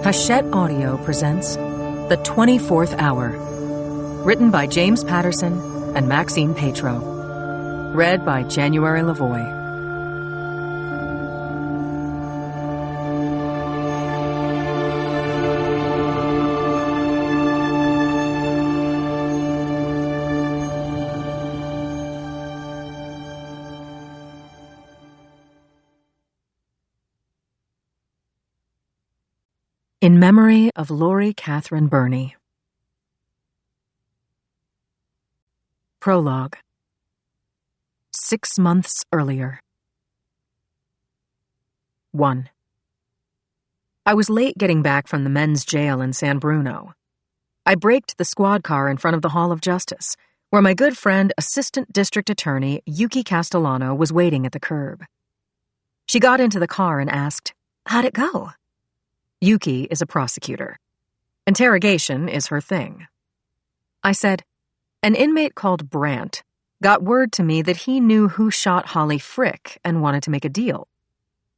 Hachette Audio presents The 24th Hour, written by James Patterson and Maxine Paetro, read by January Lavoie. In memory of Lori Catherine Burney. Prologue. 6 months earlier. 1. I was late getting back from the men's jail in San Bruno. I braked the squad car in front of the Hall of Justice, where my good friend, Assistant District Attorney Yuki Castellano, was waiting at the curb. She got into the car and asked, "How'd it go?" Yuki is a prosecutor. Interrogation is her thing. I said, "An inmate called Brandt got word to me that he knew who shot Holly Frick and wanted to make a deal.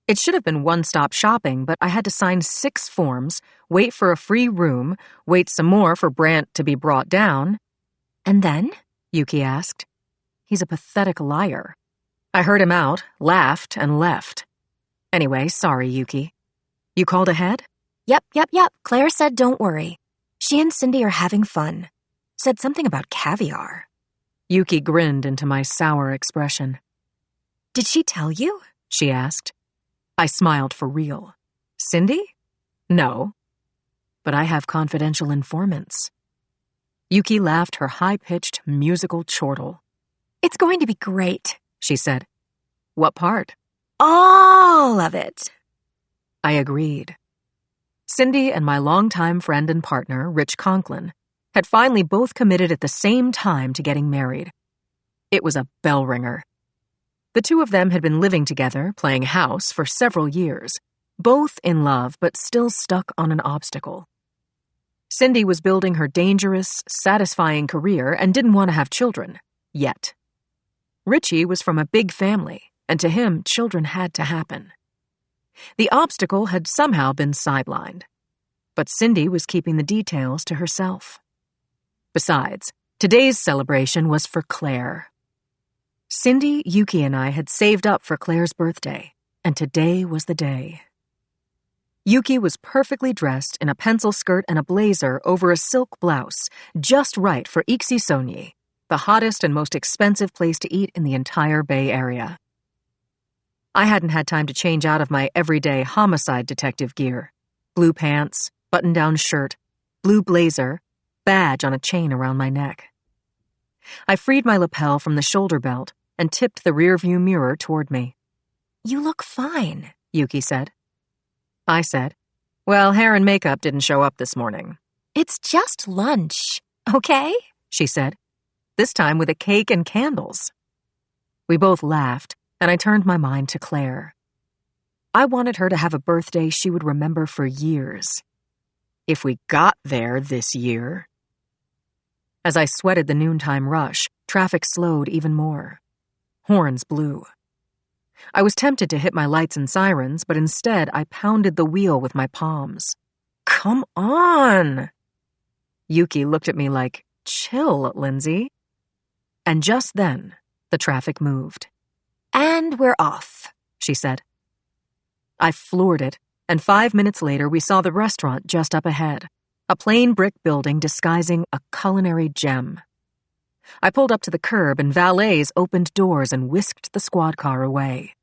It should have been one-stop shopping, but I had to sign 6 forms, wait for a free room, wait some more for Brandt to be brought down." "And then?" Yuki asked. "He's a pathetic liar." I heard him out, laughed, and left. Anyway, sorry, Yuki. You called ahead? Yep. Claire said don't worry. She and Cindy are having fun. Said something about caviar. Yuki grinned into my sour expression. "Did she tell you?" she asked. I smiled for real. Cindy? No. But I have confidential informants. Yuki laughed her high-pitched musical chortle. "It's going to be great," she said. What part? All of it. I agreed. Cindy and my longtime friend and partner, Rich Conklin, had finally both committed at the same time to getting married. It was a bell ringer. The two of them had been living together, playing house, for several years, both in love but still stuck on an obstacle. Cindy was building her dangerous, satisfying career and didn't want to have children, yet. Richie was from a big family, and to him, children had to happen. The obstacle had somehow been sidelined, but Cindy was keeping the details to herself. Besides, today's celebration was for Claire. Cindy, Yuki, and I had saved up for Claire's birthday, and today was the day. Yuki was perfectly dressed in a pencil skirt and a blazer over a silk blouse, just right for Ixisonyi, the hottest and most expensive place to eat in the entire Bay Area. I hadn't had time to change out of my everyday homicide detective gear. Blue pants, button-down shirt, blue blazer, badge on a chain around my neck. I freed my lapel from the shoulder belt and tipped the rearview mirror toward me. "You look fine," Yuki said. I said, "Well, hair and makeup didn't show up this morning." "It's just lunch, okay?" she said, this time with a cake and candles. We both laughed, and I turned my mind to Claire. I wanted her to have a birthday she would remember for years. If we got there this year. As I sweated the noontime rush, traffic slowed even more. Horns blew. I was tempted to hit my lights and sirens, but instead I pounded the wheel with my palms. Come on! Yuki looked at me like, "Chill, Lindsay." And just then, the traffic moved. "And we're off," she said. I floored it, and 5 minutes later we saw the restaurant just up ahead, a plain brick building disguising a culinary gem. I pulled up to the curb and valets opened doors and whisked the squad car away.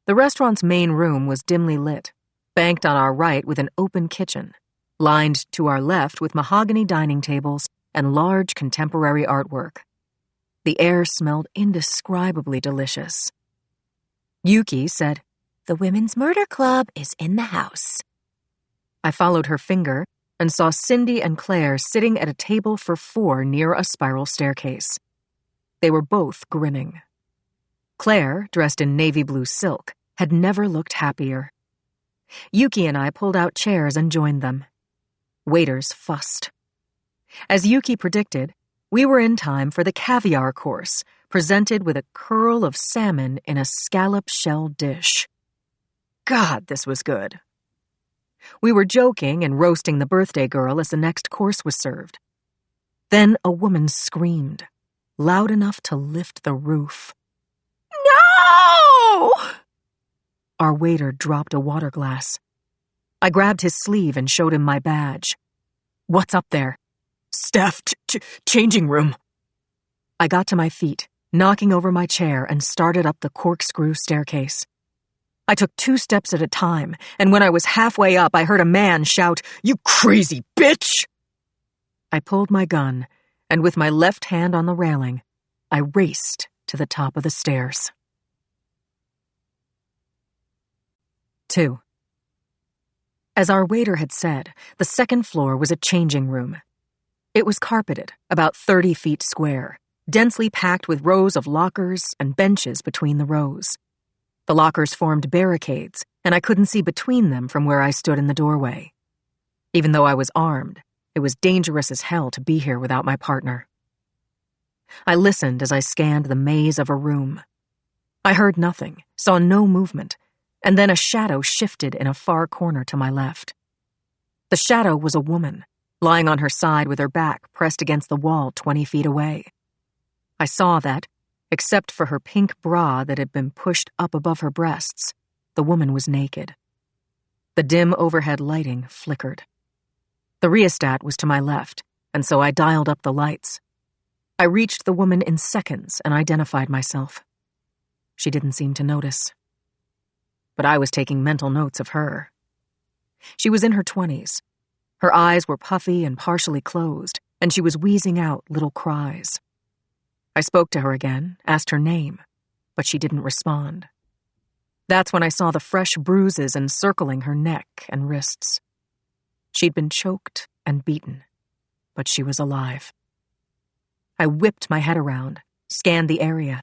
The restaurant's main room was dimly lit, banked on our right with an open kitchen, lined to our left with mahogany dining tables and large contemporary artwork. The air smelled indescribably delicious. Yuki said, "The Women's Murder Club is in the house." I followed her finger and saw Cindy and Claire sitting at a table for 4 near a spiral staircase. They were both grinning. Claire, dressed in navy blue silk, had never looked happier. Yuki and I pulled out chairs and joined them. Waiters fussed. As Yuki predicted, we were in time for the caviar course, presented with a curl of salmon in a scallop shell dish. God, this was good. We were joking and roasting the birthday girl as the next course was served. Then a woman screamed, loud enough to lift the roof. "No!" Our waiter dropped a water glass. I grabbed his sleeve and showed him my badge. "What's up there?" "Staff changing room." I got to my feet, knocking over my chair, and started up the corkscrew staircase. I took 2 steps at a time, and when I was halfway up, I heard a man shout, "You crazy bitch!" I pulled my gun, and with my left hand on the railing, I raced to the top of the stairs. 2. As our waiter had said, the second floor was a changing room. It was carpeted, about 30 feet square, densely packed with rows of lockers and benches between the rows. The lockers formed barricades, and I couldn't see between them from where I stood in the doorway. Even though I was armed, it was dangerous as hell to be here without my partner. I listened as I scanned the maze of a room. I heard nothing, saw no movement, and then a shadow shifted in a far corner to my left. The shadow was a woman, lying on her side with her back pressed against the wall 20 feet away. I saw that, except for her pink bra that had been pushed up above her breasts, the woman was naked. The dim overhead lighting flickered. The rheostat was to my left, and so I dialed up the lights. I reached the woman in seconds and identified myself. She didn't seem to notice. But I was taking mental notes of her. She was in her 20s. Her eyes were puffy and partially closed, and she was wheezing out little cries. I spoke to her again, asked her name, but she didn't respond. That's when I saw the fresh bruises encircling her neck and wrists. She'd been choked and beaten, but she was alive. I whipped my head around, scanned the area.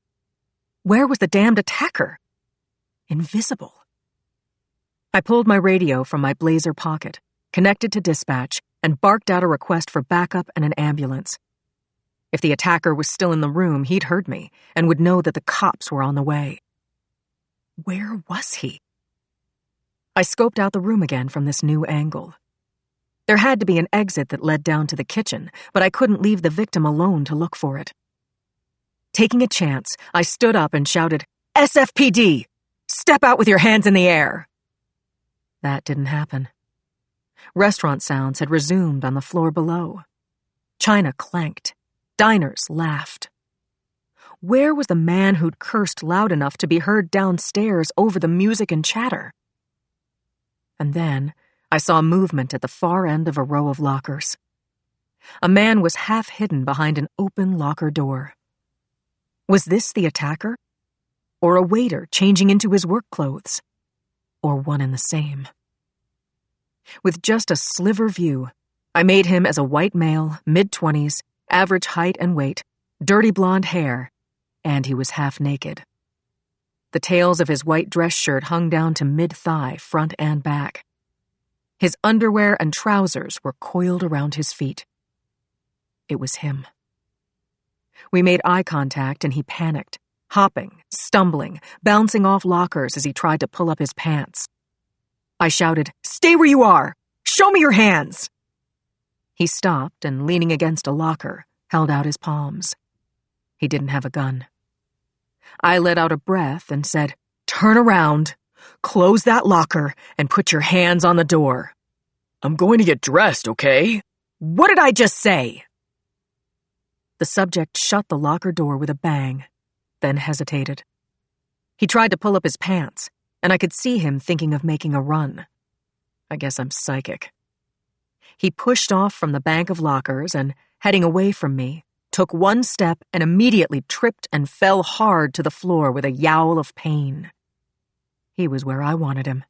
Where was the damned attacker? Invisible. I pulled my radio from my blazer pocket, connected to dispatch, and barked out a request for backup and an ambulance. If the attacker was still in the room, he'd heard me and would know that the cops were on the way. Where was he? I scoped out the room again from this new angle. There had to be an exit that led down to the kitchen, but I couldn't leave the victim alone to look for it. Taking a chance, I stood up and shouted, "SFPD! Step out with your hands in the air!" That didn't happen. Restaurant sounds had resumed on the floor below. China clanked. Diners laughed. Where was the man who'd cursed loud enough to be heard downstairs over the music and chatter? And then I saw movement at the far end of a row of lockers. A man was half hidden behind an open locker door. Was this the attacker? Or a waiter changing into his work clothes? Or one and the same? With just a sliver view, I made him as a white male, mid-20s, average height and weight, dirty blonde hair, and he was half naked. The tails of his white dress shirt hung down to mid-thigh, front and back. His underwear and trousers were coiled around his feet. It was him. We made eye contact and he panicked, hopping, stumbling, bouncing off lockers as he tried to pull up his pants. I shouted, "Stay where you are! Show me your hands!" He stopped and, leaning against a locker, held out his palms. He didn't have a gun. I let out a breath and said, "Turn around, close that locker, and put your hands on the door." "I'm going to get dressed, okay?" "What did I just say?" The subject shut the locker door with a bang, then hesitated. He tried to pull up his pants, and I could see him thinking of making a run. I guess I'm psychic. He pushed off from the bank of lockers and, heading away from me, took one step and immediately tripped and fell hard to the floor with a yowl of pain. He was where I wanted him.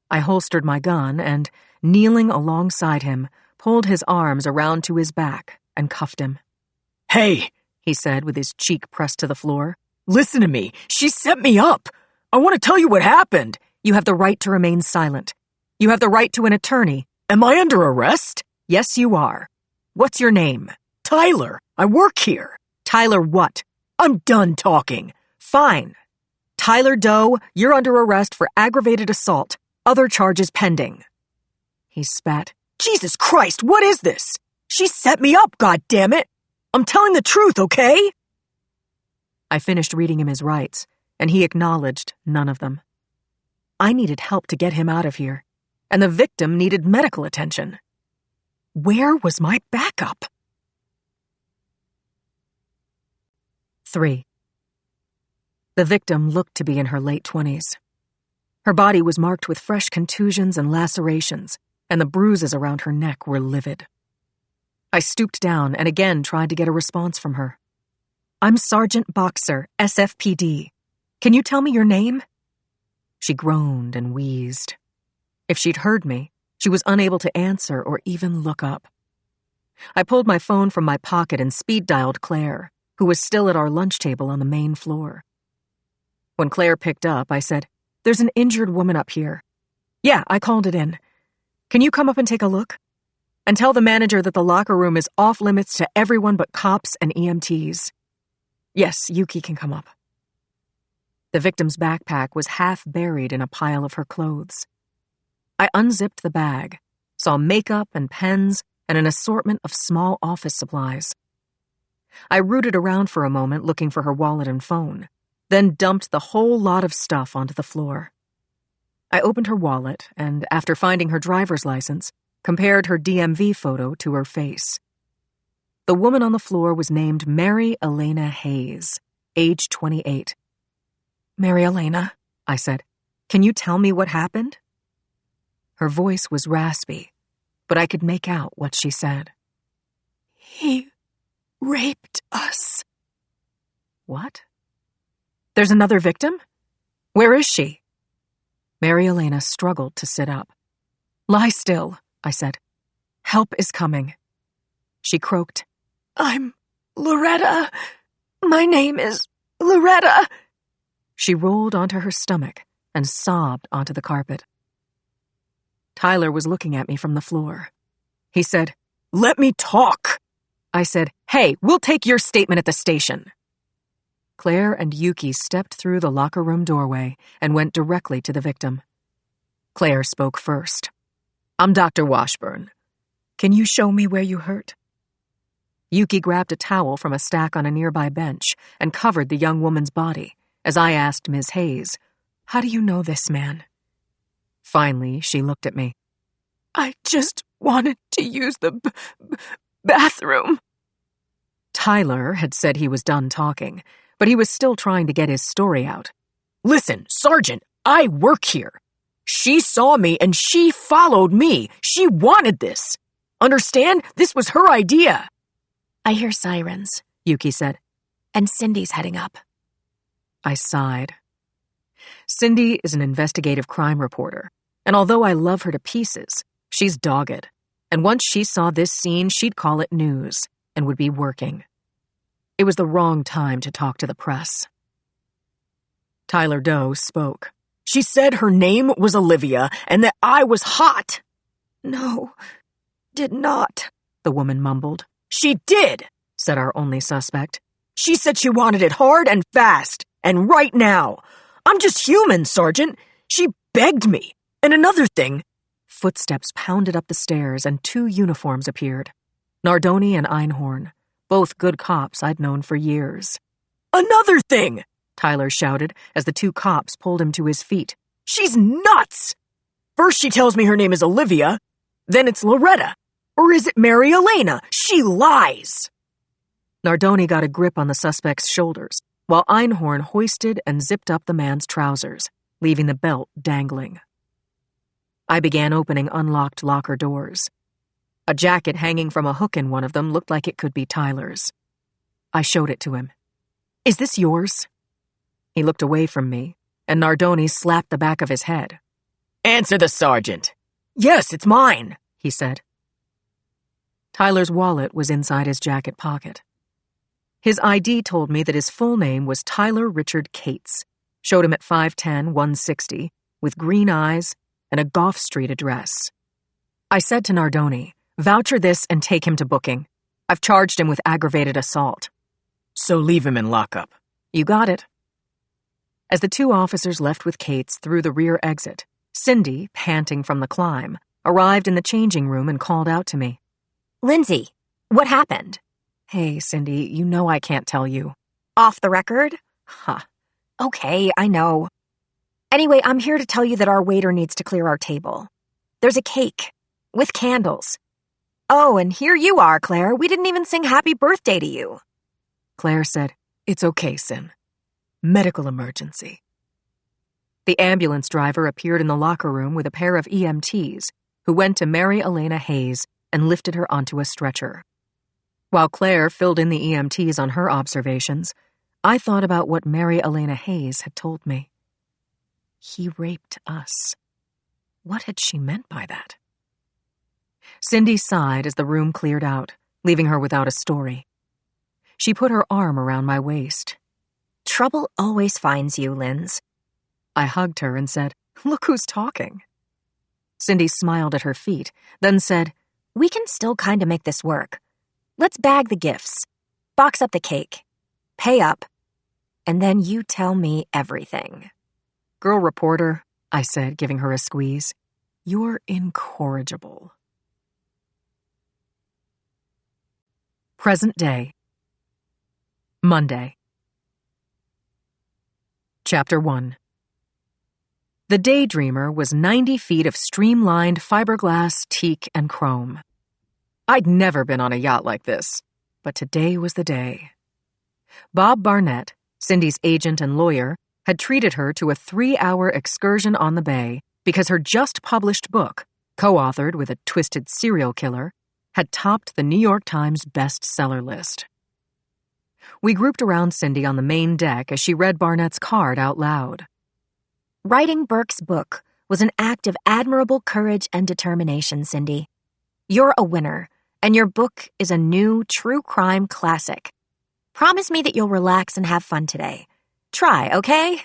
I holstered my gun and, kneeling alongside him, pulled his arms around to his back and cuffed him. "Hey," he said with his cheek pressed to the floor. "Listen to me. She set me up. I want to tell you what happened." "You have the right to remain silent. You have the right to an attorney." "Am I under arrest?" "Yes, you are." "What's your name?" "Tyler. I work here." "Tyler what?" "I'm done talking." "Fine. Tyler Doe, you're under arrest for aggravated assault. Other charges pending." He spat. "Jesus Christ, what is this? She set me up, goddammit! I'm telling the truth, okay?" I finished reading him his rights, and he acknowledged none of them. I needed help to get him out of here, and the victim needed medical attention. Where was my backup? 3. The victim looked to be in her late 20s. Her body was marked with fresh contusions and lacerations, and the bruises around her neck were livid. I stooped down and again tried to get a response from her. "I'm Sergeant Boxer, SFPD. Can you tell me your name?" She groaned and wheezed. If she'd heard me, she was unable to answer or even look up. I pulled my phone from my pocket and speed-dialed Claire, who was still at our lunch table on the main floor. When Claire picked up, I said, "There's an injured woman up here." "Yeah, I called it in. Can you come up and take a look? And tell the manager that the locker room is off limits to everyone but cops and EMTs. Yes, Yuki can come up." The victim's backpack was half buried in a pile of her clothes. I unzipped the bag, saw makeup and pens and an assortment of small office supplies. I rooted around for a moment looking for her wallet and phone, then dumped the whole lot of stuff onto the floor. I opened her wallet and, after finding her driver's license, compared her DMV photo to her face. The woman on the floor was named Mary Elena Hayes, age 28. "Mary Elena," I said, "can you tell me what happened?" Her voice was raspy, but I could make out what she said. "He raped us." "What? There's another victim? Where is she?" Mary Elena struggled to sit up. "Lie still," I said. "Help is coming." She croaked. "I'm Loretta. My name is Loretta." She rolled onto her stomach and sobbed onto the carpet. Tyler was looking at me from the floor. He said, "Let me talk." I said, "Hey, we'll take your statement at the station." Claire and Yuki stepped through the locker room doorway and went directly to the victim. Claire spoke first. "I'm Dr. Washburn. Can you show me where you hurt?" Yuki grabbed a towel from a stack on a nearby bench and covered the young woman's body, as I asked Ms. Hayes, "How do you know this man?" Finally, she looked at me. "I just wanted to use the bathroom." Tyler had said he was done talking, but he was still trying to get his story out. "Listen, Sergeant, I work here. She saw me and she followed me. She wanted this. Understand? This was her idea." "I hear sirens," Yuki said, "and Cindy's heading up." I sighed. Cindy is an investigative crime reporter, and although I love her to pieces, she's dogged, and once she saw this scene, she'd call it news and would be working. It was the wrong time to talk to the press. Tyler Doe spoke. "She said her name was Olivia and that I was hot." "No, did not," the woman mumbled. "She did," said our only suspect. "She said she wanted it hard and fast, and right now. I'm just human, Sergeant. She begged me. And another thing." Footsteps pounded up the stairs and 2 uniforms appeared. Nardoni and Einhorn, both good cops I'd known for years. "Another thing!" Tyler shouted as the 2 cops pulled him to his feet. "She's nuts! First she tells me her name is Olivia, then it's Loretta. Or is it Mary Elena? She lies!" Nardoni got a grip on the suspect's shoulders, while Einhorn hoisted and zipped up the man's trousers, leaving the belt dangling. I began opening unlocked locker doors. A jacket hanging from a hook in one of them looked like it could be Tyler's. I showed it to him. "Is this yours?" He looked away from me, and Nardoni slapped the back of his head. "Answer the sergeant." "Yes, it's mine," he said. Tyler's wallet was inside his jacket pocket. His ID told me that his full name was Tyler Richard Cates, showed him at 510 160, with green eyes and a Gough Street address. I said to Nardoni, "Voucher this and take him to booking. I've charged him with aggravated assault." "So leave him in lockup." "You got it." As the 2 officers left with Cates through the rear exit, Cindy, panting from the climb, arrived in the changing room and called out to me. Lindsay, what happened? Hey, Cindy, you know I can't tell you. Off the record? Huh. Okay, I know. Anyway, I'm here to tell you that our waiter needs to clear our table. There's a cake. With candles. Oh, and here you are, Claire. We didn't even sing happy birthday to you. Claire said, It's okay, Sin. Medical emergency. The ambulance driver appeared in the locker room with a pair of EMTs who went to Mary Elena Hayes and lifted her onto a stretcher. While Claire filled in the EMTs on her observations, I thought about what Mary Elena Hayes had told me. He raped us. What had she meant by that? Cindy sighed as the room cleared out, leaving her without a story. She put her arm around my waist. Trouble always finds you, Linz. I hugged her and said, Look who's talking. Cindy smiled at her feet, then said, We can still kind of make this work. Let's bag the gifts, box up the cake, pay up, and then you tell me everything. Girl reporter, I said, giving her a squeeze, you're incorrigible. Present day. Monday. Chapter 1. The Daydreamer was 90 feet of streamlined fiberglass, teak, and chrome. I'd never been on a yacht like this, but today was the day. Bob Barnett, Cindy's agent and lawyer, had treated her to a 3-hour excursion on the bay because her just-published book, co-authored with a twisted serial killer, had topped the New York Times bestseller list. We grouped around Cindy on the main deck as she read Barnett's card out loud. Writing Burke's book was an act of admirable courage and determination, Cindy. You're a winner, and your book is a new true crime classic. Promise me that you'll relax and have fun today. Try, okay?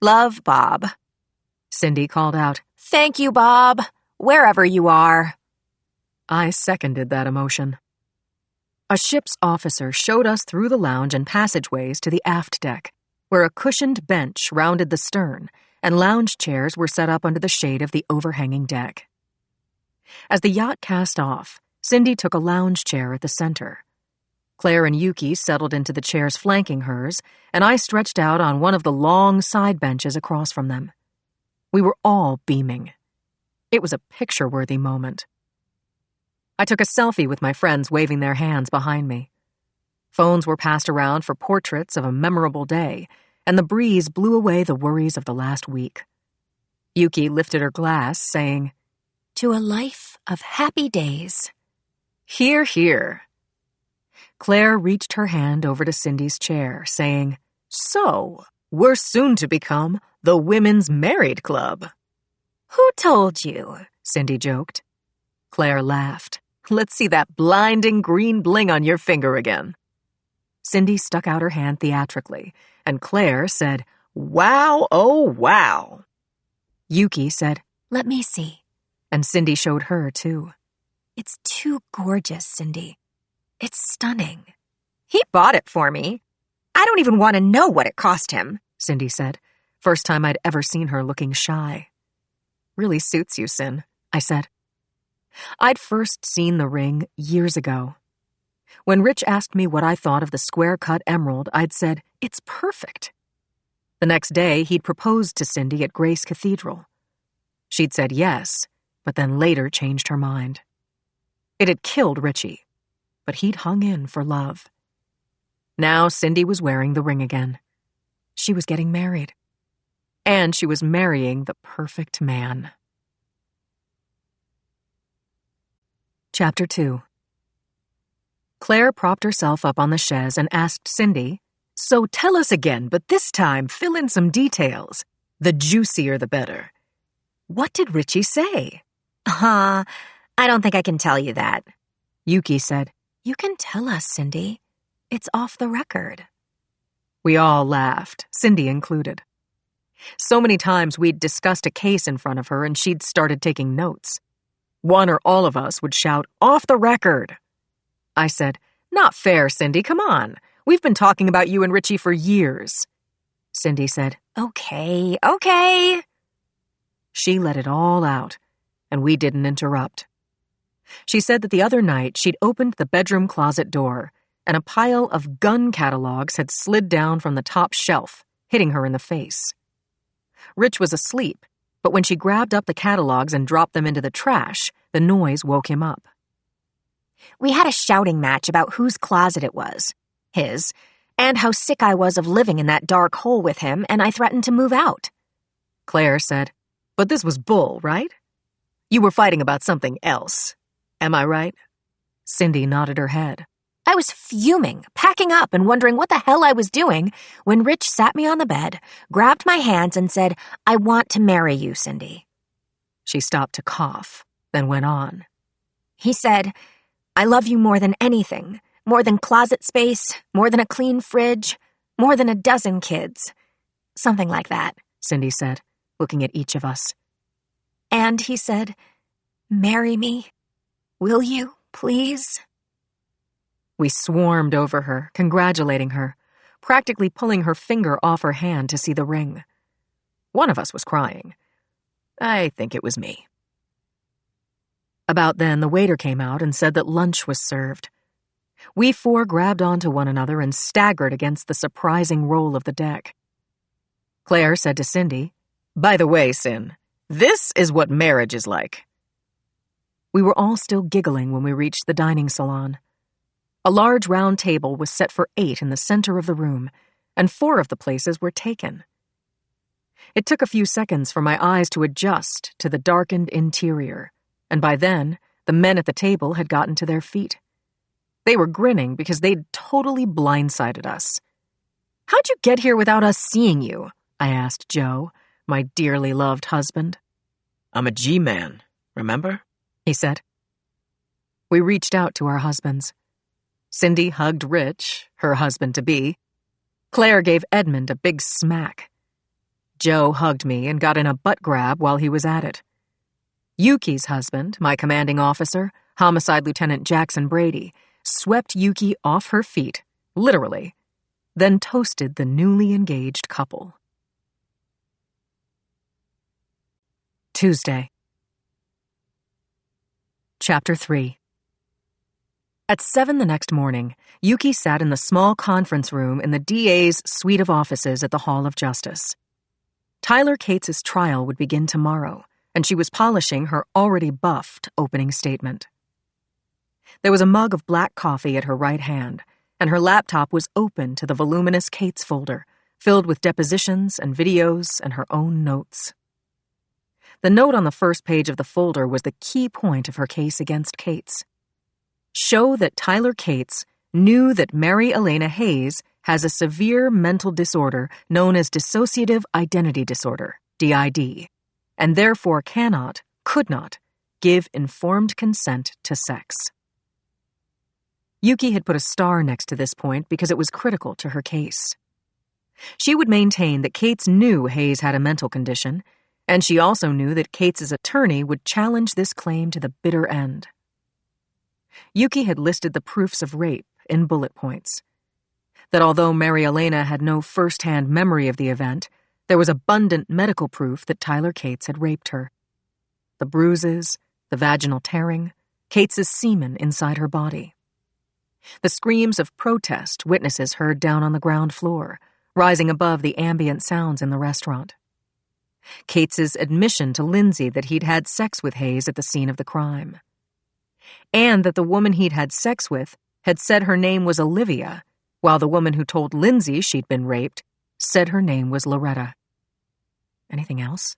Love, Bob. Cindy called out, Thank you, Bob, wherever you are. I seconded that emotion. A ship's officer showed us through the lounge and passageways to the aft deck, where a cushioned bench rounded the stern and lounge chairs were set up under the shade of the overhanging deck. As the yacht cast off, Cindy took a lounge chair at the center. Claire and Yuki settled into the chairs flanking hers, and I stretched out on one of the long side benches across from them. We were all beaming. It was a picture-worthy moment. I took a selfie with my friends waving their hands behind me. Phones were passed around for portraits of a memorable day, and the breeze blew away the worries of the last week. Yuki lifted her glass, saying, To a life of happy days. Hear, hear. Claire reached her hand over to Cindy's chair, saying, So, we're soon to become the Women's Married Club. Who told you? Cindy joked. Claire laughed. Let's see that blinding green bling on your finger again. Cindy stuck out her hand theatrically, and Claire said, Wow, oh wow. Yuki said, Let me see. And Cindy showed her, too. It's too gorgeous, Cindy. It's stunning. He bought it for me. I don't even want to know what it cost him, Cindy said, first time I'd ever seen her looking shy. Really suits you, Sin, I said. I'd first seen the ring years ago. When Rich asked me what I thought of the square-cut emerald, I'd said, It's perfect. The next day, he'd proposed to Cindy at Grace Cathedral. She'd said yes, but then later changed her mind. It had killed Richie, but he'd hung in for love. Now Cindy was wearing the ring again. She was getting married. And she was marrying the perfect man. Chapter 2. Claire propped herself up on the chaise and asked Cindy, So tell us again, but this time fill in some details. The juicier the better. What did Richie say? I don't think I can tell you that. Yuki said, You can tell us, Cindy. It's off the record. We all laughed, Cindy included. So many times we'd discussed a case in front of her and she'd started taking notes. One or all of us would shout, Off the record! I said, Not fair, Cindy, come on. We've been talking about you and Richie for years. Cindy said, Okay. She let it all out, and we didn't interrupt. She said that the other night she'd opened the bedroom closet door, and a pile of gun catalogs had slid down from the top shelf, hitting her in the face. Rich was asleep, but when she grabbed up the catalogs and dropped them into the trash, the noise woke him up. We had a shouting match about whose closet it was, his, and how sick I was of living in that dark hole with him, and I threatened to move out. Claire said, "But this was bull, right? You were fighting about something else. Am I right?" Cindy nodded her head. I was fuming, packing up and wondering what the hell I was doing when Rich sat me on the bed, grabbed my hands and said, "I want to marry you, Cindy." She stopped to cough, then went on. He said, "I love you more than anything, more than closet space, more than a clean fridge, more than a dozen kids." Something like that, Cindy said, looking at each of us. And he said, "Marry me. Will you, please?" We swarmed over her, congratulating her, practically pulling her finger off her hand to see the ring. One of us was crying. I think it was me. About then, the waiter came out and said that lunch was served. We four grabbed onto one another and staggered against the surprising roll of the deck. Claire said to Cindy, "By the way, Cin, this is what marriage is like." We were all still giggling when we reached the dining salon. A large round table was set for 8 in the center of the room, and 4 of the places were taken. It took a few seconds for my eyes to adjust to the darkened interior, and by then, the men at the table had gotten to their feet. They were grinning because they'd totally blindsided us. "How'd you get here without us seeing you?" I asked Joe, my dearly loved husband. "I'm a G-man, remember?" he said. We reached out to our husbands. Cindy hugged Rich, her husband-to-be. Claire gave Edmund a big smack. Joe hugged me and got in a butt grab while he was at it. Yuki's husband, my commanding officer, Homicide Lieutenant Jackson Brady, swept Yuki off her feet, literally, then toasted the newly engaged couple. Tuesday. Chapter 3. At 7 the next morning, Yuki sat in the small conference room in the DA's suite of offices at the Hall of Justice. Tyler Cates's trial would begin tomorrow, and she was polishing her already buffed opening statement. There was a mug of black coffee at her right hand, and her laptop was open to the voluminous Cates folder, filled with depositions and videos and her own notes. The note on the first page of the folder was the key point of her case against Cates. Show that Tyler Cates knew that Mary Elena Hayes has a severe mental disorder known as dissociative identity disorder, DID, and therefore could not, give informed consent to sex. Yuki had put a star next to this point because it was critical to her case. She would maintain that Cates knew Hayes had a mental condition, and she also knew that Cates's attorney would challenge this claim to the bitter end. Yuki had listed the proofs of rape in bullet points. That although Mary Elena had no first-hand memory of the event, there was abundant medical proof that Tyler Cates had raped her. The bruises, the vaginal tearing, Cates's semen inside her body. The screams of protest witnesses heard down on the ground floor, rising above the ambient sounds in the restaurant. Cates's admission to Lindsay that he'd had sex with Hayes at the scene of the crime. And that the woman he'd had sex with had said her name was Olivia, while the woman who told Lindsay she'd been raped said her name was Loretta. Anything else?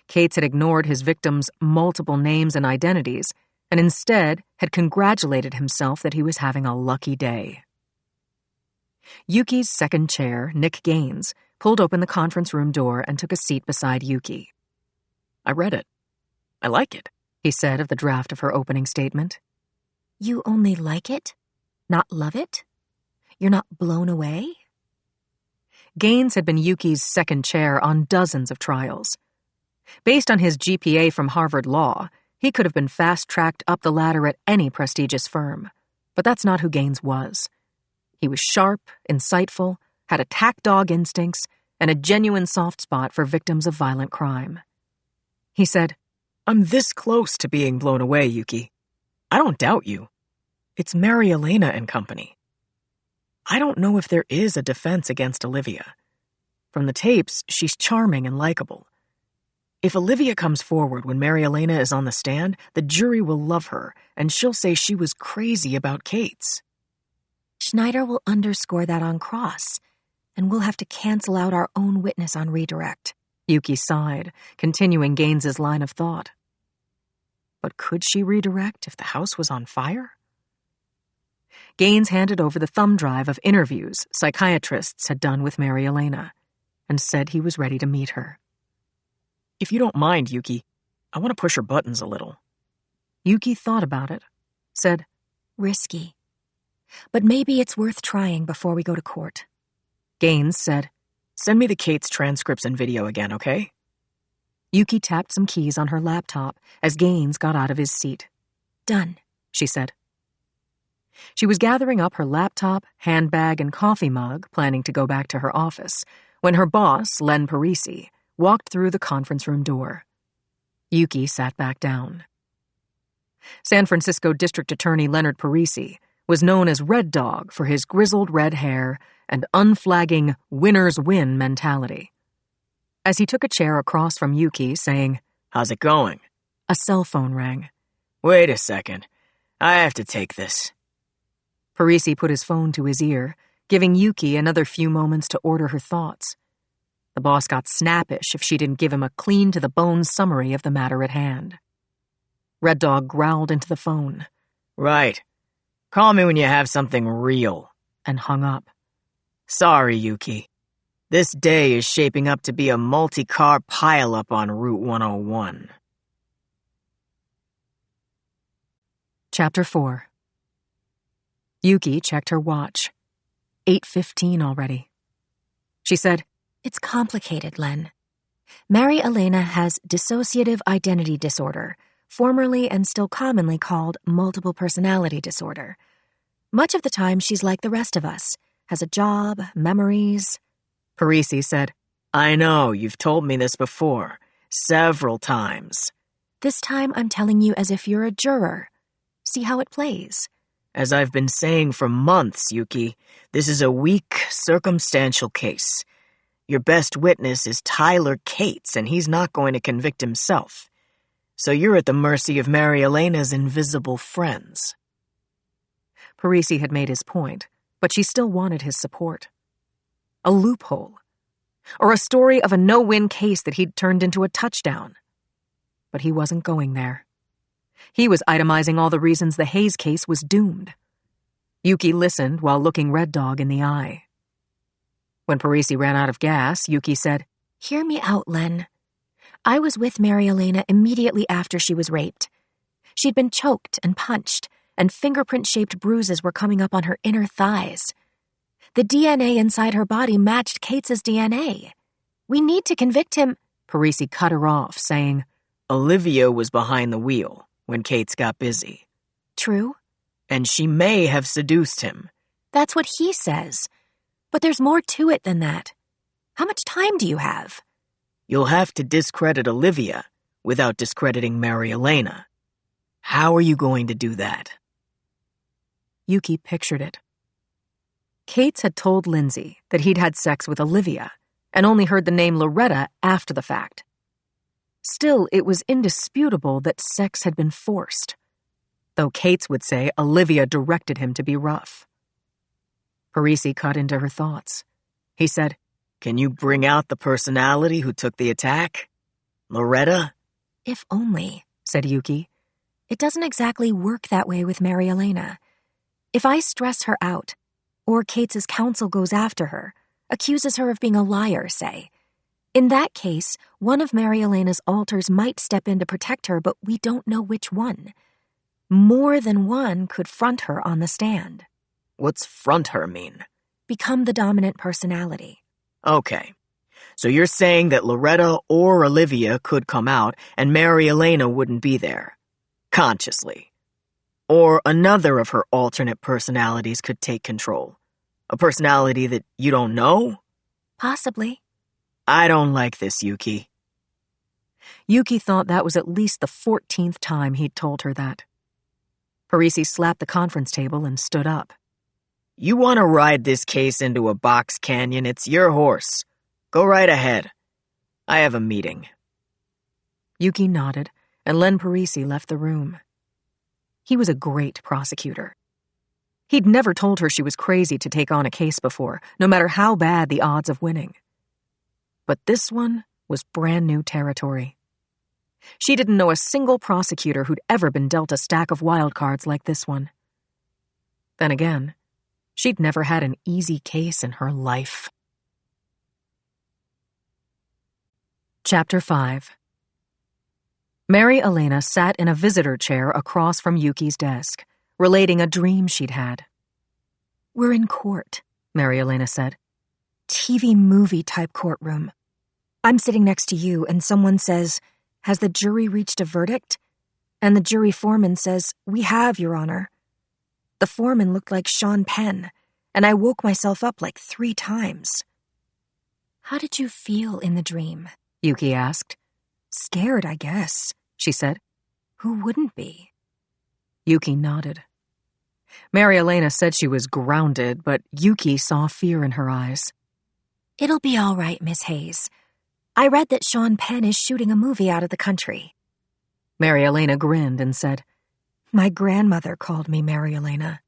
Cates had ignored his victims' multiple names and identities, and instead had congratulated himself that he was having a lucky day. Yuki's second chair, Nick Gaines, pulled open the conference room door and took a seat beside Yuki. "I read it. I like it," he said of the draft of her opening statement. You only like it? Not love it? You're not blown away? Gaines had been Yuki's second chair on dozens of trials. Based on his GPA from Harvard Law, he could have been fast-tracked up the ladder at any prestigious firm. But that's not who Gaines was. He was sharp, insightful, had attack dog instincts, and a genuine soft spot for victims of violent crime. He said, I'm this close to being blown away, Yuki. I don't doubt you. It's Mary Elena and company. I don't know if there is a defense against Olivia. From the tapes, she's charming and likable. If Olivia comes forward when Mary Elena is on the stand, the jury will love her, and she'll say she was crazy about Kate's. Schneider will underscore that on cross, and we'll have to cancel out our own witness on redirect. Yuki sighed, continuing Gaines's line of thought. But could she redirect if the house was on fire? Gaines handed over the thumb drive of interviews psychiatrists had done with Mary Elena, and said he was ready to meet her. If you don't mind, Yuki, I want to push her buttons a little. Yuki thought about it, said, Risky. But maybe it's worth trying before we go to court. Gaines said, Send me the Kate's transcripts and video again, okay? Yuki tapped some keys on her laptop as Gaines got out of his seat. Done, she said. She was gathering up her laptop, handbag, and coffee mug, planning to go back to her office, when her boss, Len Parisi, walked through the conference room door. Yuki sat back down. San Francisco District Attorney Leonard Parisi was known as Red Dog for his grizzled red hair and unflagging winners win mentality. As he took a chair across from Yuki, saying, How's it going? A cell phone rang. Wait a second. I have to take this. Parisi put his phone to his ear, giving Yuki another few moments to order her thoughts. The boss got snappish if she didn't give him a clean-to-the-bone summary of the matter at hand. Red Dog growled into the phone. Right. Call me when you have something real. And hung up. Sorry, Yuki. This day is shaping up to be a multi-car pileup on Route 101. Chapter 4. Yuki checked her watch. 8:15 already. She said, It's complicated, Len. Mary Elena has dissociative identity disorder, formerly and still commonly called multiple personality disorder. Much of the time, she's like the rest of us, has a job, memories. Parisi said, I know, you've told me this before, several times. This time I'm telling you as if you're a juror. See how it plays. As I've been saying for months, Yuki, this is a weak, circumstantial case. Your best witness is Tyler Cates, and he's not going to convict himself. So you're at the mercy of Mary Elena's invisible friends. Parisi had made his point, but she still wanted his support. A loophole. Or a story of a no-win case that he'd turned into a touchdown. But he wasn't going there. He was itemizing all the reasons the Hayes case was doomed. Yuki listened while looking Red Dog in the eye. When Parisi ran out of gas, Yuki said, Hear me out, Len. I was with Mary Elena immediately after she was raped. She'd been choked and punched, and fingerprint-shaped bruises were coming up on her inner thighs. The DNA inside her body matched Cates's DNA. We need to convict him. Parisi cut her off, saying, Olivia was behind the wheel when Cates got busy. True. And she may have seduced him. That's what he says. But there's more to it than that. How much time do you have? You'll have to discredit Olivia without discrediting Mary Elena. How are you going to do that? Yuki pictured it. Cates had told Lindsay that he'd had sex with Olivia and only heard the name Loretta after the fact. Still, it was indisputable that sex had been forced, though Cates would say Olivia directed him to be rough. Parisi cut into her thoughts. He said, Can you bring out the personality who took the attack? Loretta? If only, said Yuki. It doesn't exactly work that way with Mary Elena. If I stress her out, or Cates's counsel goes after her, accuses her of being a liar, say, in that case, one of Mary Elena's alters might step in to protect her, but we don't know which one. More than one could front her on the stand. What's front her mean? Become the dominant personality. Okay. So you're saying that Loretta or Olivia could come out and Mary Elena wouldn't be there. Consciously. Or another of her alternate personalities could take control. A personality that you don't know? Possibly. I don't like this, Yuki. Yuki thought that was at least the 14th time he'd told her that. Parisi slapped the conference table and stood up. You want to ride this case into a box canyon, it's your horse. Go right ahead. I have a meeting. Yuki nodded, and Len Parisi left the room. He was a great prosecutor. He'd never told her she was crazy to take on a case before, no matter how bad the odds of winning. But this one was brand new territory. She didn't know a single prosecutor who'd ever been dealt a stack of wild cards like this one. Then again, she'd never had an easy case in her life. Chapter 5. Mary Elena sat in a visitor chair across from Yuki's desk, relating a dream she'd had. We're in court, Mary Elena said. TV movie-type courtroom. I'm sitting next to you, and someone says, "Has the jury reached a verdict?" And the jury foreman says, "We have, Your Honor." The foreman looked like Sean Penn, and I woke myself up like 3 times. How did you feel in the dream? Yuki asked. Scared, I guess, she said. Who wouldn't be? Yuki nodded. Mary Elena said she was grounded, but Yuki saw fear in her eyes. It'll be all right, Miss Hayes. I read that Sean Penn is shooting a movie out of the country. Mary Elena grinned and said, My grandmother called me Mary Elena.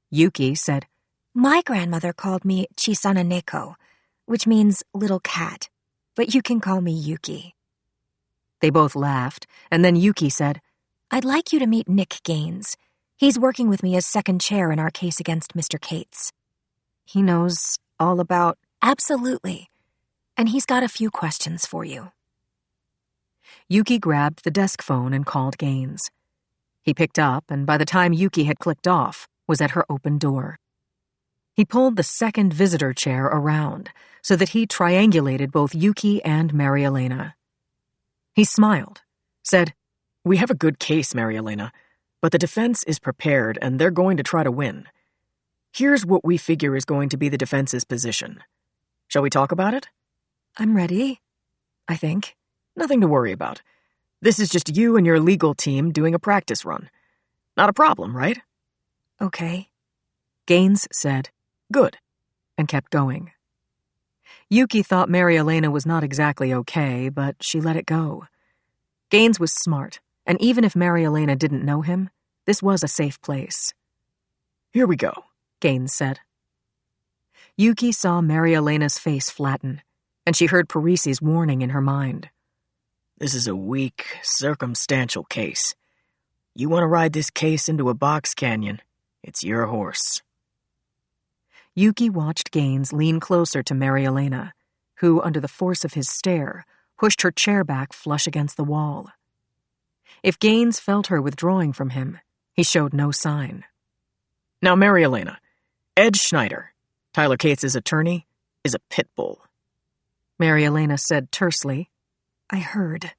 Yuki said, My grandmother called me Chisana Neko, which means little cat, but you can call me Yuki. They both laughed, and then Yuki said, I'd like you to meet Nick Gaines. He's working with me as second chair in our case against Mr. Cates. He knows all about... Absolutely. And he's got a few questions for you. Yuki grabbed the desk phone and called Gaines. He picked up, and by the time Yuki had clicked off, was at her open door. He pulled the second visitor chair around so that he triangulated both Yuki and Mary Elena. He smiled, said, We have a good case, Mary Elena, but the defense is prepared and they're going to try to win. Here's what we figure is going to be the defense's position. Shall we talk about it? I'm ready, I think. Nothing to worry about. This is just you and your legal team doing a practice run. Not a problem, right? Okay. Gaines said, Good, and kept going. Yuki thought Mary Elena was not exactly okay, but she let it go. Gaines was smart, and even if Mary Elena didn't know him, this was a safe place. Here we go, Gaines said. Yuki saw Mary Elena's face flatten, and she heard Parisi's warning in her mind. This is a weak, circumstantial case. You want to ride this case into a box canyon, it's your horse. Yuki watched Gaines lean closer to Mary Elena, who, under the force of his stare, pushed her chair back flush against the wall. If Gaines felt her withdrawing from him, he showed no sign. Now, Mary Elena, Ed Schneider, Tyler Cates' attorney, is a pit bull. Mary Elena said tersely, I heard.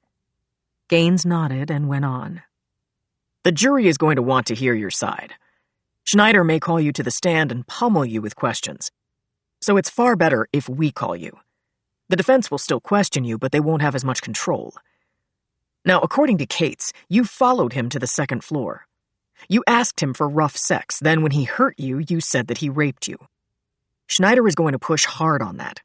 Gaines nodded and went on. The jury is going to want to hear your side. Schneider may call you to the stand and pummel you with questions. So it's far better if we call you. The defense will still question you, but they won't have as much control. Now, according to Cates, you followed him to the second floor. You asked him for rough sex, then when he hurt you, you said that he raped you. Schneider is going to push hard on that.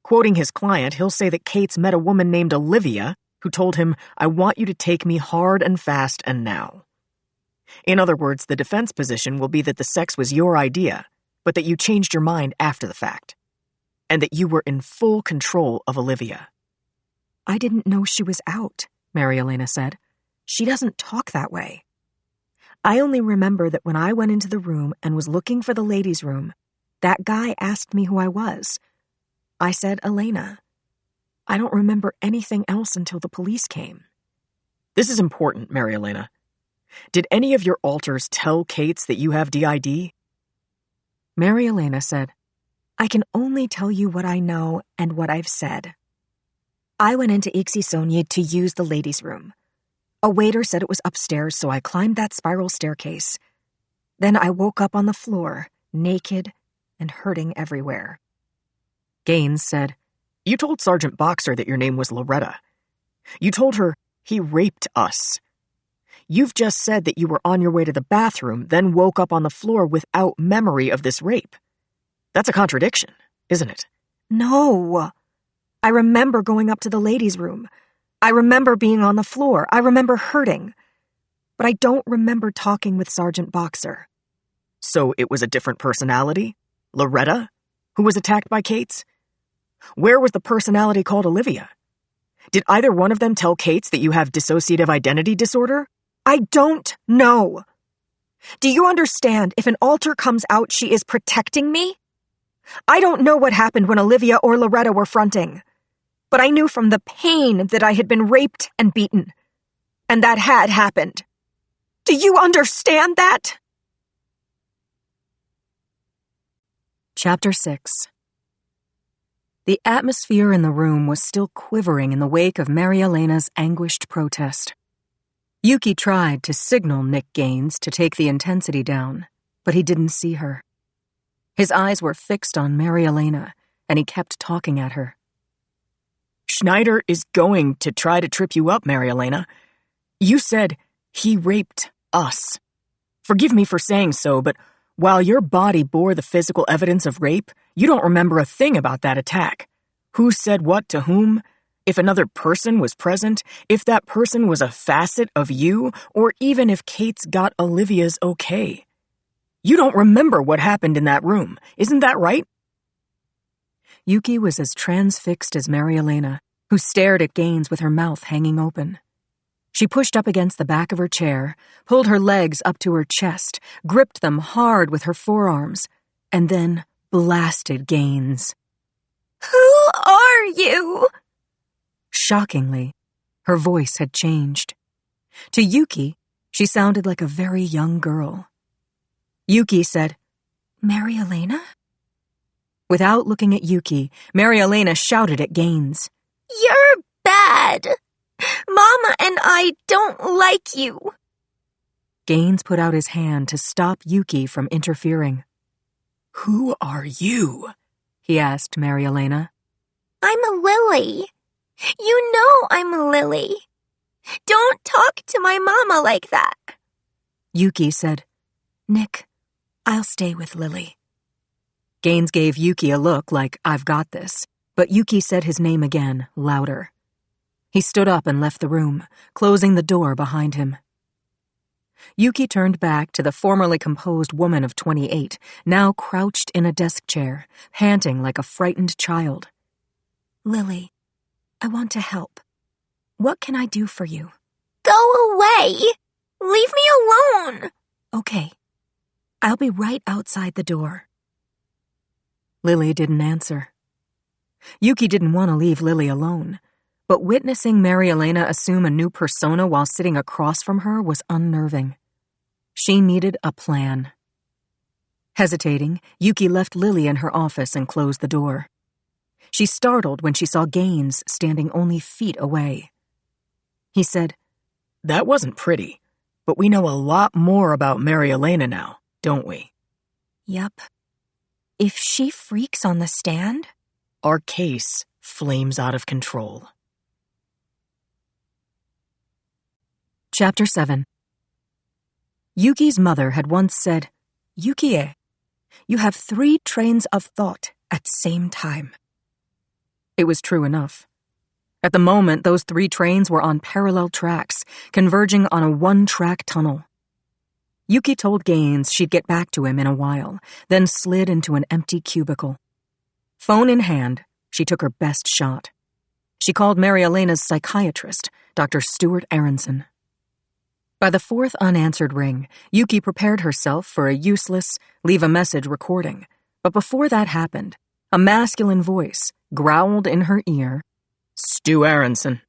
Quoting his client, he'll say that Cates met a woman named Olivia who told him, I want you to take me hard and fast and now. In other words, the defense position will be that the sex was your idea, but that you changed your mind after the fact, and that you were in full control of Olivia. I didn't know she was out, Mary Elena said. She doesn't talk that way. I only remember that when I went into the room and was looking for the ladies' room, that guy asked me who I was. I said Elena. I don't remember anything else until the police came. This is important, Mary Elena. Did any of your alters tell Cates that you have DID? Mary Elena said, I can only tell you what I know and what I've said. I went into Ixi Sonia to use the ladies' room. A waiter said it was upstairs, so I climbed that spiral staircase. Then I woke up on the floor, naked and hurting everywhere. Gaines said, You told Sergeant Boxer that your name was Loretta. You told her he raped us. You've just said that you were on your way to the bathroom, then woke up on the floor without memory of this rape. That's a contradiction, isn't it? No. I remember going up to the ladies' room. I remember being on the floor. I remember hurting. But I don't remember talking with Sergeant Boxer. So it was a different personality? Loretta? Who was attacked by Cates? Where was the personality called Olivia? Did either one of them tell Cates that you have dissociative identity disorder? I don't know. Do you understand? If an alter comes out, she is protecting me? I don't know what happened when Olivia or Loretta were fronting, but I knew from the pain that I had been raped and beaten, and that had happened. Do you understand that? Chapter 6. The atmosphere in the room was still quivering in the wake of Mary Elena's anguished protest. Yuki tried to signal Nick Gaines to take the intensity down, but he didn't see her. His eyes were fixed on Mary Elena, and he kept talking at her. Schneider is going to try to trip you up, Mary Elena. You said he raped us. Forgive me for saying so, but while your body bore the physical evidence of rape, you don't remember a thing about that attack. Who said what to whom? If another person was present, if that person was a facet of you, or even if Cates got Olivia's okay. You don't remember what happened in that room, isn't that right? Yuki was as transfixed as Mary Elena, who stared at Gaines with her mouth hanging open. She pushed up against the back of her chair, pulled her legs up to her chest, gripped them hard with her forearms, and then blasted Gaines. Who are you? Shockingly, her voice had changed. To Yuki, she sounded like a very young girl. Yuki said, Mary Elena? Without looking at Yuki, Mary Elena shouted at Gaines. You're bad. Mama and I don't like you. Gaines put out his hand to stop Yuki from interfering. Who are you? He asked Mary Elena. I'm a Lily. You know I'm a Lily. Don't talk to my mama like that. Yuki said, Nick, I'll stay with Lily. Gaines gave Yuki a look like, I've got this, but Yuki said his name again, louder. He stood up and left the room, closing the door behind him. Yuki turned back to the formerly composed woman of 28, now crouched in a desk chair, panting like a frightened child. Lily, I want to help. What can I do for you? Go away! Leave me alone! Okay. I'll be right outside the door. Lily didn't answer. Yuki didn't want to leave Lily alone, but witnessing Mary Elena assume a new persona while sitting across from her was unnerving. She needed a plan. Hesitating, Yuki left Lily in her office and closed the door. She startled when she saw Gaines standing only feet away. He said, That wasn't pretty, but we know a lot more about Mary Elena now, don't we? Yup. If she freaks on the stand, our case flames out of control. Chapter 7. Yuki's mother had once said, Yukie, you have 3 trains of thought at same time. It was true enough. At the moment, those 3 trains were on parallel tracks, converging on a 1-track tunnel. Yuki told Gaines she'd get back to him in a while, then slid into an empty cubicle. Phone in hand, she took her best shot. She called Mary Elena's psychiatrist, Dr. Stuart Aronson. By the 4th unanswered ring, Yuki prepared herself for a useless leave-a-message recording, but before that happened, a masculine voice growled in her ear, Stu Aronson.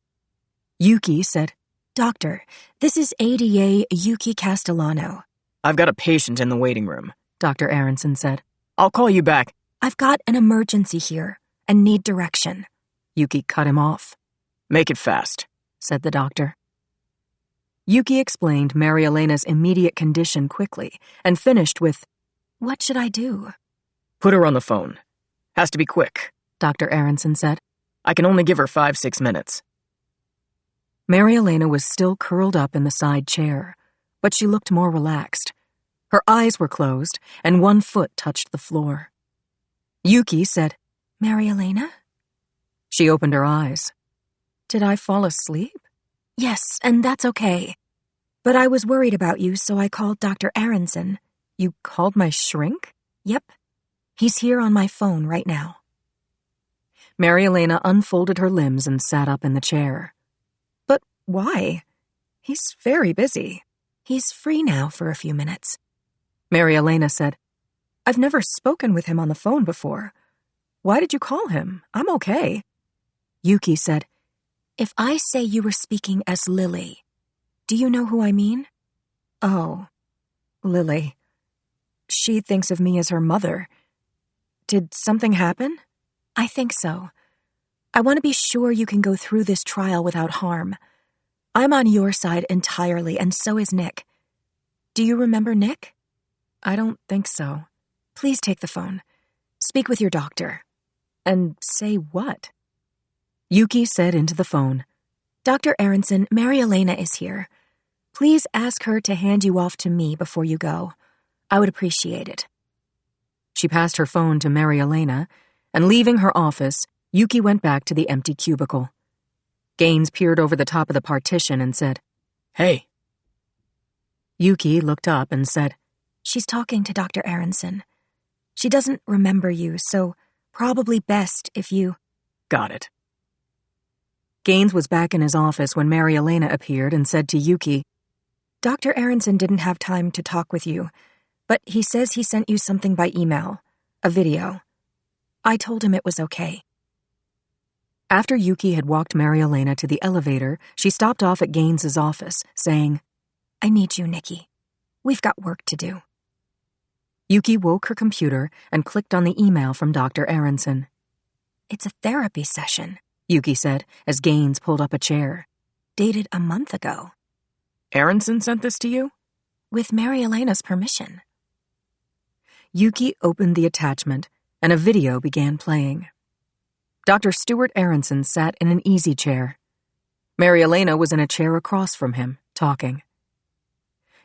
Yuki said, Doctor, this is ADA Yuki Castellano. I've got a patient in the waiting room, Dr. Aronson said. I'll call you back. I've got an emergency here and need direction. Yuki cut him off. Make it fast, said the doctor. Yuki explained Mary Elena's immediate condition quickly and finished with, What should I do? Put her on the phone. Has to be quick, Dr. Aronson said. I can only give her 5-6 minutes. Mary Elena was still curled up in the side chair, but she looked more relaxed. Her eyes were closed, and one foot touched the floor. Yuki said, Mary Elena? She opened her eyes. Did I fall asleep? Yes, and that's okay. But I was worried about you, so I called Dr. Aronson. You called my shrink? Yep. He's here on my phone right now. Mary Elena unfolded her limbs and sat up in the chair. But why? He's very busy. He's free now for a few minutes. Mary Elena said, I've never spoken with him on the phone before. Why did you call him? I'm okay. Yuki said, If I say you were speaking as Lily, do you know who I mean? Oh, Lily. She thinks of me as her mother. Did something happen? I think so. I want to be sure you can go through this trial without harm. I'm on your side entirely, and so is Nick. Do you remember Nick? I don't think so. Please take the phone. Speak with your doctor. And say what? Yuki said into the phone, Dr. Aronson, Mary Elena is here. Please ask her to hand you off to me before you go. I would appreciate it. She passed her phone to Mary Elena, and leaving her office, Yuki went back to the empty cubicle. Gaines peered over the top of the partition and said, Hey. Yuki looked up and said, She's talking to Dr. Aronson. She doesn't remember you, so probably best if you... Got it. Gaines was back in his office when Mary Elena appeared and said to Yuki, Dr. Aronson didn't have time to talk with you, but he says he sent you something by email, a video. I told him it was okay. After Yuki had walked Mary Elena to the elevator, she stopped off at Gaines's office, saying, I need you, Nikki. We've got work to do. Yuki woke her computer and clicked on the email from Dr. Aronson. It's a therapy session, Yuki said as Gaines pulled up a chair. Dated a month ago. Aronson sent this to you? With Mary Elena's permission. Yuki opened the attachment, and a video began playing. Dr. Stuart Aronson sat in an easy chair. Mary Elena was in a chair across from him, talking.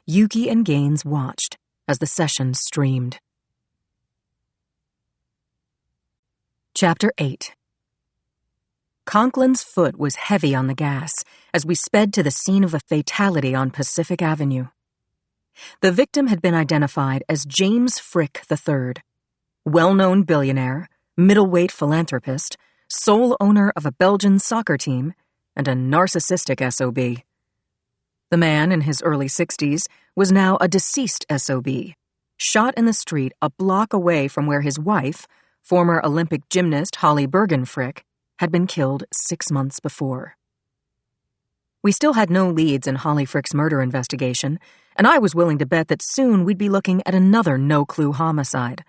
Yuki and Gaines watched as the session streamed. Chapter 8. Conklin's foot was heavy on the gas as we sped to the scene of a fatality on Pacific Avenue. The victim had been identified as James Frick III, well-known billionaire, middleweight philanthropist, sole owner of a Belgian soccer team, and a narcissistic SOB. The man, in his early 60s, was now a deceased SOB, shot in the street a block away from where his wife, former Olympic gymnast Holly Bergen Frick, had been killed 6 months before. We still had no leads in Holly Frick's murder investigation, and I was willing to bet that soon we'd be looking at another no-clue homicide,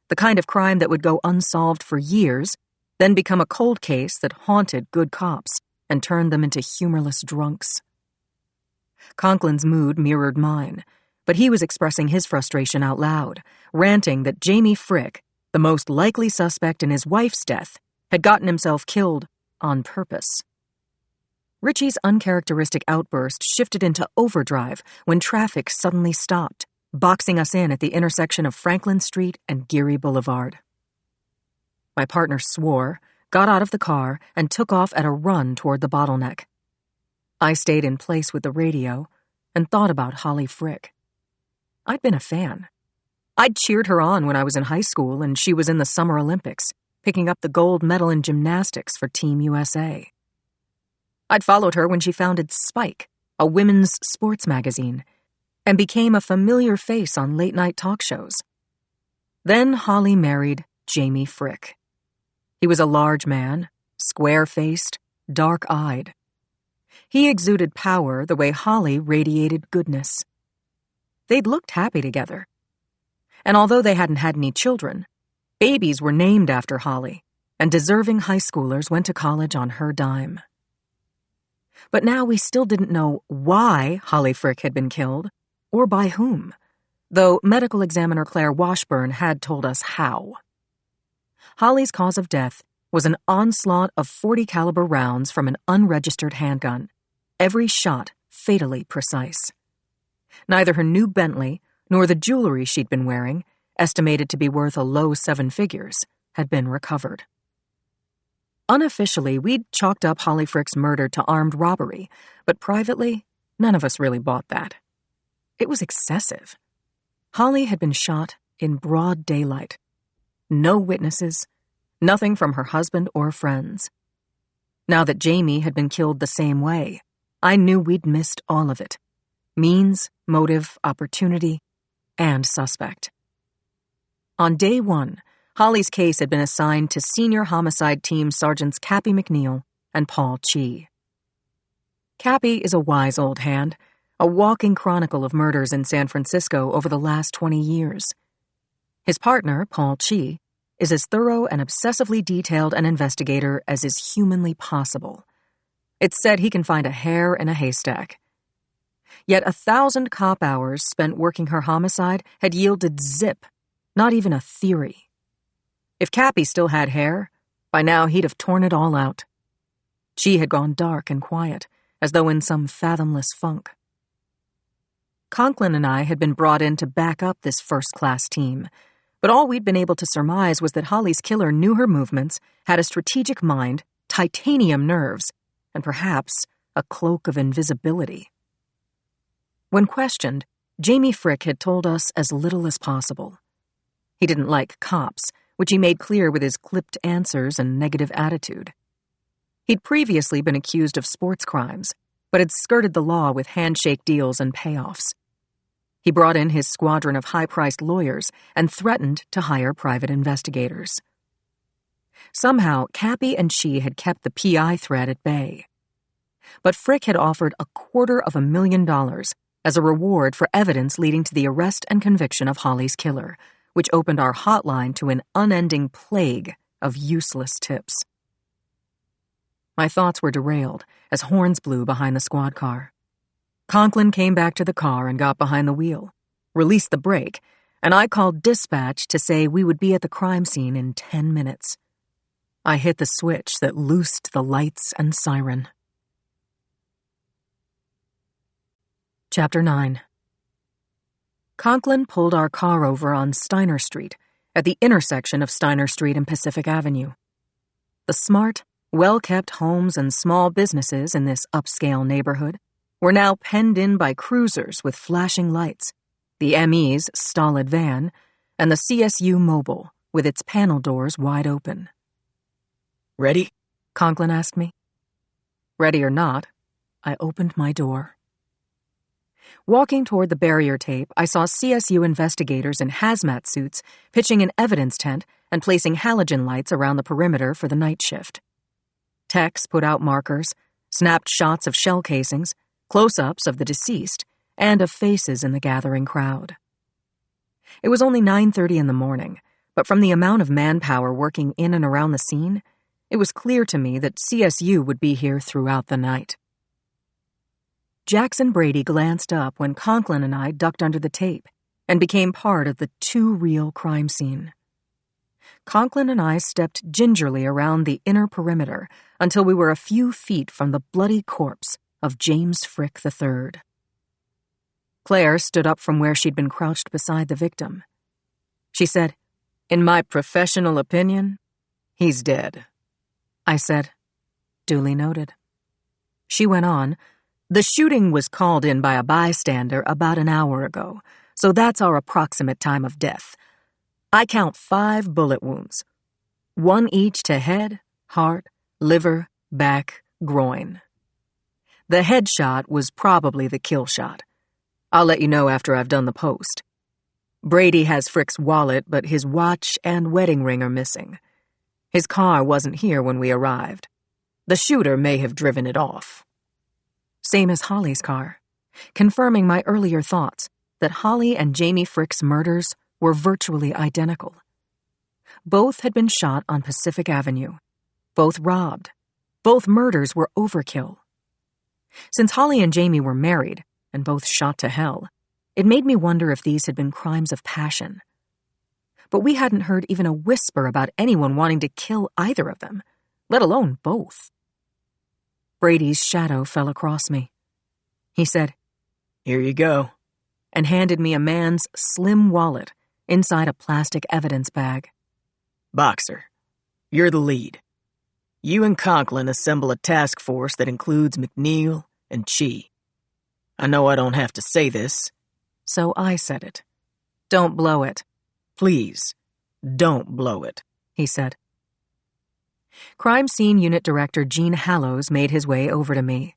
the kind of crime that would go unsolved for years, then become a cold case that haunted good cops and turned them into humorless drunks. Conklin's mood mirrored mine, but he was expressing his frustration out loud, ranting that Jamie Frick, the most likely suspect in his wife's death, had gotten himself killed on purpose. Richie's uncharacteristic outburst shifted into overdrive when traffic suddenly stopped, boxing us in at the intersection of Franklin Street and Geary Boulevard. My partner swore, got out of the car, and took off at a run toward the bottleneck. I stayed in place with the radio and thought about Holly Frick. I'd been a fan. I'd cheered her on when I was in high school and she was in the Summer Olympics, picking up the gold medal in gymnastics for Team USA. I'd followed her when she founded Spike, a women's sports magazine, and became a familiar face on late-night talk shows. Then Holly married Jamie Frick. He was a large man, square-faced, dark-eyed. He exuded power the way Holly radiated goodness. They'd looked happy together. And although they hadn't had any children, babies were named after Holly, and deserving high schoolers went to college on her dime. But now we still didn't know why Holly Frick had been killed, or by whom, though medical examiner Claire Washburn had told us how. Holly's cause of death was an onslaught of .40 caliber rounds from an unregistered handgun, every shot fatally precise. Neither her new Bentley nor the jewelry she'd been wearing, estimated to be worth a low 7 figures, had been recovered. Unofficially, we'd chalked up Holly Frick's murder to armed robbery, but privately, none of us really bought that. It was excessive. Holly had been shot in broad daylight. No witnesses, nothing from her husband or friends. Now that Jamie had been killed the same way, I knew we'd missed all of it. Means, motive, opportunity, and suspect. On day 1, Holly's case had been assigned to Senior Homicide Team Sergeants Cappy McNeil and Paul Chi. Cappy is a wise old hand, a walking chronicle of murders in San Francisco over the last 20 years. His partner, Paul Chi, is as thorough and obsessively detailed an investigator as is humanly possible. It's said he can find a hair in a haystack. Yet 1,000 cop hours spent working her homicide had yielded zip, not even a theory. If Cappy still had hair, by now he'd have torn it all out. She had gone dark and quiet, as though in some fathomless funk. Conklin and I had been brought in to back up this first-class team, but all we'd been able to surmise was that Holly's killer knew her movements, had a strategic mind, titanium nerves, and perhaps a cloak of invisibility. When questioned, Jamie Frick had told us as little as possible. He didn't like cops, which he made clear with his clipped answers and negative attitude. He'd previously been accused of sports crimes, but had skirted the law with handshake deals and payoffs. He brought in his squadron of high-priced lawyers and threatened to hire private investigators. Somehow, Cappy and she had kept the PI threat at bay. But Frick had offered $250,000 as a reward for evidence leading to the arrest and conviction of Holly's killer, which opened our hotline to an unending plague of useless tips. My thoughts were derailed as horns blew behind the squad car. Conklin came back to the car and got behind the wheel, released the brake, and I called dispatch to say we would be at the crime scene in 10 minutes. I hit the switch that loosed the lights and siren. Chapter 9. Conklin pulled our car over on Steiner Street, at the intersection of Steiner Street and Pacific Avenue. The smart, well-kept homes and small businesses in this upscale neighborhood were now penned in by cruisers with flashing lights, the ME's stolid van, and the CSU Mobile with its panel doors wide open. Ready? Conklin asked me. Ready or not, I opened my door. Walking toward the barrier tape, I saw CSU investigators in hazmat suits pitching an evidence tent and placing halogen lights around the perimeter for the night shift. Techs put out markers, snapped shots of shell casings, close-ups of the deceased, and of faces in the gathering crowd. It was only 9:30 in the morning, but from the amount of manpower working in and around the scene, it was clear to me that CSU would be here throughout the night. Jackson Brady glanced up when Conklin and I ducked under the tape and became part of the too-real crime scene. Conklin and I stepped gingerly around the inner perimeter until we were a few feet from the bloody corpse of James Frick III. Claire stood up from where she'd been crouched beside the victim. She said, "In my professional opinion, he's dead." I said, "Duly noted." She went on, "The shooting was called in by a bystander about an hour ago, so that's our approximate time of death. I count 5 bullet wounds, 1 each to head, heart, liver, back, groin. The head shot was probably the kill shot. I'll let you know after I've done the post. Brady has Frick's wallet, but his watch and wedding ring are missing. His car wasn't here when we arrived. The shooter may have driven it off." Same as Holly's car, confirming my earlier thoughts that Holly and Jamie Frick's murders were virtually identical. Both had been shot on Pacific Avenue, both robbed, both murders were overkill. Since Holly and Jamie were married, and both shot to hell, it made me wonder if these had been crimes of passion. But we hadn't heard even a whisper about anyone wanting to kill either of them, let alone both. Brady's shadow fell across me. He said, "Here you go," and handed me a man's slim wallet inside a plastic evidence bag. "Boxer, you're the lead. You and Conklin assemble a task force that includes McNeil and Chi. I know I don't have to say this, so I said it. Don't blow it. Please, don't blow it," he said. Crime Scene Unit Director Gene Hallows made his way over to me.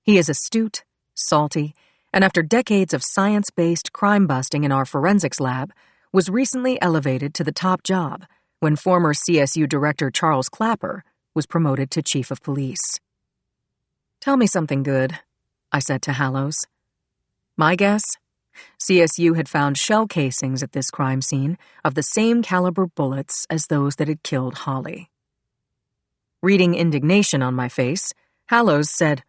He is astute, salty, and after decades of science-based crime busting in our forensics lab, was recently elevated to the top job when former CSU Director Charles Clapper was promoted to Chief of Police. "Tell me something good," I said to Hallows. My guess? CSU had found shell casings at this crime scene of the same caliber bullets as those that had killed Holly. Reading indignation on my face, Hallows said,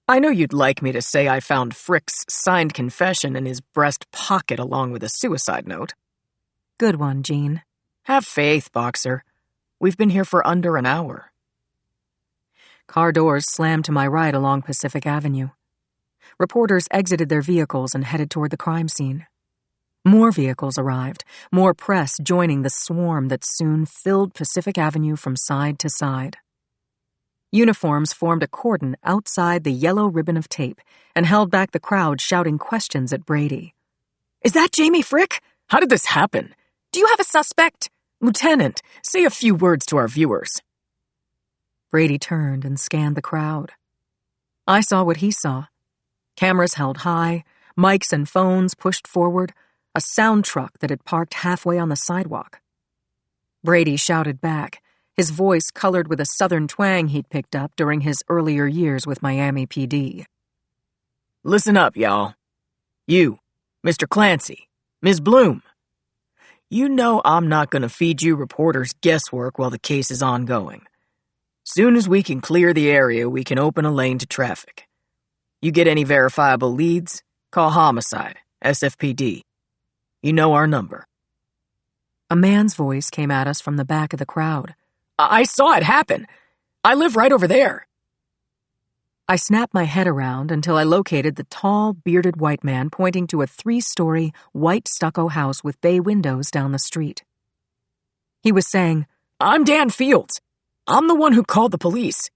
"I know you'd like me to say I found Frick's signed confession in his breast pocket along with a suicide note." "Good one, Gene." "Have faith, Boxer. We've been here for under an hour." Car doors slammed to my right along Pacific Avenue. Reporters exited their vehicles and headed toward the crime scene. More vehicles arrived, more press joining the swarm that soon filled Pacific Avenue from side to side. Uniforms formed a cordon outside the yellow ribbon of tape and held back the crowd shouting questions at Brady. "Is that Jamie Frick? How did this happen? Do you have a suspect? Lieutenant, say a few words to our viewers." Brady turned and scanned the crowd. I saw what he saw. Cameras held high, mics and phones pushed forward, a sound truck that had parked halfway on the sidewalk. Brady shouted back, his voice colored with a southern twang he'd picked up during his earlier years with Miami PD. "Listen up, y'all. You, Mr. Clancy, Ms. Bloom. You know I'm not going to feed you reporters guesswork while the case is ongoing. Soon as we can clear the area, we can open a lane to traffic. You get any verifiable leads, call Homicide, SFPD. You know our number." A man's voice came at us from the back of the crowd. I saw it happen. I live right over there." I snapped my head around until I located the tall, bearded white man pointing to a 3-story, white stucco house with bay windows down the street. He was saying, "I'm Dan Fields. I'm the one who called the police.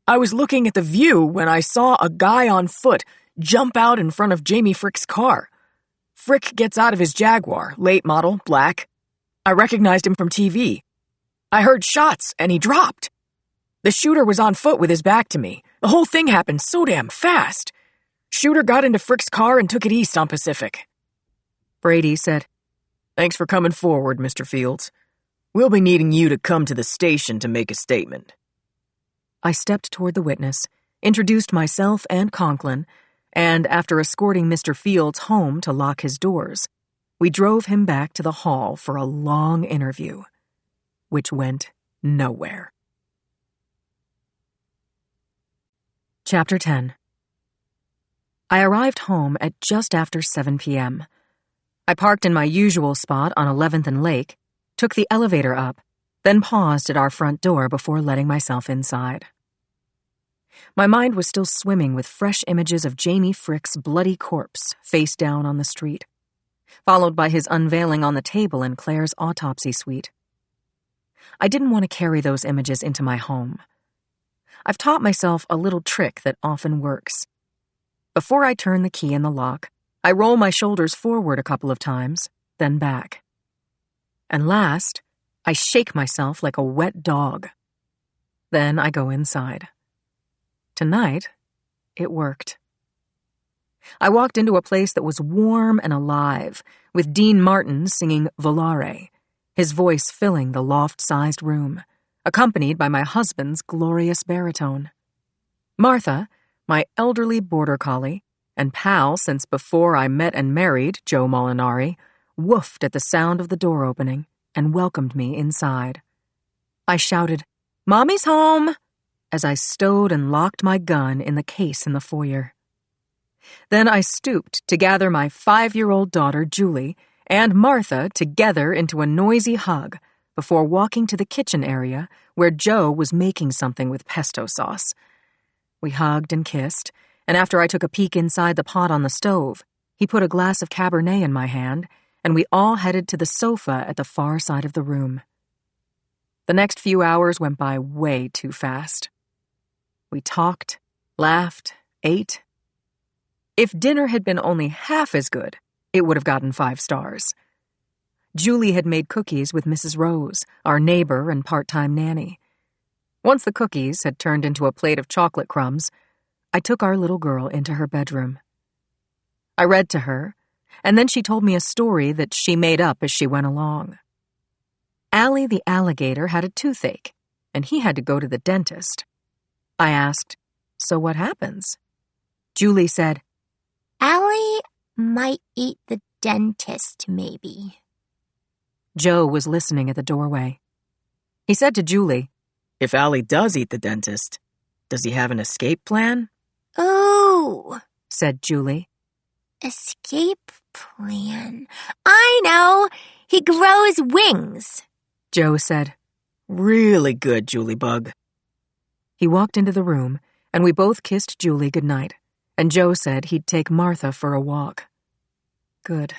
I was looking at the view when I saw a guy on foot jump out in front of Jamie Frick's car. Frick gets out of his Jaguar, late model, black. I recognized him from TV. I heard shots, and he dropped. The shooter was on foot with his back to me. The whole thing happened so damn fast. Shooter got into Frick's car and took it east on Pacific." Brady said, "Thanks for coming forward, Mr. Fields. We'll be needing you to come to the station to make a statement." I stepped toward the witness, introduced myself and Conklin, and after escorting Mr. Fields home to lock his doors, we drove him back to the hall for a long interview, which went nowhere. Chapter 10. I arrived home at just after 7 p.m. I parked in my usual spot on 11th and Lake, took the elevator up, then paused at our front door before letting myself inside. My mind was still swimming with fresh images of Jamie Frick's bloody corpse face down on the street, followed by his unveiling on the table in Claire's autopsy suite. I didn't want to carry those images into my home. I've taught myself a little trick that often works. Before I turn the key in the lock, I roll my shoulders forward a couple of times, then back. And last, I shake myself like a wet dog. Then I go inside. Tonight, it worked. I walked into a place that was warm and alive, with Dean Martin singing Volare, his voice filling the loft-sized room, accompanied by my husband's glorious baritone. Martha, my elderly border collie, and pal since before I met and married Joe Molinari, woofed at the sound of the door opening and welcomed me inside. I shouted, "Mommy's home!" as I stowed and locked my gun in the case in the foyer. Then I stooped to gather my 5-year-old daughter, Julie, and Martha together into a noisy hug before walking to the kitchen area where Joe was making something with pesto sauce. We hugged and kissed, and after I took a peek inside the pot on the stove, he put a glass of Cabernet in my hand, and we all headed to the sofa at the far side of the room. The next few hours went by way too fast. We talked, laughed, ate. If dinner had been only half as good, it would have gotten 5 stars. Julie had made cookies with Mrs. Rose, our neighbor and part-time nanny. Once the cookies had turned into a plate of chocolate crumbs, I took our little girl into her bedroom. I read to her, and then she told me a story that she made up as she went along. Allie the alligator had a toothache, and he had to go to the dentist. I asked, "So what happens?" Julie said, Allie might eat the dentist, maybe. Joe was listening at the doorway. He said to Julie, If Allie does eat the dentist, does he have an escape plan? Ooh, said Julie. escape plan. I know. He grows wings. Joe said. Really good, Julie Bug. He walked into the room, and we both kissed Julie goodnight, and Joe said he'd take Martha for a walk. Good.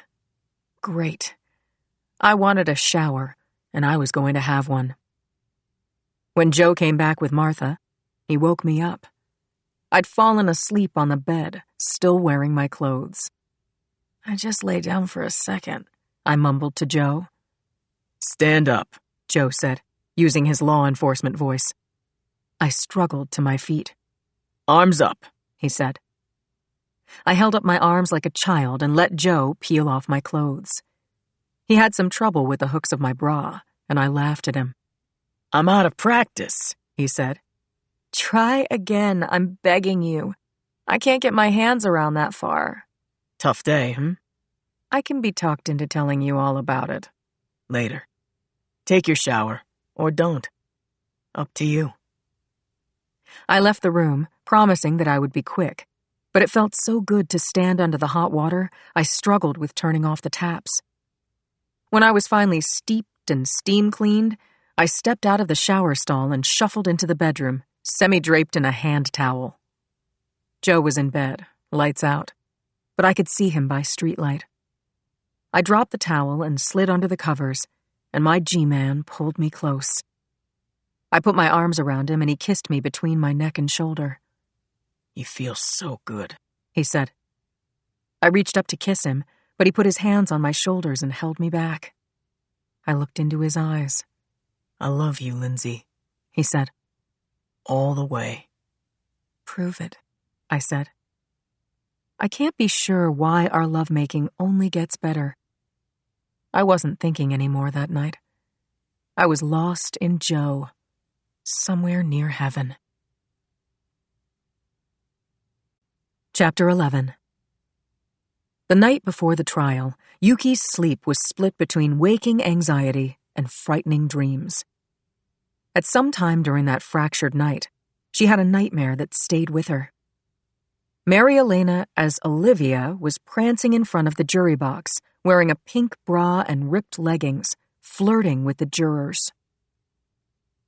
Great. I wanted a shower, and I was going to have one. When Joe came back with Martha, he woke me up. I'd fallen asleep on the bed, still wearing my clothes. I just lay down for a second, I mumbled to Joe. Stand up, Joe said, using his law enforcement voice. I struggled to my feet. Arms up, he said. I held up my arms like a child and let Joe peel off my clothes. He had some trouble with the hooks of my bra, and I laughed at him. I'm out of practice, he said. Try again, I'm begging you. I can't get my hands around that far. Tough day, I can be talked into telling you all about it. Later. Take your shower, or don't. Up to you. I left the room, promising that I would be quick, but it felt so good to stand under the hot water, I struggled with turning off the taps. When I was finally steeped and steam cleaned, I stepped out of the shower stall and shuffled into the bedroom, semi-draped in a hand towel. Joe was in bed, lights out, but I could see him by streetlight. I dropped the towel and slid under the covers, and my G-man pulled me close. I put my arms around him and he kissed me between my neck and shoulder. You feel so good, he said. I reached up to kiss him, but he put his hands on my shoulders and held me back. I looked into his eyes. I love you, Lindsay, he said. All the way. Prove it, I said. I can't be sure why our lovemaking only gets better. I wasn't thinking anymore that night. I was lost in Joe, somewhere near heaven. Chapter 11. The night before the trial, Yuki's sleep was split between waking anxiety and frightening dreams. At some time during that fractured night, she had a nightmare that stayed with her. Mary Elena, as Olivia, was prancing in front of the jury box, wearing a pink bra and ripped leggings, flirting with the jurors.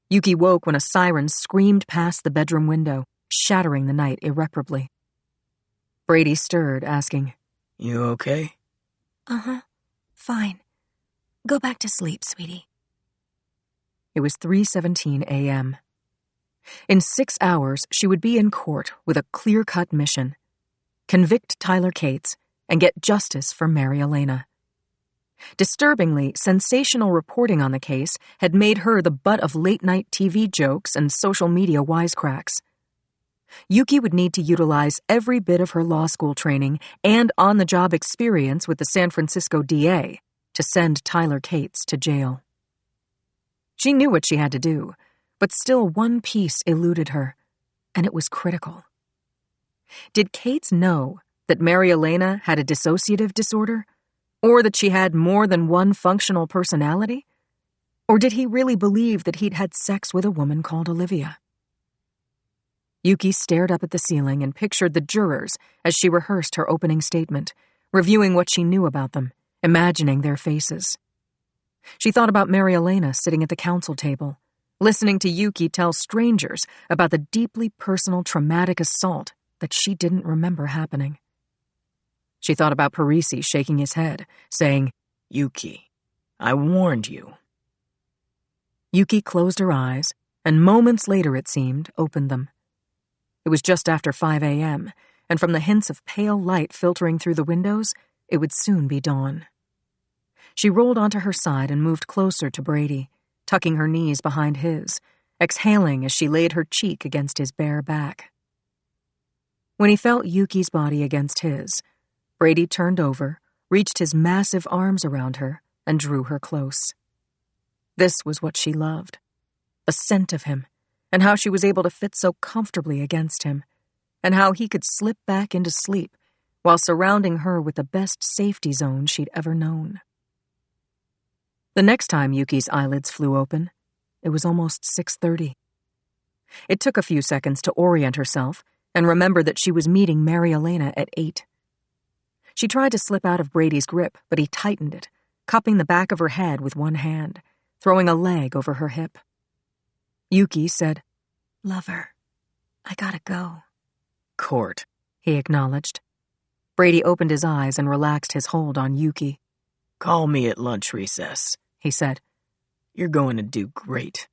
Yuki woke when a siren screamed past the bedroom window, shattering the night irreparably. Brady stirred, asking, You okay? Uh-huh. Fine. Go back to sleep, sweetie. It was 3:17 a.m. In 6 hours, she would be in court with a clear-cut mission: convict Tyler Cates and get justice for Mary Elena. Disturbingly, sensational reporting on the case had made her the butt of late-night TV jokes and social media wisecracks. Yuki would need to utilize every bit of her law school training and on-the-job experience with the San Francisco DA to send Tyler Cates to jail. She knew what she had to do, but still one piece eluded her, and it was critical. Did Cates know that Mary Elena had a dissociative disorder? Or that she had more than one functional personality? Or did he really believe that he'd had sex with a woman called Olivia? Yuki stared up at the ceiling and pictured the jurors as she rehearsed her opening statement, reviewing what she knew about them, imagining their faces. She thought about Mary Elena sitting at the counsel table, listening to Yuki tell strangers about the deeply personal traumatic assault that she didn't remember happening. She thought about Parisi shaking his head, saying, "Yuki, I warned you." Yuki closed her eyes, and moments later, it seemed, opened them. It was just after 5 a.m., and from the hints of pale light filtering through the windows, it would soon be dawn. She rolled onto her side and moved closer to Brady, tucking her knees behind his, exhaling as she laid her cheek against his bare back. When he felt Yuki's body against his, Brady turned over, reached his massive arms around her, and drew her close. This was what she loved, the scent of him, and how she was able to fit so comfortably against him, and how he could slip back into sleep while surrounding her with the best safety zone she'd ever known. The next time Yuki's eyelids flew open, it was almost 6:30. It took a few seconds to orient herself and remember that she was meeting Mary Elena at 8. She tried to slip out of Brady's grip, but he tightened it, cupping the back of her head with one hand, throwing a leg over her hip. Yuki said, "Lover, I gotta go." "Court," he acknowledged. Brady opened his eyes and relaxed his hold on Yuki. "Call me at lunch recess," he said. "You're going to do great."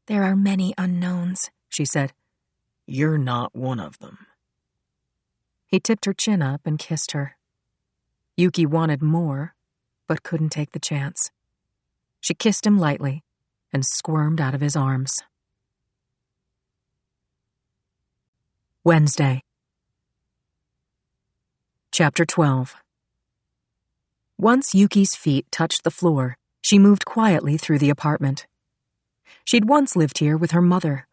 "There are many unknowns," she said. "You're not one of them." He tipped her chin up and kissed her. Yuki wanted more, but couldn't take the chance. She kissed him lightly and squirmed out of his arms. Wednesday. Chapter 12. Once Yuki's feet touched the floor, she moved quietly through the apartment. She'd once lived here with her mother.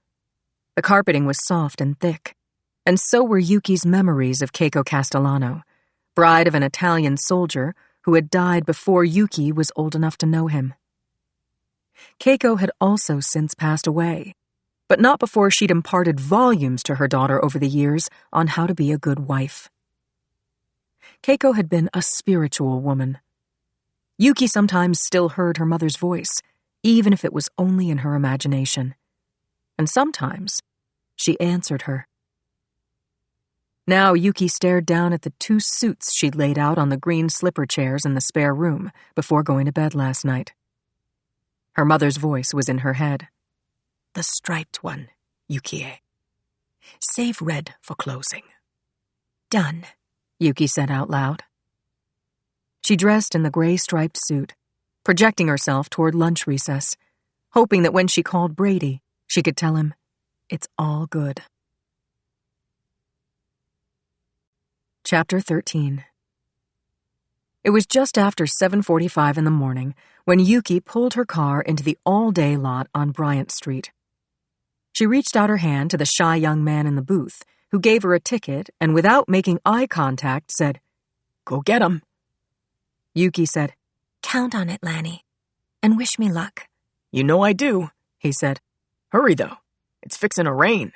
The carpeting was soft and thick, and so were Yuki's memories of Keiko Castellano, bride of an Italian soldier who had died before Yuki was old enough to know him. Keiko had also since passed away, but not before she'd imparted volumes to her daughter over the years on how to be a good wife. Keiko had been a spiritual woman. Yuki sometimes still heard her mother's voice, even if it was only in her imagination. And sometimes she answered her. Now Yuki stared down at the 2 suits she'd laid out on the green slipper chairs in the spare room before going to bed last night. Her mother's voice was in her head. "The striped one, Yukie. Save red for closing." "Done," Yuki said out loud. She dressed in the gray striped suit, projecting herself toward lunch recess, hoping that when she called Brady, she could tell him, "It's all good." Chapter 13. It was just after 7:45 in the morning when Yuki pulled her car into the all-day lot on Bryant Street. She reached out her hand to the shy young man in the booth, who gave her a ticket and without making eye contact said, "Go get 'em." Yuki said, "Count on it, Lanny, and wish me luck." "You know I do," he said. "Hurry, though. It's fixin' to rain."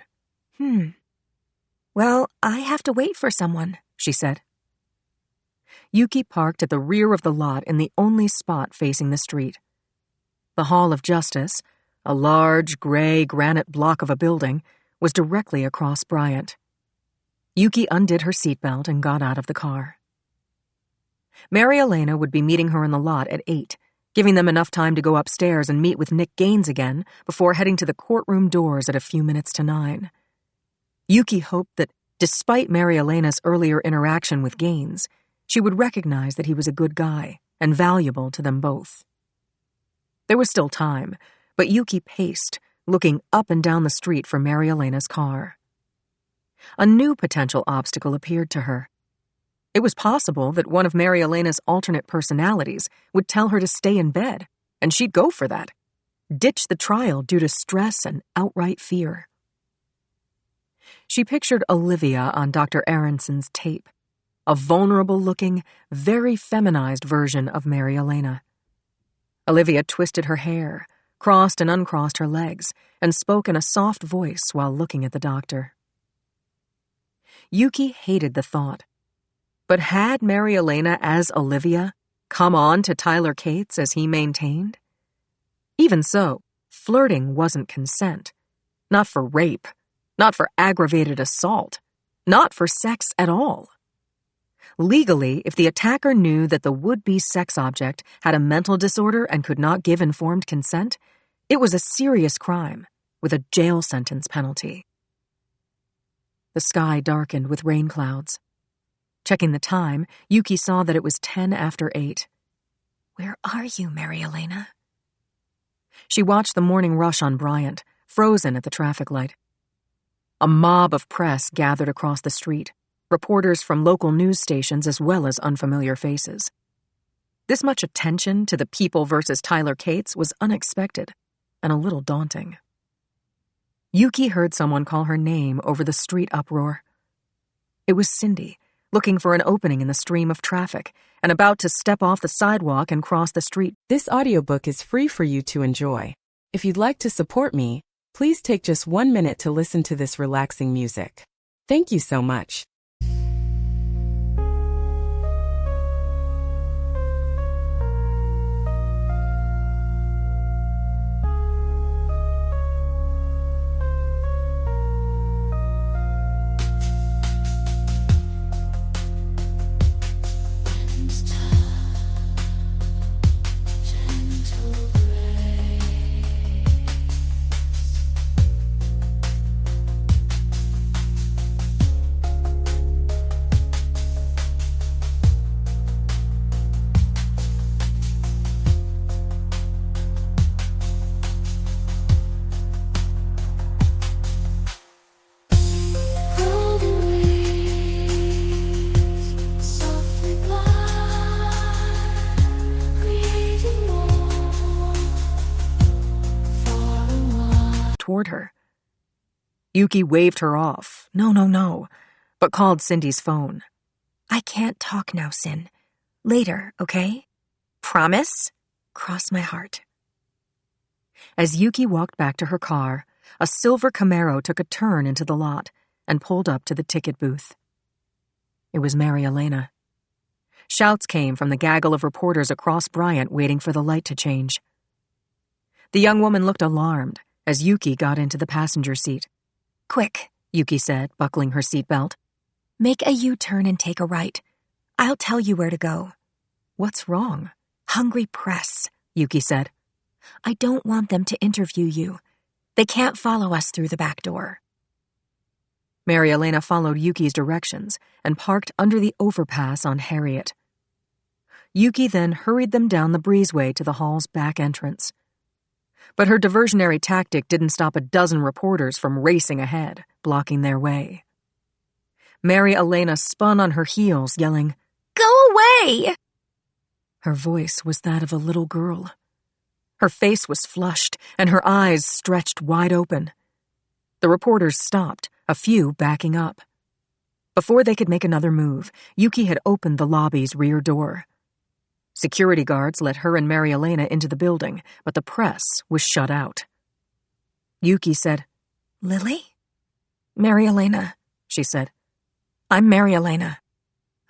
Well, I have to wait for someone, she said. Yuki parked at the rear of the lot in the only spot facing the street. The Hall of Justice, a large, gray granite block of a building, was directly across Bryant. Yuki undid her seatbelt and got out of the car. Mary Elena would be meeting her in the lot at 8, giving them enough time to go upstairs and meet with Nick Gaines again before heading to the courtroom doors at a few minutes to 9. Yuki hoped that, despite Mary Elena's earlier interaction with Gaines, she would recognize that he was a good guy and valuable to them both. There was still time, but Yuki paced, looking up and down the street for Mary Elena's car. A new potential obstacle appeared to her. It was possible that one of Mary Elena's alternate personalities would tell her to stay in bed, and she'd go for that, ditch the trial due to stress and outright fear. She pictured Olivia on Dr. Aronson's tape, a vulnerable-looking, very feminized version of Mary Elena. Olivia twisted her hair, crossed and uncrossed her legs, and spoke in a soft voice while looking at the doctor. Yuki hated the thought. But had Mary Elena as Olivia come on to Tyler Cates as he maintained? Even so, Flirting wasn't consent. Not for rape. Not for aggravated assault. Not for sex at all. Legally, if the attacker knew that the would-be sex object had a mental disorder and could not give informed consent, it was a serious crime with a jail sentence penalty. The sky darkened with rain clouds. Checking the time, Yuki saw that it was 10 after 8. Where are you, Mary Elena? She watched the morning rush on Bryant, frozen at the traffic light. A mob of press gathered across the street, reporters from local news stations as well as unfamiliar faces. This much attention to the People versus Tyler Cates was unexpected and a little daunting. Yuki heard someone call her name over the street uproar. It was Cindy, looking for an opening in the stream of traffic and about to step off the sidewalk and cross the street. This audiobook is free for you to enjoy. If you'd like to support me, please take just 1 minute to listen to this relaxing music. Thank you so much. Toward her. Yuki waved her off. No, but called Cindy's phone. I can't talk now, Sin. Later, okay? Promise? Cross my heart. As Yuki walked back to her car, a silver Camaro took a turn into the lot and pulled up to the ticket booth. It was Mary Elena. Shouts came from the gaggle of reporters across Bryant waiting for the light to change. The young woman looked alarmed as Yuki got into the passenger seat. Quick, Yuki said, buckling her seatbelt. Make a U-turn and take a right. I'll tell you where to go. What's wrong? Hungry press, Yuki said. I don't want them to interview you. They can't follow us through the back door. Mary Elena followed Yuki's directions and parked under the overpass on Harriet. Yuki then hurried them down the breezeway to the hall's back entrance. But her diversionary tactic didn't stop a dozen reporters from racing ahead, blocking their way. Mary Elena spun on her heels, yelling, Go away! Her voice was that of a little girl. Her face was flushed, and her eyes stretched wide open. The reporters stopped, a few backing up. Before they could make another move, Yuki had opened the lobby's rear door. Security guards let her and Mary Elena into the building, but the press was shut out. Yuki said, Lily? Mary Elena, she said. I'm Mary Elena.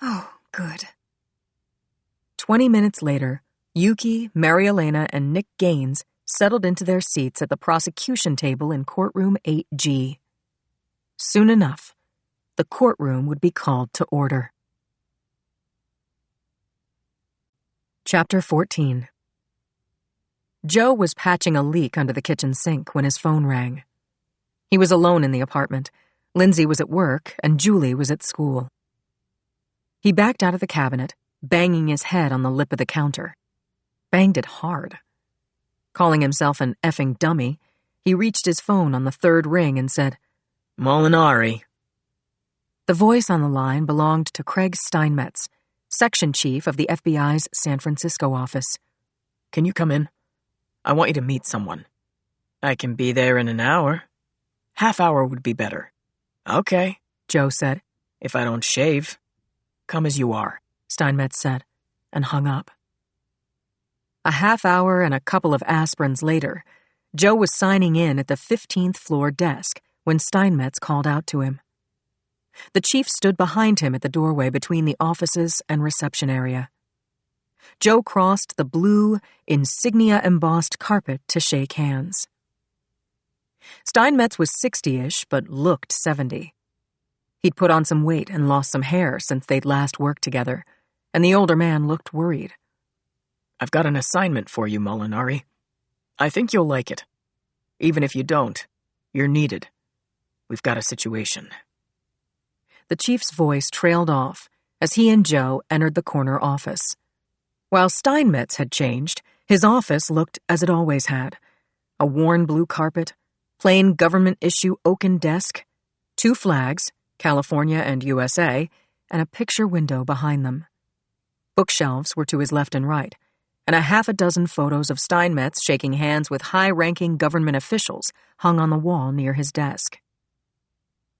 Oh, good. 20 minutes later, Yuki, Mary Elena, and Nick Gaines settled into their seats at the prosecution table in courtroom 8G. Soon enough, the courtroom would be called to order. Chapter 14. Joe was patching a leak under the kitchen sink when his phone rang. He was alone in the apartment. Lindsay was at work, and Julie was at school. He backed out of the cabinet, banging his head on the lip of the counter. Banged it hard. Calling himself an effing dummy, he reached his phone on the third ring and said, Molinari. The voice on the line belonged to Craig Steinmetz, section chief of the FBI's San Francisco office. Can you come in? I want you to meet someone. I can be there in an hour. Half-hour would be better. Okay, Joe said. If I don't shave. Come as you are, Steinmetz said, and hung up. A half-hour and a couple of aspirins later, Joe was signing in at the 15th floor desk when Steinmetz called out to him. The chief stood behind him at the doorway between the offices and reception area. Joe crossed the blue, insignia-embossed carpet to shake hands. Steinmetz was 60-ish, but looked 70. He'd put on some weight and lost some hair since they'd last worked together, and the older man looked worried. I've got an assignment for you, Molinari. I think you'll like it. Even if you don't, you're needed. We've got a situation. The chief's voice trailed off as he and Joe entered the corner office. While Steinmetz had changed, his office looked as it always had. A worn blue carpet, plain government-issue oaken desk, 2 flags, California and USA, and a picture window behind them. Bookshelves were to his left and right, and a half a dozen photos of Steinmetz shaking hands with high-ranking government officials hung on the wall near his desk.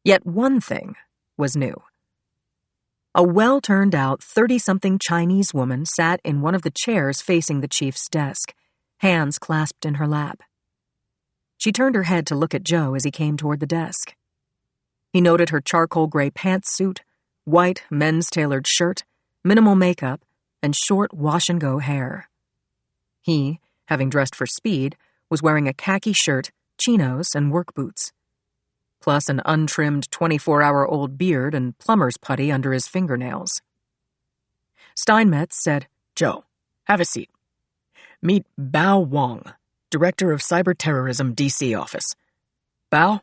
Yet one thing was new. A well-turned-out 30-something Chinese woman sat in one of the chairs facing the chief's desk, hands clasped in her lap. She turned her head to look at Joe as he came toward the desk. He noted her charcoal gray pantsuit, white men's tailored shirt, minimal makeup, and short wash-and-go hair. He, having dressed for speed, was wearing a khaki shirt, chinos, and work boots, plus an untrimmed 24-hour-old beard and plumber's putty under his fingernails. Steinmetz said, Joe, have a seat. Meet Bao Wang, Director of Cyberterrorism DC office. Bao,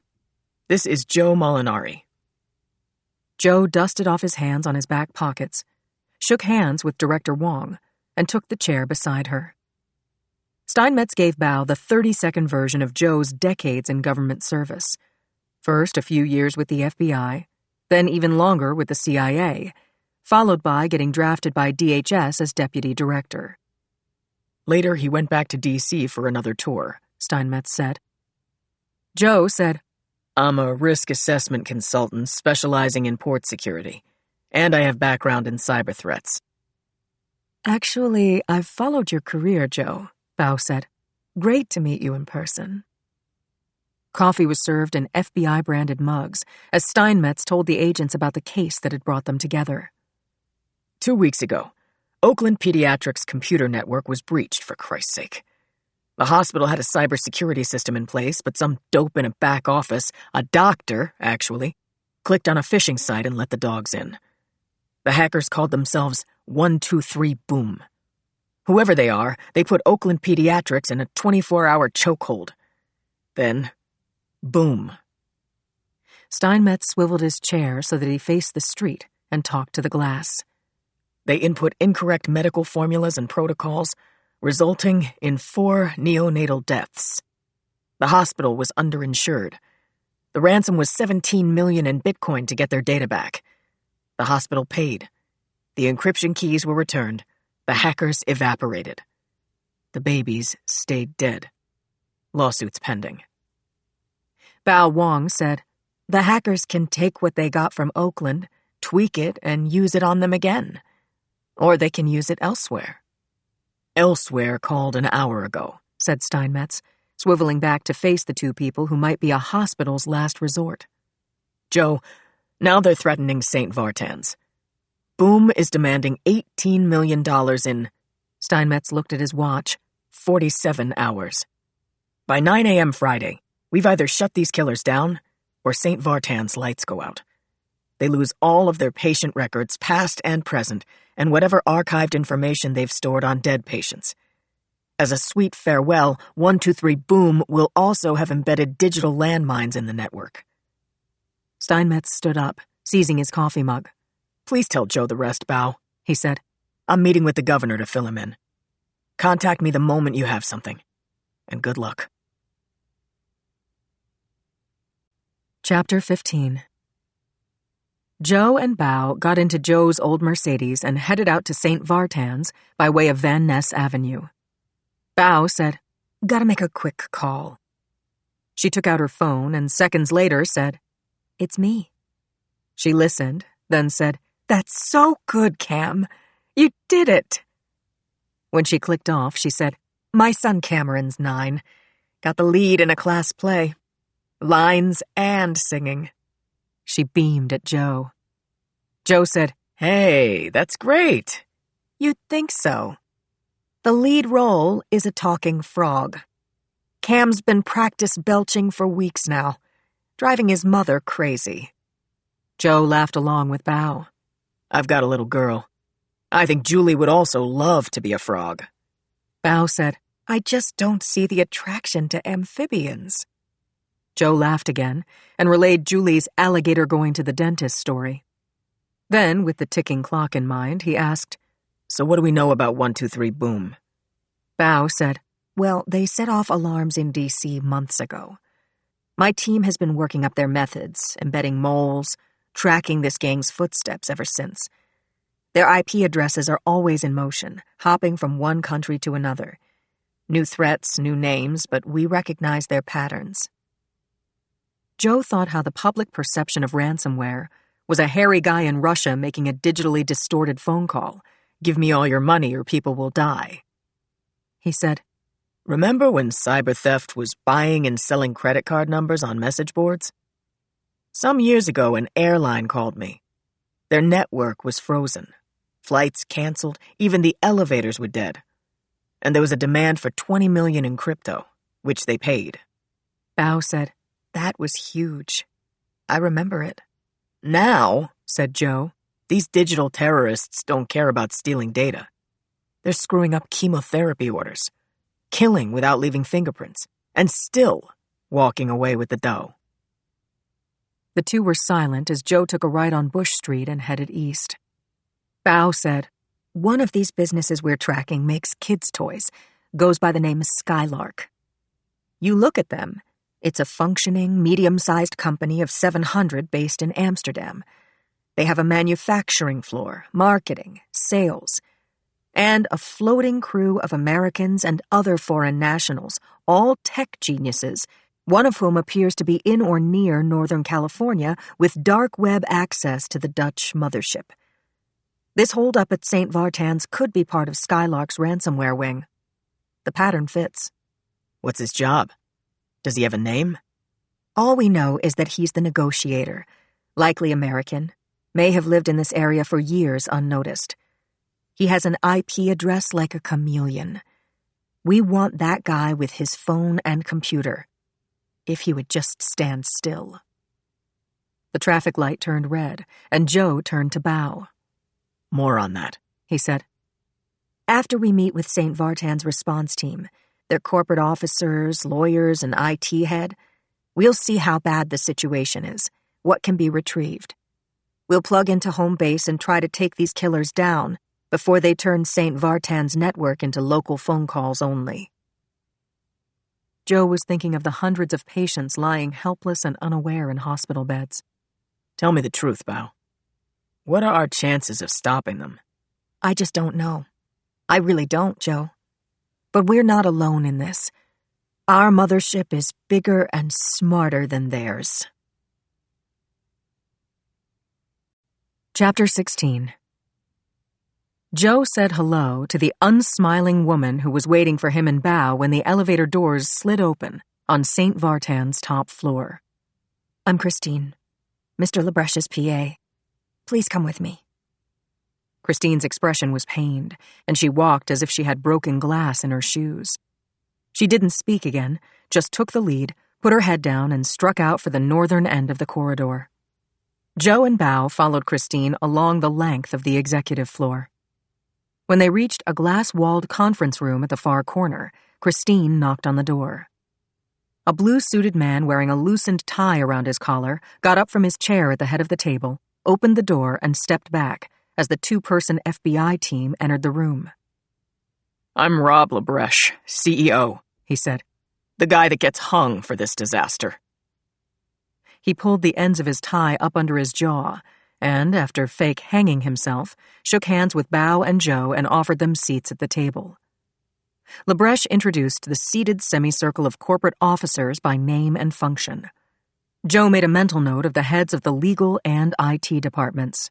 this is Joe Molinari. Joe dusted off his hands on his back pockets, shook hands with Director Wang, and took the chair beside her. Steinmetz gave Bao the 30-second version of Joe's decades in government service. First a few years with the FBI, then even longer with the CIA, followed by getting drafted by DHS as deputy director. Later he went back to DC for another tour, Steinmetz said. Joe said, I'm a risk assessment consultant specializing in port security, and I have background in cyber threats. Actually, I've followed your career, Joe, Bao said. Great to meet you in person. Coffee was served in FBI-branded mugs as Steinmetz told the agents about the case that had brought them together. 2 weeks ago, Oakland Pediatrics' computer network was breached, for Christ's sake. The hospital had a cybersecurity system in place, but some dope in a back office, a doctor, actually, clicked on a phishing site and let the dogs in. The hackers called themselves 123 Boom. Whoever they are, they put Oakland Pediatrics in a 24-hour chokehold. Then, boom. Steinmetz swiveled his chair so that he faced the street and talked to the glass. They input incorrect medical formulas and protocols, resulting in 4 neonatal deaths. The hospital was underinsured. The ransom was $17 million in Bitcoin to get their data back. The hospital paid. The encryption keys were returned. The hackers evaporated. The babies stayed dead. Lawsuits pending. Bao Wang said, the hackers can take what they got from Oakland, tweak it, and use it on them again. Or they can use it elsewhere. Elsewhere called an hour ago, said Steinmetz, swiveling back to face the 2 people who might be a hospital's last resort. Joe, now they're threatening St. Vartan's. Boom is demanding $18 million in, Steinmetz looked at his watch, 47 hours. By 9 a.m. Friday, we've either shut these killers down or St. Vartan's lights go out. They lose all of their patient records, past and present, and whatever archived information they've stored on dead patients. As a sweet farewell, 123 Boom will also have embedded digital landmines in the network. Steinmetz stood up, seizing his coffee mug. Please tell Joe the rest, Bao, he said. I'm meeting with the governor to fill him in. Contact me the moment you have something. And good luck. Chapter 15. Joe and Bao got into Joe's old Mercedes and headed out to St. Vartan's by way of Van Ness Avenue. Bao said, gotta make a quick call. She took out her phone and seconds later said, it's me. She listened, then said, that's so good, Cam. You did it. When she clicked off, she said, my son Cameron's 9. Got the lead in a class play. Lines and singing. She beamed at Joe. Joe said, hey, that's great. You'd think so. The lead role is a talking frog. Cam's been practice belching for weeks now, driving his mother crazy. Joe laughed along with Bao. I've got a little girl. I think Julie would also love to be a frog. Bao said, I just don't see the attraction to amphibians. Joe laughed again and relayed Julie's alligator going to the dentist story. Then, with the ticking clock in mind, he asked, So what do we know about 123 Boom? Bao said, Well, they set off alarms in D.C. months ago. My team has been working up their methods, embedding moles, tracking this gang's footsteps ever since. Their IP addresses are always in motion, hopping from one country to another. New threats, new names, but we recognize their patterns. Joe thought how the public perception of ransomware was a hairy guy in Russia making a digitally distorted phone call. Give me all your money or people will die. He said, Remember when cyber theft was buying and selling credit card numbers on message boards? Some years ago, an airline called me. Their network was frozen. Flights canceled, even the elevators were dead. And there was a demand for $20 million in crypto, which they paid. Bao said, That was huge. I remember it. Now, said Joe, these digital terrorists don't care about stealing data. They're screwing up chemotherapy orders, killing without leaving fingerprints, and still walking away with the dough. The two were silent as Joe took a right on Bush Street and headed east. Bao said, One of these businesses we're tracking makes kids' toys, goes by the name Skylark. You look at them, it's a functioning, medium-sized company of 700 based in Amsterdam. They have a manufacturing floor, marketing, sales, and a floating crew of Americans and other foreign nationals, all tech geniuses, one of whom appears to be in or near Northern California with dark web access to the Dutch mothership. This holdup at St. Vartan's could be part of Skylark's ransomware wing. The pattern fits. What's his job? Does he have a name? All we know is that he's the negotiator, likely American, may have lived in this area for years unnoticed. He has an IP address like a chameleon. We want that guy with his phone and computer. If he would just stand still. The traffic light turned red, and Joe turned to Bao. More on that, he said. After we meet with St. Vartan's response team, their corporate officers, lawyers, and IT head, we'll see how bad the situation is, what can be retrieved. We'll plug into home base and try to take these killers down before they turn St. Vartan's network into local phone calls only. Joe was thinking of the hundreds of patients lying helpless and unaware in hospital beds. Tell me the truth, Bao. What are our chances of stopping them? I just don't know. I really don't, Joe. But we're not alone in this. Our mothership is bigger and smarter than theirs. Chapter 16. Joe said hello to the unsmiling woman who was waiting for him in Bao when the elevator doors slid open on St. Vartan's top floor. I'm Christine, Mr. Lebrech's PA. Please come with me. Christine's expression was pained, and she walked as if she had broken glass in her shoes. She didn't speak again, just took the lead, put her head down, and struck out for the northern end of the corridor. Joe and Bao followed Christine along the length of the executive floor. When they reached a glass-walled conference room at the far corner, Christine knocked on the door. A blue-suited man wearing a loosened tie around his collar got up from his chair at the head of the table, opened the door, and stepped back as the two-person FBI team entered the room. I'm Rob Lebrech, CEO, he said. The guy that gets hung for this disaster. He pulled the ends of his tie up under his jaw and, after fake hanging himself, shook hands with Bao and Joe and offered them seats at the table. Lebrech introduced the seated semicircle of corporate officers by name and function. Joe made a mental note of the heads of the legal and IT departments.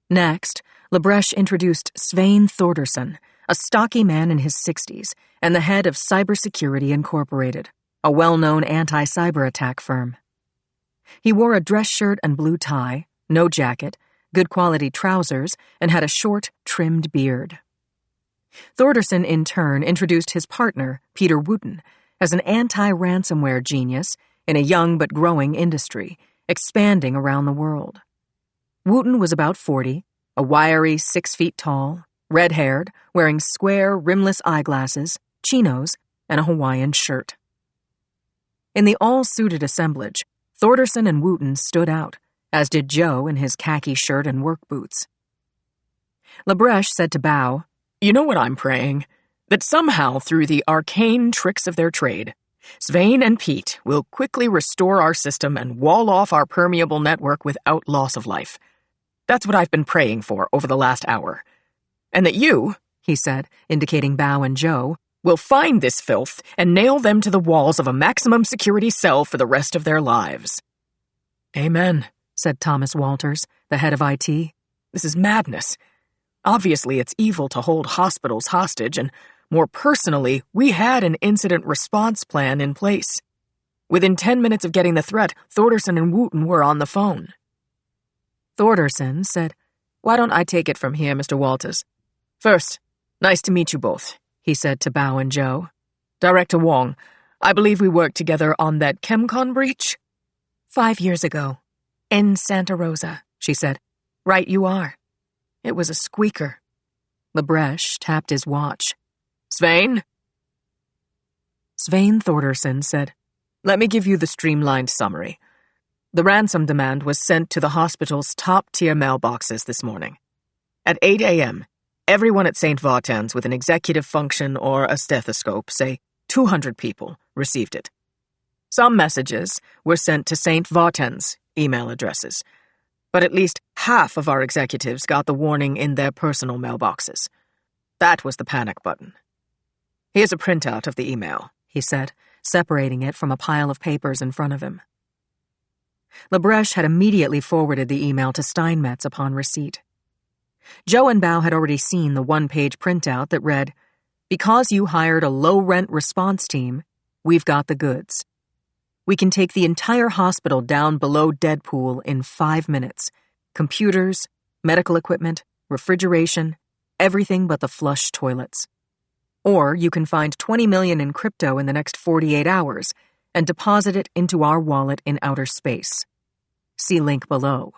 Next, Lebrech introduced Svein Thordarson, a stocky man in his 60s and the head of Cybersecurity Incorporated, a well-known anti-cyber attack firm. He wore a dress shirt and blue tie, no jacket, good-quality trousers, and had a short, trimmed beard. Thordarson, in turn, introduced his partner, Peter Wooten, as an anti-ransomware genius in a young but growing industry, expanding around the world. Wooten was about 40, a wiry 6 feet tall, red-haired, wearing square, rimless eyeglasses, chinos, and a Hawaiian shirt. In the all-suited assemblage, Thorderson and Wooten stood out, as did Joe in his khaki shirt and work boots. Labreche said to Bao, "You know what I'm praying? That somehow, through the arcane tricks of their trade, Svein and Pete will quickly restore our system and wall off our permeable network without loss of life. That's what I've been praying for over the last hour. And that you," he said, indicating Bao and Joe, "will find this filth and nail them to the walls of a maximum security cell for the rest of their lives." "Amen," said Thomas Walters, the head of IT. "This is madness. Obviously, it's evil to hold hospitals hostage, and more personally, we had an incident response plan in place. Within 10 minutes of getting the threat, Thorderson and Wooten were on the phone." Thorderson said, "Why don't I take it from here, Mr. Walters? First, nice to meet you both," he said to Bao and Joe. "Director Wong, I believe we worked together on that ChemCon breach?" 5 years ago. In Santa Rosa," she said. "Right you are. It was a squeaker." Labreche tapped his watch. "Svein?" Svein Thorderson said, "Let me give you the streamlined summary. The ransom demand was sent to the hospital's top-tier mailboxes this morning. At 8 a.m., everyone at St. Vartan's with an executive function or a stethoscope, say 200 people, received it. Some messages were sent to St. Vartan's email addresses, but at least half of our executives got the warning in their personal mailboxes. That was the panic button. Here's a printout of the email," he said, separating it from a pile of papers in front of him. Labreche had immediately forwarded the email to Steinmetz upon receipt. Joe and Bao had already seen the one-page printout that read, "Because you hired a low-rent response team, we've got the goods. We can take the entire hospital down below Deadpool in 5 minutes. Computers, medical equipment, refrigeration, everything but the flush toilets. Or you can find $20 million in crypto in the next 48 hours and deposit it into our wallet in outer space. See link below.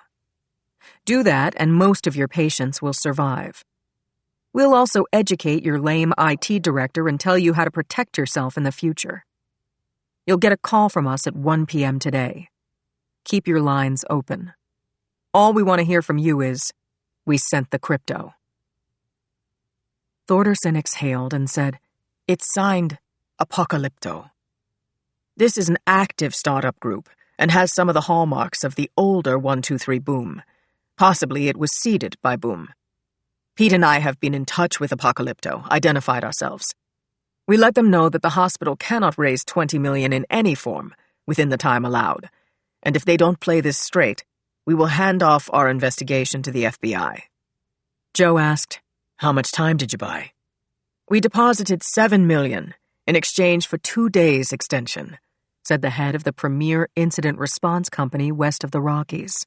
Do that and most of your patients will survive. We'll also educate your lame IT director and tell you how to protect yourself in the future. You'll get a call from us at 1 p.m. today. Keep your lines open. All we want to hear from you is, we sent the crypto." Thorderson exhaled and said, "It's signed Apocalypto. This is an active startup group and has some of the hallmarks of the older 123 Boom. Possibly it was seeded by Boom. Pete and I have been in touch with Apocalypto, identified ourselves. We let them know that the hospital cannot raise $20 million in any form within the time allowed, and if they don't play this straight, we will hand off our investigation to the FBI. Joe asked, "How much time did you buy?" "We deposited $7 million in exchange for 2 days extension," said the head of the premier incident response company west of the Rockies.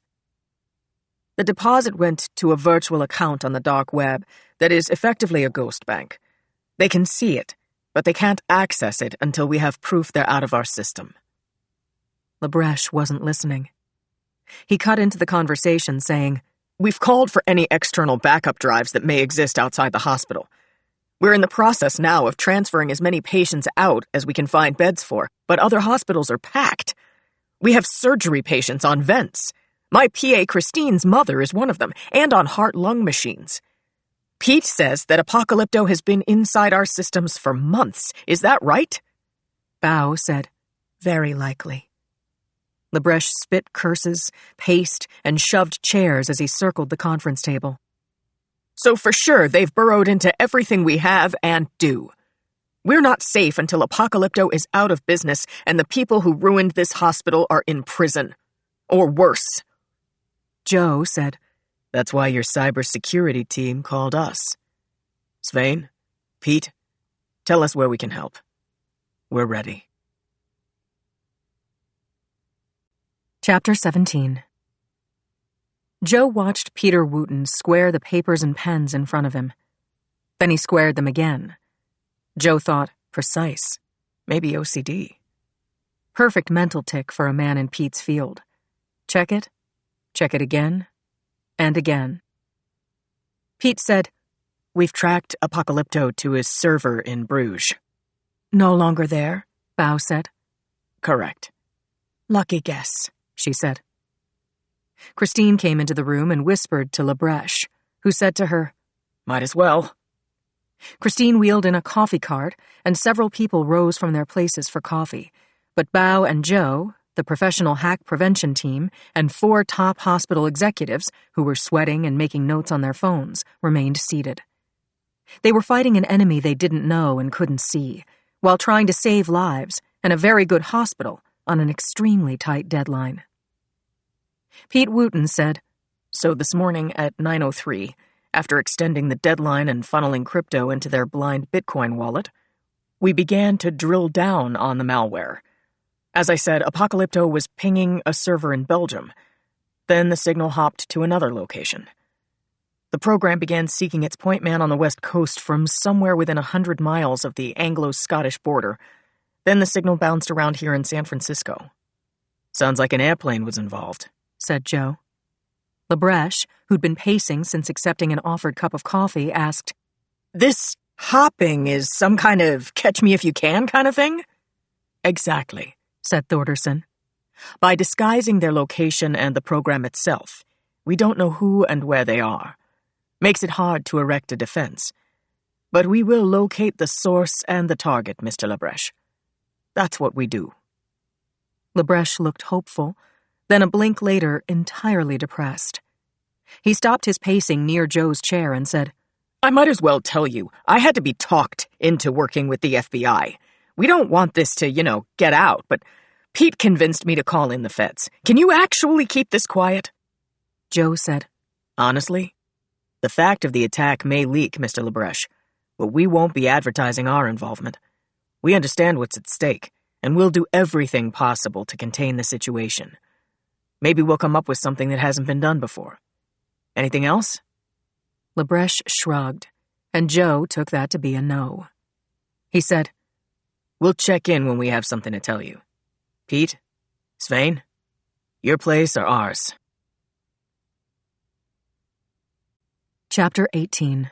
"The deposit went to a virtual account on the dark web that is effectively a ghost bank. They can see it, but they can't access it until we have proof they're out of our system." Labreche wasn't listening. He cut into the conversation saying, "We've called for any external backup drives that may exist outside the hospital. We're in the process now of transferring as many patients out as we can find beds for, but other hospitals are packed. We have surgery patients on vents. My PA Christine's mother is one of them, and on heart-lung machines. Pete says that Apocalypto has been inside our systems for months. Is that right?" Bao said, "Very likely." Labreche spit curses, paced, and shoved chairs as he circled the conference table. "So for sure they've burrowed into everything we have and do. We're not safe until Apocalypto is out of business and the people who ruined this hospital are in prison. Or worse." Joe said, "That's why your cybersecurity team called us. Svein, Pete, tell us where we can help. We're ready." Chapter 17. Joe watched Peter Wooten square the papers and pens in front of him. Then he squared them again. Joe thought, precise. Maybe OCD. Perfect mental tick for a man in Pete's field. Check it again, and again. Pete said, "We've tracked Apocalypto to his server in Bruges." No longer there, Bao said. Correct. Lucky guess, she said. Christine came into the room and whispered to Labreche, who said to her, "Might as well." Christine wheeled in a coffee cart, and several people rose from their places for coffee, but Bao and Joe, the professional hack prevention team, and 4 top hospital executives, who were sweating and making notes on their phones, remained seated. They were fighting an enemy they didn't know and couldn't see, while trying to save lives and a very good hospital on an extremely tight deadline. Pete Wooten said, "So this morning at 9:03, after extending the deadline and funneling crypto into their blind Bitcoin wallet, we began to drill down on the malware. As I said, Apocalypto was pinging a server in Belgium. Then the signal hopped to another location. The program began seeking its point man on the west coast from somewhere within 100 miles of the Anglo-Scottish border. Then the signal bounced around here in San Francisco." "Sounds like an airplane was involved," said Joe. Labreche, who'd been pacing since accepting an offered cup of coffee, asked, "This hopping is some kind of catch-me-if-you-can kind of thing?" "Exactly," said Thorderson. "By disguising their location and the program itself, we don't know who and where they are. Makes it hard to erect a defense. But we will locate the source and the target, Mr. Labreche. That's what we do." Labreche looked hopeful, then a blink later entirely depressed. He stopped his pacing near Joe's chair and said, "I might as well tell you, I had to be talked into working with the FBI. We don't want this to, get out, but Pete convinced me to call in the feds. Can you actually keep this quiet?" Joe said, "Honestly, the fact of the attack may leak, Mr. Labreche, but we won't be advertising our involvement. We understand what's at stake, and we'll do everything possible to contain the situation. Maybe we'll come up with something that hasn't been done before. Anything else?" Labreche shrugged, and Joe took that to be a no. He said, "We'll check in when we have something to tell you. Pete, Svein, your place or ours?" Chapter 18.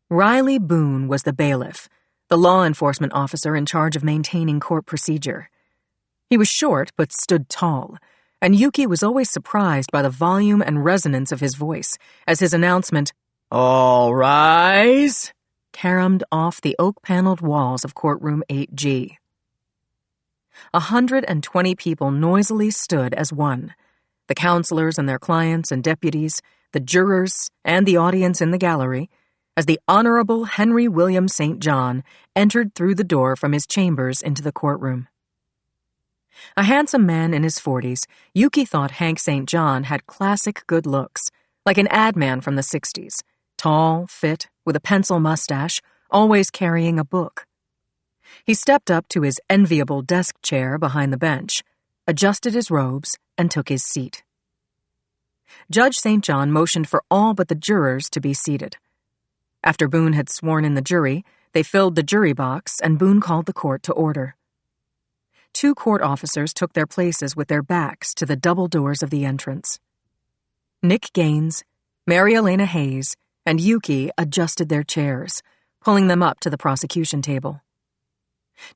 Riley Boone was the bailiff, the law enforcement officer in charge of maintaining court procedure. He was short but stood tall, and Yuki was always surprised by the volume and resonance of his voice as his announcement, "All rise," caromed off the oak-paneled walls of courtroom 8G. 120 people noisily stood as one, the counselors and their clients and deputies, the jurors, and the audience in the gallery, as the Honorable Henry William St. John entered through the door from his chambers into the courtroom. A handsome man in his 40s, Yuki thought Hank St. John had classic good looks, like an ad man from the 60s, tall, fit, with a pencil mustache, always carrying a book. He stepped up to his enviable desk chair behind the bench, adjusted his robes, and took his seat. Judge St. John motioned for all but the jurors to be seated. After Boone had sworn in the jury, they filled the jury box, and Boone called the court to order. 2 court officers took their places with their backs to the double doors of the entrance. Nick Gaines, Mary Elena Hayes, and Yuki adjusted their chairs, pulling them up to the prosecution table.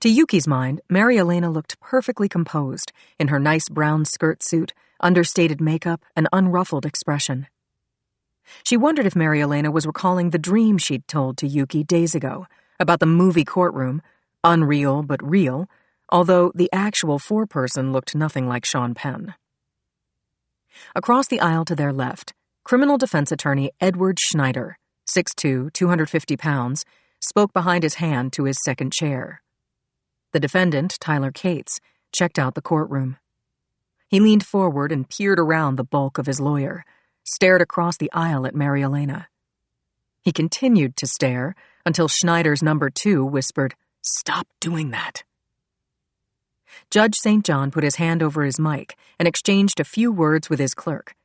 To Yuki's mind, Mary Elena looked perfectly composed in her nice brown skirt suit, understated makeup, and unruffled expression. She wondered if Mary Elena was recalling the dream she'd told to Yuki days ago about the movie courtroom, unreal but real, although the actual foreperson looked nothing like Sean Penn. Across the aisle to their left, criminal defense attorney Edward Schneider, 6'2", 250 pounds, spoke behind his hand to his second chair. The defendant, Tyler Cates, checked out the courtroom. He leaned forward and peered around the bulk of his lawyer, stared across the aisle at Mary Elena. He continued to stare until Schneider's number 2 whispered, "Stop doing that." Judge St. John put his hand over his mic and exchanged a few words with his clerk,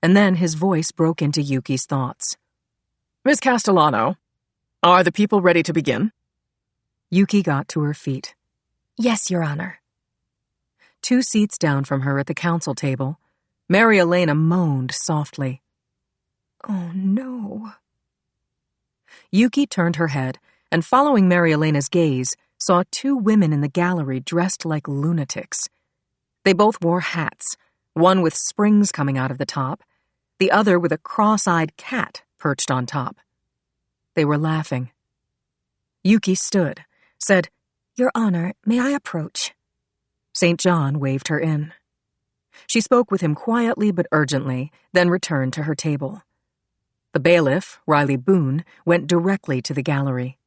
and then his voice broke into Yuki's thoughts. "Miss Castellano, are the people ready to begin?" Yuki got to her feet. Yes, Your Honor. 2 seats down from her at the counsel table, Mary Elena moaned softly. Oh, no. Yuki turned her head and, following Mary Elena's gaze, saw 2 women in the gallery dressed like lunatics. They both wore hats, one with springs coming out of the top, the other with a cross-eyed cat perched on top. They were laughing. Yuki stood, said, Your Honor, may I approach? St. John waved her in. She spoke with him quietly but urgently, then returned to her table. The bailiff, Riley Boone, went directly to the gallery.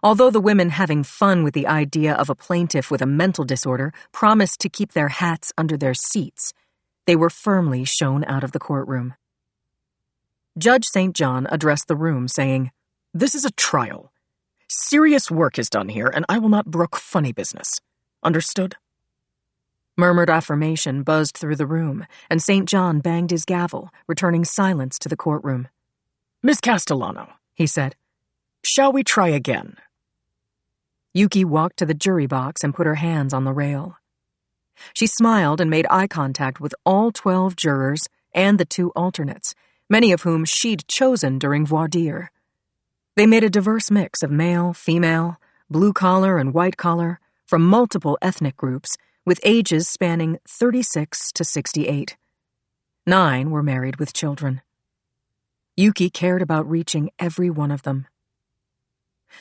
Although the women having fun with the idea of a plaintiff with a mental disorder promised to keep their hats under their seats, they were firmly shown out of the courtroom. Judge St. John addressed the room, saying, This is a trial. Serious work is done here, and I will not brook funny business. Understood? Murmured affirmation buzzed through the room, and St. John banged his gavel, returning silence to the courtroom. Miss Castellano, he said, shall we try again? Yuki walked to the jury box and put her hands on the rail. She smiled and made eye contact with all 12 jurors and the 2 alternates, many of whom she'd chosen during voir dire. They made a diverse mix of male, female, blue-collar and white-collar, from multiple ethnic groups, with ages spanning 36 to 68. 9 were married with children. Yuki cared about reaching every one of them.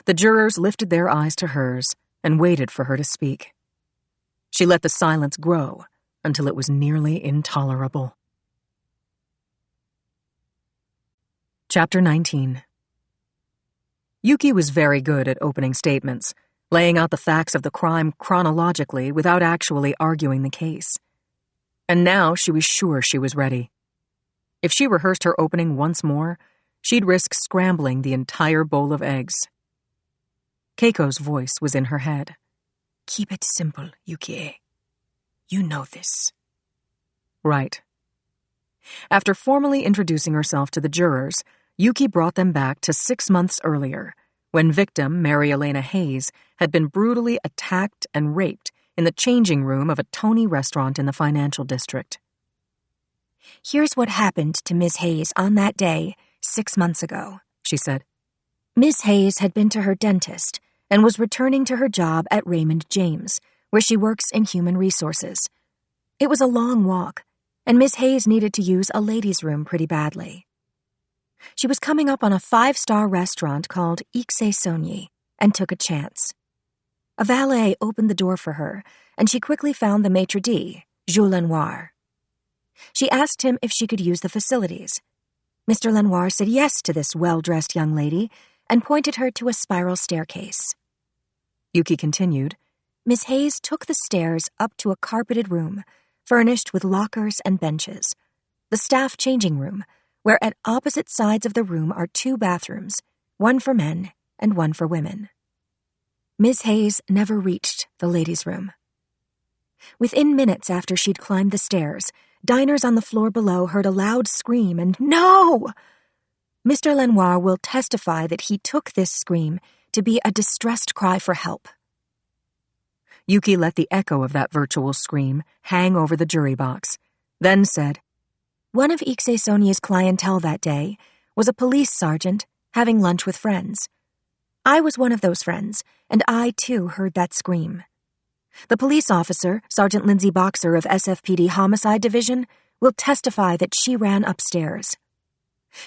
The jurors lifted their eyes to hers and waited for her to speak. She let the silence grow until it was nearly intolerable. Chapter 19. Yuki was very good at opening statements, laying out the facts of the crime chronologically without actually arguing the case. And now she was sure she was ready. If she rehearsed her opening once more, she'd risk scrambling the entire bowl of eggs. Keiko's voice was in her head. Keep it simple, Yuki. You know this. Right. After formally introducing herself to the jurors, Yuki brought them back to 6 months earlier, when victim Mary Elena Hayes had been brutally attacked and raped in the changing room of a Tony restaurant in the financial district. Here's what happened to Miss Hayes on that day 6 months ago, she said. Miss Hayes had been to her dentist and was returning to her job at Raymond James, where she works in human resources. It was a long walk, and Miss Hayes needed to use a ladies' room pretty badly. She was coming up on a 5-star restaurant called Ixé Sogni and took a chance. A valet opened the door for her, and she quickly found the maitre d', Jules Lenoir. She asked him if she could use the facilities. Mr. Lenoir said yes to this well-dressed young lady and pointed her to a spiral staircase. Yuki continued, Miss Hayes took the stairs up to a carpeted room, furnished with lockers and benches, the staff changing room, where at opposite sides of the room are 2 bathrooms, one for men and one for women. Miss Hayes never reached the ladies' room. Within minutes after she'd climbed the stairs, diners on the floor below heard a loud scream and, "No!" Mr. Lenoir will testify that he took this scream to be a distressed cry for help. Yuki let the echo of that virtual scream hang over the jury box, then said, One of Ixé Sogni's clientele that day was a police sergeant having lunch with friends. I was one of those friends, and I, too, heard that scream. The police officer, Sergeant Lindsay Boxer of SFPD Homicide Division, will testify that she ran upstairs.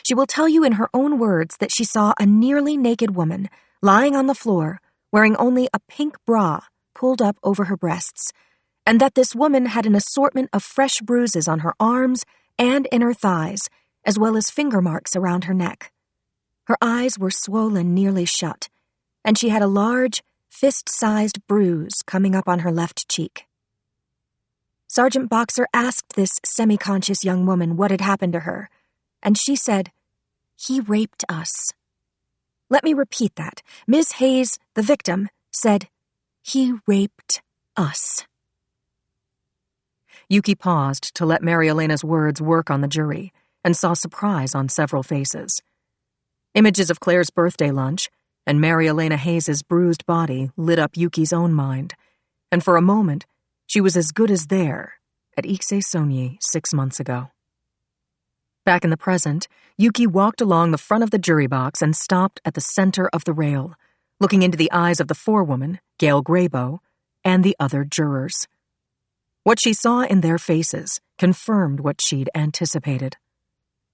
She will tell you in her own words that she saw a nearly naked woman lying on the floor wearing only a pink bra pulled up over her breasts, and that this woman had an assortment of fresh bruises on her arms and inner thighs, as well as finger marks around her neck. Her eyes were swollen nearly shut, and she had a large, fist-sized bruise coming up on her left cheek. Sergeant Boxer asked this semi-conscious young woman what had happened to her, and she said, "He raped us." Let me repeat that. Miss Hayes, the victim, said, "He raped us." Yuki paused to let Mary Elena's words work on the jury and saw surprise on several faces. Images of Claire's birthday lunch, and Mary Elena Hayes' bruised body lit up Yuki's own mind, and for a moment, she was as good as there at Ixesonyi 6 months ago. Back in the present, Yuki walked along the front of the jury box and stopped at the center of the rail, looking into the eyes of the forewoman, Gail Grayboe, and the other jurors. What she saw in their faces confirmed what she'd anticipated.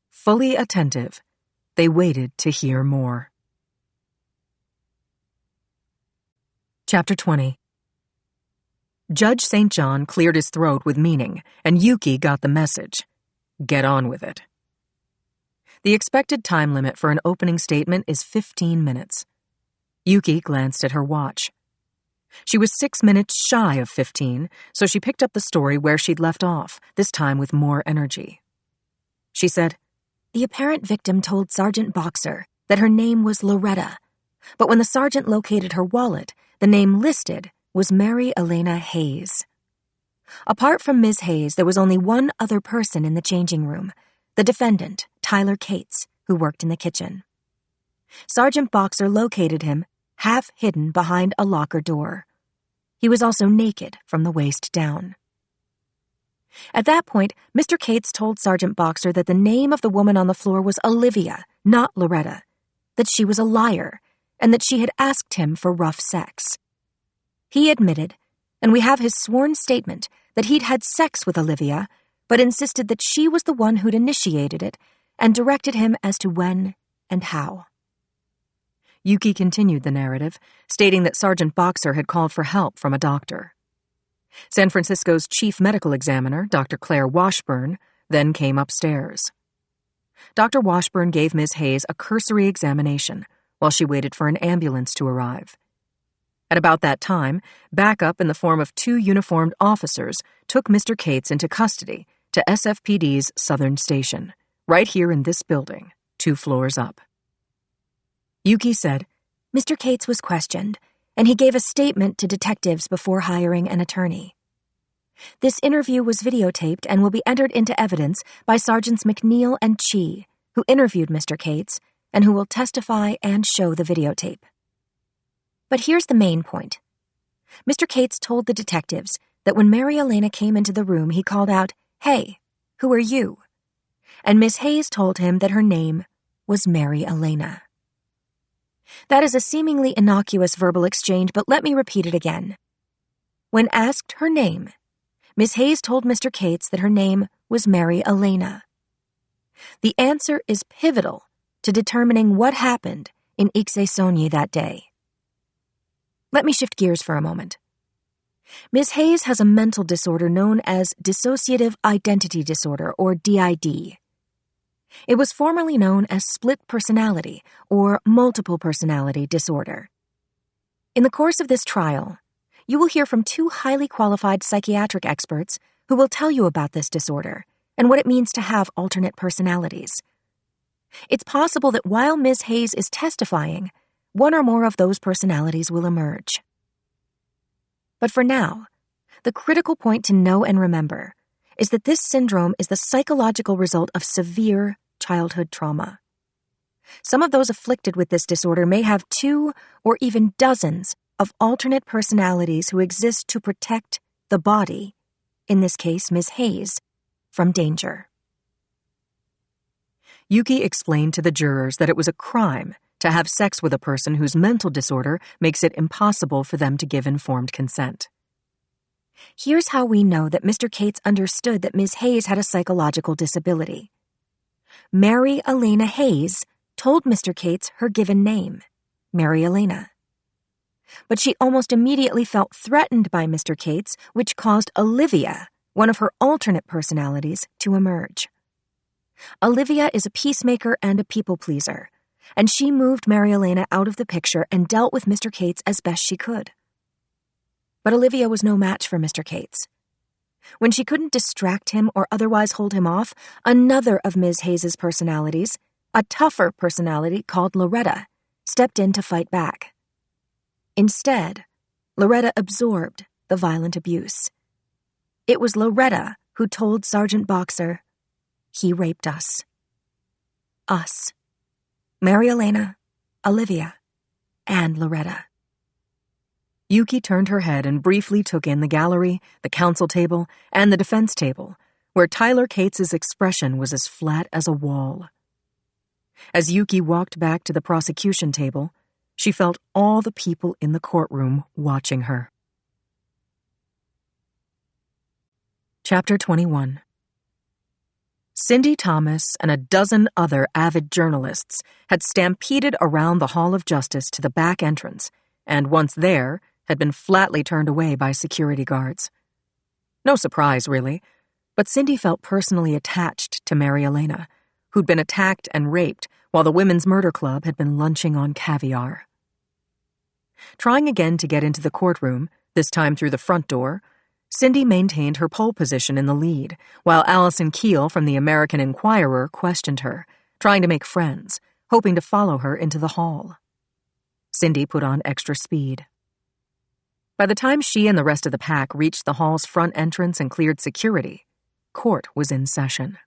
Fully attentive, they waited to hear more. Chapter 20. Judge St. John cleared his throat with meaning, and Yuki got the message. Get on with it. The expected time limit for an opening statement is 15 minutes. Yuki glanced at her watch. She was 6 minutes shy of 15, so she picked up the story where she'd left off, this time with more energy. She said, The apparent victim told Sergeant Boxer that her name was Loretta, but when the sergeant located her wallet, the name listed was Mary Elena Hayes. Apart from Ms. Hayes, there was only one other person in the changing room, the defendant, Tyler Cates, who worked in the kitchen. Sergeant Boxer located him, half hidden behind a locker door. He was also naked from the waist down. At that point, Mr. Cates told Sergeant Boxer that the name of the woman on the floor was Olivia, not Loretta, that she was a liar, and that she had asked him for rough sex. He admitted, and we have his sworn statement, that he'd had sex with Olivia, but insisted that she was the one who'd initiated it and directed him as to when and how. Yuki continued the narrative, stating that Sergeant Boxer had called for help from a doctor. San Francisco's chief medical examiner, Dr. Claire Washburn, then came upstairs. Dr. Washburn gave Ms. Hayes a cursory examination while she waited for an ambulance to arrive. At about that time, backup in the form of 2 uniformed officers took Mr. Cates into custody to SFPD's Southern Station, right here in this building, 2 floors up. Yuki said, Mr. Cates was questioned, and he gave a statement to detectives before hiring an attorney. This interview was videotaped and will be entered into evidence by Sergeants McNeil and Chi, who interviewed Mr. Cates, and who will testify and show the videotape. But here's the main point. Mr. Cates told the detectives that when Mary Elena came into the room, he called out, "Hey, who are you?" And Miss Hayes told him that her name was Mary Elena. That is a seemingly innocuous verbal exchange, but let me repeat it again. When asked her name, Miss Hayes told Mr. Cates that her name was Mary Elena. The answer is pivotal to determining what happened in Ixesonyi that day. Let me shift gears for a moment. Ms. Hayes has a mental disorder known as dissociative identity disorder, or DID. It was formerly known as split personality, or multiple personality disorder. In the course of this trial, you will hear from 2 highly qualified psychiatric experts who will tell you about this disorder and what it means to have alternate personalities. It's possible that while Ms. Hayes is testifying, one or more of those personalities will emerge. But for now, the critical point to know and remember is that this syndrome is the psychological result of severe childhood trauma. Some of those afflicted with this disorder may have 2 or even dozens of alternate personalities who exist to protect the body, in this case Ms. Hayes, from danger. Yuki explained to the jurors that it was a crime to have sex with a person whose mental disorder makes it impossible for them to give informed consent. Here's how we know that Mr. Cates understood that Ms. Hayes had a psychological disability. Mary Elena Hayes told Mr. Cates her given name, Mary Elena. But she almost immediately felt threatened by Mr. Cates, which caused Olivia, one of her alternate personalities, to emerge. Olivia is a peacemaker and a people pleaser, and she moved Mary Elena out of the picture and dealt with Mr. Cates as best she could. But Olivia was no match for Mr. Cates. When she couldn't distract him or otherwise hold him off, another of Ms. Hayes' personalities, a tougher personality called Loretta, stepped in to fight back. Instead, Loretta absorbed the violent abuse. It was Loretta who told Sergeant Boxer, "He raped us." Us. Mary Elena, Olivia, and Loretta. Yuki turned her head and briefly took in the gallery, the counsel table, and the defense table, where Tyler Cates's expression was as flat as a wall. As Yuki walked back to the prosecution table, she felt all the people in the courtroom watching her. Chapter 21. Cindy Thomas and a dozen other avid journalists had stampeded around the Hall of Justice to the back entrance, and once there, had been flatly turned away by security guards. No surprise, really, but Cindy felt personally attached to Mary Elena, who'd been attacked and raped while the Women's Murder Club had been lunching on caviar. Trying again to get into the courtroom, this time through the front door, Cindy maintained her pole position in the lead, while Allison Keel from the American Inquirer questioned her, trying to make friends, hoping to follow her into the hall. Cindy put on extra speed. By the time she and the rest of the pack reached the hall's front entrance and cleared security, court was in session.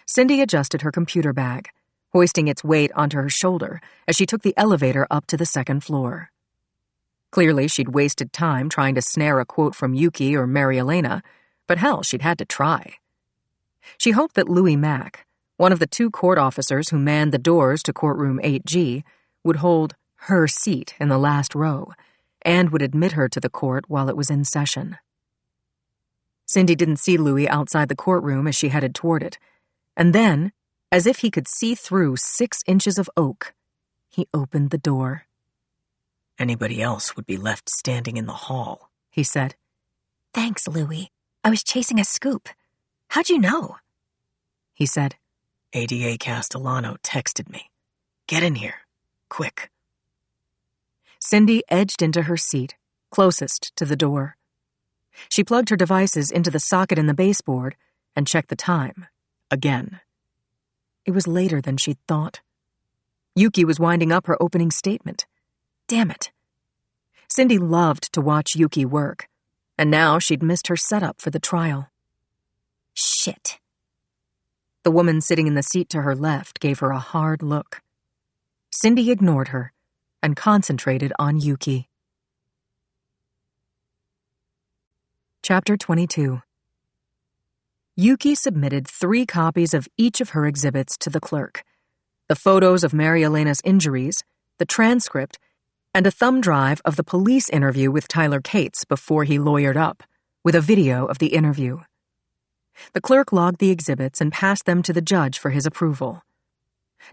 Cindy adjusted her computer bag, hoisting its weight onto her shoulder as she took the elevator up to the second floor. Clearly, she'd wasted time trying to snare a quote from Yuki or Mary Elena, but hell, she'd had to try. She hoped that Louis Mack, one of the 2 court officers who manned the doors to courtroom 8G, would hold her seat in the last row and would admit her to the court while it was in session. Cindy didn't see Louis outside the courtroom as she headed toward it, and then, as if he could see through 6 inches of oak, he opened the door. Anybody else would be left standing in the hall, he said. Thanks, Louis. I was chasing a scoop. How'd you know? He said. ADA Castellano texted me. Get in here, quick. Cindy edged into her seat, closest to the door. She plugged her devices into the socket in the baseboard and checked the time, again. It was later than she'd thought. Yuki was winding up her opening statement. Damn it. Cindy loved to watch Yuki work, and now she'd missed her setup for the trial. Shit. The woman sitting in the seat to her left gave her a hard look. Cindy ignored her and concentrated on Yuki. Chapter 22. Yuki submitted 3 copies of each of her exhibits to the clerk: the photos of Mary Elena's injuries, the transcript, and a thumb drive of the police interview with Tyler Cates before he lawyered up, with a video of the interview. The clerk logged the exhibits and passed them to the judge for his approval.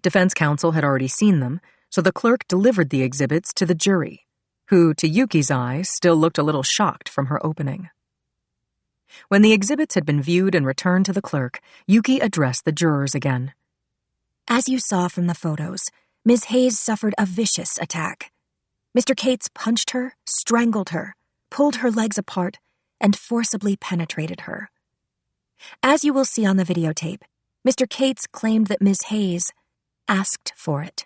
Defense counsel had already seen them, so the clerk delivered the exhibits to the jury, who, to Yuki's eyes, still looked a little shocked from her opening. When the exhibits had been viewed and returned to the clerk, Yuki addressed the jurors again. As you saw from the photos, Ms. Hayes suffered a vicious attack. Mr. Cates punched her, strangled her, pulled her legs apart, and forcibly penetrated her. As you will see on the videotape, Mr. Cates claimed that Ms. Hayes asked for it.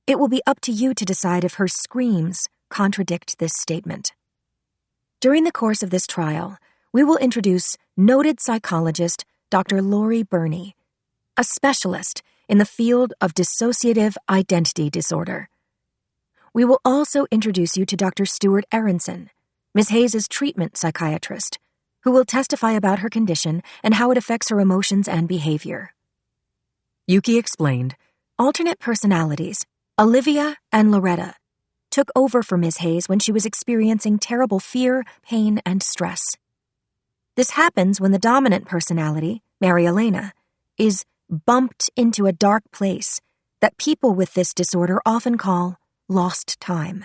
It will be up to you to decide if her screams contradict this statement. During the course of this trial, we will introduce noted psychologist Dr. Lori Burney, a specialist in the field of dissociative identity disorder. We will also introduce you to Dr. Stuart Aronson, Ms. Hayes' treatment psychiatrist, who will testify about her condition and how it affects her emotions and behavior. Yuki explained, alternate personalities, Olivia and Loretta, took over for Ms. Hayes when she was experiencing terrible fear, pain, and stress. This happens when the dominant personality, Mary Elena, is bumped into a dark place that people with this disorder often call lost time.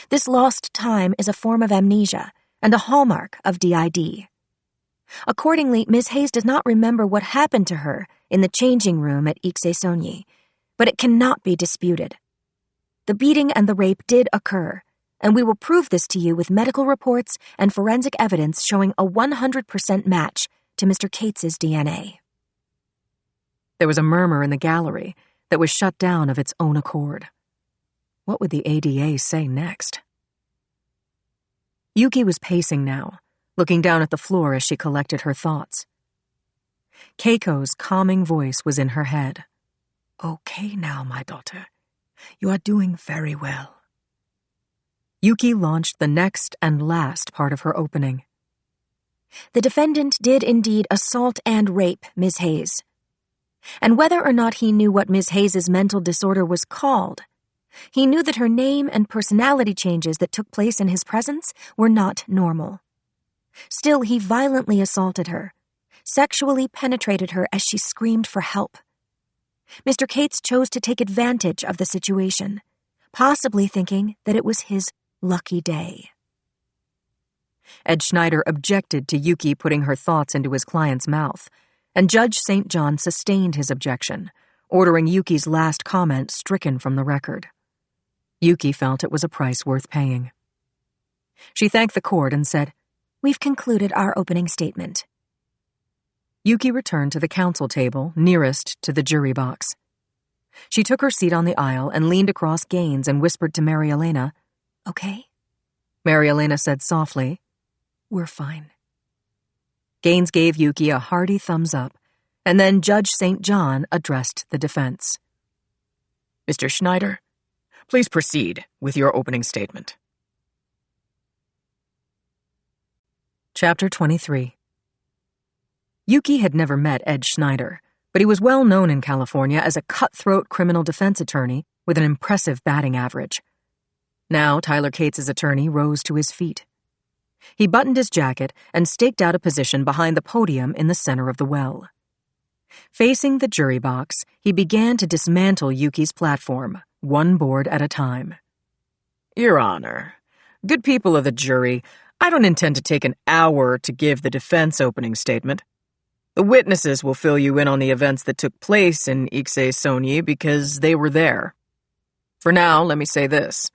This lost time is a form of amnesia and a hallmark of DID. Accordingly, Ms. Hayes does not remember what happened to her in the changing room at Ixesonyi, but it cannot be disputed. The beating and the rape did occur, and we will prove this to you with medical reports and forensic evidence showing a 100% match to Mr. Cates's DNA. There was a murmur in the gallery that was shut down of its own accord. What would the ADA say next? Yuki was pacing now, looking down at the floor as she collected her thoughts. Keiko's calming voice was in her head. Okay now, my daughter. You are doing very well. Yuki launched the next and last part of her opening. The defendant did indeed assault and rape Ms. Hayes. And whether or not he knew what Ms. Hayes's mental disorder was called, he knew that her name and personality changes that took place in his presence were not normal. Still, he violently assaulted her, sexually penetrated her as she screamed for help. Mr. Cates chose to take advantage of the situation, possibly thinking that it was his lucky day. Ed Schneider objected to Yuki putting her thoughts into his client's mouth, and Judge St. John sustained his objection, ordering Yuki's last comment stricken from the record. Yuki felt it was a price worth paying. She thanked the court and said, "We've concluded our opening statement." Yuki returned to the counsel table nearest to the jury box. She took her seat on the aisle and leaned across Gaines and whispered to Mary Elena, "Okay?" Mary Elena said softly, "We're fine." Gaines gave Yuki a hearty thumbs up, and then Judge St. John addressed the defense. Mr. Schneider, please proceed with your opening statement. Chapter 23. Yuki had never met Ed Schneider, but he was well known in California as a cutthroat criminal defense attorney with an impressive batting average. Now Tyler Cates' attorney rose to his feet. He buttoned his jacket and staked out a position behind the podium in the center of the well. Facing the jury box, he began to dismantle Yuki's platform, one board at a time. Your Honor, good people of the jury, I don't intend to take an hour to give the defense opening statement. The witnesses will fill you in on the events that took place in Ixay-Sonyi because they were there. For now, let me say this.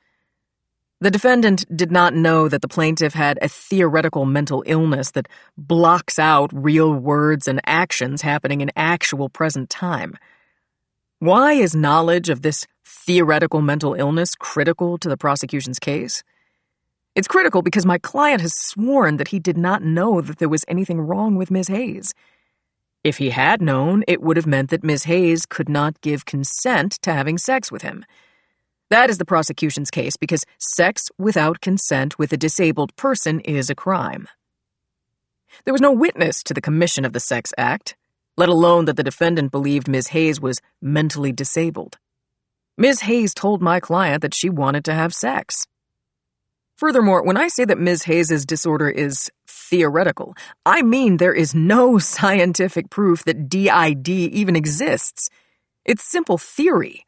The defendant did not know that the plaintiff had a theoretical mental illness that blocks out real words and actions happening in actual present time. Why is knowledge of this theoretical mental illness critical to the prosecution's case? It's critical because my client has sworn that he did not know that there was anything wrong with Ms. Hayes. If he had known, it would have meant that Ms. Hayes could not give consent to having sex with him. That is the prosecution's case because sex without consent with a disabled person is a crime. There was no witness to the commission of the sex act, let alone that the defendant believed Ms. Hayes was mentally disabled. Ms. Hayes told my client that she wanted to have sex. Furthermore, when I say that Ms. Hayes' disorder is theoretical, I mean there is no scientific proof that DID even exists. It's simple theory.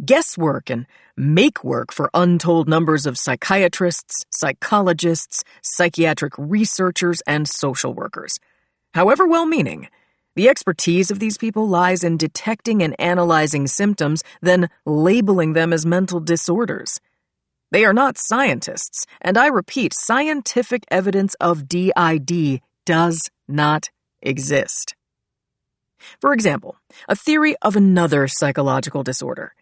Guesswork and make-work for untold numbers of psychiatrists, psychologists, psychiatric researchers, and social workers. However well-meaning, the expertise of these people lies in detecting and analyzing symptoms, then labeling them as mental disorders. They are not scientists, and I repeat, scientific evidence of DID does not exist. For example, a theory of another psychological disorder.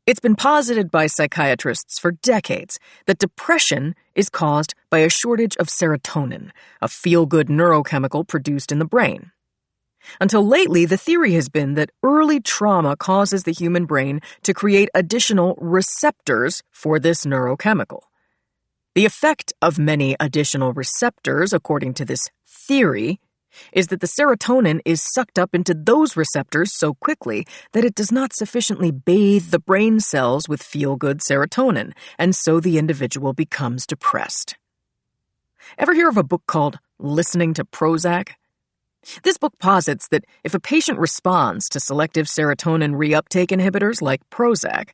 It's been posited by psychiatrists for decades that depression is caused by a shortage of serotonin, a feel-good neurochemical produced in the brain. Until lately, the theory has been that early trauma causes the human brain to create additional receptors for this neurochemical. The effect of many additional receptors, according to this theory, is that the serotonin is sucked up into those receptors so quickly that it does not sufficiently bathe the brain cells with feel-good serotonin, and so the individual becomes depressed. Ever hear of a book called Listening to Prozac? This book posits that if a patient responds to selective serotonin reuptake inhibitors like Prozac,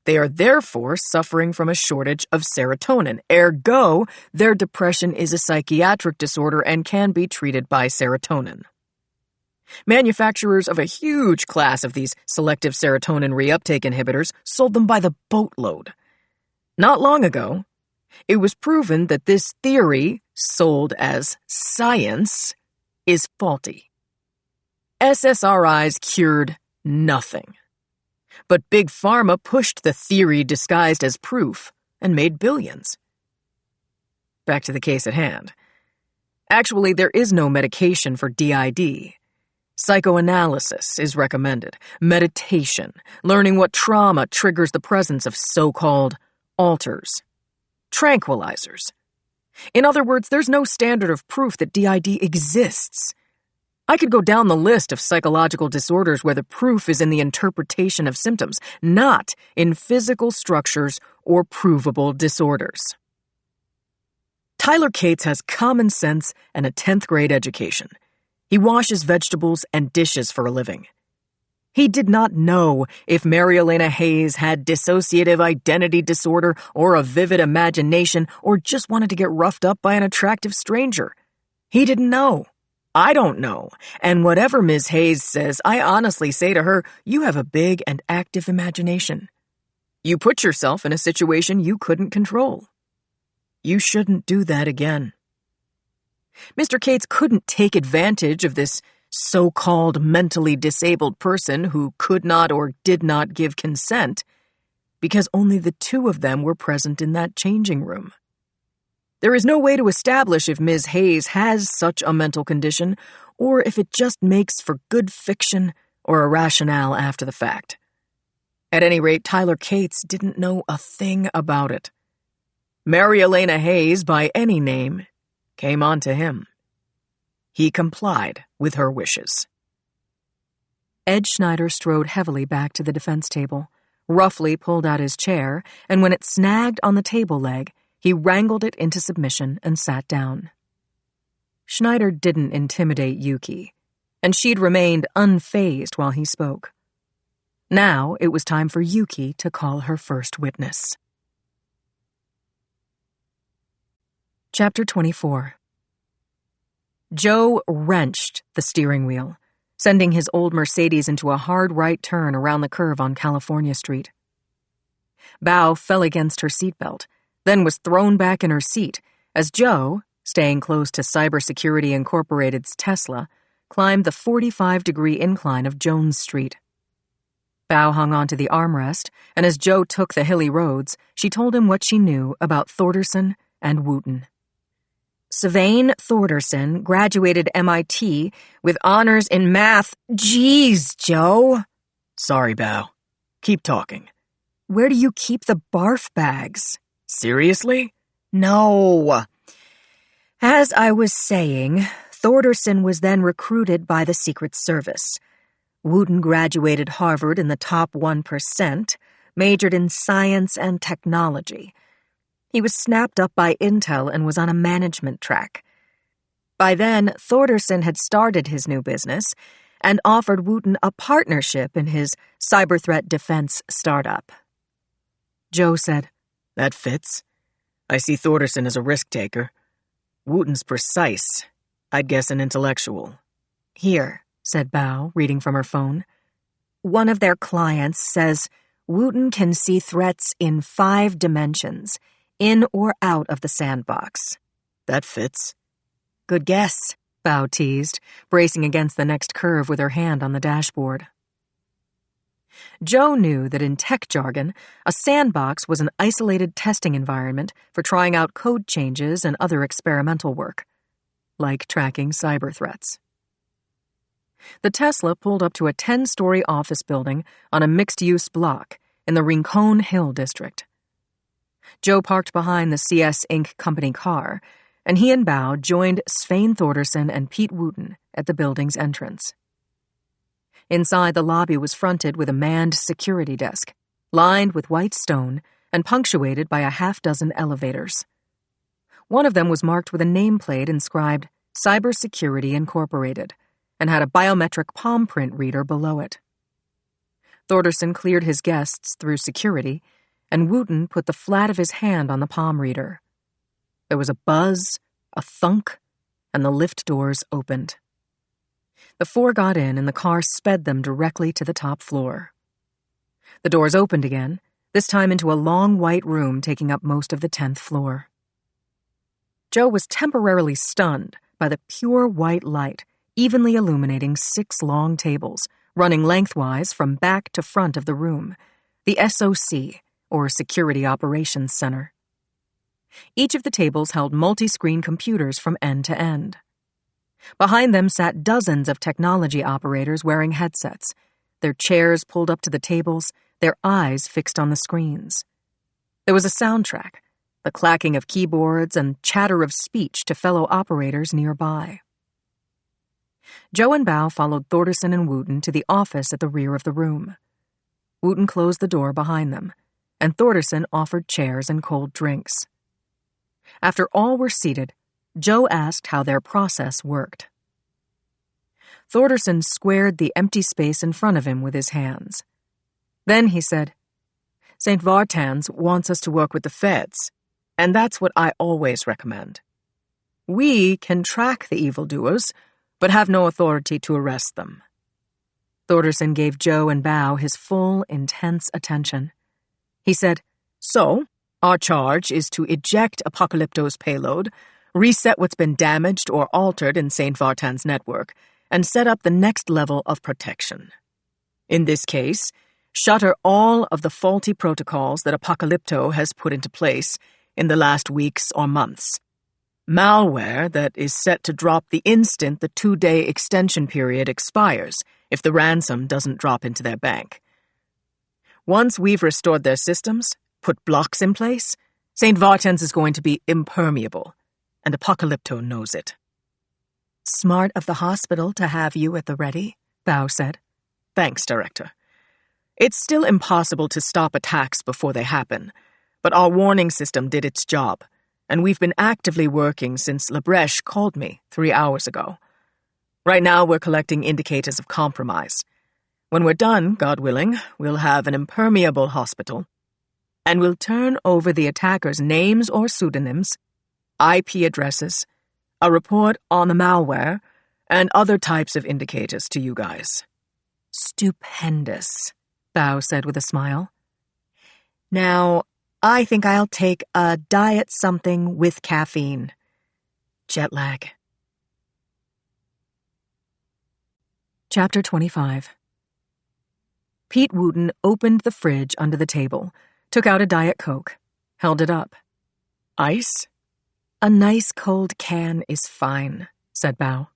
they are therefore suffering from a shortage of serotonin. Ergo, their depression is a psychiatric disorder and can be treated by serotonin. Manufacturers of a huge class of these selective serotonin reuptake inhibitors sold them by the boatload. Not long ago, it was proven that this theory, sold as science, is faulty. SSRIs cured nothing. But Big Pharma pushed the theory disguised as proof and made billions. Back to the case at hand. Actually, there is no medication for DID. Psychoanalysis is recommended, meditation, learning what trauma triggers the presence of so-called alters, tranquilizers. In other words, there's no standard of proof that DID exists. I could go down the list of psychological disorders where the proof is in the interpretation of symptoms, not in physical structures or provable disorders. Tyler Cates has common sense and a 10th grade education. He washes vegetables and dishes for a living. He did not know if Mary Elena Hayes had dissociative identity disorder or a vivid imagination or just wanted to get roughed up by an attractive stranger. He didn't know. I don't know. And whatever Ms. Hayes says, I honestly say to her, you have a big and active imagination. You put yourself in a situation you couldn't control. You shouldn't do that again. Mr. Cates couldn't take advantage of this so-called mentally disabled person who could not or did not give consent because only the two of them were present in that changing room. There is no way to establish if Ms. Hayes has such a mental condition or if it just makes for good fiction or a rationale after the fact. At any rate, Tyler Cates didn't know a thing about it. Mary Elena Hayes, by any name, came on to him. He complied with her wishes. Ed Schneider strode heavily back to the defense table, roughly pulled out his chair, and when it snagged on the table leg, he wrangled it into submission and sat down. Schneider didn't intimidate Yuki, and she'd remained unfazed while he spoke. Now it was time for Yuki to call her first witness. Chapter 24. Joe wrenched the steering wheel, sending his old Mercedes into a hard right turn around the curve on California Street. Bao fell against her seatbelt, then was thrown back in her seat as Joe, staying close to Cybersecurity Incorporated's Tesla, climbed the 45-degree incline of Jones Street. Bao hung onto the armrest, and as Joe took the hilly roads, she told him what she knew about Thorderson and Wooten. Sylvain Thorderson graduated MIT with honors in math. Jeez, Joe. Sorry, Bao. Keep talking. Where do you keep the barf bags? Seriously? No. As I was saying, Thorderson was then recruited by the Secret Service. Wooten graduated Harvard in the top 1%, majored in science and technology. He was snapped up by Intel and was on a management track. By then, Thorderson had started his new business and offered Wooten a partnership in his cyber threat defense startup. Joe said, That fits. I see Thorderson as a risk-taker. Wooten's precise. I'd guess an intellectual. Here, said Bao, reading from her phone. One of their clients says Wooten can see threats in 5 dimensions, in or out of the sandbox. That fits. Good guess, Bao teased, bracing against the next curve with her hand on the dashboard. Joe knew that in tech jargon, a sandbox was an isolated testing environment for trying out code changes and other experimental work, like tracking cyber threats. The Tesla pulled up to a 10-story office building on a mixed-use block in the Rincon Hill district. Joe parked behind the CS Inc. company car, and he and Bao joined Sylvain Thorderson and Pete Wooten at the building's entrance. Inside, the lobby was fronted with a manned security desk, lined with white stone and punctuated by a half-dozen elevators. One of them was marked with a nameplate inscribed Cybersecurity Incorporated and had a biometric palm print reader below it. Thorderson cleared his guests through security, and Wooten put the flat of his hand on the palm reader. There was a buzz, a thunk, and the lift doors opened. The 4 got in, and the car sped them directly to the top floor. The doors opened again, this time into a long white room taking up most of the 10th floor. Joe was temporarily stunned by the pure white light evenly illuminating 6 long tables, running lengthwise from back to front of the room, the SOC, or Security Operations Center. Each of the tables held multi-screen computers from end to end. Behind them sat dozens of technology operators wearing headsets, their chairs pulled up to the tables, their eyes fixed on the screens. There was a soundtrack, the clacking of keyboards and chatter of speech to fellow operators nearby. Joe and Bao followed Thorderson and Wooten to the office at the rear of the room. Wooten closed the door behind them, and Thorderson offered chairs and cold drinks. After all were seated, Joe asked how their process worked. Thorderson squared the empty space in front of him with his hands. Then he said, "St. Vartan's wants us to work with the feds, and that's what I always recommend. We can track the evildoers, but have no authority to arrest them." Thorderson gave Joe and Bao his full, intense attention. He said, "So, our charge is to eject Apocalypto's payload, reset what's been damaged or altered in St. Vartan's network, and set up the next level of protection. In this case, shutter all of the faulty protocols that Apocalypto has put into place in the last weeks or months. Malware that is set to drop the instant the 2-day extension period expires if the ransom doesn't drop into their bank. Once we've restored their systems, put blocks in place, St. Vartan's is going to be impermeable, and Apocalypto knows it." "Smart of the hospital to have you at the ready," Bao said. "Thanks, Director. It's still impossible to stop attacks before they happen, but our warning system did its job, and we've been actively working since Labreche called me 3 hours ago. Right now we're collecting indicators of compromise. When we're done, God willing, we'll have an impermeable hospital, and we'll turn over the attackers' names or pseudonyms, IP addresses, a report on the malware, and other types of indicators to you guys." "Stupendous," Bao said with a smile. "Now, I think I'll take a diet something with caffeine. Jet lag." Chapter 25. Pete Wooten opened the fridge under the table, took out a Diet Coke, held it up. "Ice?" "A nice cold can is fine," said Bao.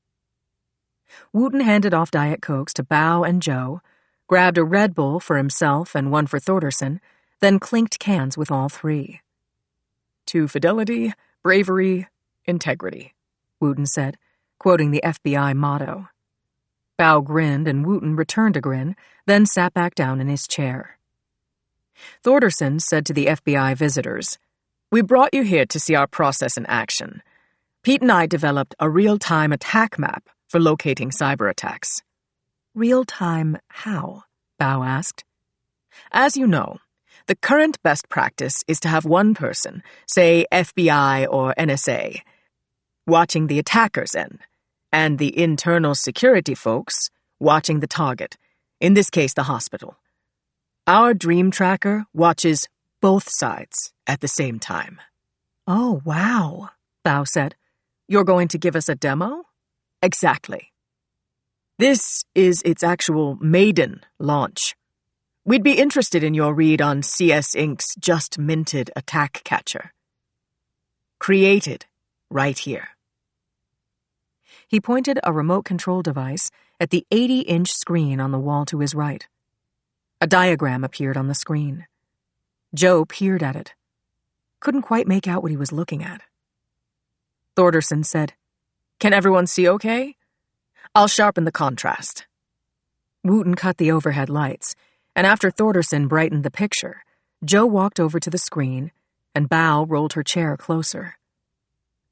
Wooten handed off Diet Cokes to Bao and Joe, grabbed a Red Bull for himself and one for Thorderson, then clinked cans with all three. "To fidelity, bravery, integrity," Wooten said, quoting the FBI motto. Bao grinned and Wooten returned a grin, then sat back down in his chair. Thorderson said to the FBI visitors, "We brought you here to see our process in action. Pete and I developed a real-time attack map for locating cyber attacks." "Real-time how?" Bao asked. "As you know, the current best practice is to have one person, say FBI or NSA, watching the attacker's end, and the internal security folks watching the target, in this case the hospital. Our Dream Tracker watches both sides at the same time." "Oh, wow," Bao said. "You're going to give us a demo?" "Exactly. This is its actual maiden launch. We'd be interested in your read on CS Inc.'s just-minted attack catcher. Created right here." He pointed a remote control device at the 80-inch screen on the wall to his right. A diagram appeared on the screen. Joe peered at it. Couldn't quite make out what he was looking at. Thorderson said, "Can everyone see okay? I'll sharpen the contrast." Wooten cut the overhead lights, and after Thorderson brightened the picture, Joe walked over to the screen, and Bao rolled her chair closer.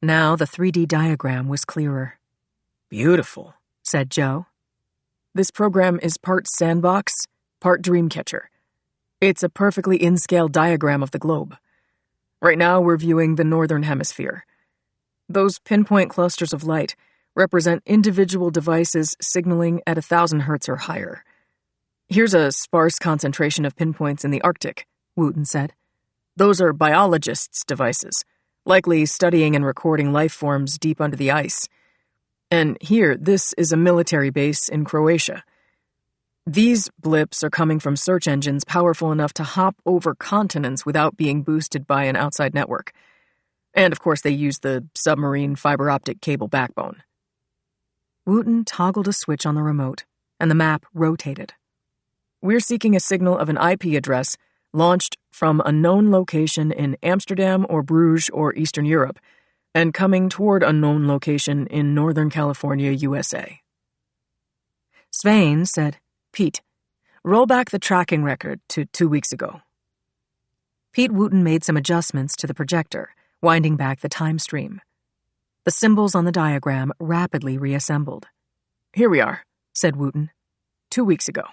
Now the 3D diagram was clearer. "Beautiful," said Joe. "This program is part sandbox, part dreamcatcher. It's a perfectly in-scale diagram of the globe. Right now we're viewing the northern hemisphere. Those pinpoint clusters of light represent individual devices signaling at 1,000 hertz or higher. Here's a sparse concentration of pinpoints in the Arctic," Wooten said. "Those are biologists' devices, likely studying and recording life forms deep under the ice. And here, this is a military base in Croatia. These blips are coming from search engines powerful enough to hop over continents without being boosted by an outside network. And of course they use the submarine fiber optic cable backbone." Wooten toggled a switch on the remote, and the map rotated. We're seeking a signal of an IP address launched from a known location in Amsterdam or Bruges or Eastern Europe, and coming toward a known location in Northern California, USA. Svein said, Pete, roll back the tracking record to 2 weeks ago. Pete Wooten made some adjustments to the projector, winding back the time stream. The symbols on the diagram rapidly reassembled. Here we are, said Wooten. 2 weeks ago.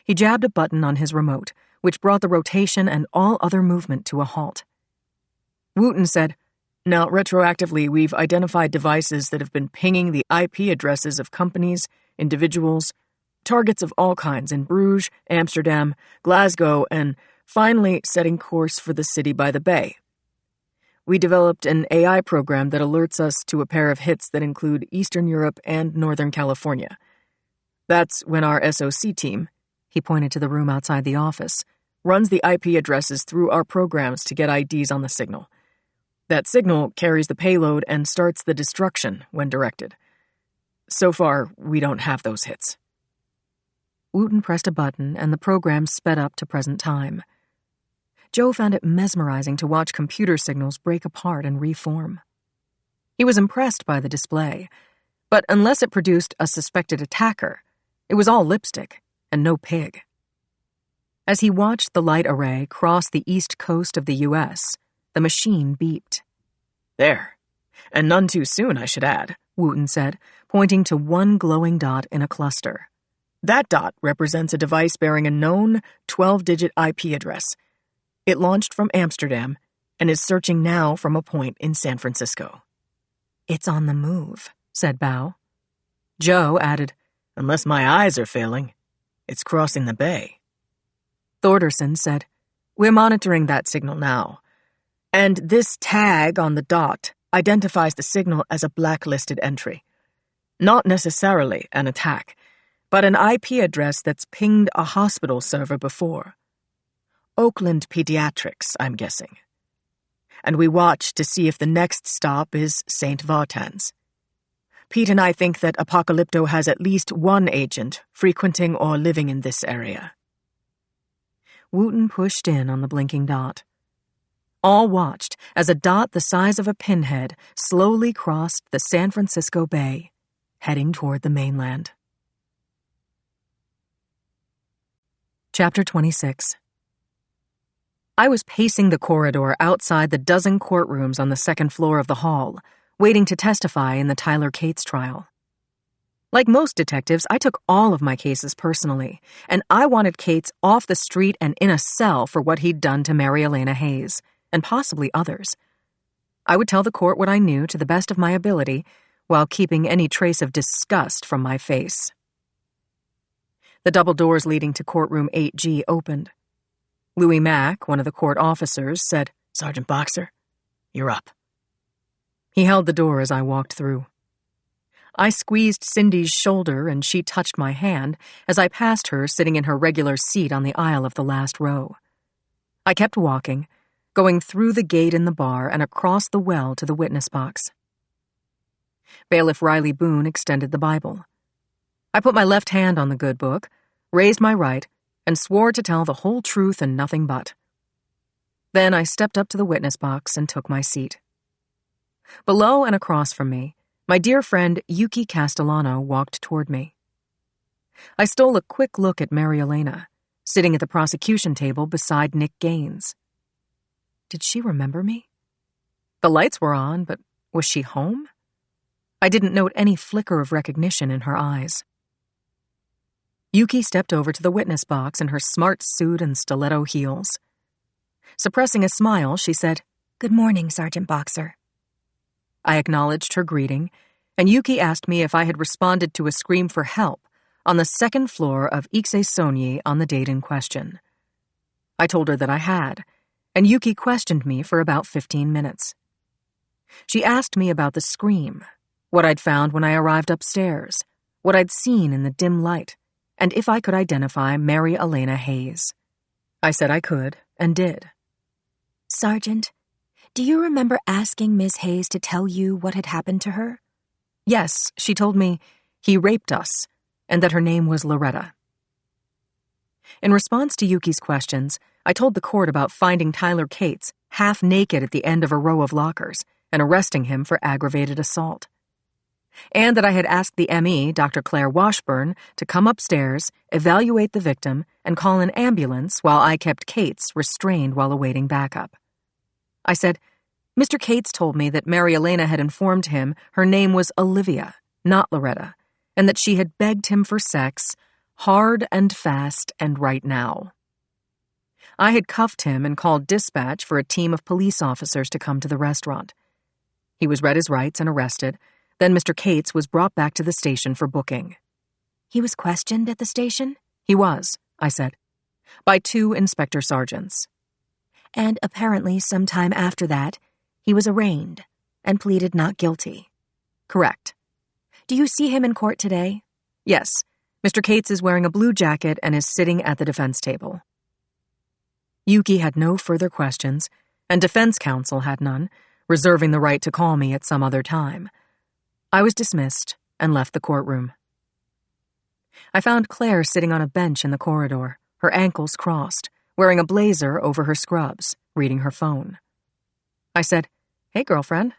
He jabbed a button on his remote, which brought the rotation and all other movement to a halt. Wooten said, now, retroactively, we've identified devices that have been pinging the IP addresses of companies, individuals, targets of all kinds in Bruges, Amsterdam, Glasgow, and finally setting course for the city by the bay. We developed an AI program that alerts us to a pair of hits that include Eastern Europe and Northern California. That's when our SOC team, he pointed to the room outside the office, runs the IP addresses through our programs to get IDs on the signal. That signal carries the payload and starts the destruction when directed. So far, we don't have those hits. Wooten pressed a button and the program sped up to present time. Joe found it mesmerizing to watch computer signals break apart and reform. He was impressed by the display, but unless it produced a suspected attacker, it was all lipstick and no pig. As he watched the light array cross the east coast of the U.S., the machine beeped. There. And none too soon, I should add, Wooten said, pointing to one glowing dot in a cluster. That dot represents a device bearing a known 12-digit IP address. It launched from Amsterdam and is searching now from a point in San Francisco. It's on the move, said Bao. Joe added, unless my eyes are failing, it's crossing the bay. Thorderson said, we're monitoring that signal now. And this tag on the dot identifies the signal as a blacklisted entry. Not necessarily an attack, but an IP address that's pinged a hospital server before. Oakland Pediatrics, I'm guessing. And we watch to see if the next stop is St. Vartan's. Pete and I think that Apocalypto has at least one agent frequenting or living in this area. Wooten pushed in on the blinking dot. All watched as a dot the size of a pinhead slowly crossed the San Francisco Bay, heading toward the mainland. Chapter 26. I was pacing the corridor outside the dozen courtrooms on the second floor of the hall, waiting to testify in the Tyler Cates trial. Like most detectives, I took all of my cases personally, and I wanted Cates off the street and in a cell for what he'd done to Mary Elena Hayes, and possibly others. I would tell the court what I knew to the best of my ability, while keeping any trace of disgust from my face. The double doors leading to courtroom 8G opened. Louis Mack, one of the court officers, said, Sergeant Boxer, you're up. He held the door as I walked through. I squeezed Cindy's shoulder and she touched my hand as I passed her sitting in her regular seat on the aisle of the last row. I kept walking, going through the gate in the bar and across the well to the witness box. Bailiff Riley Boone extended the Bible. I put my left hand on the good book, raised my right, and swore to tell the whole truth and nothing but. Then I stepped up to the witness box and took my seat. Below and across from me, my dear friend Yuki Castellano walked toward me. I stole a quick look at Mary Elena, sitting at the prosecution table beside Nick Gaines. Did she remember me? The lights were on, but was she home? I didn't note any flicker of recognition in her eyes. Yuki stepped over to the witness box in her smart suit and stiletto heels. Suppressing a smile, she said, "Good morning, Sergeant Boxer." I acknowledged her greeting, and Yuki asked me if I had responded to a scream for help on the second floor of Ixé Sonyi on the date in question. I told her that I had, and Yuki questioned me for about 15 minutes. She asked me about the scream, what I'd found when I arrived upstairs, what I'd seen in the dim light, and if I could identify Mary Elena Hayes. I said I could, and did. "Sergeant, do you remember asking Miss Hayes to tell you what had happened to her?" Yes, she told me he raped us, and that her name was Loretta. In response to Yuki's questions, I told the court about finding Tyler Cates half naked at the end of a row of lockers and arresting him for aggravated assault. And that I had asked the ME, Dr. Claire Washburn, to come upstairs, evaluate the victim, and call an ambulance while I kept Cates restrained while awaiting backup. I said, Mr. Cates told me that Mary Elena had informed him her name was Olivia, not Loretta, and that she had begged him for sex, hard and fast and right now. I had cuffed him and called dispatch for a team of police officers to come to the restaurant. He was read his rights and arrested. Then Mr. Cates was brought back to the station for booking. He was questioned at the station? He was, I said, by 2 inspector sergeants. And apparently sometime after that, he was arraigned and pleaded not guilty. Correct. Do you see him in court today? Yes. Mr. Cates is wearing a blue jacket and is sitting at the defense table. Yuki had no further questions, and defense counsel had none, reserving the right to call me at some other time. I was dismissed and left the courtroom. I found Claire sitting on a bench in the corridor, her ankles crossed, wearing a blazer over her scrubs, reading her phone. I said, "Hey, girlfriend."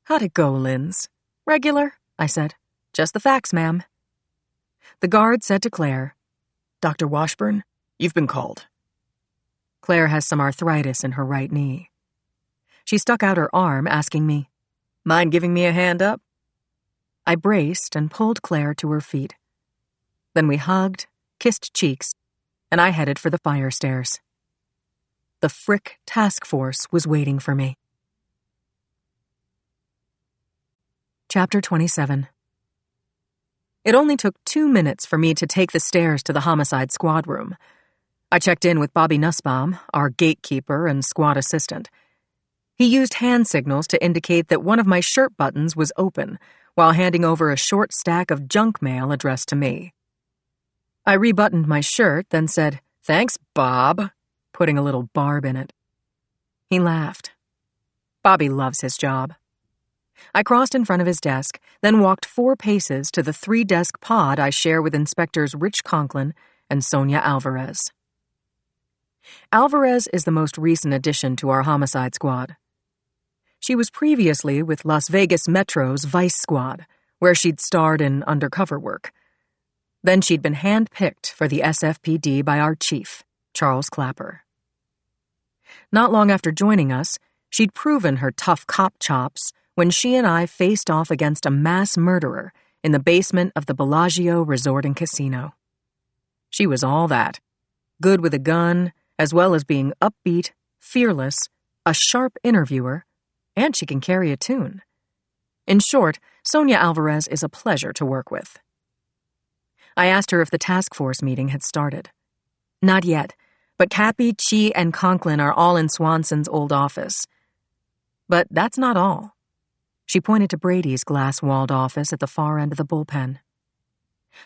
"How'd it go, Linz?" "Regular," I said. "Just the facts, ma'am." The guard said to Claire, "Dr. Washburn, you've been called." Claire has some arthritis in her right knee. She stuck out her arm, asking me, "Mind giving me a hand up?" I braced and pulled Claire to her feet. Then we hugged, kissed cheeks, and I headed for the fire stairs. The Frick task force was waiting for me. Chapter 27. It only took 2 minutes for me to take the stairs to the homicide squad room. I checked in with Bobby Nussbaum, our gatekeeper and squad assistant. He used hand signals to indicate that one of my shirt buttons was open, while handing over a short stack of junk mail addressed to me. I rebuttoned my shirt, then said, "Thanks, Bob," putting a little barb in it. He laughed. Bobby loves his job. I crossed in front of his desk, then walked 4 paces to the 3-desk pod I share with Inspectors Rich Conklin and Sonia Alvarez. Alvarez is the most recent addition to our homicide squad. She was previously with Las Vegas Metro's Vice Squad, where she'd starred in undercover work. Then she'd been hand-picked for the SFPD by our chief, Charles Clapper. Not long after joining us, she'd proven her tough cop chops when she and I faced off against a mass murderer in the basement of the Bellagio Resort and Casino. She was all that, good with a gun, as well as being upbeat, fearless, a sharp interviewer, and she can carry a tune. In short, Sonia Alvarez is a pleasure to work with. I asked her if the task force meeting had started. Not yet, but Cappy, Chi, and Conklin are all in Swanson's old office. But that's not all. She pointed to Brady's glass-walled office at the far end of the bullpen.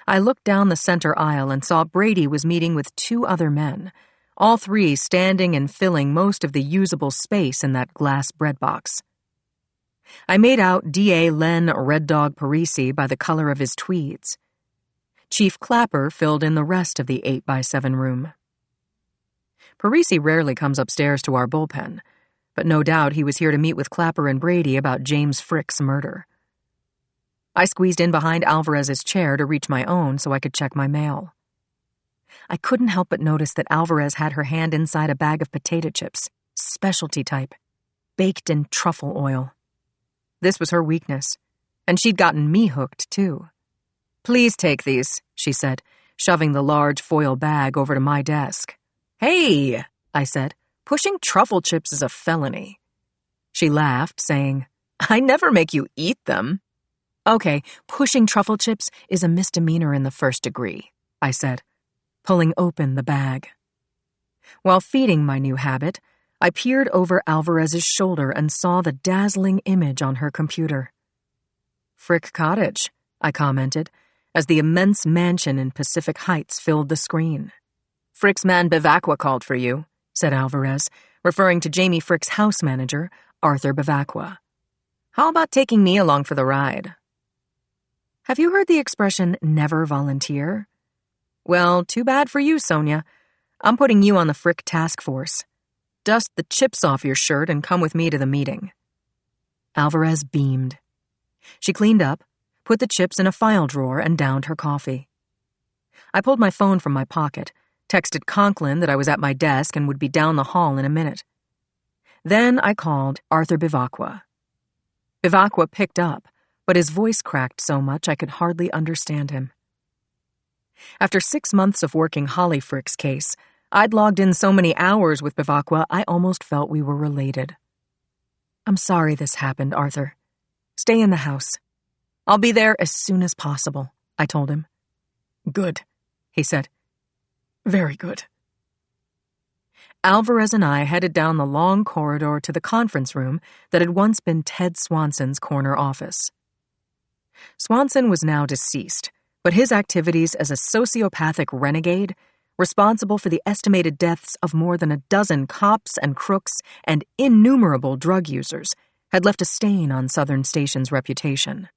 I looked down the center aisle and saw Brady was meeting with 2 other men, all 3 standing and filling most of the usable space in that glass bread box. I made out D.A. Len Red Dog Parisi by the color of his tweeds. Chief Clapper filled in the rest of the 8x7 room. Parisi rarely comes upstairs to our bullpen, but no doubt he was here to meet with Clapper and Brady about James Frick's murder. I squeezed in behind Alvarez's chair to reach my own so I could check my mail. I couldn't help but notice that Alvarez had her hand inside a bag of potato chips, specialty type, baked in truffle oil. This was her weakness, and she'd gotten me hooked, too. "Please take these," she said, shoving the large foil bag over to my desk. "Hey," I said, "pushing truffle chips is a felony." She laughed, saying, "I never make you eat them." "Okay, pushing truffle chips is a misdemeanor in the 1st degree," I said, pulling open the bag. While feeding my new habit, I peered over Alvarez's shoulder and saw the dazzling image on her computer. "Frick Cottage," I commented, as the immense mansion in Pacific Heights filled the screen. "Frick's man Bevacqua called for you," said Alvarez, referring to Jamie Frick's house manager, Arthur Bevacqua. "How about taking me along for the ride?" Have you heard the expression, never volunteer? Well, too bad for you, Sonia. I'm putting you on the Frick task force. Dust the chips off your shirt and come with me to the meeting. Alvarez beamed. She cleaned up, put the chips in a file drawer, and downed her coffee. I pulled my phone from my pocket, texted Conklin that I was at my desk and would be down the hall in a minute. Then I called Arthur Bivacqua. Bivacqua picked up, but his voice cracked so much I could hardly understand him. After 6 months of working Holly Frick's case, I'd logged in so many hours with Bivacqua I almost felt we were related. I'm sorry this happened, Arthur. Stay in the house. I'll be there as soon as possible, I told him. Good, he said. Very good. Alvarez and I headed down the long corridor to the conference room that had once been Ted Swanson's corner office. Swanson was now deceased, but his activities as a sociopathic renegade, responsible for the estimated deaths of more than a dozen cops and crooks and innumerable drug users, had left a stain on Southern Station's reputation.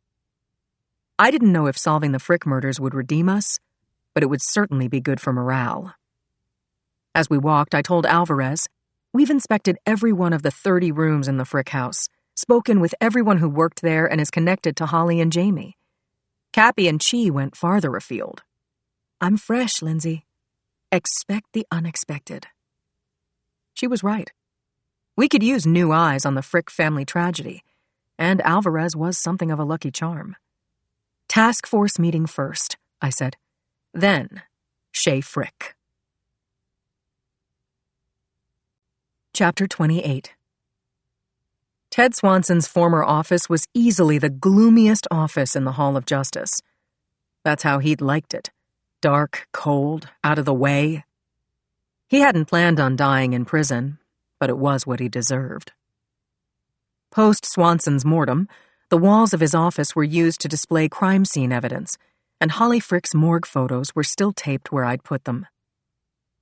I didn't know if solving the Frick murders would redeem us, but it would certainly be good for morale. As we walked, I told Alvarez, we've inspected every one of the 30 rooms in the Frick house, spoken with everyone who worked there and is connected to Holly and Jamie. Cappy and Chi went farther afield. I'm fresh, Lindsay. Expect the unexpected. She was right. We could use new eyes on the Frick family tragedy, and Alvarez was something of a lucky charm. Task force meeting first, I said. Then, Shay Frick. Chapter 28. Ted Swanson's former office was easily the gloomiest office in the Hall of Justice. That's how he'd liked it. Dark, cold, out of the way. He hadn't planned on dying in prison, but it was what he deserved. Post Swanson's mortem, the walls of his office were used to display crime scene evidence, and Holly Frick's morgue photos were still taped where I'd put them.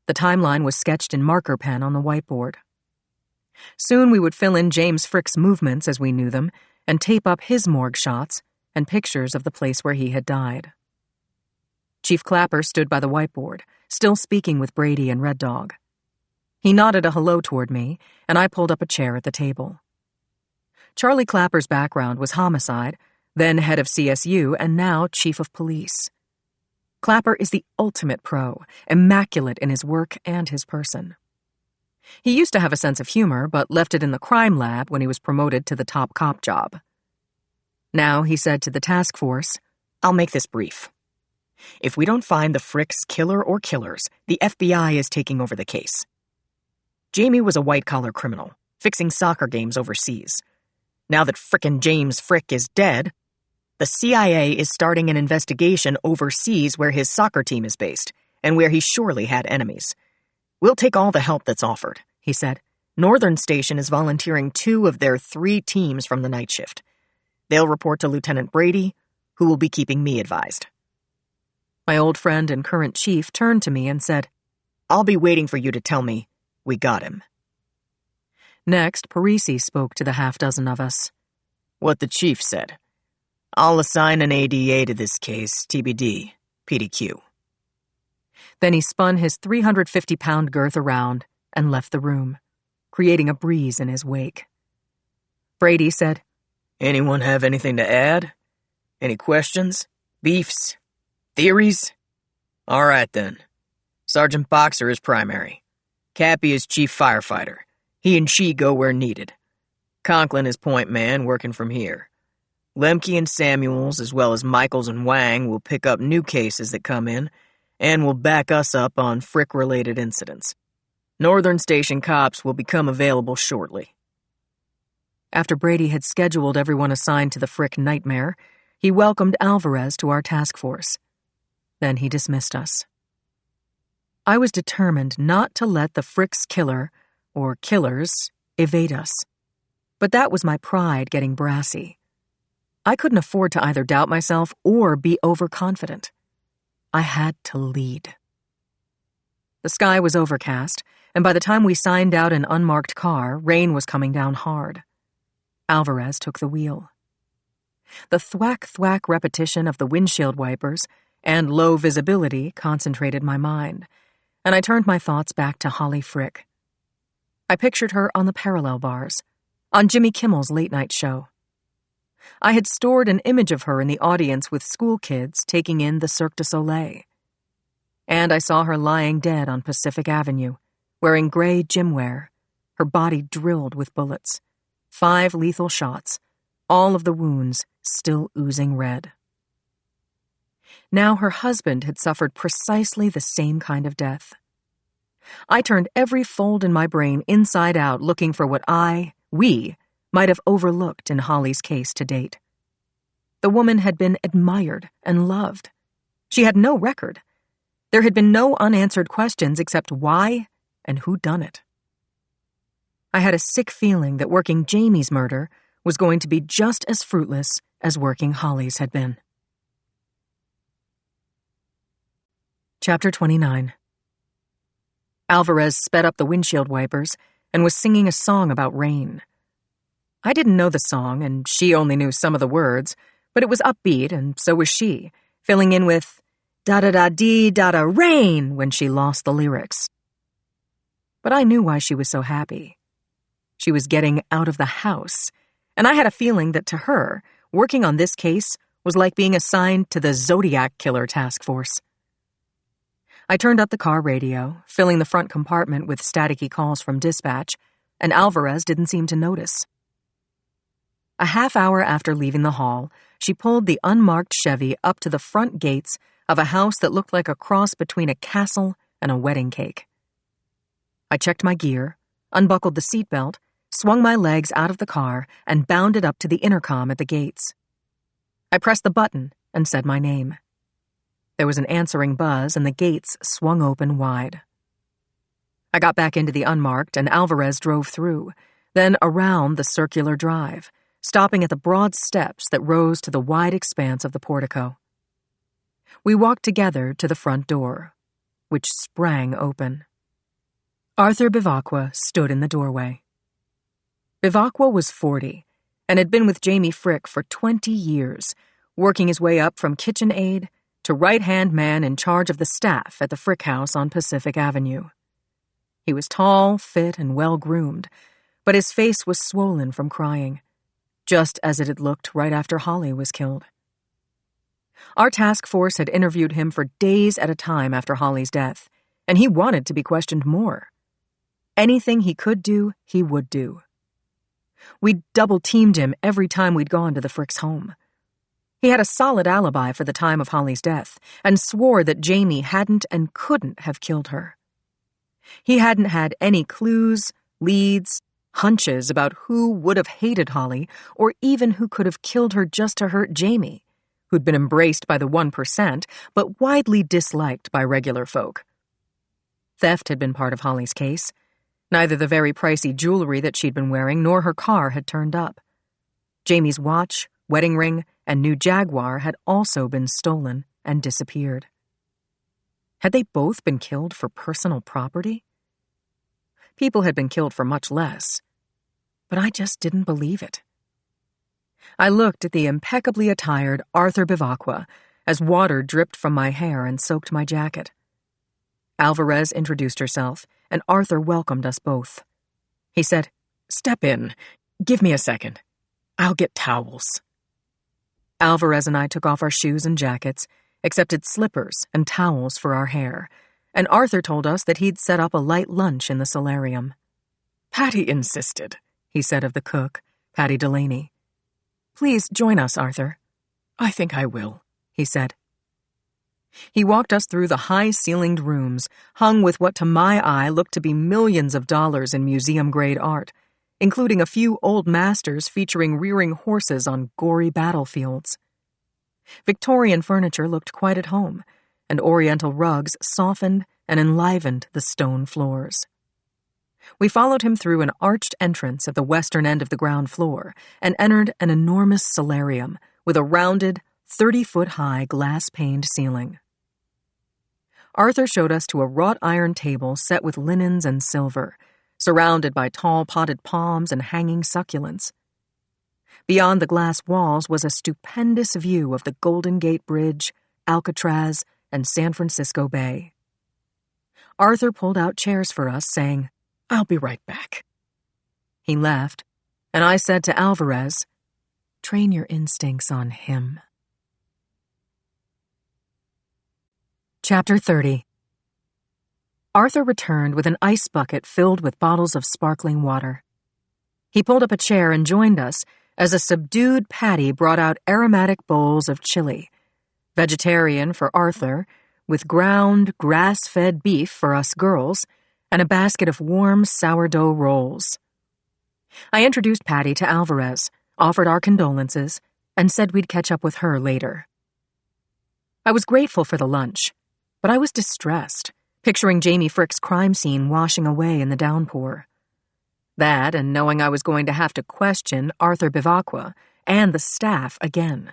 The timeline was sketched in marker pen on the whiteboard. Soon we would fill in James Frick's movements as we knew them, and tape up his morgue shots and pictures of the place where he had died. Chief Clapper stood by the whiteboard, still speaking with Brady and Red Dog. He nodded a hello toward me, and I pulled up a chair at the table. Charlie Clapper's background was homicide, then head of CSU, and now chief of police. Clapper is the ultimate pro, immaculate in his work and his person. He used to have a sense of humor, but left it in the crime lab when he was promoted to the top cop job. Now he said to the task force, I'll make this brief. If we don't find the Frick's killer or killers, the FBI is taking over the case. Jamie was a white-collar criminal, fixing soccer games overseas. Now that frickin' James Frick is dead, the CIA is starting an investigation overseas where his soccer team is based, and where he surely had enemies. We'll take all the help that's offered, he said. Northern Station is volunteering 2 of their 3 teams from the night shift. They'll report to Lieutenant Brady, who will be keeping me advised. My old friend and current chief turned to me and said, I'll be waiting for you to tell me we got him. Next, Parisi spoke to the half-dozen of us. What the chief said. I'll assign an ADA to this case, TBD, PDQ. Then he spun his 350-pound girth around and left the room, creating a breeze in his wake. Brady said, Anyone have anything to add? Any questions? Beefs? Theories? All right, then. Sergeant Boxer is primary. Cappy is chief firefighter. He and she go where needed. Conklin is point man, working from here. Lemke and Samuels, as well as Michaels and Wang, will pick up new cases that come in, and will back us up on Frick-related incidents. Northern Station cops will become available shortly. After Brady had scheduled everyone assigned to the Frick nightmare, he welcomed Alvarez to our task force. Then he dismissed us. I was determined not to let the Frick's killer, or killers, evade us. But that was my pride getting brassy. I couldn't afford to either doubt myself or be overconfident. I had to lead. The sky was overcast, and by the time we signed out an unmarked car, rain was coming down hard. Alvarez took the wheel. The thwack-thwack repetition of the windshield wipers and low visibility concentrated my mind, and I turned my thoughts back to Holly Frick. I pictured her on the parallel bars, on Jimmy Kimmel's late-night show. I had stored an image of her in the audience with school kids taking in the Cirque du Soleil. And I saw her lying dead on Pacific Avenue, wearing gray gym wear, her body drilled with bullets, 5 lethal shots, all of the wounds still oozing red. Now her husband had suffered precisely the same kind of death. I turned every fold in my brain inside out looking for what we, might have overlooked in Holly's case to date. The woman had been admired and loved. She had no record. There had been no unanswered questions except why and who done it. I had a sick feeling that working Jamie's murder was going to be just as fruitless as working Holly's had been. Chapter 29. Alvarez sped up the windshield wipers and was singing a song about rain. I didn't know the song, and she only knew some of the words, but it was upbeat, and so was she, filling in with da-da-da-dee-da-da-rain when she lost the lyrics. But I knew why she was so happy. She was getting out of the house, and I had a feeling that to her, working on this case was like being assigned to the Zodiac Killer Task Force. I turned up the car radio, filling the front compartment with staticky calls from dispatch, and Alvarez didn't seem to notice. A half hour after leaving the hall, she pulled the unmarked Chevy up to the front gates of a house that looked like a cross between a castle and a wedding cake. I checked my gear, unbuckled the seatbelt, swung my legs out of the car, and bounded up to the intercom at the gates. I pressed the button and said my name. There was an answering buzz, and the gates swung open wide. I got back into the unmarked, and Alvarez drove through, then around the circular drive, stopping at the broad steps that rose to the wide expanse of the portico. We walked together to the front door, which sprang open. Arthur Bivacqua stood in the doorway. Bivacqua was 40 and had been with Jamie Frick for 20 years, working his way up from kitchen aide to right-hand man in charge of the staff at the Frick House on Pacific Avenue. He was tall, fit, and well-groomed, but his face was swollen from crying, just as it had looked right after Holly was killed. Our task force had interviewed him for days at a time after Holly's death, and he wanted to be questioned more. Anything he could do, he would do. We'd double-teamed him every time we'd gone to the Fricks' home. He had a solid alibi for the time of Holly's death, and swore that Jamie hadn't and couldn't have killed her. He hadn't had any clues, leads, hunches about who would have hated Holly, or even who could have killed her just to hurt Jamie, who'd been embraced by the 1%, but widely disliked by regular folk. Theft had been part of Holly's case. Neither the very pricey jewelry that she'd been wearing nor her car had turned up. Jamie's watch, wedding ring, and new Jaguar had also been stolen and disappeared. Had they both been killed for personal property? People had been killed for much less, but I just didn't believe it. I looked at the impeccably attired Arthur Bivacqua as water dripped from my hair and soaked my jacket. Alvarez introduced herself, and Arthur welcomed us both. He said, "Step in. Give me a second. I'll get towels." Alvarez and I took off our shoes and jackets, accepted slippers and towels for our hair, and Arthur told us that he'd set up a light lunch in the solarium. "Patty insisted," he said of the cook, Patty Delaney. "Please join us, Arthur." "I think I will," he said. He walked us through the high-ceilinged rooms, hung with what to my eye looked to be millions of dollars in museum-grade art, including a few old masters featuring rearing horses on gory battlefields. Victorian furniture looked quite at home, and Oriental rugs softened and enlivened the stone floors. We followed him through an arched entrance at the western end of the ground floor and entered an enormous solarium with a rounded, 30-foot-high glass-paned ceiling. Arthur showed us to a wrought iron table set with linens and silver, surrounded by tall potted palms and hanging succulents. Beyond the glass walls was a stupendous view of the Golden Gate Bridge, Alcatraz, and San Francisco Bay. Arthur pulled out chairs for us, saying, "I'll be right back." He left, and I said to Alvarez, "Train your instincts on him." Chapter 30. Arthur returned with an ice bucket filled with bottles of sparkling water. He pulled up a chair and joined us as a subdued Patty brought out aromatic bowls of chili, vegetarian for Arthur, with ground, grass-fed beef for us girls, and a basket of warm sourdough rolls. I introduced Patty to Alvarez, offered our condolences, and said we'd catch up with her later. I was grateful for the lunch, but I was distressed, picturing Jamie Frick's crime scene washing away in the downpour. That, and knowing I was going to have to question Arthur Bivacqua and the staff again,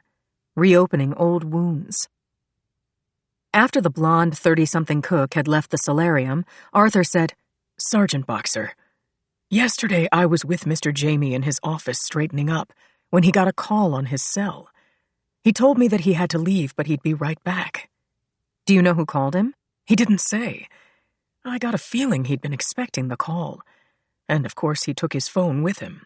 reopening old wounds. After the blonde 30-something cook had left the solarium, Arthur said, "Sergeant Boxer, yesterday I was with Mr. Jamie in his office straightening up when he got a call on his cell. He told me that he had to leave, but he'd be right back." "Do you know who called him?" "He didn't say. I got a feeling he'd been expecting the call. And, of course, he took his phone with him."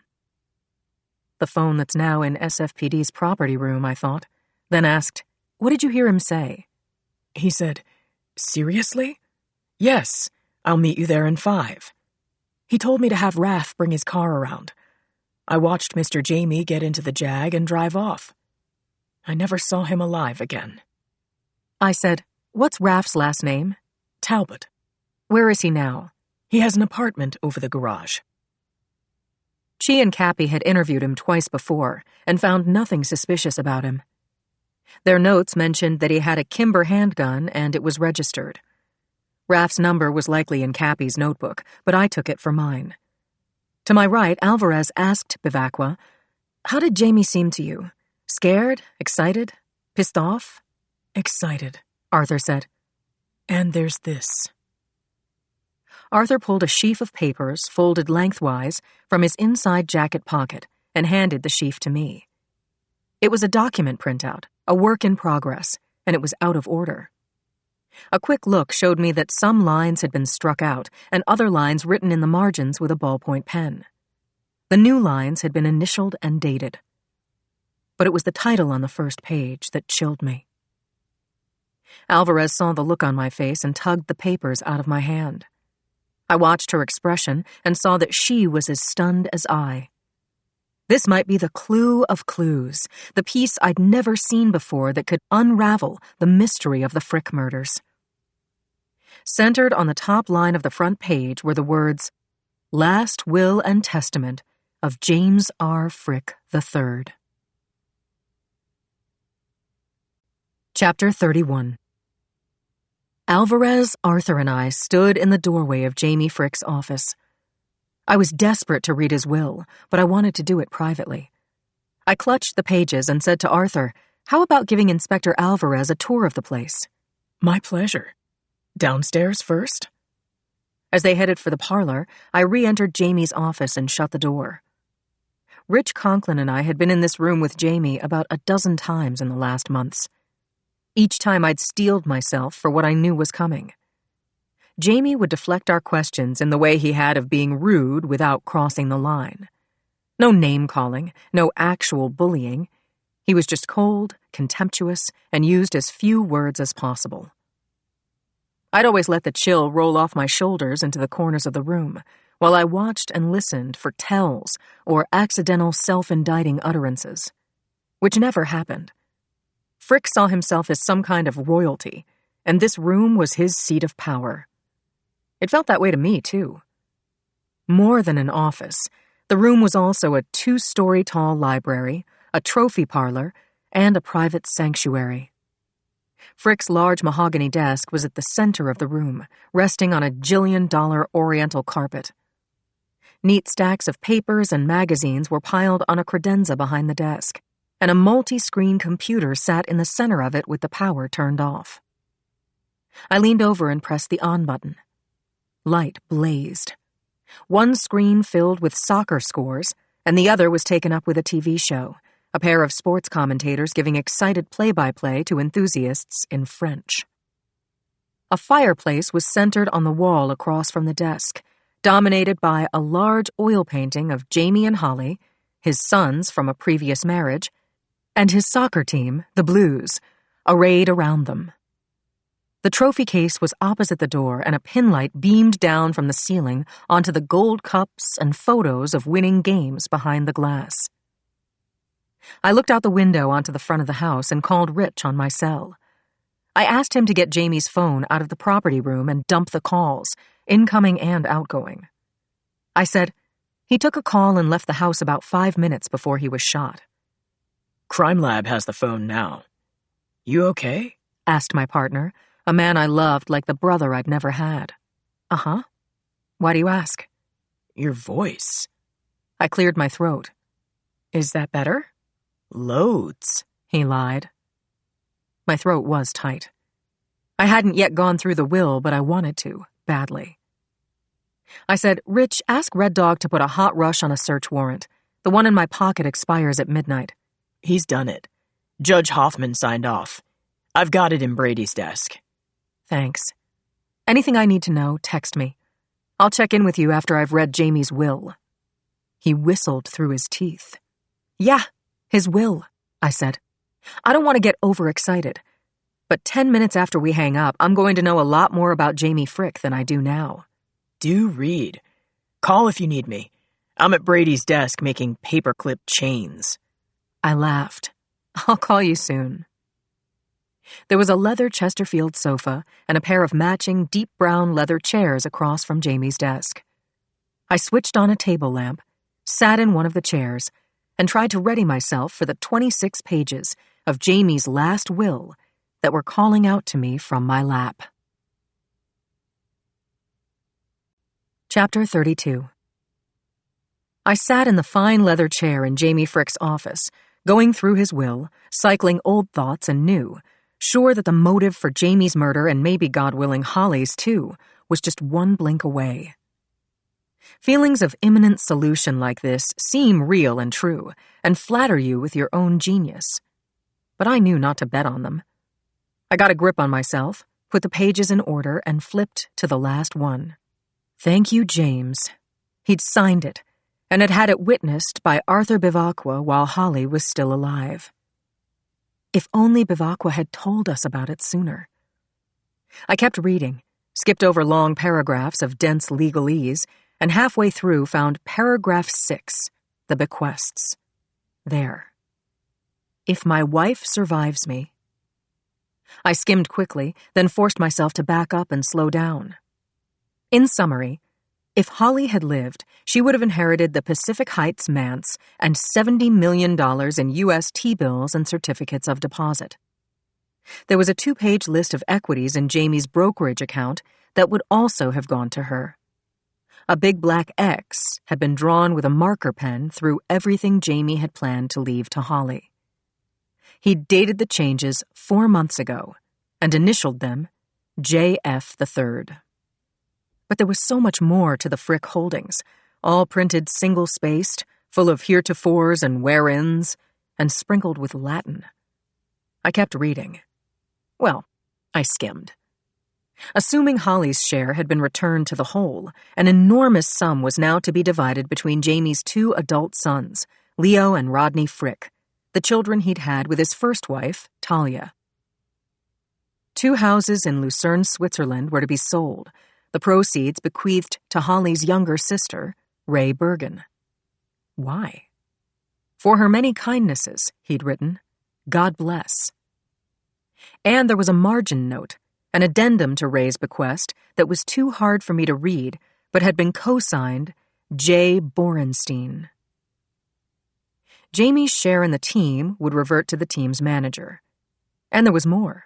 "The phone that's now in SFPD's property room," I thought, then asked, "What did you hear him say?" He said, "Seriously? Yes, I'll meet you there in 5. He told me to have Raph bring his car around. I watched Mr. Jamie get into the Jag and drive off. I never saw him alive again." I said, "What's Raph's last name?" "Talbot. "Where is he now?" He has an apartment over the garage." Chi and Cappy had interviewed him twice before and found nothing suspicious about him. Their notes mentioned that he had a Kimber handgun and it was registered. Raph's number was likely in Cappy's notebook, but I took it for mine. To my right, Alvarez asked Bivacqua, "How did Jamie seem to you? Scared? Excited? Pissed off?" "Excited," Arthur said. "And there's this." Arthur pulled a sheaf of papers, folded lengthwise, from his inside jacket pocket and handed the sheaf to me. It was a document printout, a work in progress, and it was out of order. A quick look showed me that some lines had been struck out and other lines written in the margins with a ballpoint pen. The new lines had been initialed and dated. But it was the title on the first page that chilled me. Alvarez saw the look on my face and tugged the papers out of my hand. I watched her expression and saw that she was as stunned as I. This might be the clue of clues, the piece I'd never seen before that could unravel the mystery of the Frick murders. Centered on the top line of the front page were the words, "Last Will and Testament of James R. Frick III." Chapter 31. Alvarez, Arthur, and I stood in the doorway of Jamie Frick's office. I was desperate to read his will, but I wanted to do it privately. I clutched the pages and said to Arthur, "How about giving Inspector Alvarez a tour of the place?" "My pleasure. Downstairs first?" As they headed for the parlor, I re-entered Jamie's office and shut the door. Rich Conklin and I had been in this room with Jamie about a dozen times in the last months. Each time I'd steeled myself for what I knew was coming. Jamie would deflect our questions in the way he had of being rude without crossing the line. No name-calling, no actual bullying. He was just cold, contemptuous, and used as few words as possible. I'd always let the chill roll off my shoulders into the corners of the room, while I watched and listened for tells or accidental self-indicting utterances, which never happened. Frick saw himself as some kind of royalty, and this room was his seat of power. It felt that way to me, too. More than an office, the room was also a 2-story-tall library, a trophy parlor, and a private sanctuary. Frick's large mahogany desk was at the center of the room, resting on a $1,000,000 oriental carpet. Neat stacks of papers and magazines were piled on a credenza behind the desk, and a multi-screen computer sat in the center of it with the power turned off. I leaned over and pressed the on button. Light blazed. One screen filled with soccer scores, and the other was taken up with a TV show, a pair of sports commentators giving excited play-by-play to enthusiasts in French. A fireplace was centered on the wall across from the desk, dominated by a large oil painting of Jamie and Holly, his sons from a previous marriage, and his soccer team, the Blues, arrayed around them. The trophy case was opposite the door, and a pinlight beamed down from the ceiling onto the gold cups and photos of winning games behind the glass. I looked out the window onto the front of the house and called Rich on my cell. I asked him to get Jamie's phone out of the property room and dump the calls, incoming and outgoing. I said, he took a call and left the house about 5 minutes before he was shot. Crime Lab has the phone now. You okay? Asked my partner, a man I loved like the brother I'd never had. Uh-huh. Why do you ask? Your voice. I cleared my throat. Is that better? Loads, he lied. My throat was tight. I hadn't yet gone through the will, but I wanted to, badly. I said, Rich, ask Red Dog to put a hot rush on a search warrant. The one in my pocket expires at midnight. He's done it. Judge Hoffman signed off. I've got it in Brady's desk. Thanks. Anything I need to know, text me. I'll check in with you after I've read Jamie's will. He whistled through his teeth. Yeah, his will, I said. I don't want to get overexcited, but 10 minutes after we hang up, I'm going to know a lot more about Jamie Frick than I do now. Do read. Call if you need me. I'm at Brady's desk making paperclip chains. I laughed. I'll call you soon. There was a leather Chesterfield sofa and a pair of matching deep brown leather chairs across from Jamie's desk. I switched on a table lamp, sat in one of the chairs, and tried to ready myself for the 26 pages of Jamie's last will that were calling out to me from my lap. Chapter 32. I sat in the fine leather chair in Jamie Frick's office, going through his will, cycling old thoughts and new, sure that the motive for Jamie's murder, and maybe, God willing, Holly's too, was just one blink away. Feelings of imminent solution like this seem real and true, and flatter you with your own genius. But I knew not to bet on them. I got a grip on myself, put the pages in order, and flipped to the last one. Thank you, James. He'd signed it, and had had it witnessed by Arthur Bivacqua while Holly was still alive. If only Bivacqua had told us about it sooner. I kept reading, skipped over long paragraphs of dense legalese, and halfway through found paragraph 6, the bequests. There. If my wife survives me. I skimmed quickly, then forced myself to back up and slow down. In summary, if Holly had lived, she would have inherited the Pacific Heights manse and $70 million in U.S. T-bills and certificates of deposit. There was a 2-page list of equities in Jamie's brokerage account that would also have gone to her. A big black X had been drawn with a marker pen through everything Jamie had planned to leave to Holly. He'd dated the changes 4 months ago and initialed them J.F. III. But there was so much more to the Frick holdings, all printed single-spaced, full of heretofores and wherein's, and sprinkled with Latin. I kept reading. Well, I skimmed. Assuming Holly's share had been returned to the whole, an enormous sum was now to be divided between Jamie's 2 adult sons, Leo and Rodney Frick, the children he'd had with his first wife, Talia. 2 houses in Lucerne, Switzerland were to be sold, the proceeds bequeathed to Holly's younger sister, Ray Bergen. Why? For her many kindnesses, he'd written. God bless. And there was a margin note, an addendum to Ray's bequest that was too hard for me to read, but had been co-signed J. Borenstein. Jamie's share in the team would revert to the team's manager. And there was more.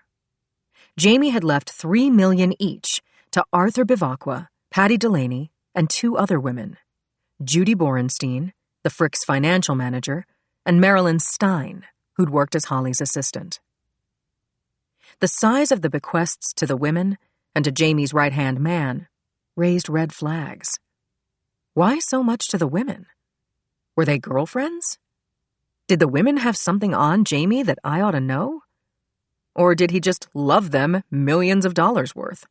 Jamie had left $3 million each to Arthur Bivacqua, Patty Delaney, and 2 other women, Judy Borenstein, the Frick's financial manager, and Marilyn Stein, who'd worked as Holly's assistant. The size of the bequests to the women and to Jamie's right-hand man raised red flags. Why so much to the women? Were they girlfriends? Did the women have something on Jamie that I ought to know? Or did he just love them millions of dollars worth?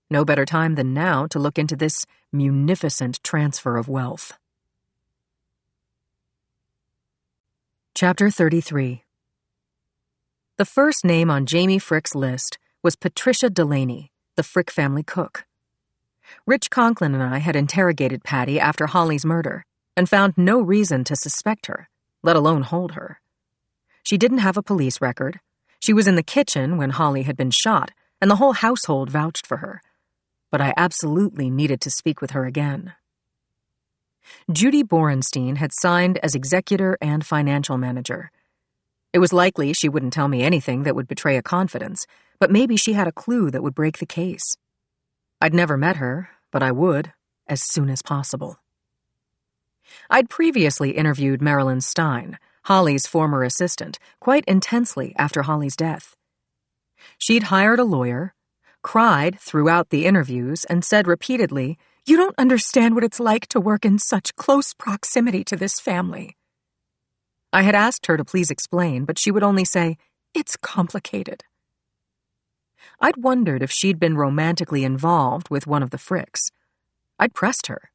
No better time than now to look into this munificent transfer of wealth. Chapter 33. The first name on Jamie Frick's list was Patricia Delaney, the Frick family cook. Rich Conklin and I had interrogated Patty after Holly's murder and found no reason to suspect her, let alone hold her. She didn't have a police record. She was in the kitchen when Holly had been shot, and the whole household vouched for her. But I absolutely needed to speak with her again. Judy Borenstein had signed as executor and financial manager. It was likely she wouldn't tell me anything that would betray a confidence, but maybe she had a clue that would break the case. I'd never met her, but I would, as soon as possible. I'd previously interviewed Marilyn Stein, Holly's former assistant, quite intensely after Holly's death. She'd hired a lawyer, cried throughout the interviews, and said repeatedly, "You don't understand what it's like to work in such close proximity to this family." I had asked her to please explain, but she would only say, "It's complicated." I'd wondered if she'd been romantically involved with one of the Fricks. I'd pressed her.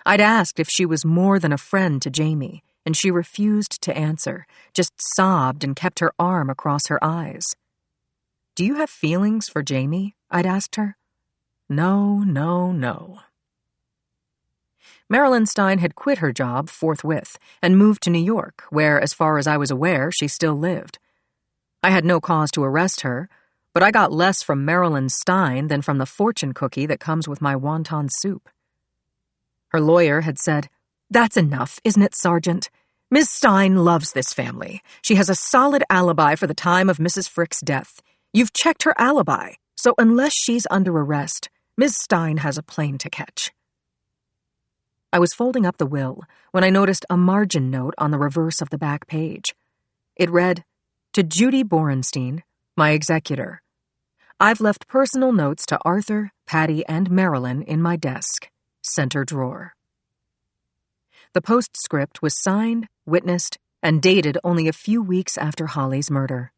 I'd asked if she was more than a friend to Jamie, and she refused to answer, just sobbed and kept her arm across her eyes. "Do you have feelings for Jamie?" I'd asked her. No, no, no. Marilyn Stein had quit her job forthwith and moved to New York, where, as far as I was aware, she still lived. I had no cause to arrest her, but I got less from Marilyn Stein than from the fortune cookie that comes with my wonton soup. Her lawyer had said, "That's enough, isn't it, Sergeant? Ms. Stein loves this family. She has a solid alibi for the time of Mrs. Frick's death. You've checked her alibi, so unless she's under arrest, Ms. Stein has a plane to catch." I was folding up the will when I noticed a margin note on the reverse of the back page. It read, "To Judy Borenstein, my executor. I've left personal notes to Arthur, Patty, and Marilyn in my desk, center drawer." The postscript was signed, witnessed, and dated only a few weeks after Holly's murder.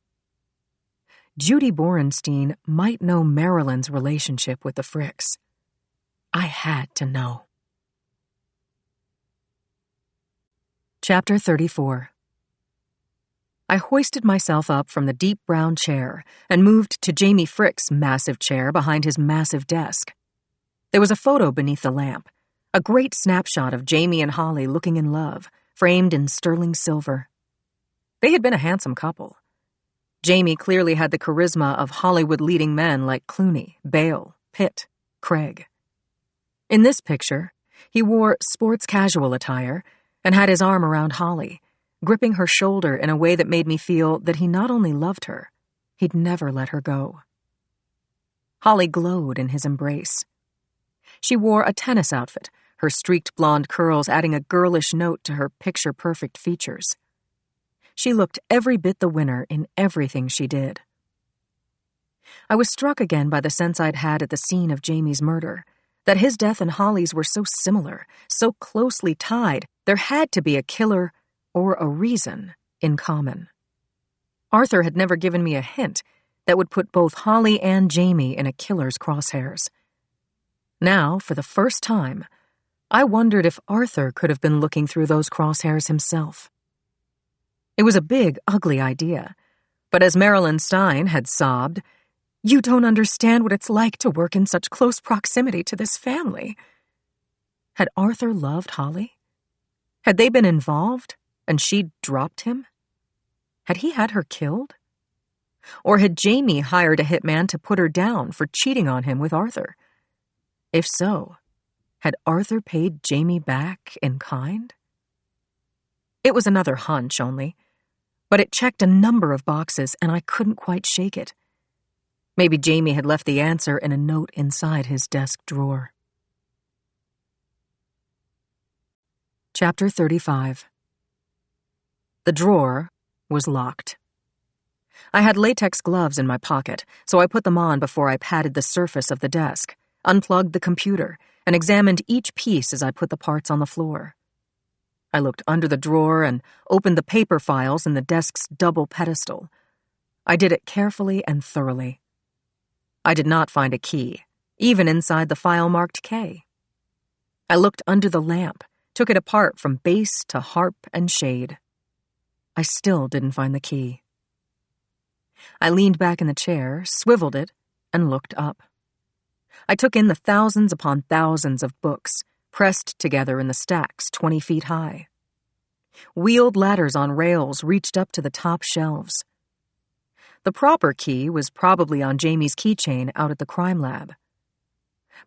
Judy Borenstein might know Marilyn's relationship with the Fricks. I had to know. Chapter 34. I hoisted myself up from the deep brown chair and moved to Jamie Frick's massive chair behind his massive desk. There was a photo beneath the lamp, a great snapshot of Jamie and Holly looking in love, framed in sterling silver. They had been a handsome couple. Jamie clearly had the charisma of Hollywood leading men like Clooney, Bale, Pitt, Craig. In this picture, he wore sports casual attire and had his arm around Holly, gripping her shoulder in a way that made me feel that he not only loved her, he'd never let her go. Holly glowed in his embrace. She wore a tennis outfit, her streaked blonde curls adding a girlish note to her picture-perfect features. She looked every bit the winner in everything she did. I was struck again by the sense I'd had at the scene of Jamie's murder, that his death and Holly's were so similar, so closely tied, there had to be a killer or a reason in common. Arthur had never given me a hint that would put both Holly and Jamie in a killer's crosshairs. Now, for the first time, I wondered if Arthur could have been looking through those crosshairs himself. It was a big, ugly idea, but as Marilyn Stein had sobbed, "You don't understand what it's like to work in such close proximity to this family." Had Arthur loved Holly? Had they been involved, and she'd dropped him? Had he had her killed? Or had Jamie hired a hitman to put her down for cheating on him with Arthur? If so, had Arthur paid Jamie back in kind? It was another hunch only, but it checked a number of boxes and I couldn't quite shake it. Maybe Jamie had left the answer in a note inside his desk drawer. Chapter 35. The drawer was locked. I had latex gloves in my pocket, so I put them on before I patted the surface of the desk, unplugged the computer, and examined each piece as I put the parts on the floor. I looked under the drawer and opened the paper files in the desk's double pedestal. I did it carefully and thoroughly. I did not find a key, even inside the file marked K. I looked under the lamp, took it apart from base to harp and shade. I still didn't find the key. I leaned back in the chair, swiveled it, and looked up. I took in the thousands upon thousands of books, pressed together in the stacks 20 feet high. Wheeled ladders on rails reached up to the top shelves. The proper key was probably on Jamie's keychain out at the crime lab.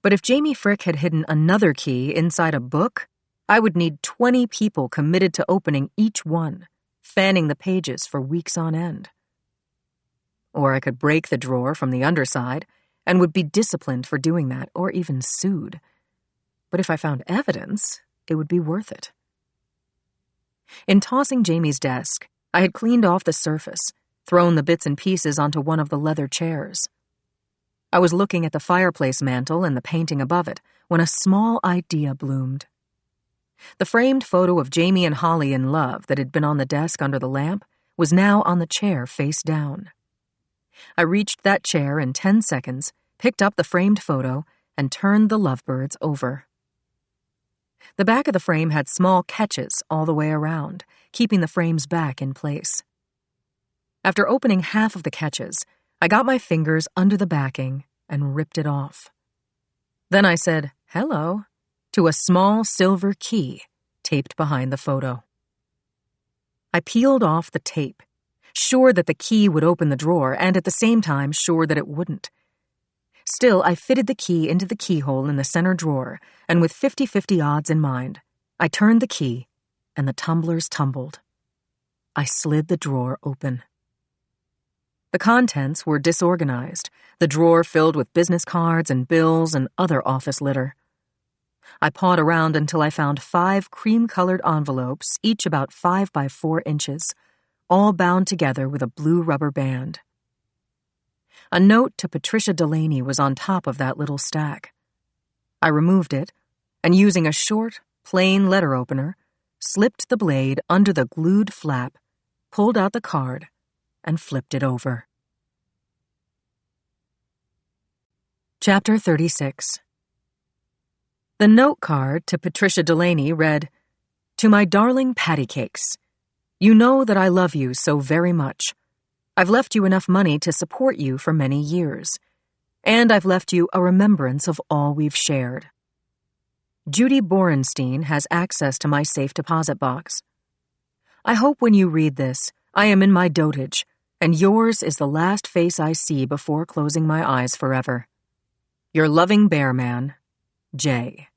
But if Jamie Frick had hidden another key inside a book, I would need 20 people committed to opening each one, fanning the pages for weeks on end. Or I could break the drawer from the underside and would be disciplined for doing that, or even sued. But if I found evidence, it would be worth it. In tossing Jamie's desk, I had cleaned off the surface, thrown the bits and pieces onto one of the leather chairs. I was looking at the fireplace mantel and the painting above it when a small idea bloomed. The framed photo of Jamie and Holly in love that had been on the desk under the lamp was now on the chair face down. I reached that chair in 10 seconds, picked up the framed photo, and turned the lovebirds over. The back of the frame had small catches all the way around, keeping the frame's back in place. After opening half of the catches, I got my fingers under the backing and ripped it off. Then I said, "Hello," to a small silver key taped behind the photo. I peeled off the tape, sure that the key would open the drawer and at the same time sure that it wouldn't. Still, I fitted the key into the keyhole in the center drawer, and with 50-50 odds in mind, I turned the key, and the tumblers tumbled. I slid the drawer open. The contents were disorganized, the drawer filled with business cards and bills and other office litter. I pawed around until I found 5 cream-colored envelopes, each about 5 by 4 inches, all bound together with a blue rubber band. A note to Patricia Delaney was on top of that little stack. I removed it, and using a short, plain letter opener, slipped the blade under the glued flap, pulled out the card, and flipped it over. Chapter 36. The note card to Patricia Delaney read, "To my darling patty cakes, you know that I love you so very much. I've left you enough money to support you for many years, and I've left you a remembrance of all we've shared. Judy Borenstein has access to my safe deposit box. I hope when you read this, I am in my dotage, and yours is the last face I see before closing my eyes forever. Your loving bear man, Jay."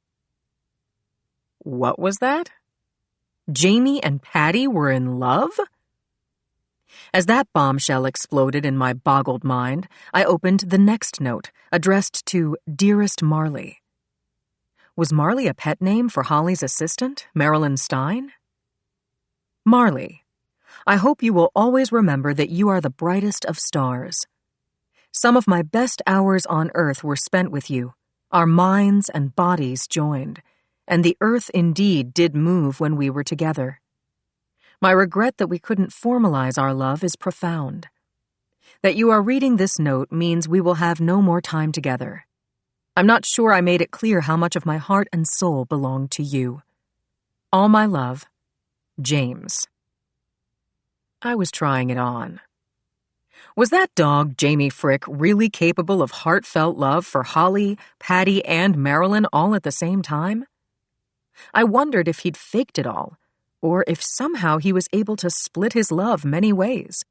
What was that? Jamie and Patty were in love? As that bombshell exploded in my boggled mind, I opened the next note, addressed to Dearest Marley. Was Marley a pet name for Holly's assistant, Marilyn Stein? Marley, I hope you will always remember that you are the brightest of stars. Some of my best hours on earth were spent with you, our minds and bodies joined, and the earth indeed did move when we were together. My regret that we couldn't formalize our love is profound. That you are reading this note means we will have no more time together. I'm not sure I made it clear how much of my heart and soul belonged to you. All my love, James. I was trying it on. Was that dog, Jamie Frick, really capable of heartfelt love for Holly, Patty, and Marilyn all at the same time? I wondered if he'd faked it all, or if somehow he was able to split his love many ways.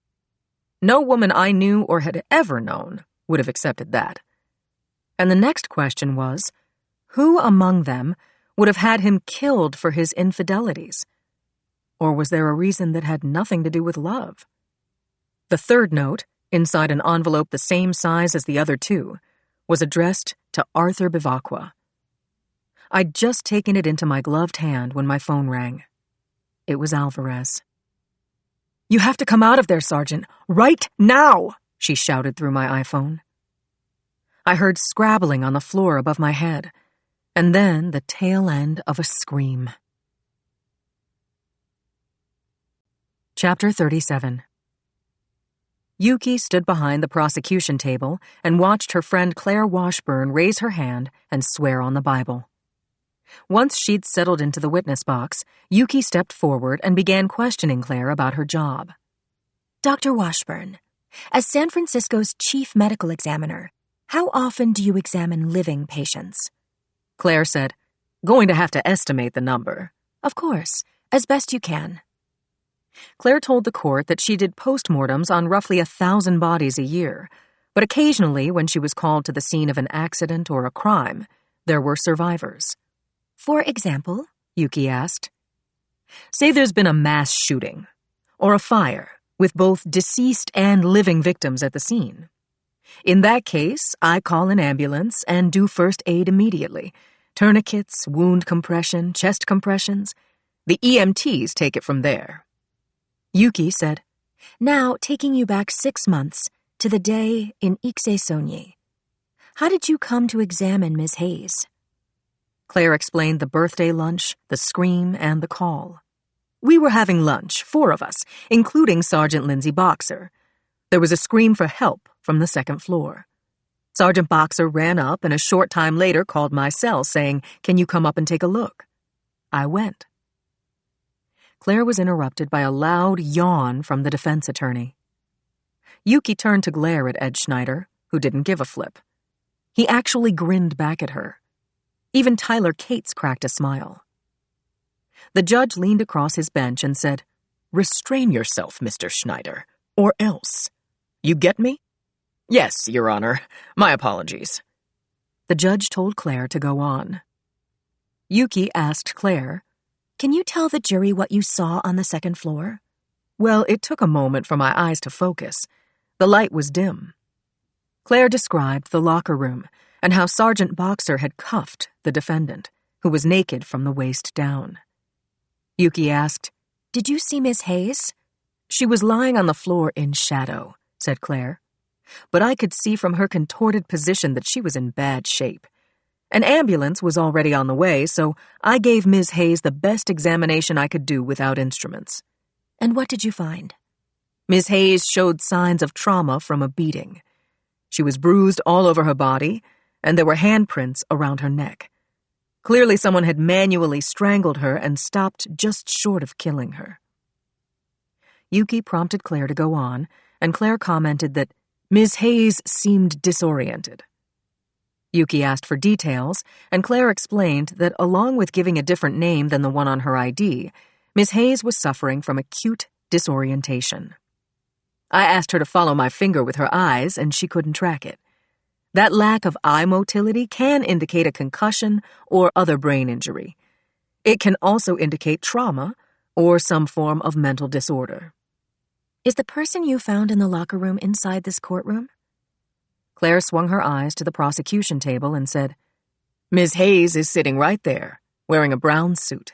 No woman I knew or had ever known would have accepted that. And the next question was, who among them would have had him killed for his infidelities? Or was there a reason that had nothing to do with love? The third note, inside an envelope the same size as the other two, was addressed to Arthur Bivacqua. I'd just taken it into my gloved hand when my phone rang. It was Alvarez. "You have to come out of there, Sergeant, right now!" she shouted through my iPhone. I heard scrabbling on the floor above my head, and then the tail end of a scream. Chapter 37. Yuki stood behind the prosecution table and watched her friend Claire Washburn raise her hand and swear on the Bible. Once she'd settled into the witness box, Yuki stepped forward and began questioning Claire about her job. Dr. Washburn, as San Francisco's chief medical examiner, how often do you examine living patients? Claire said, "Going to have to estimate the number." Of course, as best you can. Claire told the court that she did postmortems on roughly 1,000 bodies a year, but occasionally when she was called to the scene of an accident or a crime, there were survivors. For example? Yuki asked. Say there's been a mass shooting, or a fire, with both deceased and living victims at the scene. In that case, I call an ambulance and do first aid immediately. Tourniquets, wound compression, chest compressions. The EMTs take it from there. Yuki said, Now, taking you back 6 months to the day in Ixesonye. How did you come to examine Ms. Hayes? Claire explained the birthday lunch, the scream, and the call. We were having lunch, 4 of us, including Sergeant Lindsay Boxer. There was a scream for help from the 2nd floor. Sergeant Boxer ran up and a short time later called my cell saying, "Can you come up and take a look?" I went. Claire was interrupted by a loud yawn from the defense attorney. Yuki turned to glare at Ed Schneider, who didn't give a flip. He actually grinned back at her. Even Tyler Cates cracked a smile. The judge leaned across his bench and said, "Restrain yourself, Mr. Schneider, or else. You get me?" "Yes, Your Honor. My apologies." The judge told Claire to go on. Yuki asked Claire, Can you tell the jury what you saw on the 2nd floor? Well, it took a moment for my eyes to focus. The light was dim. Claire described the locker room and how Sergeant Boxer had cuffed the defendant, who was naked from the waist down. Yuki asked, Did you see Miss Hayes? She was lying on the floor in shadow, said Claire. But I could see from her contorted position that she was in bad shape. An ambulance was already on the way, so I gave Ms. Hayes the best examination I could do without instruments. And what did you find? Ms. Hayes showed signs of trauma from a beating. She was bruised all over her body, and there were handprints around her neck. Clearly someone had manually strangled her and stopped just short of killing her. Yuki prompted Claire to go on, and Claire commented that Ms. Hayes seemed disoriented. Yuki asked for details, and Claire explained that along with giving a different name than the one on her ID, Ms. Hayes was suffering from acute disorientation. I asked her to follow my finger with her eyes, and she couldn't track it. That lack of eye motility can indicate a concussion or other brain injury. It can also indicate trauma or some form of mental disorder. Is the person you found in the locker room inside this courtroom? Claire swung her eyes to the prosecution table and said, Ms. Hayes is sitting right there, wearing a brown suit.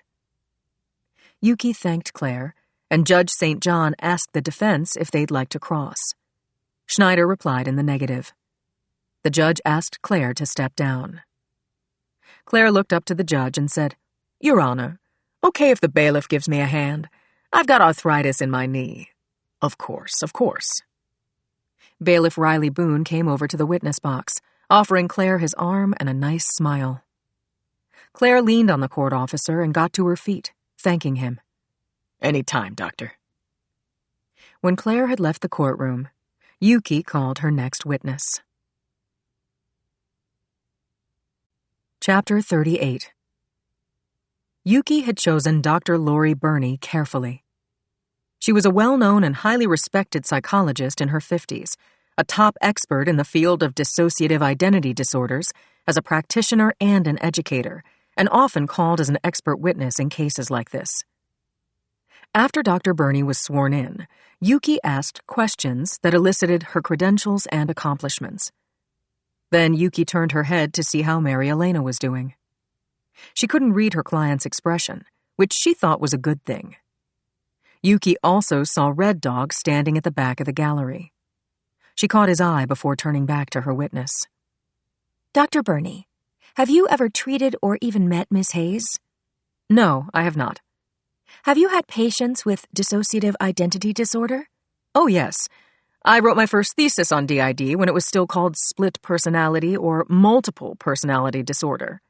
Yuki thanked Claire, and Judge St. John asked the defense if they'd like to cross. Schneider replied in the negative. The judge asked Claire to step down. Claire looked up to the judge and said, Your Honor, okay if the bailiff gives me a hand. I've got arthritis in my knee. Of course, of course. Bailiff Riley Boone came over to the witness box, offering Claire his arm and a nice smile. Claire leaned on the court officer and got to her feet, thanking him. Any time, Doctor. When Claire had left the courtroom, Yuki called her next witness. Chapter 38. Yuki had chosen Dr. Lori Burney carefully. She was a well-known and highly respected psychologist in her 50s, a top expert in the field of dissociative identity disorders, as a practitioner and an educator, and often called as an expert witness in cases like this. After Dr. Burney was sworn in, Yuki asked questions that elicited her credentials and accomplishments. Then Yuki turned her head to see how Mary Elena was doing. She couldn't read her client's expression, which she thought was a good thing. Yuki also saw Red Dog standing at the back of the gallery. She caught his eye before turning back to her witness. Dr. Burney, have you ever treated or even met Miss Hayes? No, I have not. Have you had patients with dissociative identity disorder? Oh, yes. I wrote my first thesis on DID when it was still called split personality or multiple personality disorder.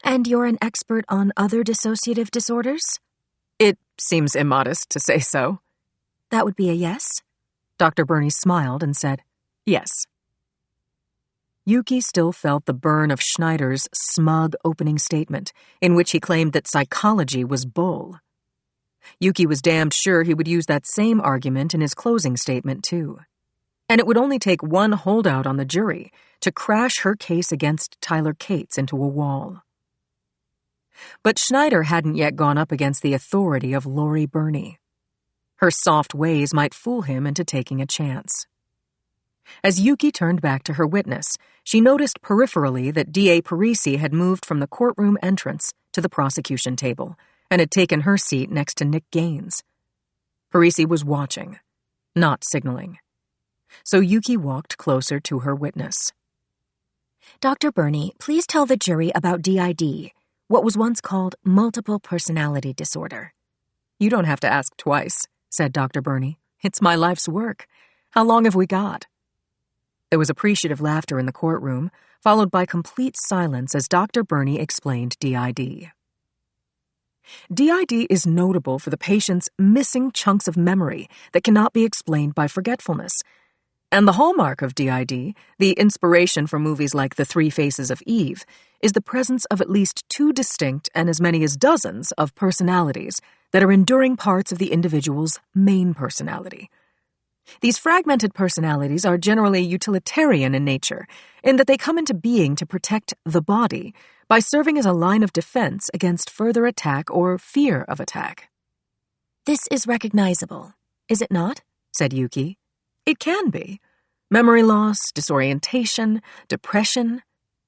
And you're an expert on other dissociative disorders? It seems immodest to say so. That would be a yes? Dr. Burney smiled and said, yes. Yuki still felt the burn of Schneider's smug opening statement, in which he claimed that psychology was bull. Yuki was damned sure he would use that same argument in his closing statement, too. And it would only take one holdout on the jury to crash her case against Tyler Cates into a wall. But Schneider hadn't yet gone up against the authority of Lori Burney. Her soft ways might fool him into taking a chance. As Yuki turned back to her witness, she noticed peripherally that D.A. Parisi had moved from the courtroom entrance to the prosecution table and had taken her seat next to Nick Gaines. Parisi was watching, not signaling. So Yuki walked closer to her witness. Dr. Burney, please tell the jury about DID, what was once called multiple personality disorder. You don't have to ask twice, said Dr. Burney. It's my life's work. How long have we got? There was appreciative laughter in the courtroom, followed by complete silence as Dr. Burney explained DID. DID is notable for the patient's missing chunks of memory that cannot be explained by forgetfulness. And the hallmark of DID, the inspiration for movies like The Three Faces of Eve, is the presence of at least two distinct and as many as dozens of personalities that are enduring parts of the individual's main personality. These fragmented personalities are generally utilitarian in nature, in that they come into being to protect the body by serving as a line of defense against further attack or fear of attack. This is recognizable, is it not? Said Yuki. It can be. Memory loss, disorientation, depression,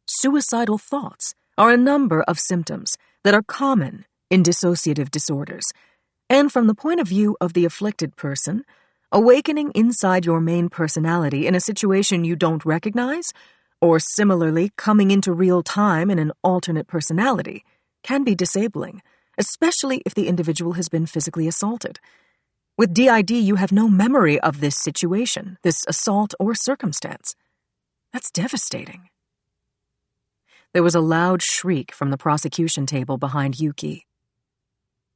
suicidal thoughts are a number of symptoms that are common in dissociative disorders, and from the point of view of the afflicted person, awakening inside your main personality in a situation you don't recognize, or similarly coming into real time in an alternate personality, can be disabling, especially if the individual has been physically assaulted. With DID, you have no memory of this situation, this assault or circumstance. That's devastating. There was a loud shriek from the prosecution table behind Yuki.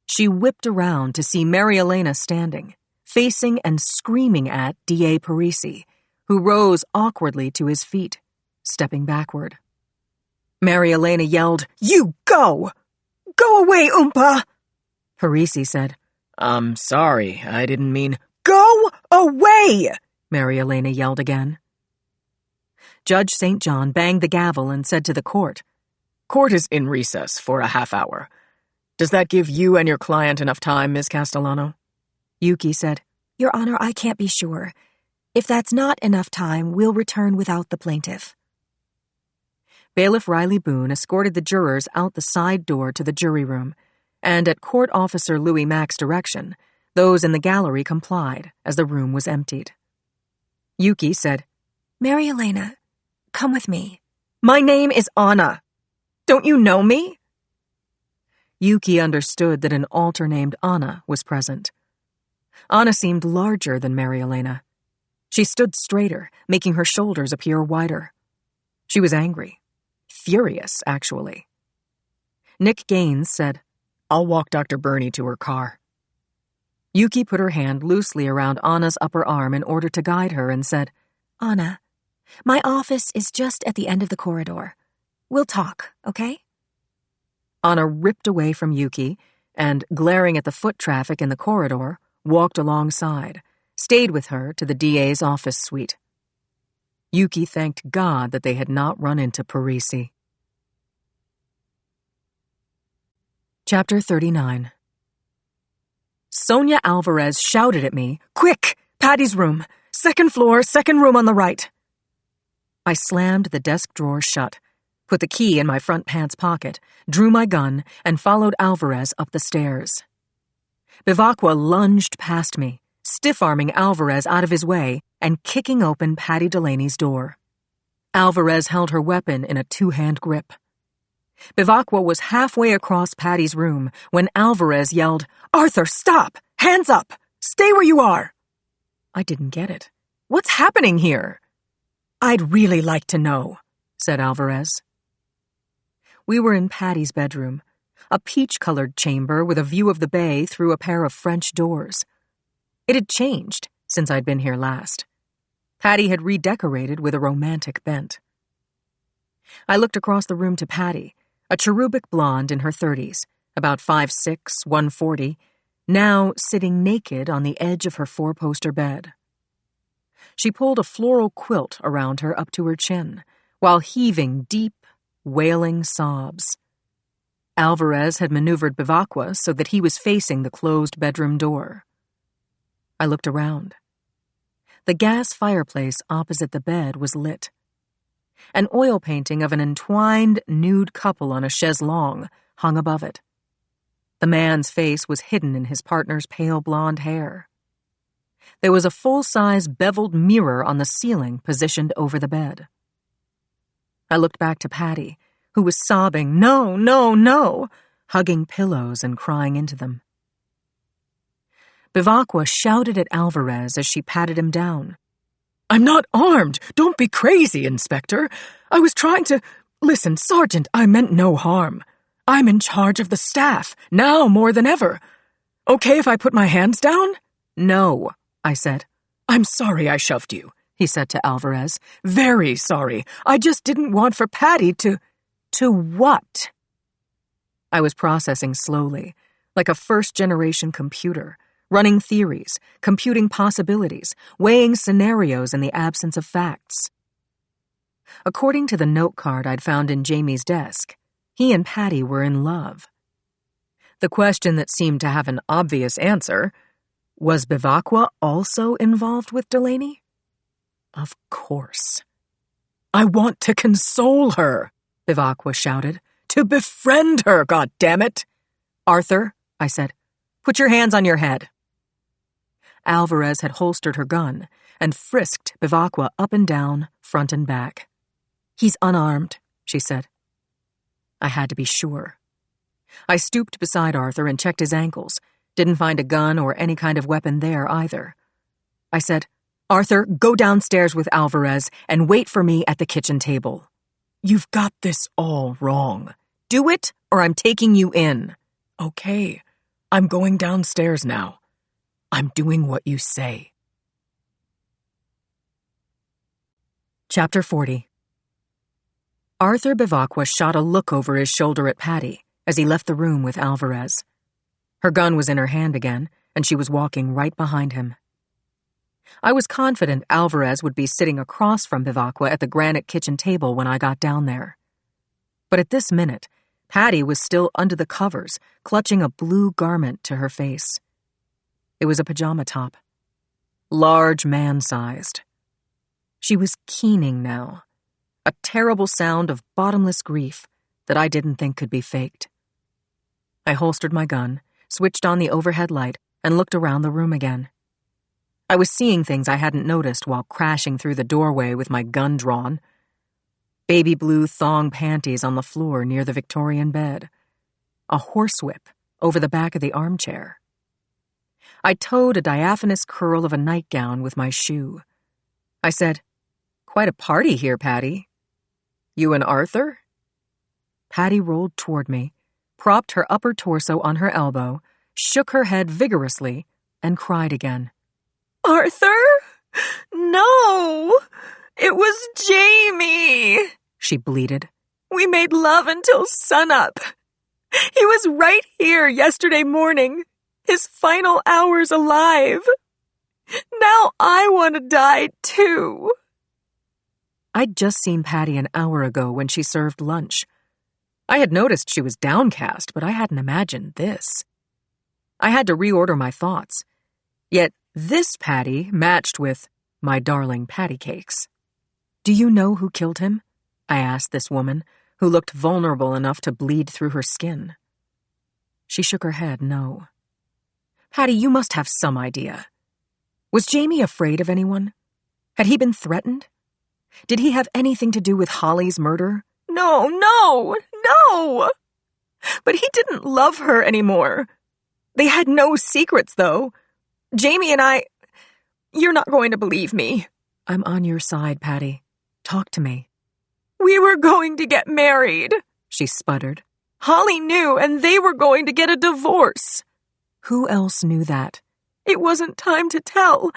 She whipped around to see Mary Elena standing, facing and screaming at D.A. Parisi, who rose awkwardly to his feet, stepping backward. Mary Elena yelled, "You go! Go away, Oompa!" Parisi said, "I'm sorry, I didn't mean—" "Go away!" Mary Elena yelled again. Judge St. John banged the gavel and said to the court, "Court is in recess for a half hour. Does that give you and your client enough time, Ms. Castellano?" Yuki said, "Your Honor, I can't be sure. If that's not enough time, we'll return without the plaintiff." Bailiff Riley Boone escorted the jurors out the side door to the jury room, and at Court Officer Louis Mack's direction, those in the gallery complied as the room was emptied. Yuki said, "Mary Elena, come with me." "My name is Anna. Don't you know me?" Yuki understood that an alter named Anna was present. Anna seemed larger than Mary Elena. She stood straighter, making her shoulders appear wider. She was angry. Furious, actually. Nick Gaines said, "I'll walk Dr. Burney to her car." Yuki put her hand loosely around Anna's upper arm in order to guide her and said, "Anna, my office is just at the end of the corridor. We'll talk, okay?" Anna ripped away from Yuki and, glaring at the foot traffic in the corridor, walked alongside, stayed with her to the DA's office suite. Yuki thanked God that they had not run into Parisi. Chapter 39. Sonia Alvarez shouted at me, "Quick! Patty's room! Second floor, second room on the right!" I slammed the desk drawer shut, put the key in my front pants pocket, drew my gun, and followed Alvarez up the stairs. Bivacqua lunged past me, stiff-arming Alvarez out of his way and kicking open Patty Delaney's door. Alvarez held her weapon in a two-hand grip. Bivacqua was halfway across Patty's room when Alvarez yelled, Arthur, stop! Hands up! Stay where you are! I didn't get it. What's happening here? I'd really like to know, said Alvarez. We were in Patty's bedroom, a peach-colored chamber with a view of the bay through a pair of French doors. It had changed since I'd been here last. Patty had redecorated with a romantic bent. I looked across the room to Patty, a cherubic blonde in her 30s, about 5'6", 140, now sitting naked on the edge of her four-poster bed. She pulled a floral quilt around her up to her chin, while heaving deep, wailing sobs. Alvarez had maneuvered Bivacqua so that he was facing the closed bedroom door. I looked around. The gas fireplace opposite the bed was lit. An oil painting of an entwined, nude couple on a chaise-longue hung above it. The man's face was hidden in his partner's pale blonde hair. There was a full-size beveled mirror on the ceiling positioned over the bed. I looked back to Patty, who was sobbing, "No, no, no," hugging pillows and crying into them. Bivacqua shouted at Alvarez as she patted him down. "I'm not armed! Don't be crazy, Inspector! I was trying to— Listen, Sergeant, I meant no harm. I'm in charge of the staff, now more than ever. Okay if I put my hands down?" "No," I said. "I'm sorry I shoved you," he said to Alvarez. "Very sorry. I just didn't want for Patty to— To what? I was processing slowly, like a first-generation computer, running theories, computing possibilities, weighing scenarios in the absence of facts. According to the note card I'd found in Jamie's desk, he and Patty were in love. The question that seemed to have an obvious answer: was Bivacqua also involved with Delaney? Of course. "I want to console her," Bivacqua shouted. "To befriend her, goddammit!" "Arthur," I said, "put your hands on your head." Alvarez had holstered her gun and frisked Bivacqua up and down, front and back. "He's unarmed," she said. I had to be sure. I stooped beside Arthur and checked his ankles. Didn't find a gun or any kind of weapon there either. I said, "Arthur, go downstairs with Alvarez and wait for me at the kitchen table." "You've got this all wrong." "Do it, or I'm taking you in." "Okay, I'm going downstairs now. I'm doing what you say." Chapter 40. Arthur Bivacqua shot a look over his shoulder at Patty as he left the room with Alvarez. Her gun was in her hand again, and she was walking right behind him. I was confident Alvarez would be sitting across from Bivacqua at the granite kitchen table when I got down there. But at this minute, Patty was still under the covers, clutching a blue garment to her face. It was a pajama top. Large, man-sized. She was keening now. A terrible sound of bottomless grief that I didn't think could be faked. I holstered my gun, switched on the overhead light, and looked around the room again. I was seeing things I hadn't noticed while crashing through the doorway with my gun drawn. Baby blue thong panties on the floor near the Victorian bed. A horsewhip over the back of the armchair. I towed a diaphanous curl of a nightgown with my shoe. I said, "Quite a party here, Patty. You and Arthur?" Patty rolled toward me, propped her upper torso on her elbow, shook her head vigorously, and cried again. "Arthur? No! It was Jamie!" she bleated. "We made love until sunup. He was right here yesterday morning, his final hours alive. Now I want to die, too." I'd just seen Patty an hour ago when she served lunch. I had noticed she was downcast, but I hadn't imagined this. I had to reorder my thoughts. Yet this Patty matched with my darling patty cakes. "Do you know who killed him?" I asked this woman, who looked vulnerable enough to bleed through her skin. She shook her head, no. "Patty, you must have some idea. Was Jamie afraid of anyone? Had he been threatened? Did he have anything to do with Holly's murder?" "No! But he didn't love her anymore. They had no secrets, though. Jamie and I... You're not going to believe me. I'm on your side, Patty. Talk to me. We were going to get married, she sputtered. Holly knew, and they were going to get a divorce. Who else knew that? It wasn't time to tell.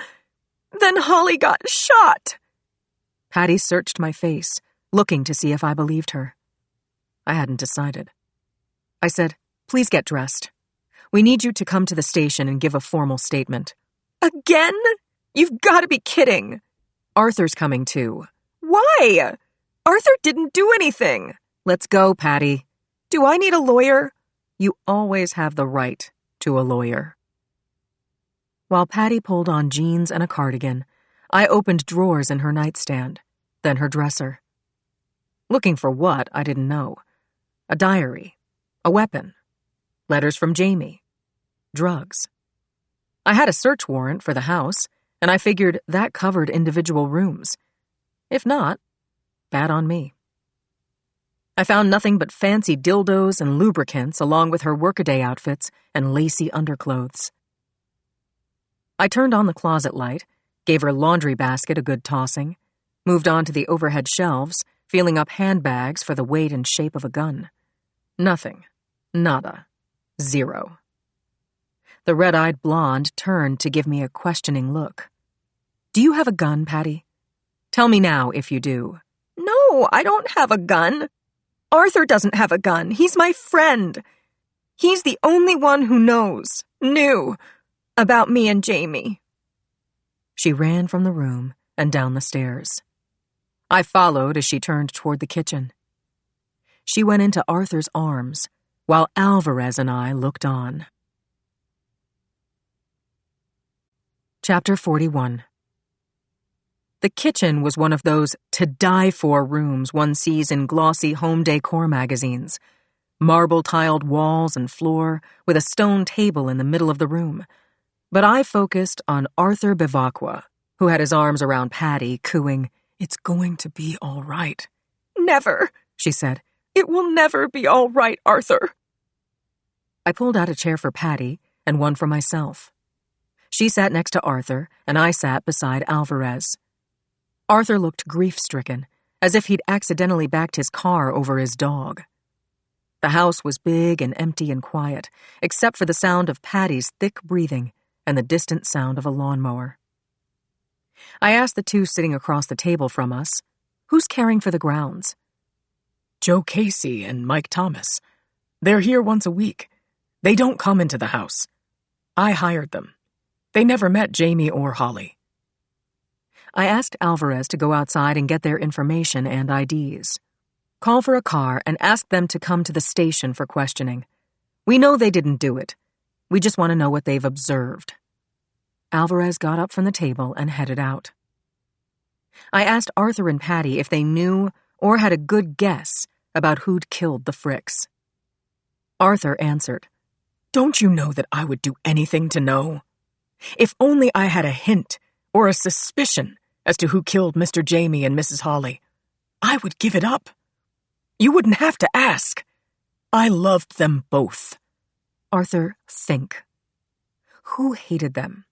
Then Holly got shot. Patty searched my face, looking to see if I believed her. I hadn't decided. I said, "Please get dressed. We need you to come to the station and give a formal statement." Again? You've got to be kidding. Arthur's coming too. Why? Arthur didn't do anything. Let's go, Patty. Do I need a lawyer? You always have the right to a lawyer. While Patty pulled on jeans and a cardigan, I opened drawers in her nightstand, then her dresser. Looking for what, I didn't know. A diary, a weapon, letters from Jamie, drugs. I had a search warrant for the house, and I figured that covered individual rooms. If not, bad on me. I found nothing but fancy dildos and lubricants along with her workaday outfits and lacy underclothes. I turned on the closet light, gave her laundry basket a good tossing, moved on to the overhead shelves, feeling up handbags for the weight and shape of a gun. Nothing. Nada. Zero. The red-eyed blonde turned to give me a questioning look. Do you have a gun, Patty? Tell me now if you do. No, I don't have a gun. Arthur doesn't have a gun. He's my friend. He's the only one who knew, about me and Jamie. She ran from the room and down the stairs. I followed as she turned toward the kitchen. She went into Arthur's arms, while Alvarez and I looked on. Chapter 41. The kitchen was one of those to-die-for rooms one sees in glossy home decor magazines. Marble-tiled walls and floor, with a stone table in the middle of the room. But I focused on Arthur Bevacqua, who had his arms around Patty, cooing, "It's going to be all right." "Never," she said. "It will never be all right, Arthur." I pulled out a chair for Patty and one for myself. She sat next to Arthur, and I sat beside Alvarez. Arthur looked grief-stricken, as if he'd accidentally backed his car over his dog. The house was big and empty and quiet, except for the sound of Patty's thick breathing and the distant sound of a lawnmower. I asked the two sitting across the table from us, "Who's caring for the grounds?" "Joe Casey and Mike Thomas. They're here once a week. They don't come into the house. I hired them. They never met Jamie or Holly." I asked Alvarez to go outside and get their information and IDs. Call for a car and ask them to come to the station for questioning. We know they didn't do it. We just want to know what they've observed. Alvarez got up from the table and headed out. I asked Arthur and Patty if they knew or had a good guess about who'd killed the Fricks. Arthur answered, "Don't you know that I would do anything to know? If only I had a hint or a suspicion as to who killed Mr. Jamie and Mrs. Holly, I would give it up. You wouldn't have to ask. I loved them both." Arthur, think. Who hated them?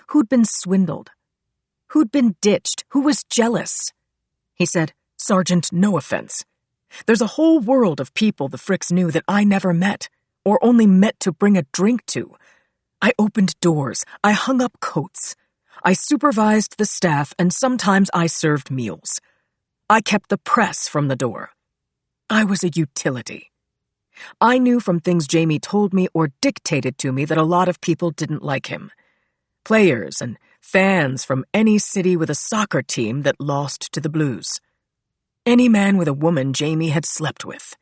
Who'd been swindled? Who'd been ditched? Who was jealous? He said, "Sergeant, no offense. There's a whole world of people the Fricks knew that I never met, or only met to bring a drink to. I opened doors. I hung up coats. I supervised the staff, and sometimes I served meals. I kept the press from the door. I was a utility. I knew from things Jamie told me or dictated to me that a lot of people didn't like him. Players and fans from any city with a soccer team that lost to the Blues. Any man with a woman Jamie had slept with.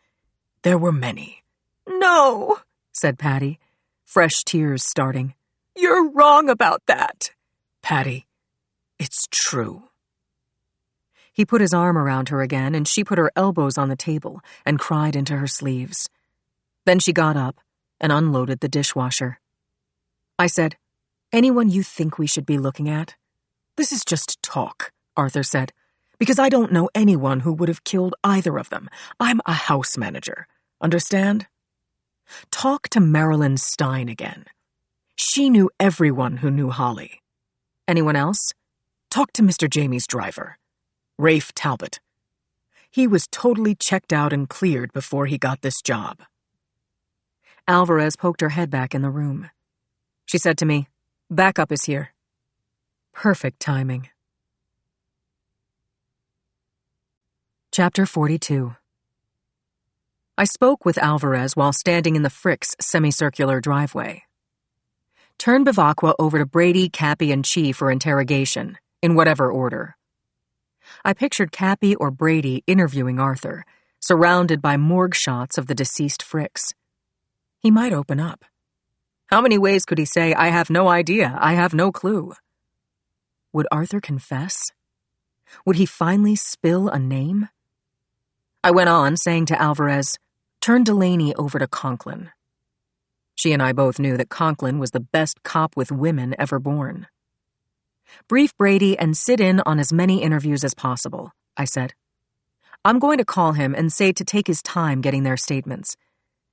There were many." "No," said Patty, fresh tears starting. "You're wrong about that." "Patty, it's true." He put his arm around her again, and she put her elbows on the table and cried into her sleeves. Then she got up and unloaded the dishwasher. I said, "Anyone you think we should be looking at?" "This is just talk," Arthur said, "because I don't know anyone who would have killed either of them. I'm a house manager. Understand?" Talk to Marilyn Stein again. She knew everyone who knew Holly. Anyone else? Talk to Mr. Jamie's driver, Rafe Talbot. He was totally checked out and cleared before he got this job. Alvarez poked her head back in the room. She said to me, "Backup is here." Perfect timing. Chapter 42. I spoke with Alvarez while standing in the Frick's semicircular driveway. Turn Bivacqua over to Brady, Cappy, and Chi for interrogation, in whatever order. I pictured Cappy or Brady interviewing Arthur, surrounded by morgue shots of the deceased Fricks. He might open up. How many ways could he say, "I have no idea, I have no clue"? Would Arthur confess? Would he finally spill a name? I went on, saying to Alvarez, "Turn Delaney over to Conklin." She and I both knew that Conklin was the best cop with women ever born. "Brief Brady and sit in on as many interviews as possible," I said. "I'm going to call him and say to take his time getting their statements.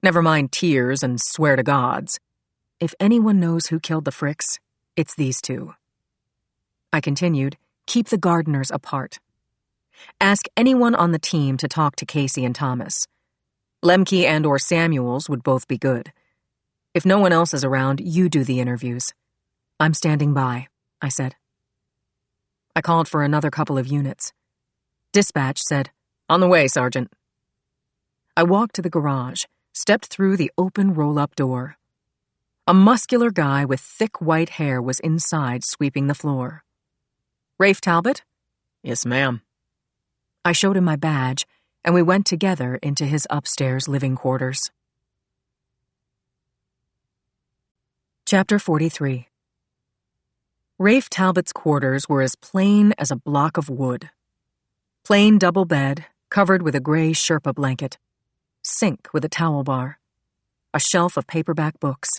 Never mind tears and swear to gods. If anyone knows who killed the Fricks, it's these two." I continued, "Keep the Gardeners apart. Ask anyone on the team to talk to Casey and Thomas. Lemke and or Samuels would both be good. If no one else is around, you do the interviews. I'm standing by," I said. I called for another couple of units. Dispatch said, "On the way, Sergeant." I walked to the garage, stepped through the open roll-up door. A muscular guy with thick white hair was inside sweeping the floor. "Rafe Talbot?" "Yes, ma'am." I showed him my badge, and we went together into his upstairs living quarters. Chapter 43. Rafe Talbot's quarters were as plain as a block of wood. Plain double bed, covered with a gray Sherpa blanket. Sink with a towel bar. A shelf of paperback books.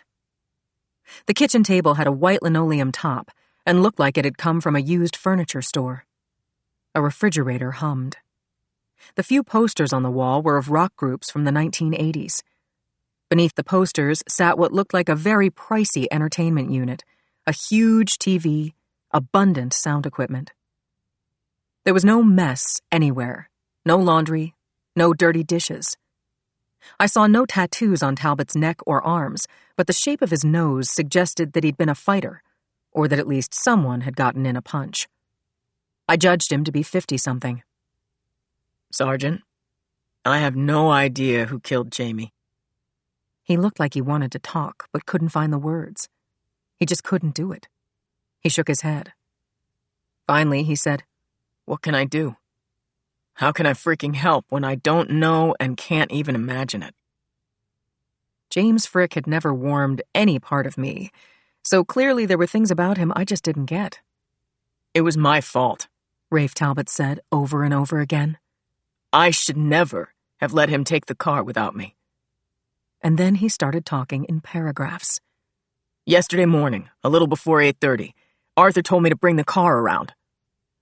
The kitchen table had a white linoleum top and looked like it had come from a used furniture store. A refrigerator hummed. The few posters on the wall were of rock groups from the 1980s. Beneath the posters sat what looked like a very pricey entertainment unit, a huge TV, abundant sound equipment. There was no mess anywhere, no laundry, no dirty dishes. I saw no tattoos on Talbot's neck or arms, but the shape of his nose suggested that he'd been a fighter, or that at least someone had gotten in a punch. I judged him to be 50-something. "Sergeant, I have no idea who killed Jamie." He looked like he wanted to talk, but couldn't find the words. He just couldn't do it. He shook his head. Finally, he said, "What can I do? How can I freaking help when I don't know and can't even imagine it?" James Frick had never warmed any part of me, so clearly there were things about him I just didn't get. "It was my fault," Rafe Talbot said over and over again. "I should never have let him take the car without me." And then he started talking in paragraphs. "Yesterday morning, a little before 8:30, Arthur told me to bring the car around.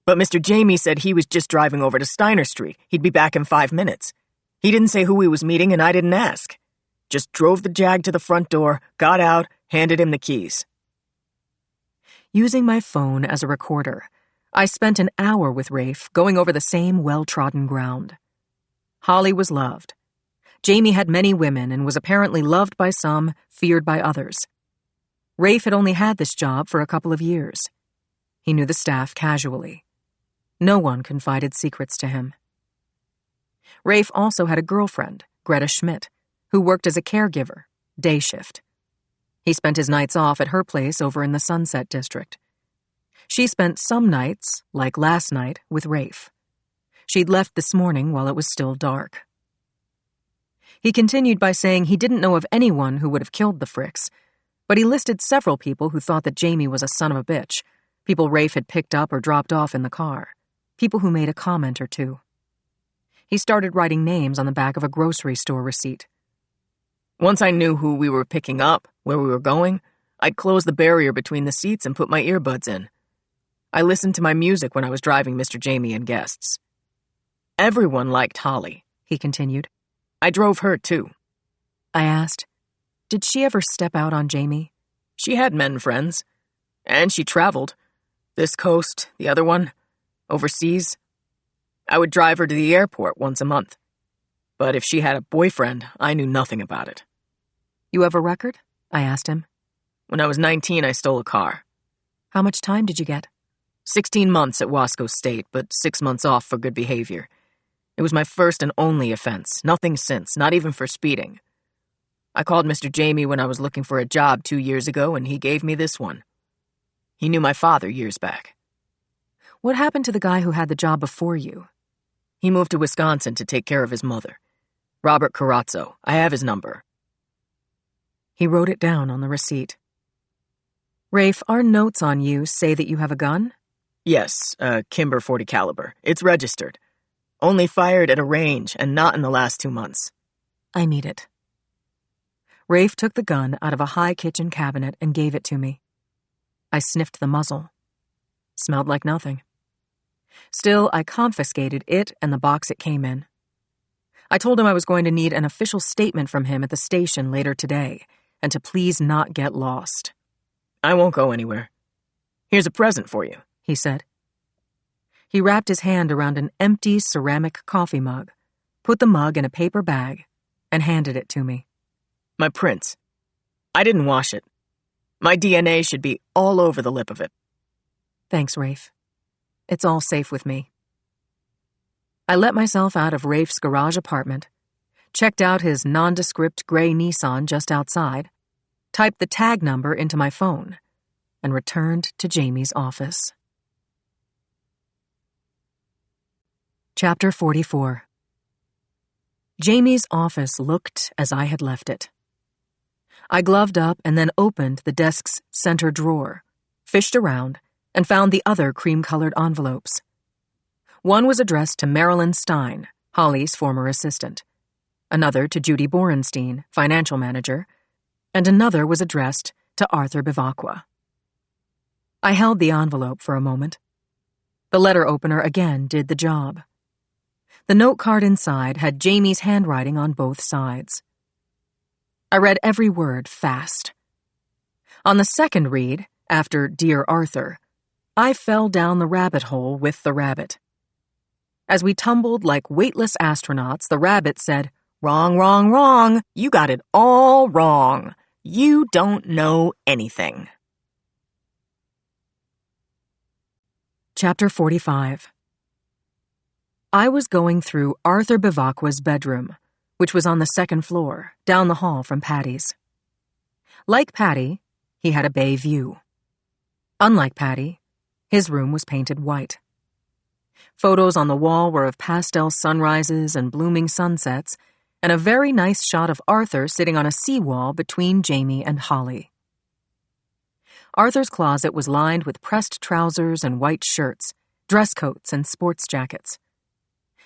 But Mr. Jamie said he was just driving over to Steiner Street. He'd be back in 5 minutes. He didn't say who he was meeting, and I didn't ask. Just drove the Jag to the front door, got out, handed him the keys." Using my phone as a recorder, I spent an hour with Rafe going over the same well-trodden ground. Holly was loved. Jamie had many women and was apparently loved by some, feared by others. Rafe had only had this job for a couple of years. He knew the staff casually. No one confided secrets to him. Rafe also had a girlfriend, Greta Schmidt, who worked as a caregiver, day shift. He spent his nights off at her place over in the Sunset District. She spent some nights, like last night, with Rafe. She'd left this morning while it was still dark. He continued by saying he didn't know of anyone who would have killed the Fricks, but he listed several people who thought that Jamie was a son of a bitch, people Rafe had picked up or dropped off in the car, people who made a comment or two. He started writing names on the back of a grocery store receipt. "Once I knew who we were picking up, where we were going, I'd close the barrier between the seats and put my earbuds in. I listened to my music when I was driving Mr. Jamie and guests. Everyone liked Holly," he continued. "I drove her, too." I asked, Did she ever step out on Jamie? She had men friends. And she traveled. This coast, the other one, overseas. I would drive her to the airport once a month. But if she had a boyfriend, I knew nothing about it. You have a record? I asked him. When I was 19, I stole a car. How much time did you get? 16 months at Wasco State, but 6 months off for good behavior. It was my first and only offense, nothing since, not even for speeding. I called Mr. Jamie when I was looking for a job 2 years ago, and he gave me this one. He knew my father years back. What happened to the guy who had the job before you? He moved to Wisconsin to take care of his mother. Robert Carazzo. I have his number. He wrote it down on the receipt. Rafe, our notes on you say that you have a gun? Yes, a Kimber 40 caliber. It's registered. Only fired at a range and not in the last 2 months. I need it. Rafe took the gun out of a high kitchen cabinet and gave it to me. I sniffed the muzzle. Smelled like nothing. Still, I confiscated it and the box it came in. I told him I was going to need an official statement from him at the station later today, and to please not get lost. I won't go anywhere. Here's a present for you, he said. He wrapped his hand around an empty ceramic coffee mug, put the mug in a paper bag, and handed it to me. My prints. I didn't wash it. My DNA should be all over the lip of it. Thanks, Rafe. It's all safe with me. I let myself out of Rafe's garage apartment, checked out his nondescript gray Nissan just outside, typed the tag number into my phone, and returned to Jamie's office. Chapter 44. Jamie's office looked as I had left it. I gloved up and then opened the desk's center drawer, fished around, and found the other cream-colored envelopes. One was addressed to Marilyn Stein, Holly's former assistant, another to Judy Borenstein, financial manager, and another was addressed to Arthur Bivacqua. I held the envelope for a moment. The letter opener again did the job. The note card inside had Jamie's handwriting on both sides. I read every word fast. On the second read, after Dear Arthur, I fell down the rabbit hole with the rabbit. As we tumbled like weightless astronauts, the rabbit said, "Wrong, wrong, wrong. You got it all wrong. You don't know anything." Chapter 45. I was going through Arthur Bivacqua's bedroom, which was on the second floor, down the hall from Patty's. Like Patty, he had a bay view. Unlike Patty, his room was painted white. Photos on the wall were of pastel sunrises and blooming sunsets, and a very nice shot of Arthur sitting on a seawall between Jamie and Holly. Arthur's closet was lined with pressed trousers and white shirts, dress coats and sports jackets.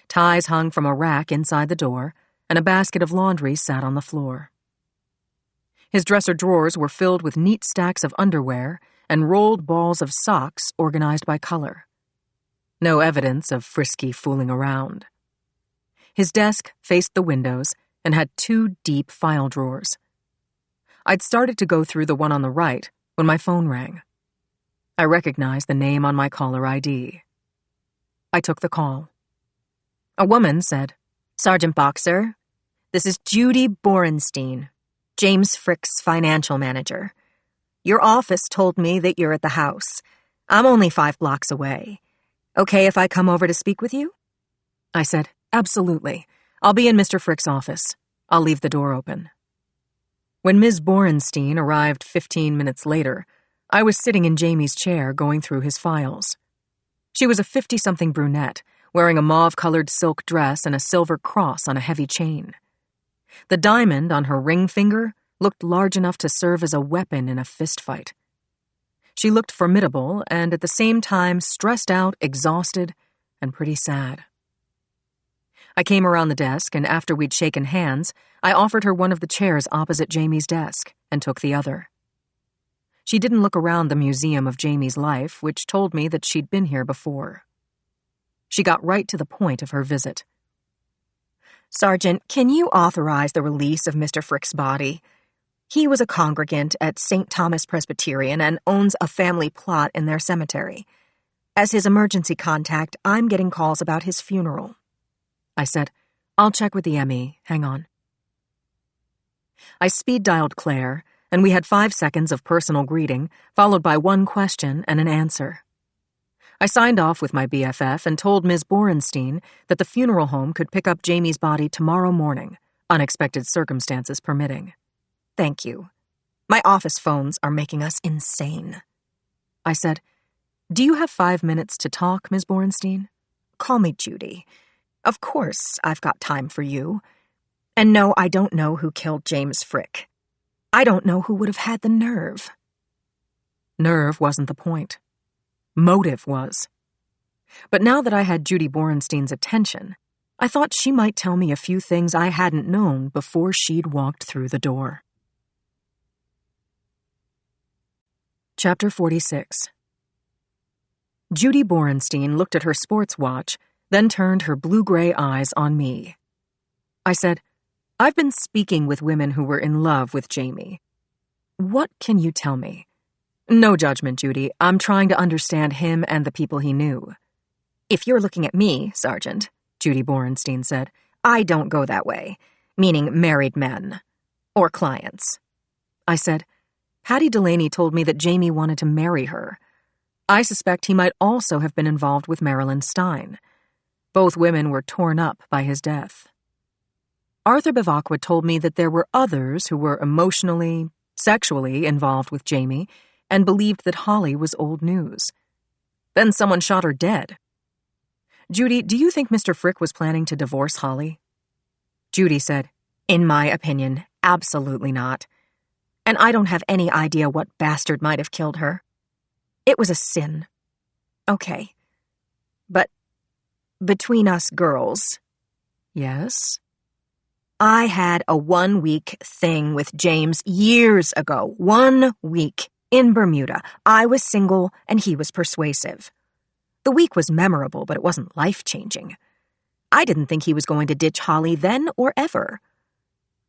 Ties hung from a rack inside the door, and a basket of laundry sat on the floor. His dresser drawers were filled with neat stacks of underwear and rolled balls of socks organized by color. No evidence of frisky fooling around. His desk faced the windows and had 2 deep file drawers. I'd started to go through the one on the right when my phone rang. I recognized the name on my caller ID. I took the call. A woman said, "Sergeant Boxer, this is Judy Borenstein, James Frick's financial manager. Your office told me that you're at the house. I'm only 5 blocks away. Okay if I come over to speak with you?" I said, "Absolutely. I'll be in Mr. Frick's office. I'll leave the door open." When Ms. Borenstein arrived 15 minutes later, I was sitting in Jamie's chair going through his files. She was a 50-something brunette, wearing a mauve-colored silk dress and a silver cross on a heavy chain. The diamond on her ring finger looked large enough to serve as a weapon in a fistfight. She looked formidable and at the same time stressed out, exhausted, and pretty sad. I came around the desk, and after we'd shaken hands, I offered her one of the chairs opposite Jamie's desk and took the other. She didn't look around the museum of Jamie's life, which told me that she'd been here before. She got right to the point of her visit. "Sergeant, can you authorize the release of Mr. Frick's body? He was a congregant at St. Thomas Presbyterian and owns a family plot in their cemetery. As his emergency contact, I'm getting calls about his funeral. I said, I'll check with the ME. Hang on. I speed-dialed Claire, and we had 5 seconds of personal greeting, followed by one question and an answer. I signed off with my BFF and told Ms. Borenstein that the funeral home could pick up Jamie's body tomorrow morning, unexpected circumstances permitting. Thank you. My office phones are making us insane. I said, Do you have 5 minutes to talk, Ms. Borenstein? Call me Judy. Of course, I've got time for you. And no, I don't know who killed James Frick. I don't know who would have had the nerve. Nerve wasn't the point. Motive was. But now that I had Judy Borenstein's attention, I thought she might tell me a few things I hadn't known before she'd walked through the door. Chapter 46. Judy Borenstein looked at her sports watch, then turned her blue-gray eyes on me. I said, I've been speaking with women who were in love with Jamie. What can you tell me? No judgment, Judy. I'm trying to understand him and the people he knew. If you're looking at me, Sergeant, Judy Borenstein said, I don't go that way, meaning married men. Or clients. I said, Hattie Delaney told me that Jamie wanted to marry her. I suspect he might also have been involved with Marilyn Stein. Both women were torn up by his death. Arthur Bivacqua told me that there were others who were emotionally, sexually involved with Jamie and believed that Holly was old news. Then someone shot her dead. Judy, do you think Mr. Frick was planning to divorce Holly? Judy said, In my opinion, absolutely not. And I don't have any idea what bastard might have killed her. It was a sin. Okay. But between us girls... Yes? I had a 1-week thing with James years ago. 1 week. In Bermuda. I was single and he was persuasive. The week was memorable, but it wasn't life-changing. I didn't think he was going to ditch Holly then or ever.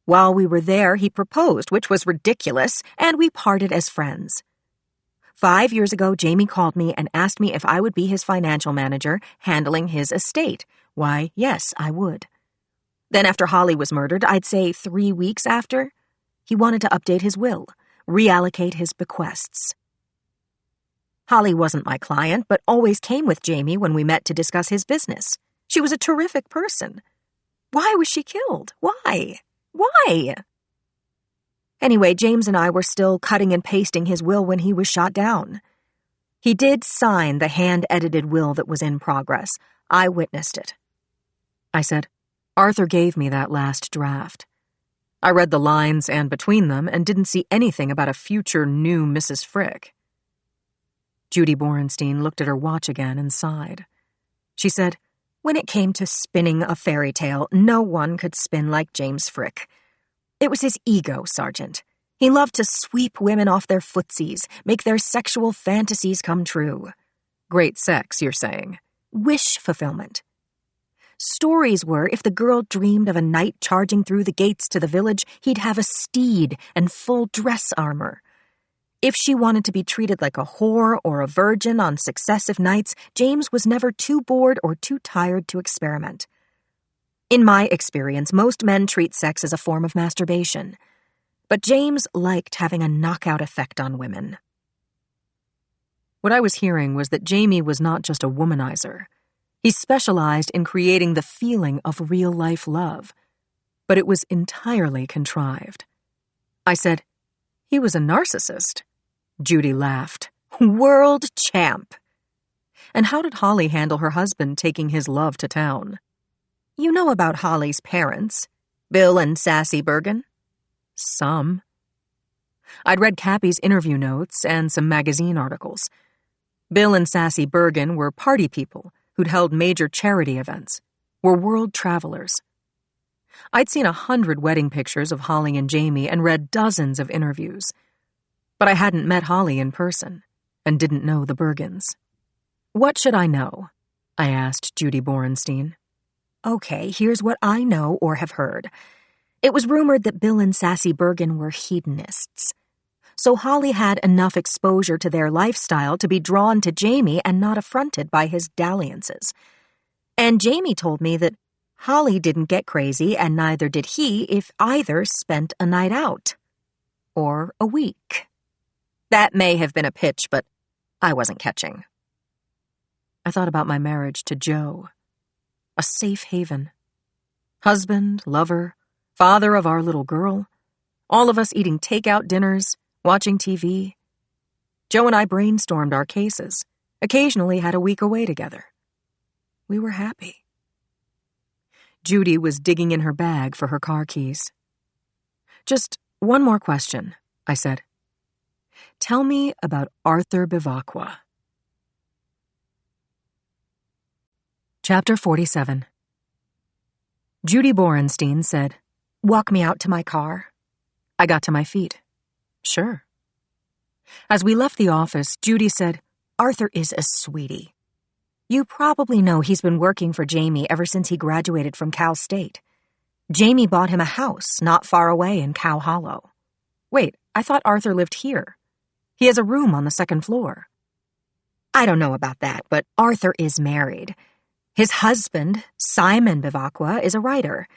While we were there, he proposed, which was ridiculous, and we parted as friends. 5 years ago, Jamie called me and asked me if I would be his financial manager, handling his estate. Why, yes, I would. Then after Holly was murdered, I'd say 3 weeks after, he wanted to update his will, reallocate his bequests. Holly wasn't my client, but always came with Jamie when we met to discuss his business. She was a terrific person. Why was she killed? Why? Why? Anyway, James and I were still cutting and pasting his will when he was shot down. He did sign the hand-edited will that was in progress. I witnessed it. I said, Arthur gave me that last draft. I read the lines and between them and didn't see anything about a future new Mrs. Frick. Judy Borenstein looked at her watch again and sighed. She said, When it came to spinning a fairy tale, no one could spin like James Frick. It was his ego, Sergeant. He loved to sweep women off their footsies, make their sexual fantasies come true. Great sex, you're saying. Wish fulfillment. Stories were, if the girl dreamed of a knight charging through the gates to the village, he'd have a steed and full dress armor. If she wanted to be treated like a whore or a virgin on successive nights, James was never too bored or too tired to experiment. In my experience, most men treat sex as a form of masturbation. But James liked having a knockout effect on women. What I was hearing was that Jamie was not just a womanizer. He specialized in creating the feeling of real-life love. But it was entirely contrived. I said, He was a narcissist. Judy laughed. World champ. And how did Holly handle her husband taking his love to town? You know about Holly's parents, Bill and Sassy Bergen? Some. I'd read Cappy's interview notes and some magazine articles. Bill and Sassy Bergen were party people who'd held major charity events, were world travelers. I'd seen 100 wedding pictures of Holly and Jamie and read dozens of interviews. But I hadn't met Holly in person and didn't know the Bergens. What should I know? I asked Judy Borenstein. Okay, here's what I know or have heard. It was rumored that Bill and Sassy Bergen were hedonists. So Holly had enough exposure to their lifestyle to be drawn to Jamie and not affronted by his dalliances. And Jamie told me that Holly didn't get crazy, and neither did he if either spent a night out. Or a week. That may have been a pitch, but I wasn't catching. I thought about my marriage to Joe. A safe haven. Husband, lover, father of our little girl. All of us eating takeout dinners, watching TV. Joe and I brainstormed our cases, occasionally had a week away together. We were happy. Judy was digging in her bag for her car keys. Just one more question, I said. Tell me about Arthur Bivacqua. Chapter 47. Judy Borenstein said, "Walk me out to my car." I got to my feet. Sure. As we left the office, Judy said, "Arthur is a sweetie. You probably know he's been working for Jamie ever since he graduated from Cal State. Jamie bought him a house not far away in Cow Hollow. Wait, I thought Arthur lived here. He has a room on the second floor." "I don't know about that, but Arthur is married. His husband, Simon Bivacqua, is a writer.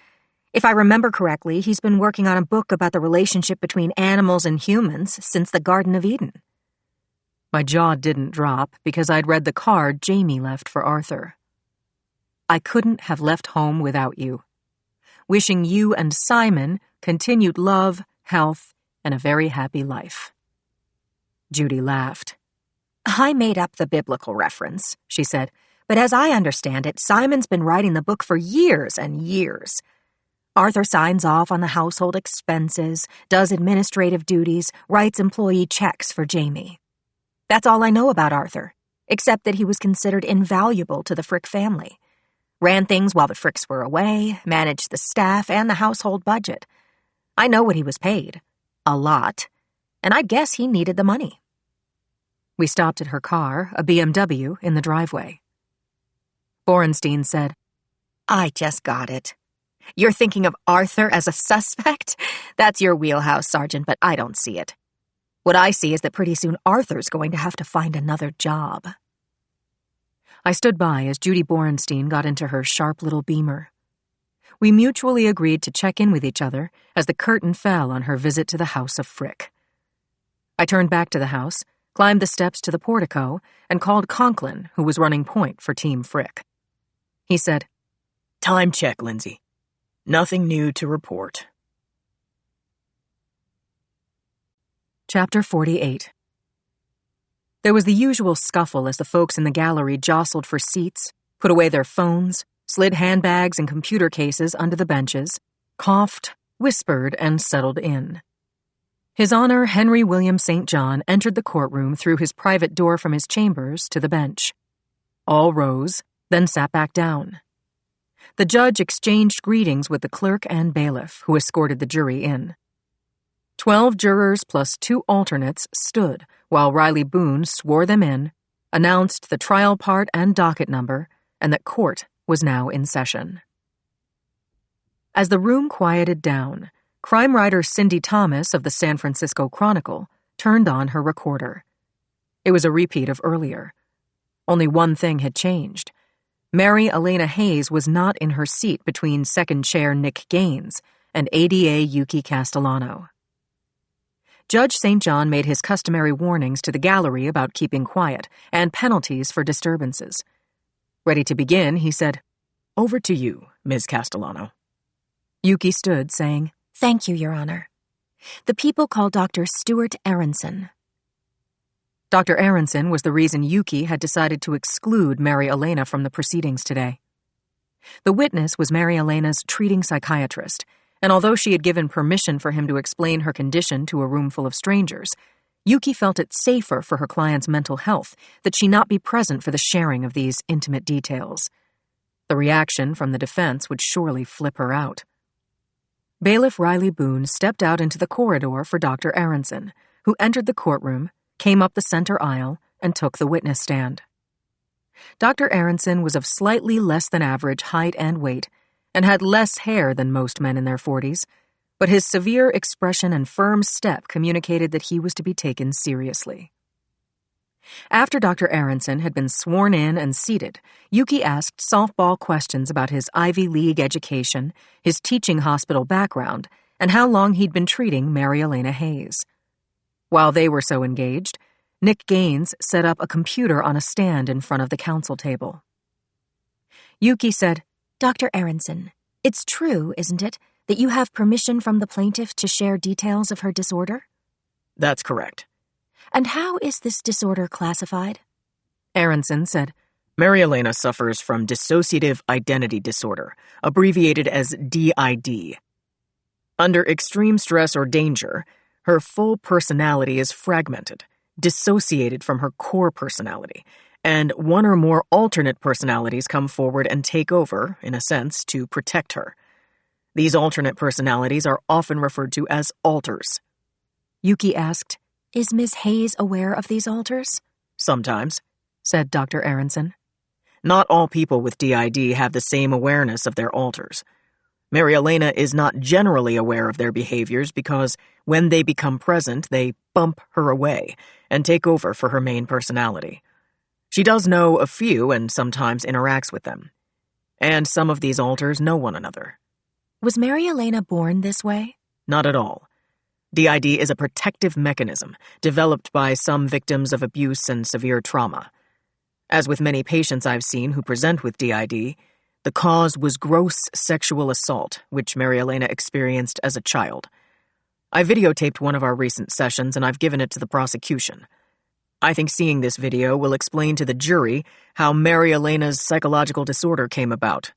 If I remember correctly, he's been working on a book about the relationship between animals and humans since the Garden of Eden." My jaw didn't drop because I'd read the card Jamie left for Arthur. "I couldn't have left home without you. Wishing you and Simon continued love, health, and a very happy life." Judy laughed. "I made up the biblical reference," she said, "but as I understand it, Simon's been writing the book for years and years. Arthur signs off on the household expenses, does administrative duties, writes employee checks for Jamie. That's all I know about Arthur, except that he was considered invaluable to the Frick family. Ran things while the Fricks were away, managed the staff and the household budget. I know what he was paid. A lot. And I guess he needed the money." We stopped at her car, a BMW, in the driveway. Borenstein said, "I just got it. You're thinking of Arthur as a suspect? That's your wheelhouse, Sergeant, but I don't see it. What I see is that pretty soon Arthur's going to have to find another job." I stood by as Judy Borenstein got into her sharp little Beamer. We mutually agreed to check in with each other as the curtain fell on her visit to the House of Frick. I turned back to the house, climbed the steps to the portico, and called Conklin, who was running point for Team Frick. He said, "Time check, Lindsay. Nothing new to report." Chapter 48. There was the usual scuffle as the folks in the gallery jostled for seats, put away their phones, slid handbags and computer cases under the benches, coughed, whispered, and settled in. His Honor Henry William St. John entered the courtroom through his private door from his chambers to the bench. All rose, then sat back down. The judge exchanged greetings with the clerk and bailiff, who escorted the jury in. 12 jurors plus 2 alternates stood while Riley Boone swore them in, announced the trial part and docket number, and that court was now in session. As the room quieted down, crime writer Cindy Thomas of the San Francisco Chronicle turned on her recorder. It was a repeat of earlier. Only one thing had changed. Mary Elena Hayes was not in her seat between second chair Nick Gaines and ADA Yuki Castellano. Judge St. John made his customary warnings to the gallery about keeping quiet and penalties for disturbances. Ready to begin, he said, "Over to you, Ms. Castellano." Yuki stood, saying, "Thank you, Your Honor. The people call Dr. Stuart Aronson." Dr. Aronson was the reason Yuki had decided to exclude Mary Elena from the proceedings today. The witness was Mary Elena's treating psychiatrist, and although she had given permission for him to explain her condition to a room full of strangers, Yuki felt it safer for her client's mental health that she not be present for the sharing of these intimate details. The reaction from the defense would surely flip her out. Bailiff Riley Boone stepped out into the corridor for Dr. Aronson, who entered the courtroom, came up the center aisle, and took the witness stand. Dr. Aronson was of slightly less than average height and weight, and had less hair than most men in their 40s, but his severe expression and firm step communicated that he was to be taken seriously. After Dr. Aronson had been sworn in and seated, Yuki asked softball questions about his Ivy League education, his teaching hospital background, and how long he'd been treating Mary Elena Hayes. While they were so engaged, Nick Gaines set up a computer on a stand in front of the counsel table. Yuki said, "Dr. Aronson, it's true, isn't it, that you have permission from the plaintiff to share details of her disorder?" That's correct. "And how is this disorder classified?" Aronson said, Mary Elena suffers from dissociative identity disorder, abbreviated as DID. Under extreme stress or danger, her full personality is fragmented, dissociated from her core personality, and one or more alternate personalities come forward and take over, in a sense, to protect her. These alternate personalities are often referred to as alters. Yuki asked, "Is Ms. Hayes aware of these alters?" Sometimes, said Dr. Aronson. Not all people with DID have the same awareness of their alters. Mary Elena is not generally aware of their behaviors because when they become present, they bump her away and take over for her main personality. She does know a few and sometimes interacts with them. And some of these alters know one another. Was Mary Elena born this way? Not at all. DID is a protective mechanism developed by some victims of abuse and severe trauma. As with many patients I've seen who present with DID, the cause was gross sexual assault, which Mary Elena experienced as a child. I videotaped one of our recent sessions and I've given it to the prosecution. I think seeing this video will explain to the jury how Mary Elena's psychological disorder came about.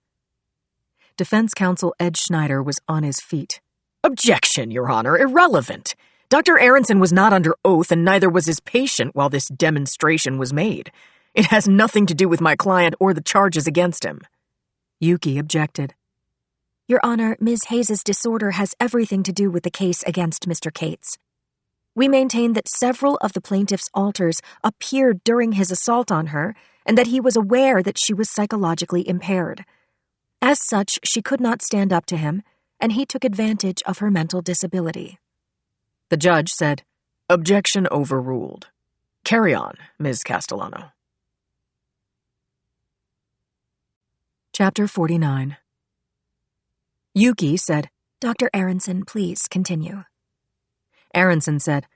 Defense counsel Ed Schneider was on his feet. Objection, Your Honor, irrelevant. Dr. Aronson was not under oath and neither was his patient while this demonstration was made. It has nothing to do with my client or the charges against him. Yuki objected. Your Honor, Ms. Hayes' disorder has everything to do with the case against Mr. Cates. We maintain that several of the plaintiff's alters appeared during his assault on her and that he was aware that she was psychologically impaired. As such, she could not stand up to him, and he took advantage of her mental disability. The judge said, Objection overruled. Carry on, Ms. Castellano. Chapter 49. Yuki said, Dr. Aronson, please continue. Aronson said,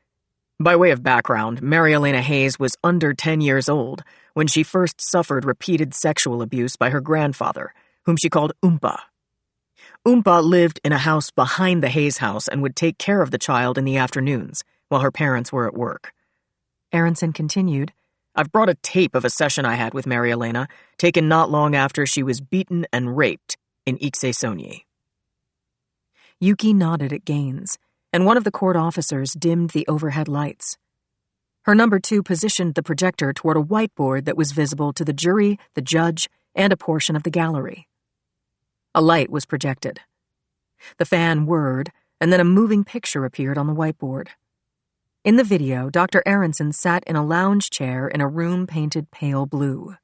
By way of background, Mary Elena Hayes was under 10 years old when she first suffered repeated sexual abuse by her grandfather, whom she called Oompa. Oompa lived in a house behind the Hayes house and would take care of the child in the afternoons while her parents were at work. Aronson continued, I've brought a tape of a session I had with Mary Elena, taken not long after she was beaten and raped in Ixesonyi. Yuki nodded at Gaines, and one of the court officers dimmed the overhead lights. Her number 2 positioned the projector toward a whiteboard that was visible to the jury, the judge, and a portion of the gallery. A light was projected. The fan whirred, and then a moving picture appeared on the whiteboard. In the video, Dr. Aronson sat in a lounge chair in a room painted pale blue.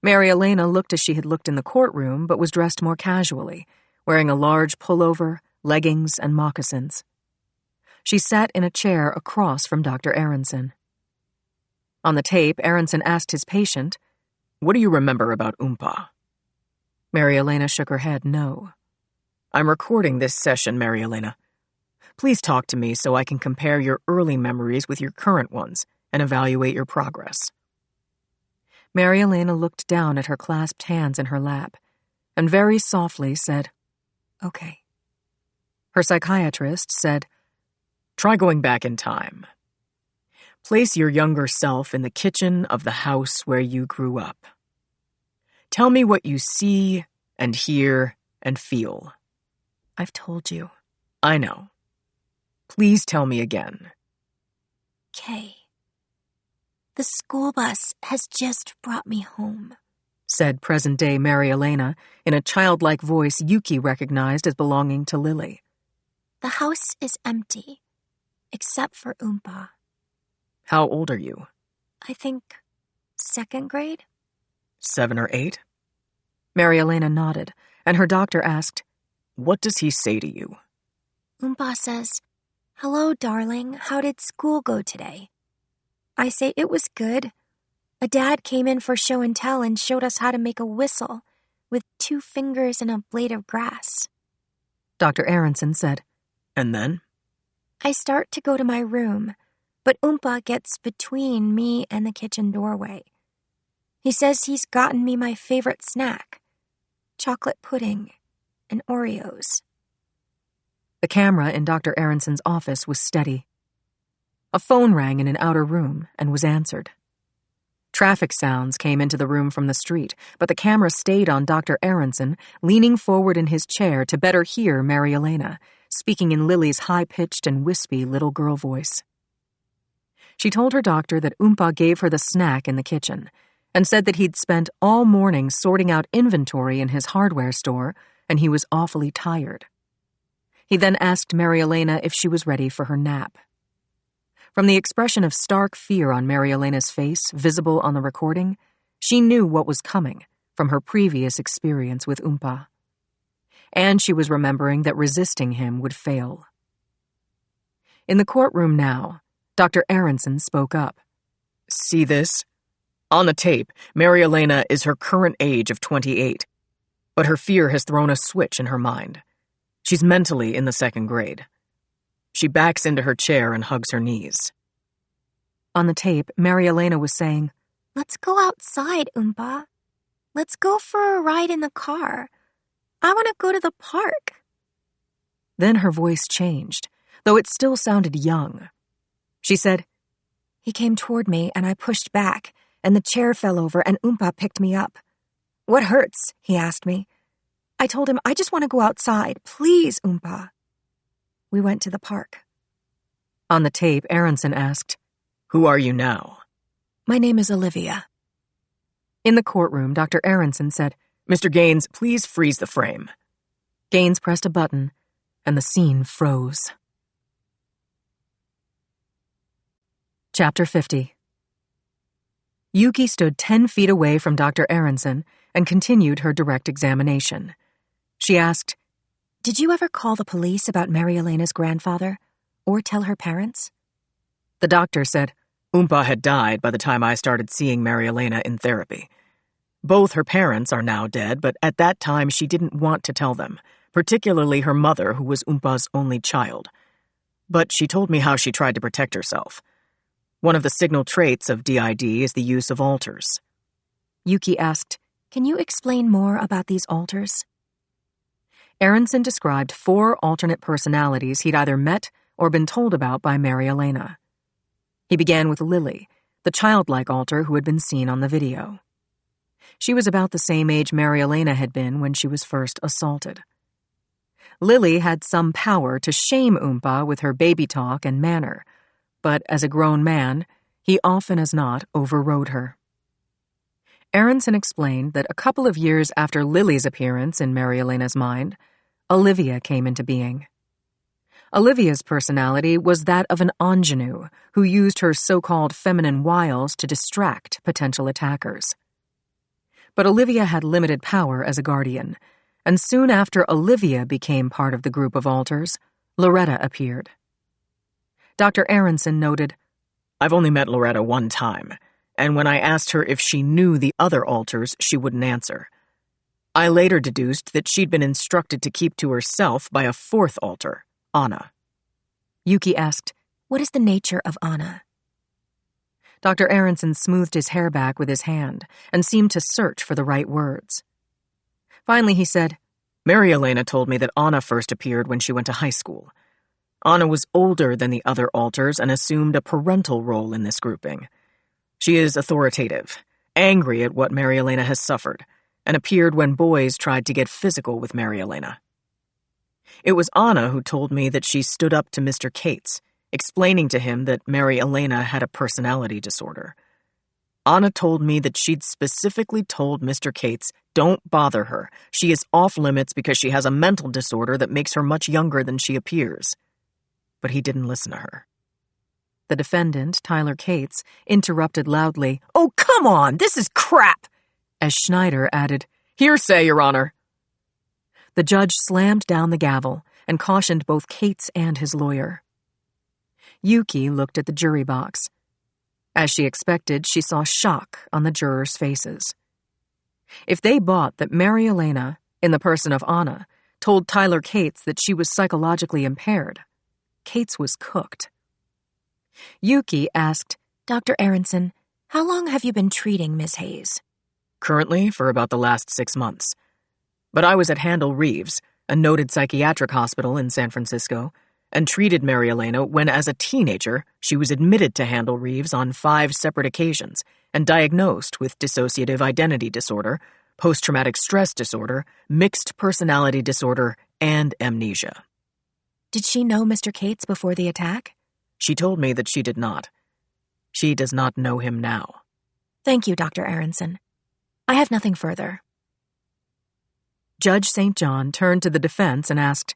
Mary Elena looked as she had looked in the courtroom, but was dressed more casually, wearing a large pullover, leggings, and moccasins. She sat in a chair across from Dr. Aronson. On the tape, Aronson asked his patient, What do you remember about Oompa? Mary Elena shook her head no. I'm recording this session, Mary Elena. Please talk to me so I can compare your early memories with your current ones and evaluate your progress. Mary Elena looked down at her clasped hands in her lap and very softly said, Okay. Her psychiatrist said, Try going back in time. Place your younger self in the kitchen of the house where you grew up. Tell me what you see and hear and feel. I've told you. I know. Please tell me again. Kay, the school bus has just brought me home, said present-day Mary Elena in a childlike voice Yuki recognized as belonging to Lily. The house is empty, except for Oompa. How old are you? I think 2nd grade? 7 or 8? Mary Elena nodded, and her doctor asked, What does he say to you? Oompa says, "Hello, darling. How did school go today?" I say it was good. A dad came in for show and tell and showed us how to make a whistle with 2 fingers and a blade of grass. Dr. Aronson said, And then? I start to go to my room, but Oompa gets between me and the kitchen doorway. He says he's gotten me my favorite snack, chocolate pudding and Oreos. The camera in Dr. Aronson's office was steady. A phone rang in an outer room and was answered. Traffic sounds came into the room from the street, but the camera stayed on Dr. Aronson, leaning forward in his chair to better hear Mary Elena, speaking in Lily's high-pitched and wispy little girl voice. She told her doctor that Oompa gave her the snack in the kitchen, and said that he'd spent all morning sorting out inventory in his hardware store, and he was awfully tired. He then asked Mary Elena if she was ready for her nap. From the expression of stark fear on Mary Elena's face, visible on the recording, she knew what was coming from her previous experience with Oompa. And she was remembering that resisting him would fail. In the courtroom now, Dr. Aronson spoke up. See this? On the tape, Mary Elena is her current age of 28, but her fear has thrown a switch in her mind. She's mentally in the 2nd grade. She backs into her chair and hugs her knees. On the tape, Mary Elena was saying, "Let's go outside, Oompa. Let's go for a ride in the car. I want to go to the park." Then her voice changed, though it still sounded young. She said, "He came toward me and I pushed back, and the chair fell over and Oompa picked me up. 'What hurts?' he asked me. I told him, 'I just want to go outside. Please, Oompa.' We went to the park." On the tape, Aronson asked, Who are you now? "My name is Olivia." In the courtroom, Dr. Aronson said, Mr. Gaines, please freeze the frame. Gaines pressed a button, and the scene froze. Chapter 50. Yuki stood 10 feet away from Dr. Aronson and continued her direct examination. She asked, "Did you ever call the police about Mary Elena's grandfather, or tell her parents?" The doctor said, Oompa had died by the time I started seeing Mary Elena in therapy. Both her parents are now dead, but at that time she didn't want to tell them, particularly her mother, who was Oompa's only child. But she told me how she tried to protect herself. One of the signal traits of DID is the use of alters. Yuki asked, "Can you explain more about these alters?" Aronson described 4 alternate personalities he'd either met or been told about by Mary Elena. He began with Lily, the childlike alter who had been seen on the video. She was about the same age Mary Elena had been when she was first assaulted. Lily had some power to shame Oompa with her baby talk and manner, but as a grown man, he often as not overrode her. Aronson explained that a couple of years after Lily's appearance in Mary Elena's mind, Olivia came into being. Olivia's personality was that of an ingenue who used her so-called feminine wiles to distract potential attackers. But Olivia had limited power as a guardian, and soon after Olivia became part of the group of alters, Loretta appeared. Dr. Aronson noted, I've only met Loretta one time, and when I asked her if she knew the other alters, she wouldn't answer. I later deduced that she'd been instructed to keep to herself by a 4th alter, Anna. Yuki asked, "What is the nature of Anna?" Dr. Aronson smoothed his hair back with his hand and seemed to search for the right words. Finally he said, Mary Elena told me that Anna first appeared when she went to high school. Anna was older than the other alters and assumed a parental role in this grouping. She is authoritative, angry at what Mary Elena has suffered, and appeared when boys tried to get physical with Mary Elena. It was Anna who told me that she stood up to Mr. Cates, explaining to him that Mary Elena had a personality disorder. Anna told me that she'd specifically told Mr. Cates, don't bother her. She is off limits because she has a mental disorder that makes her much younger than she appears. But he didn't listen to her. The defendant, Tyler Cates, interrupted loudly, "Oh, come on, this is crap!" as Schneider added, "Hearsay, Your Honor." The judge slammed down the gavel, and cautioned both Cates and his lawyer. Yuki looked at the jury box. As she expected, she saw shock on the jurors' faces. If they bought that Mary Elena, in the person of Anna, told Tyler Cates that she was psychologically impaired, Cates was cooked. Yuki asked, Dr. Aronson, how long have you been treating Miss Hayes? Currently, for about the last 6 months. But I was at Handel Reeves, a noted psychiatric hospital in San Francisco, and treated Mary Elena when, as a teenager, she was admitted to Handel Reeves on 5 separate occasions and diagnosed with dissociative identity disorder, post-traumatic stress disorder, mixed personality disorder, and amnesia. Did she know Mr. Cates before the attack? She told me that she did not. She does not know him now. Thank you, Dr. Aronson. I have nothing further. Judge St. John turned to the defense and asked,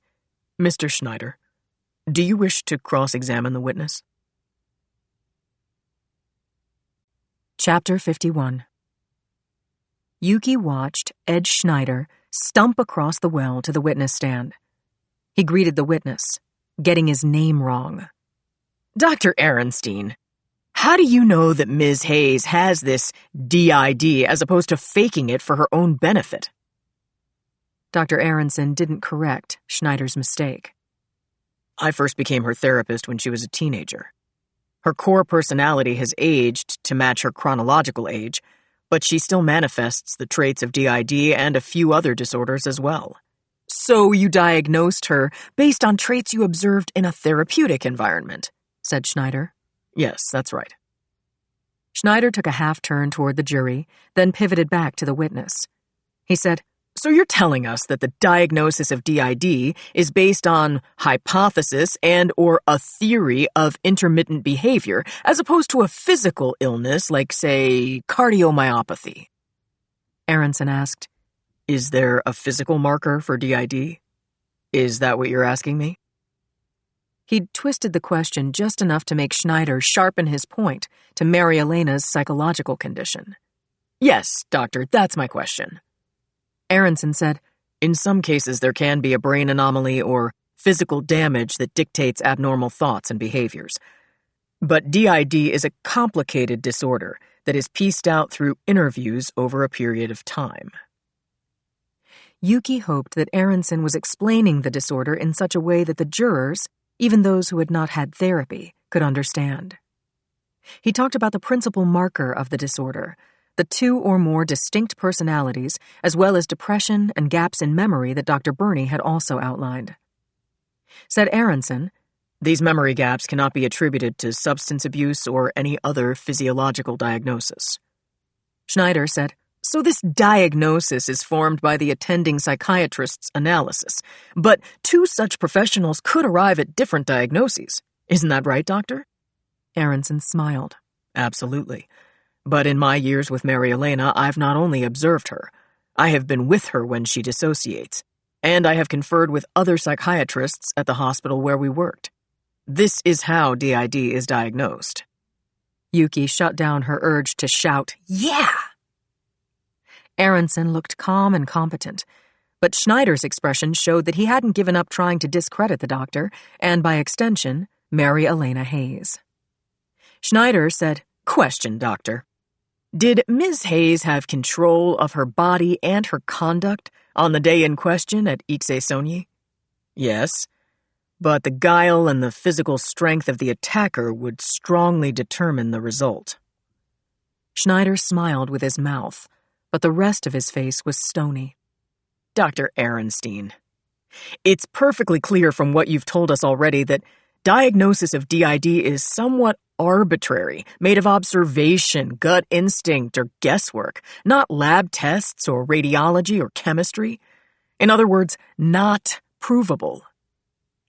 Mr. Schneider, do you wish to cross-examine the witness? Chapter 51. Yuki watched Ed Schneider stump across the well to the witness stand. He greeted the witness, getting his name wrong. Dr. Aronstein, how do you know that Ms. Hayes has this DID as opposed to faking it for her own benefit? Dr. Aronson didn't correct Schneider's mistake. I first became her therapist when she was a teenager. Her core personality has aged to match her chronological age, but she still manifests the traits of DID and a few other disorders as well. So you diagnosed her based on traits you observed in a therapeutic environment, said Schneider. Yes, that's right. Schneider took a half-turn toward the jury, then pivoted back to the witness. He said, So you're telling us that the diagnosis of DID is based on hypothesis and or a theory of intermittent behavior, as opposed to a physical illness like, say, cardiomyopathy? Aronson asked, Is there a physical marker for DID? Is that what you're asking me? He'd twisted the question just enough to make Schneider sharpen his point to Mary Elena's psychological condition. Yes, doctor, that's my question. Aronson said, In some cases there can be a brain anomaly or physical damage that dictates abnormal thoughts and behaviors. But DID is a complicated disorder that is pieced out through interviews over a period of time. Yuki hoped that Aronson was explaining the disorder in such a way that the jurors, even those who had not had therapy, could understand. He talked about the principal marker of the disorder, the 2 or more distinct personalities, as well as depression and gaps in memory that Dr. Burney had also outlined. Said Aronson, These memory gaps cannot be attributed to substance abuse or any other physiological diagnosis. Schneider said, So this diagnosis is formed by the attending psychiatrist's analysis, but 2 such professionals could arrive at different diagnoses. Isn't that right, doctor? Aronson smiled. Absolutely. But in my years with Mary Elena, I've not only observed her, I have been with her when she dissociates, and I have conferred with other psychiatrists at the hospital where we worked. This is how DID is diagnosed. Yuki shut down her urge to shout, Yeah! Aronson looked calm and competent, but Schneider's expression showed that he hadn't given up trying to discredit the doctor, and by extension, Mary Elena Hayes. Schneider said, Question, doctor. Did Ms. Hayes have control of her body and her conduct on the day in question at Ixay-Sogny? Yes, but the guile and the physical strength of the attacker would strongly determine the result. Schneider smiled with his mouth, but the rest of his face was stony. Dr. Aronstein, it's perfectly clear from what you've told us already that diagnosis of DID is somewhat arbitrary, made of observation, gut instinct, or guesswork, not lab tests or radiology or chemistry. In other words, not provable.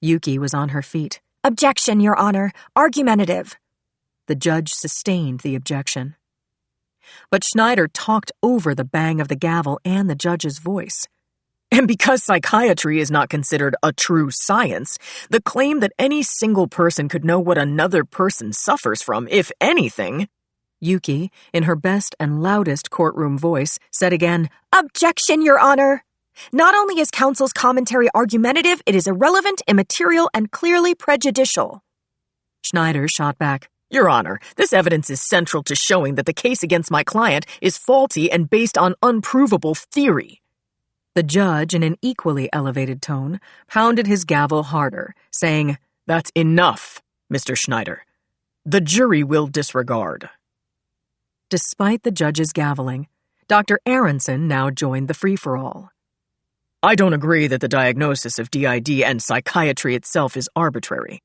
Yuki was on her feet. Objection, Your Honor. Argumentative. The judge sustained the objection. But Schneider talked over the bang of the gavel and the judge's voice. And because psychiatry is not considered a true science, the claim that any single person could know what another person suffers from, if anything... Yuki, in her best and loudest courtroom voice, said again, Objection, Your Honor! Not only is counsel's commentary argumentative, it is irrelevant, immaterial, and clearly prejudicial. Schneider shot back. Your Honor, this evidence is central to showing that the case against my client is faulty and based on unprovable theory. The judge, in an equally elevated tone, pounded his gavel harder, saying, That's enough, Mr. Schneider. The jury will disregard. Despite the judge's gaveling, Dr. Aronson now joined the free-for-all. I don't agree that the diagnosis of DID and psychiatry itself is arbitrary.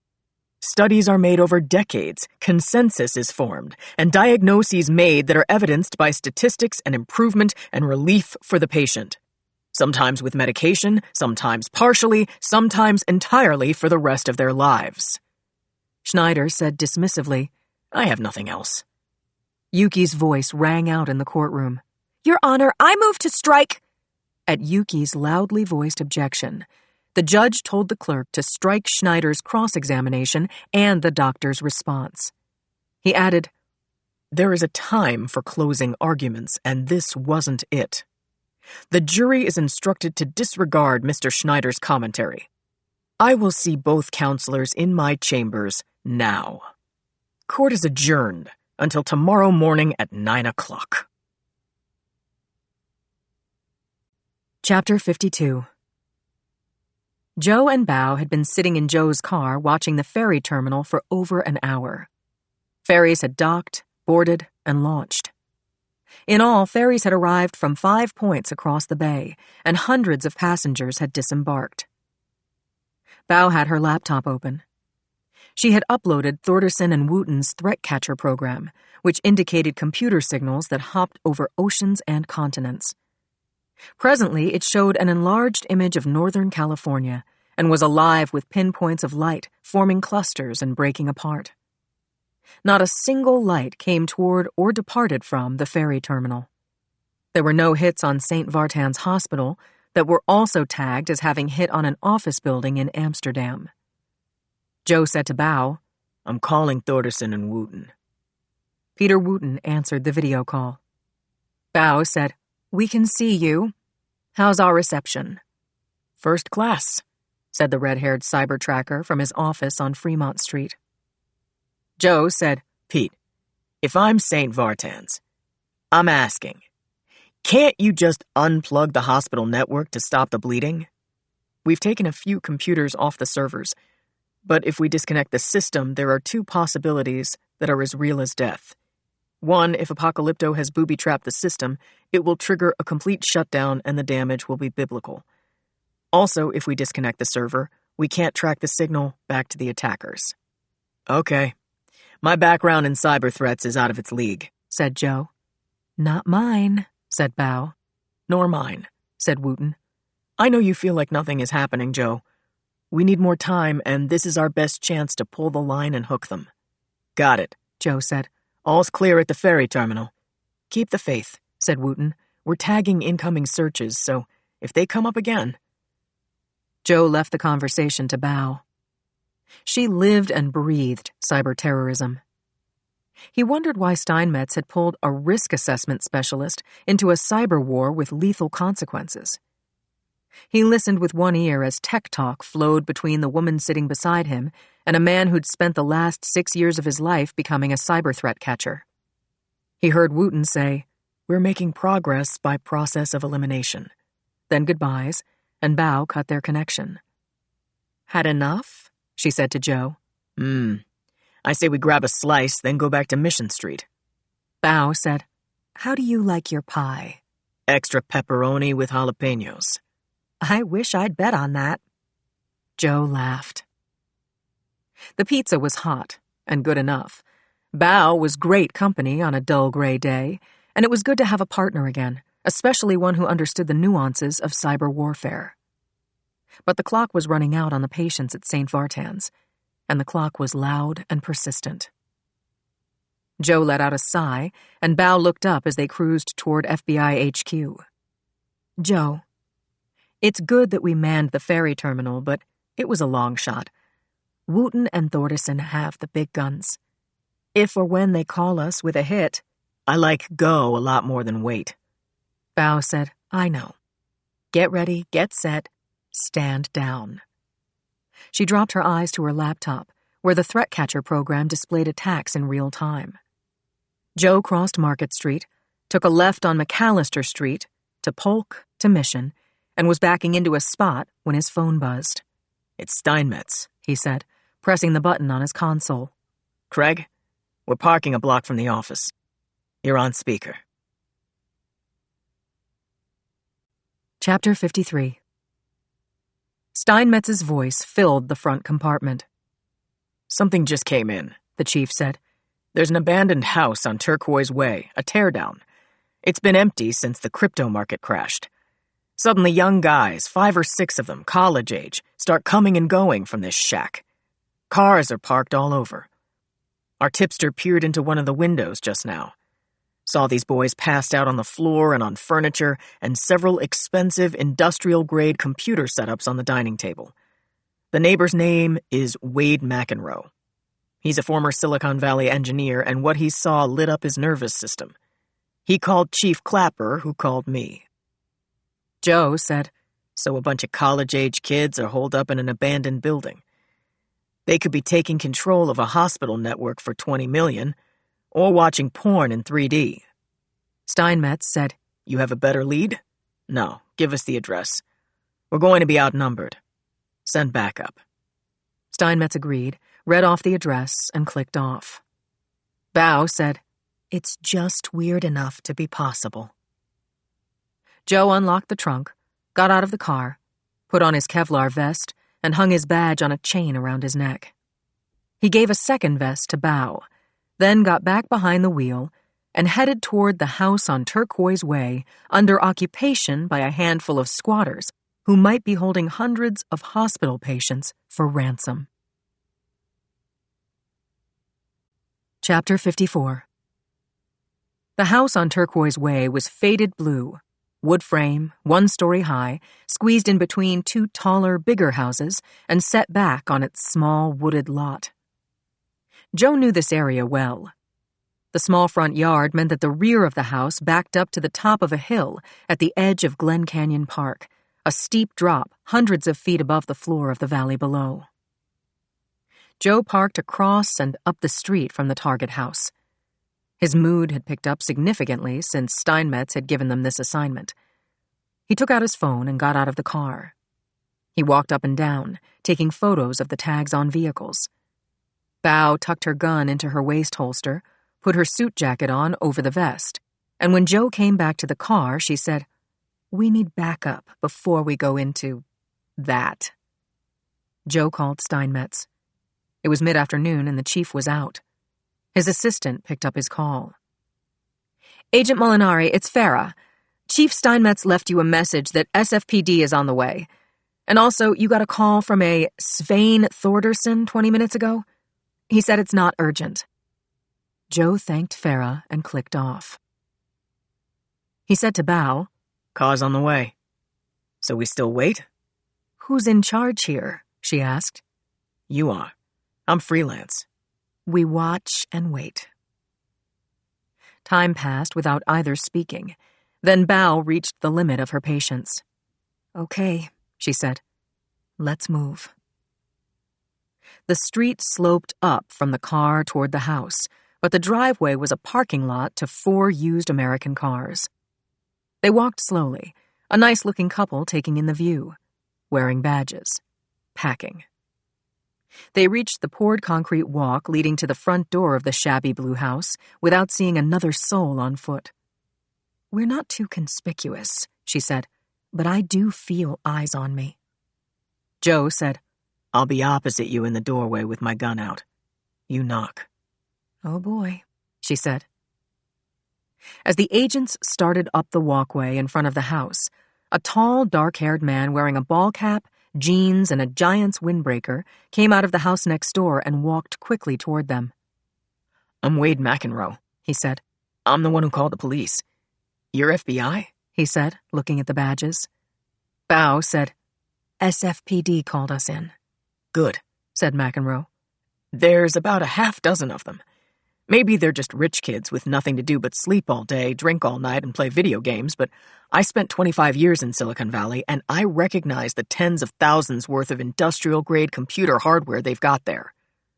Studies are made over decades, consensus is formed, and diagnoses made that are evidenced by statistics and improvement and relief for the patient. Sometimes with medication, sometimes partially, sometimes entirely for the rest of their lives. Schneider said dismissively, I have nothing else. Yuki's voice rang out in the courtroom. Your Honor, I move to strike. At Yuki's loudly voiced objection, the judge told the clerk to strike Schneider's cross-examination and the doctor's response. He added, There is a time for closing arguments, and this wasn't it. The jury is instructed to disregard Mr. Schneider's commentary. I will see both counselors in my chambers now. Court is adjourned until tomorrow morning at 9 o'clock. Chapter 52. Joe and Bao had been sitting in Joe's car watching the ferry terminal for over an hour. Ferries had docked, boarded, and launched. In all, ferries had arrived from 5 points across the bay, and hundreds of passengers had disembarked. Bao had her laptop open. She had uploaded Thordarson and Wooten's threat catcher program, which indicated computer signals that hopped over oceans and continents. Presently, it showed an enlarged image of Northern California and was alive with pinpoints of light forming clusters and breaking apart. Not a single light came toward or departed from the ferry terminal. There were no hits on St. Vartan's hospital that were also tagged as having hit on an office building in Amsterdam. Joe said to Bao, I'm calling Thordarson and Wooten. Peter Wooten answered the video call. Bao said, We can see you. How's our reception? First class, said the red-haired cyber tracker from his office on Fremont Street. Joe said, Pete, if I'm St. Vartan's, I'm asking, can't you just unplug the hospital network to stop the bleeding? We've taken a few computers off the servers, but if we disconnect the system, there are 2 possibilities that are as real as death. One, if Apocalypto has booby-trapped the system, it will trigger a complete shutdown and the damage will be biblical. Also, if we disconnect the server, we can't track the signal back to the attackers. Okay. My background in cyber threats is out of its league, said Joe. Not mine, said Bao. Nor mine, said Wooten. I know you feel like nothing is happening, Joe. We need more time, and this is our best chance to pull the line and hook them. Got it, Joe said. All's clear at the ferry terminal. Keep the faith, said Wooten. We're tagging incoming searches, so if they come up again... Joe left the conversation to Bao. She lived and breathed cyber terrorism. He wondered why Steinmetz had pulled a risk assessment specialist into a cyber war with lethal consequences. He listened with one ear as tech talk flowed between the woman sitting beside him and a man who'd spent the last 6 years of his life becoming a cyber threat catcher. He heard Wooten say, We're making progress by process of elimination. Then goodbyes, and Bao cut their connection. Had enough? She said to Joe. I say we grab a slice, then go back to Mission Street. Bao said, How do you like your pie? Extra pepperoni with jalapenos. I wish I'd bet on that. Joe laughed. The pizza was hot and good enough. Bao was great company on a dull gray day, and it was good to have a partner again, especially one who understood the nuances of cyber warfare. But the clock was running out on the patients at St. Vartan's, and the clock was loud and persistent. Joe let out a sigh, and Bao looked up as they cruised toward FBI HQ. Joe, it's good that we manned the ferry terminal, but it was a long shot. Wooten and Thordarson have the big guns. If or when they call us with a hit... I like go a lot more than wait. Bao said, I know. Get ready, get set, stand down. She dropped her eyes to her laptop, where the threat catcher program displayed attacks in real time. Joe crossed Market Street, took a left on McAllister Street, to Polk, to Mission, and was backing into a spot when his phone buzzed. It's Steinmetz, he said, pressing the button on his console. Craig, we're parking a block from the office. You're on speaker. Chapter 53. Steinmetz's voice filled the front compartment. Something just came in, the chief said. There's an abandoned house on Turquoise Way, a teardown. It's been empty since the crypto market crashed. Suddenly young guys, 5 or 6 of them, college age, start coming and going from this shack. Cars are parked all over. Our tipster peered into one of the windows just now. Saw these boys passed out on the floor and on furniture and several expensive industrial-grade computer setups on the dining table. The neighbor's name is Wade McEnroe. He's a former Silicon Valley engineer, and what he saw lit up his nervous system. He called Chief Clapper, who called me. Joe said, So a bunch of college-age kids are holed up in an abandoned building. They could be taking control of a hospital network for $20 million, or watching porn in 3D. Steinmetz said, You have a better lead? No, give us the address. We're going to be outnumbered. Send backup. Steinmetz agreed, read off the address, and clicked off. Bao said, It's just weird enough to be possible. Joe unlocked the trunk, got out of the car, put on his Kevlar vest, and hung his badge on a chain around his neck. He gave a second vest to Bao, then got back behind the wheel and headed toward the house on Turquoise Way under occupation by a handful of squatters who might be holding hundreds of hospital patients for ransom. Chapter 54. The house on Turquoise Way was faded blue, wood frame, 1-story high, squeezed in between 2 taller, bigger houses and set back on its small wooded lot. Joe knew this area well. The small front yard meant that the rear of the house backed up to the top of a hill at the edge of Glen Canyon Park, a steep drop hundreds of feet above the floor of the valley below. Joe parked across and up the street from the target house. His mood had picked up significantly since Steinmetz had given them this assignment. He took out his phone and got out of the car. He walked up and down, taking photos of the tags on vehicles. Bao tucked her gun into her waist holster, put her suit jacket on over the vest, and when Joe came back to the car, she said, We need backup before we go into that. Joe called Steinmetz. It was mid-afternoon and the chief was out. His assistant picked up his call. Agent Molinari, it's Farah. Chief Steinmetz left you a message that SFPD is on the way. And also, you got a call from a Svein Thorderson 20 minutes ago. He said it's not urgent. Joe thanked Farah and clicked off. He said to Bao, Car's on the way. So we still wait? Who's in charge here? She asked. You are. I'm freelance. We watch and wait. Time passed without either speaking. Then Bao reached the limit of her patience. Okay, she said. Let's move. The street sloped up from the car toward the house, but the driveway was a parking lot to 4 used American cars. They walked slowly, a nice-looking couple taking in the view, wearing badges, packing. They reached the poured concrete walk leading to the front door of the shabby blue house without seeing another soul on foot. We're not too conspicuous, she said, but I do feel eyes on me. Joe said, I'll be opposite you in the doorway with my gun out. You knock. Oh boy, she said. As the agents started up the walkway in front of the house, a tall, dark-haired man wearing a ball cap, jeans, and a giant's windbreaker came out of the house next door and walked quickly toward them. I'm Wade McEnroe, he said. I'm the one who called the police. You're FBI? He said, looking at the badges. Bao said, SFPD called us in. Good, said McEnroe. There's about a half dozen of them. Maybe they're just rich kids with nothing to do but sleep all day, drink all night, and play video games, but I spent 25 years in Silicon Valley, and I recognize the tens of thousands worth of industrial-grade computer hardware they've got there.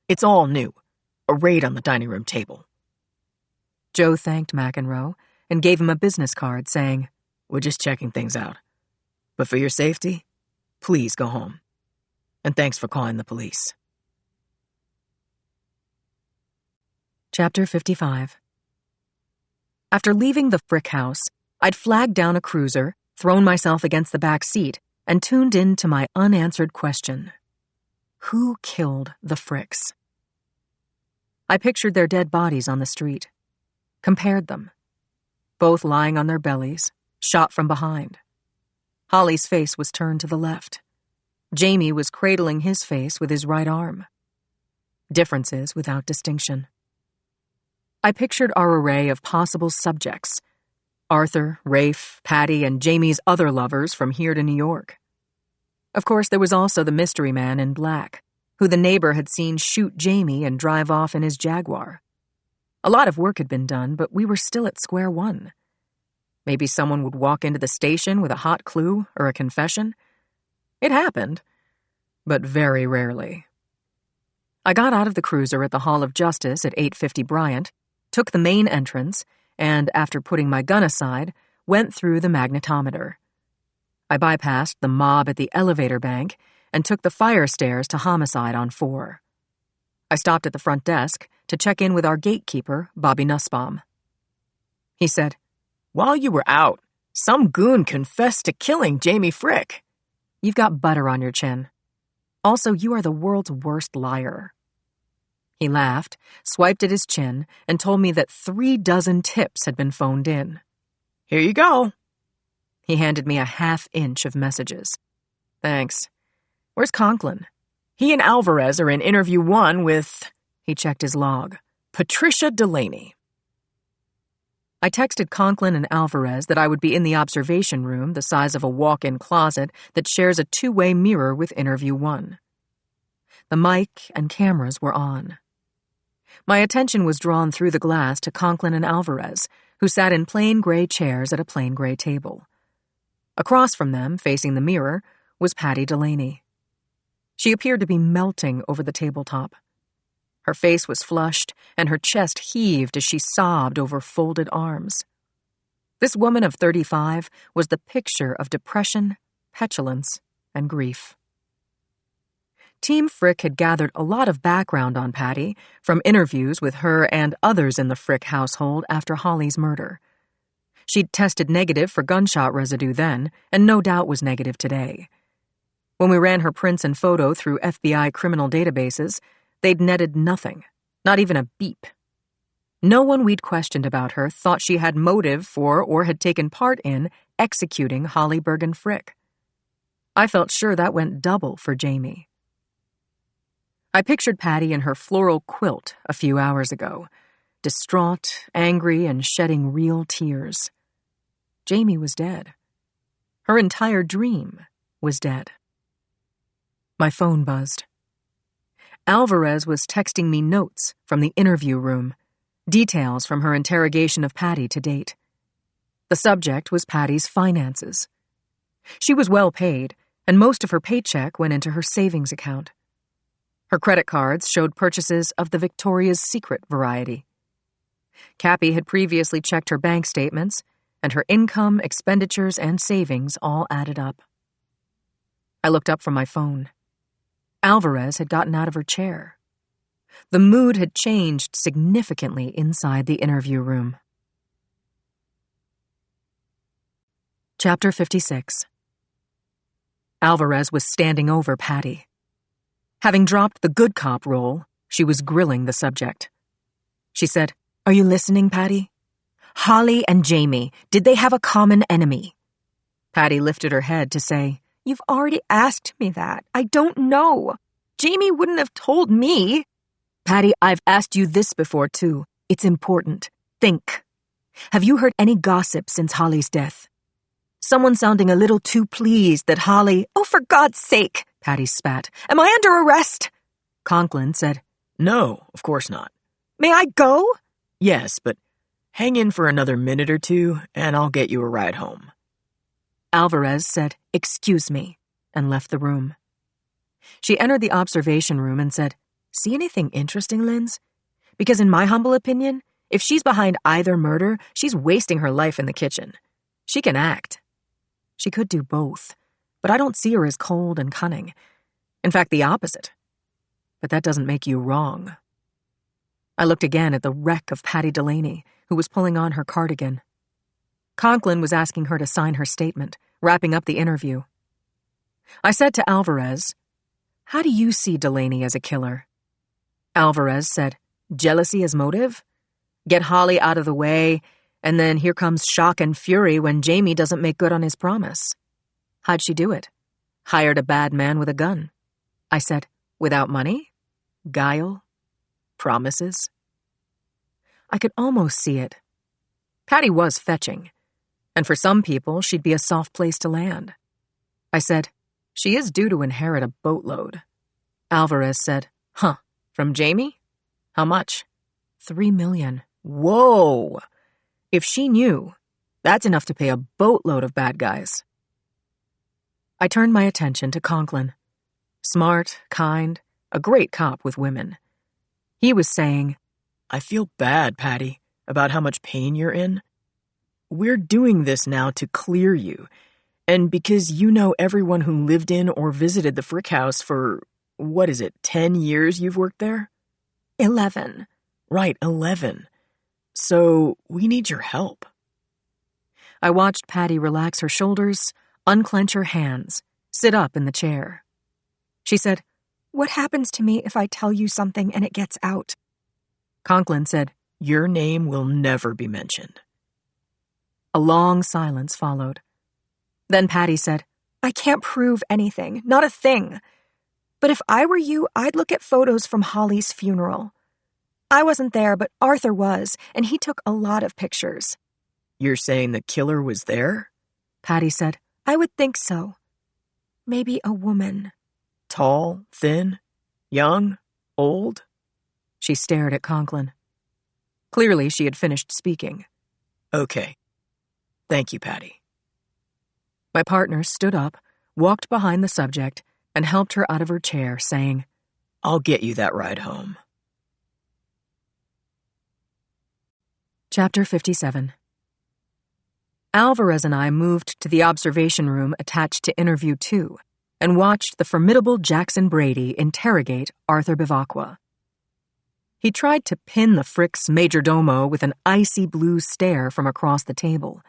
It's all new. Arrayed on the dining room table. Joe thanked McEnroe and gave him a business card saying, "We're just checking things out. But for your safety, please go home. And thanks for calling the police." Chapter 55. After leaving the Frick house, I'd flagged down a cruiser, thrown myself against the back seat, and tuned in to my unanswered question. Who killed the Fricks? I pictured their dead bodies on the street, compared them, both lying on their bellies, shot from behind. Holly's face was turned to the left. Jamie was cradling his face with his right arm. Differences without distinction. I pictured our array of possible subjects: Arthur, Rafe, Patty, and Jamie's other lovers from here to New York. Of course, there was also the mystery man in black, who the neighbor had seen shoot Jamie and drive off in his Jaguar. A lot of work had been done, but we were still at square one. Maybe someone would walk into the station with a hot clue or a confession. It happened, but very rarely. I got out of the cruiser at the Hall of Justice at 850 Bryant, took the main entrance, and, after putting my gun aside, went through the magnetometer. I bypassed the mob at the elevator bank and took the fire stairs to Homicide on 4. I stopped at the front desk to check in with our gatekeeper, Bobby Nussbaum. He said, "While you were out, some goon confessed to killing Jamie Frick." "You've got butter on your chin. Also, you are the world's worst liar." He laughed, swiped at his chin, and told me that 36 tips had been phoned in. "Here you go." He handed me a half-inch of messages. "Thanks. Where's Conklin?" "He and Alvarez are in interview 1 with," he checked his log, "Patricia Delaney." I texted Conklin and Alvarez that I would be in the observation room the size of a walk-in closet that shares a 2-way mirror with interview 1. The mic and cameras were on. My attention was drawn through the glass to Conklin and Alvarez, who sat in plain gray chairs at a plain gray table. Across from them, facing the mirror, was Patty Delaney. She appeared to be melting over the tabletop. Her face was flushed, and her chest heaved as she sobbed over folded arms. This woman of 35 was the picture of depression, petulance, and grief. Team Frick had gathered a lot of background on Patty from interviews with her and others in the Frick household after Holly's murder. She'd tested negative for gunshot residue then, and no doubt was negative today. When we ran her prints and photo through FBI criminal databases, they'd netted nothing, not even a beep. No one we'd questioned about her thought she had motive for or had taken part in executing Holly Bergen Frick. I felt sure that went double for Jamie. I pictured Patty in her floral quilt a few hours ago, distraught, angry, and shedding real tears. Jamie was dead. Her entire dream was dead. My phone buzzed. Alvarez was texting me notes from the interview room, details from her interrogation of Patty to date. The subject was Patty's finances. She was well paid, and most of her paycheck went into her savings account. Her credit cards showed purchases of the Victoria's Secret variety. Cappy had previously checked her bank statements, and her income, expenditures, and savings all added up. I looked up from my phone. Alvarez had gotten out of her chair. The mood had changed significantly inside the interview room. Chapter 56. Alvarez was standing over Patty. Having dropped the good cop role, she was grilling the subject. She said, "Are you listening, Patty? Holly and Jamie, did they have a common enemy?" Patty lifted her head to say, "You've already asked me that. I don't know. Jamie wouldn't have told me." "Patty, I've asked you this before, too. It's important. Think. Have you heard any gossip since Holly's death? Someone sounding a little too pleased that Holly—" "Oh, for God's sake," Patty spat. "Am I under arrest?" Conklin said, "No, of course not." May I go? Yes, but hang in for another minute or two, and I'll get you a ride home. Alvarez said, "Excuse me," and left the room. She entered the observation room and said, "See anything interesting, Linz? Because in my humble opinion, if she's behind either murder, she's wasting her life in the kitchen. She can act. She could do both, but I don't see her as cold and cunning. In fact, the opposite. But that doesn't make you wrong." I looked again at the wreck of Patty Delaney, who was pulling on her cardigan. Conklin was asking her to sign her statement, wrapping up the interview. I said to Alvarez, "How do you see Delaney as a killer?" Alvarez said, "Jealousy as motive? Get Holly out of the way, and then here comes shock and fury when Jamie doesn't make good on his promise." How'd she do it? Hired a bad man with a gun. I said, "Without money? Guile? Promises?" I could almost see it. Patty was fetching, and for some people, she'd be a soft place to land. I said, "She is due to inherit a boatload." Alvarez said, "Huh, from Jamie? How much?" $3 million. Whoa! If she knew, that's enough to pay a boatload of bad guys. I turned my attention to Conklin. Smart, kind, a great cop with women. He was saying, I feel bad, Patty, about how much pain you're in. We're doing this now to clear you, and because you know everyone who lived in or visited the Frick house for, 10 years you've worked there? 11. Right, 11. So we need your help. I watched Patty relax her shoulders, unclench her hands, sit up in the chair. She said, "What happens to me if I tell you something and it gets out?" Conklin said, Your name will never be mentioned. A long silence followed. Then Patty said, "I can't prove anything, not a thing. But if I were you, I'd look at photos from Holly's funeral. I wasn't there, but Arthur was, and he took a lot of pictures." You're saying the killer was there? Patty said, "I would think so. Maybe a woman." Tall, thin, young, old? She stared at Conklin. Clearly, she had finished speaking. Okay. Thank you, Patty. My partner stood up, walked behind the subject, and helped her out of her chair, saying, I'll get you that ride home. Chapter 57. Alvarez and I moved to the observation room attached to Interview 2 and watched the formidable Jackson Brady interrogate Arthur Bivacqua. He tried to pin the Frick's majordomo with an icy blue stare from across the table,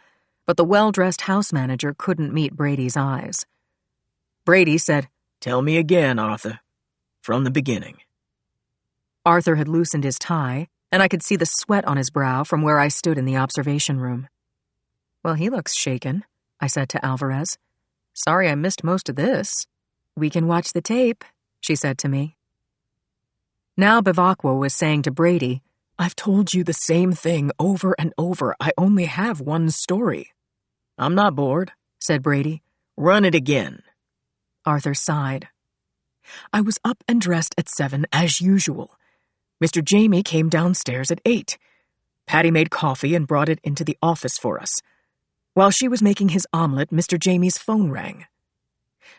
but the well-dressed house manager couldn't meet Brady's eyes. Brady said, Tell me again, Arthur. From the beginning. Arthur had loosened his tie, and I could see the sweat on his brow from where I stood in the observation room. Well, he looks shaken, I said to Alvarez. Sorry I missed most of this. We can watch the tape, she said to me. Now Bivacqua was saying to Brady, I've told you the same thing over and over. I only have one story. I'm not bored, said Brady. Run it again. Arthur sighed. I was up and dressed at 7 as usual. Mr. Jamie came downstairs at 8. Patty made coffee and brought it into the office for us. While she was making his omelet, Mr. Jamie's phone rang.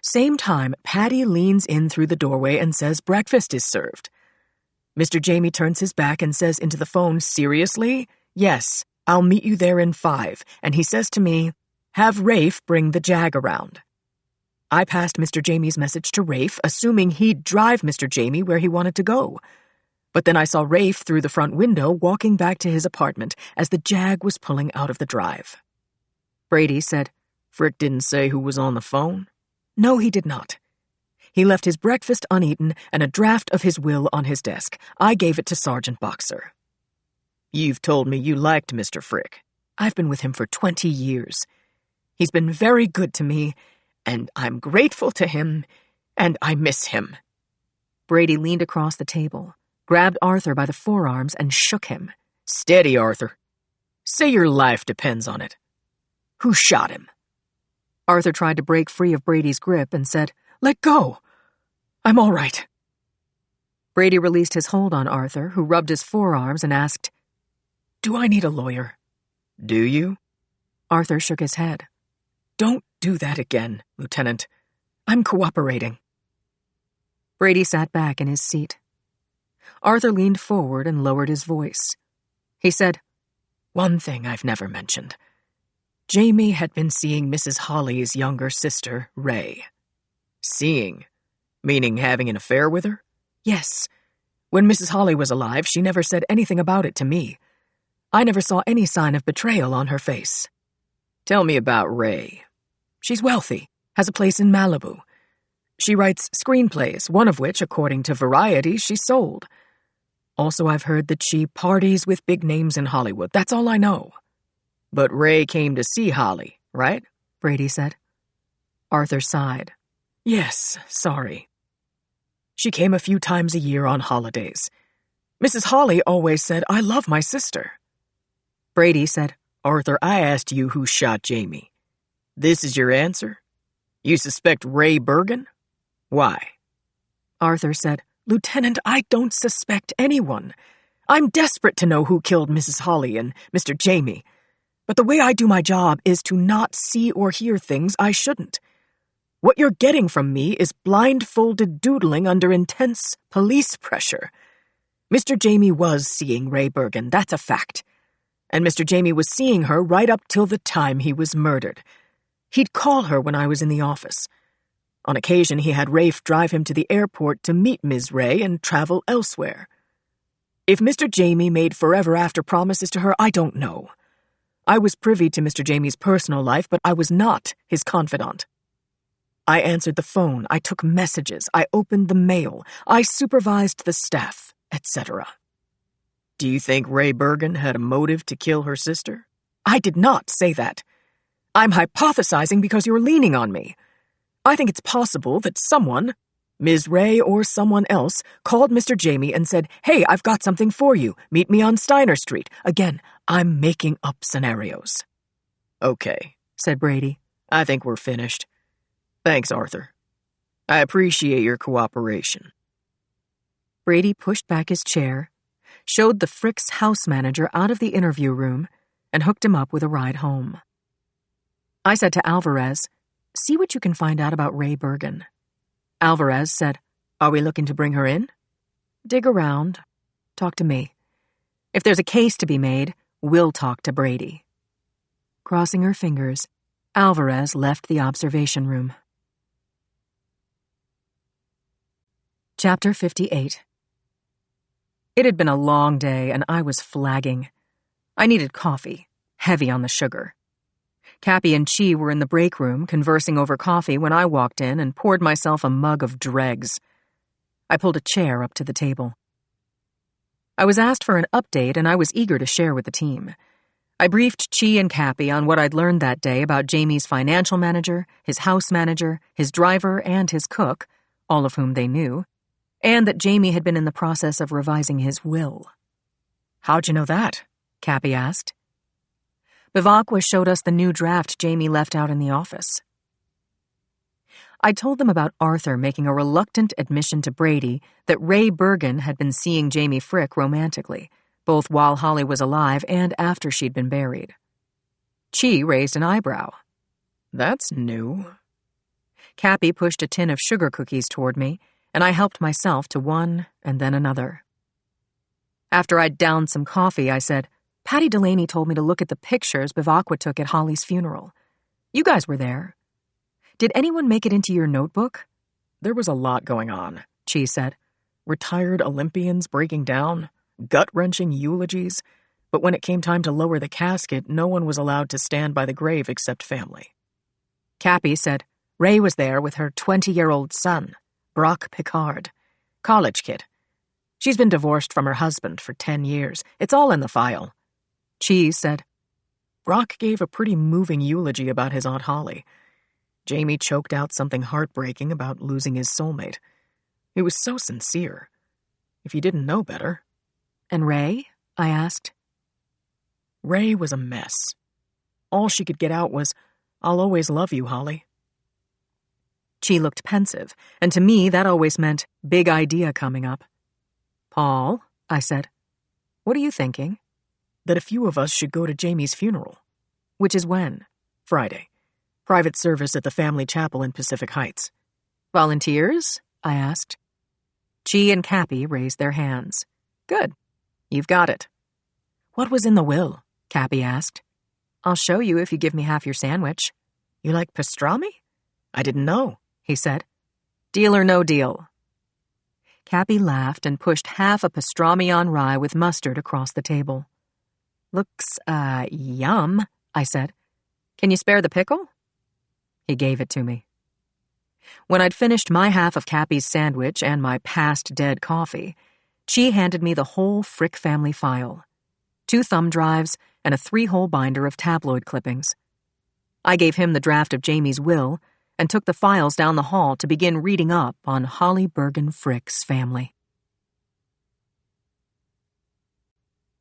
Same time, Patty leans in through the doorway and says breakfast is served. Mr. Jamie turns his back and says into the phone, Seriously? Yes, I'll meet you there in 5. And he says to me, Have Rafe bring the Jag around. I passed Mr. Jamie's message to Rafe, assuming he'd drive Mr. Jamie where he wanted to go. But then I saw Rafe through the front window walking back to his apartment as the Jag was pulling out of the drive. Brady said, Frick didn't say who was on the phone? No, he did not. He left his breakfast uneaten and a draft of his will on his desk. I gave it to Sergeant Boxer. You've told me you liked Mr. Frick. I've been with him for 20 years. He's been very good to me, and I'm grateful to him, and I miss him. Brady leaned across the table, grabbed Arthur by the forearms, and shook him. Steady, Arthur. Say your life depends on it. Who shot him? Arthur tried to break free of Brady's grip and said, Let go. I'm all right. Brady released his hold on Arthur, who rubbed his forearms and asked, "Do I need a lawyer?" Do you? Arthur shook his head. "Don't do that again, Lieutenant. I'm cooperating." Brady sat back in his seat. Arthur leaned forward and lowered his voice. He said, "One thing I've never mentioned. Jamie had been seeing Mrs. Holly's younger sister, Ray." Seeing? Meaning having an affair with her? "Yes. When Mrs. Holly was alive, she never said anything about it to me. I never saw any sign of betrayal on her face." Tell me about Ray. "She's wealthy, has a place in Malibu. She writes screenplays, one of which, according to Variety, she sold. Also, I've heard that she parties with big names in Hollywood. That's all I know." But Ray came to see Holly, right? Brady said. Arthur sighed. "Yes, sorry. She came a few times a year on holidays. Mrs. Holly always said, 'I love my sister.'" Brady said, "Arthur, I asked you who shot Jamie. This is your answer? You suspect Ray Bergen? Why?" Arthur said, "Lieutenant, I don't suspect anyone. I'm desperate to know who killed Mrs. Holly and Mr. Jamie. But the way I do my job is to not see or hear things I shouldn't. What you're getting from me is blindfolded doodling under intense police pressure. Mr. Jamie was seeing Ray Bergen, that's a fact. And Mr. Jamie was seeing her right up till the time he was murdered. He'd call her when I was in the office. On occasion, he had Rafe drive him to the airport to meet Ms. Ray and travel elsewhere. If Mr. Jamie made forever after promises to her, I don't know. I was privy to Mr. Jamie's personal life, but I was not his confidant. I answered the phone, I took messages, I opened the mail, I supervised the staff, etc." Do you think Ray Bergen had a motive to kill her sister? "I did not say that. I'm hypothesizing because you're leaning on me. I think it's possible that someone, Ms. Ray or someone else, called Mr. Jamie and said, 'Hey, I've got something for you. Meet me on Steiner Street.' Again, I'm making up scenarios." "Okay," said Brady. "I think we're finished. Thanks, Arthur. I appreciate your cooperation." Brady pushed back his chair, showed the Frick's house manager out of the interview room, and hooked him up with a ride home. I said to Alvarez, "See what you can find out about Ray Bergen." Alvarez said, "Are we looking to bring her in?" "Dig around. Talk to me. If there's a case to be made, we'll talk to Brady." Crossing her fingers, Alvarez left the observation room. Chapter 58. It had been a long day, and I was flagging. I needed coffee, heavy on the sugar. Cappy and Chi were in the break room, conversing over coffee when I walked in and poured myself a mug of dregs. I pulled a chair up to the table. I was asked for an update, and I was eager to share with the team. I briefed Chi and Cappy on what I'd learned that day about Jamie's financial manager, his house manager, his driver, and his cook, all of whom they knew, and that Jamie had been in the process of revising his will. "How'd you know that?" Cappy asked. Bivacqua showed us the new draft Jamie left out in the office. I told them about Arthur making a reluctant admission to Brady that Ray Bergen had been seeing Jamie Frick romantically, both while Holly was alive and after she'd been buried. Chi raised an eyebrow. "That's new." Cappy pushed a tin of sugar cookies toward me, and I helped myself to one and then another. After I'd downed some coffee, I said, "Patty Delaney told me to look at the pictures Bivacqua took at Holly's funeral. You guys were there. Did anyone make it into your notebook?" "There was a lot going on," Chi said. "Retired Olympians breaking down, gut-wrenching eulogies, but when it came time to lower the casket, no one was allowed to stand by the grave except family." Cappy said, "Ray was there with her 20-year-old son, Brock Picard. College kid. She's been divorced from her husband for 10 years. It's all in the file." Cheese said, "Brock gave a pretty moving eulogy about his Aunt Holly. Jamie choked out something heartbreaking about losing his soulmate. It was so sincere. If you didn't know better." "And Ray?" I asked. "Ray was a mess. All she could get out was, 'I'll always love you, Holly.'" She looked pensive, and to me that always meant big idea coming up. Paul, I said, what are you thinking? That a few of us should go to Jamie's funeral. Which is when? Friday. Private service at the family chapel in Pacific Heights. Volunteers? I asked. Chi and Cappy raised their hands. Good. You've got it. What was in the will? Cappy asked. I'll show you if you give me half your sandwich. You like pastrami? I didn't know, he said. Deal or no deal? Cappy laughed and pushed half a pastrami on rye with mustard across the table. Looks, yum, I said. Can you spare the pickle? He gave it to me. When I'd finished my half of Cappy's sandwich and my past-dead coffee, Chi handed me the whole Frick family file, 2 thumb drives and a 3-hole binder of tabloid clippings. I gave him the draft of Jamie's will and took the files down the hall to begin reading up on Holly Bergen Frick's family.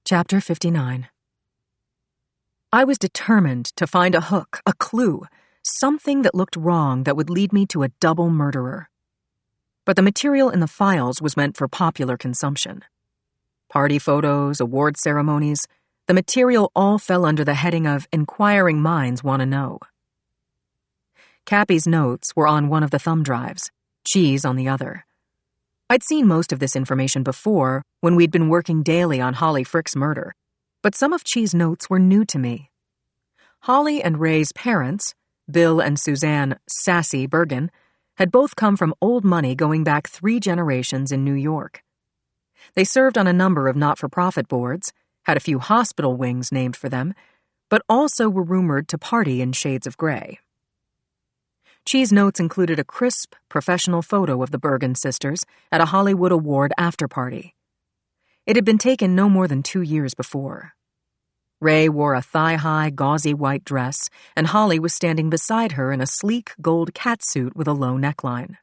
Chapter 59. I was determined to find a hook, a clue, something that looked wrong that would lead me to a double murderer. But the material in the files was meant for popular consumption. Party photos, award ceremonies, the material all fell under the heading of Inquiring Minds Want to Know. Cappy's notes were on one of the thumb drives, Chi's on the other. I'd seen most of this information before when we'd been working daily on Holly Frick's murder, but some of Chi's notes were new to me. Holly and Ray's parents, Bill and Suzanne Sassy Bergen, had both come from old money going back 3 generations in New York. They served on a number of not-for-profit boards, had a few hospital wings named for them, but also were rumored to party in shades of gray. Chi's notes included a crisp, professional photo of the Bergen sisters at a Hollywood Award after-party. It had been taken no more than 2 years before. Ray wore a thigh-high, gauzy white dress, and Holly was standing beside her in a sleek gold catsuit with a low neckline.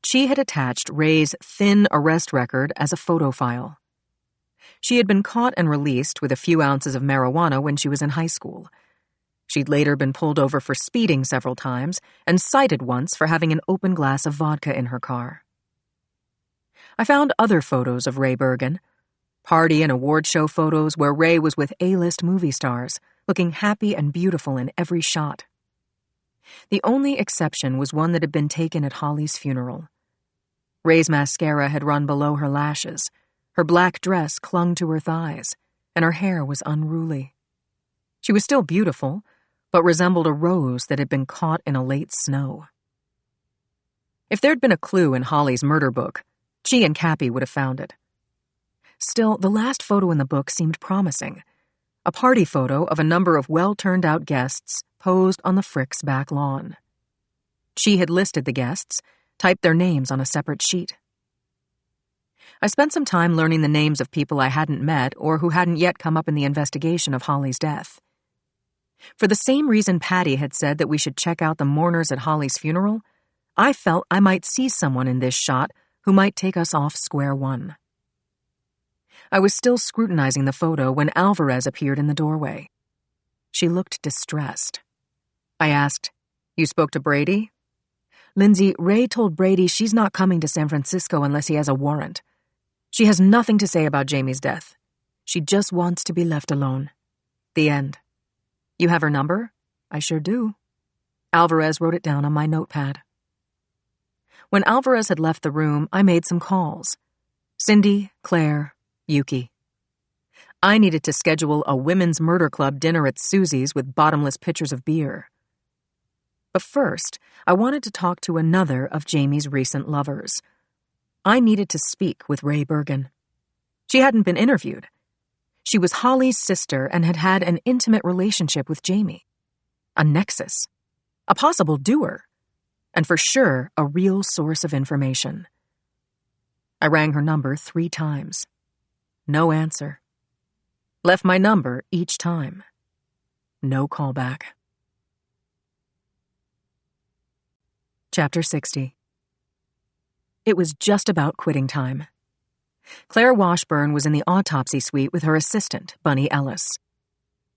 Chi had attached Ray's thin arrest record as a photo file. She had been caught and released with a few ounces of marijuana when she was in high school. She'd later been pulled over for speeding several times and cited once for having an open glass of vodka in her car. I found other photos of Ray Bergen, party and award show photos where Ray was with A-list movie stars, looking happy and beautiful in every shot. The only exception was one that had been taken at Holly's funeral. Ray's mascara had run below her lashes, her black dress clung to her thighs, and her hair was unruly. She was still beautiful, but resembled a rose that had been caught in a late snow. If there'd been a clue in Holly's murder book, Chi and Cappy would have found it. Still, the last photo in the book seemed promising. A party photo of a number of well-turned-out guests posed on the Frick's back lawn. Chi had listed the guests, typed their names on a separate sheet. I spent some time learning the names of people I hadn't met or who hadn't yet come up in the investigation of Holly's death. For the same reason Patty had said that we should check out the mourners at Holly's funeral, I felt I might see someone in this shot who might take us off square one. I was still scrutinizing the photo when Alvarez appeared in the doorway. She looked distressed. I asked, "You spoke to Brady?" "Lindsay, Ray told Brady she's not coming to San Francisco unless he has a warrant. She has nothing to say about Jamie's death. She just wants to be left alone. The end." "You have her number?" "I sure do." Alvarez wrote it down on my notepad. When Alvarez had left the room, I made some calls. Cindy, Claire, Yuki. I needed to schedule a women's murder club dinner at Susie's with bottomless pitchers of beer. But first, I wanted to talk to another of Jamie's recent lovers. I needed to speak with Ray Bergen. She hadn't been interviewed. She was Holly's sister and had had an intimate relationship with Jamie. A nexus. A possible doer. And for sure, a real source of information. I rang her number 3 times. No answer. Left my number each time. No callback. Chapter 60. It was just about quitting time. Claire Washburn was in the autopsy suite with her assistant, Bunny Ellis.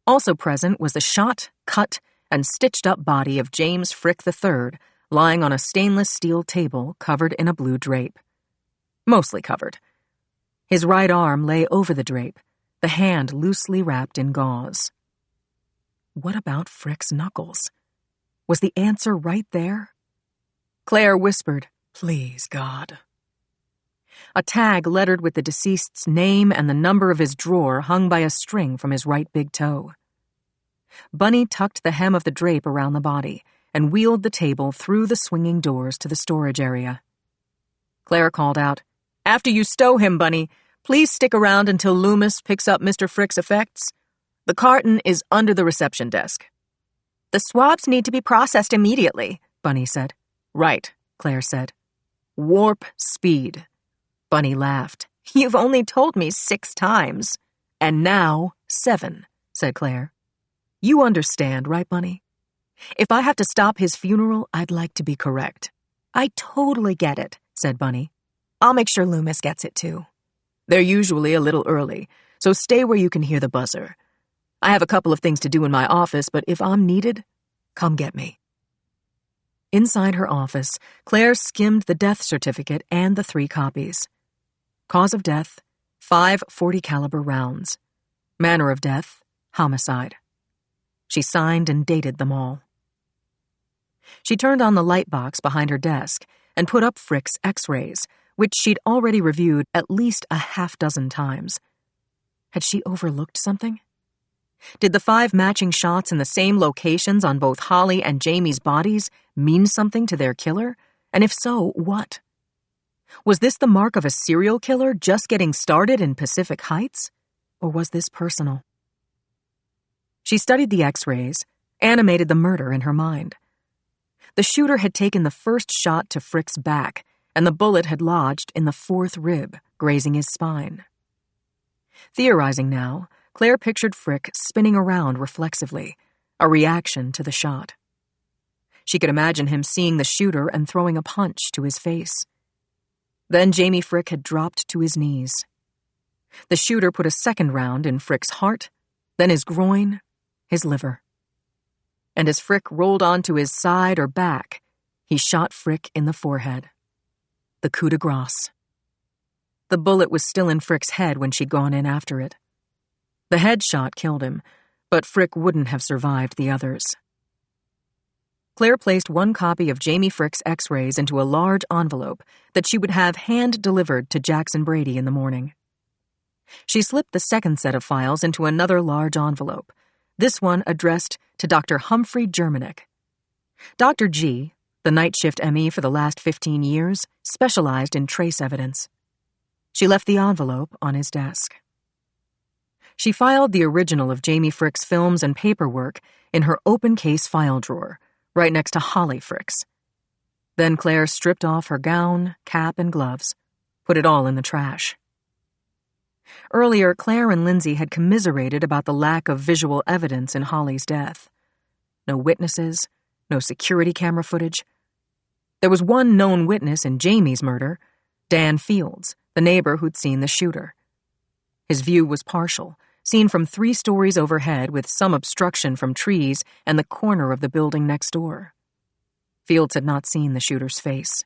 Also present was the shot, cut, and stitched-up body of James Frick III lying on a stainless steel table covered in a blue drape. Mostly covered. His right arm lay over the drape, the hand loosely wrapped in gauze. What about Frick's knuckles? Was the answer right there? Claire whispered, "Please, God." A tag lettered with the deceased's name and the number of his drawer hung by a string from his right big toe. Bunny tucked the hem of the drape around the body and wheeled the table through the swinging doors to the storage area. Claire called out, "After you stow him, Bunny, please stick around until Loomis picks up Mr. Frick's effects. The carton is under the reception desk." "The swabs need to be processed immediately," Bunny said. "Right," Claire said. "Warp speed." Bunny laughed. "You've only told me 6 times. "And now 7, said Claire. "You understand, right, Bunny? If I have to stop his funeral, I'd like to be correct." "I totally get it," said Bunny. "I'll make sure Loomis gets it too." "They're usually a little early, so stay where you can hear the buzzer. I have a couple of things to do in my office, but if I'm needed, come get me." Inside her office, Claire skimmed the death certificate and the 3 copies. Cause of death, 5 .40 caliber rounds. Manner of death, homicide. She signed and dated them all. She turned on the light box behind her desk and put up Frick's x-rays, which she'd already reviewed at least a half-dozen times. Had she overlooked something? Did the 5 matching shots in the same locations on both Holly and Jamie's bodies mean something to their killer? And if so, what? Was this the mark of a serial killer just getting started in Pacific Heights? Or was this personal? She studied the x-rays, animated the murder in her mind. The shooter had taken the first shot to Frick's back, and the bullet had lodged in the 4th rib, grazing his spine. Theorizing now, Claire pictured Frick spinning around reflexively, a reaction to the shot. She could imagine him seeing the shooter and throwing a punch to his face. Then Jamie Frick had dropped to his knees. The shooter put a 2nd round in Frick's heart, then his groin, his liver. And as Frick rolled onto his side or back, he shot Frick in the forehead. The coup de grace. The bullet was still in Frick's head when she'd gone in after it. The head shot killed him, but Frick wouldn't have survived the others. Claire placed 1 copy of Jamie Frick's x-rays into a large envelope that she would have hand-delivered to Jackson Brady in the morning. She slipped the 2nd set of files into another large envelope, this one addressed to Dr. Humphrey Germanick. Dr. G, the night shift ME for the last 15 years, specialized in trace evidence. She left the envelope on his desk. She filed the original of Jamie Frick's films and paperwork in her open-case file drawer, right next to Holly Frick's. Then Claire stripped off her gown, cap, and gloves, put it all in the trash. Earlier, Claire and Lindsay had commiserated about the lack of visual evidence in Holly's death. No witnesses, no security camera footage. There was one known witness in Jamie's murder, Dan Fields, the neighbor who'd seen the shooter. His view was partial, seen from 3 stories overhead with some obstruction from trees and the corner of the building next door. Fields had not seen the shooter's face.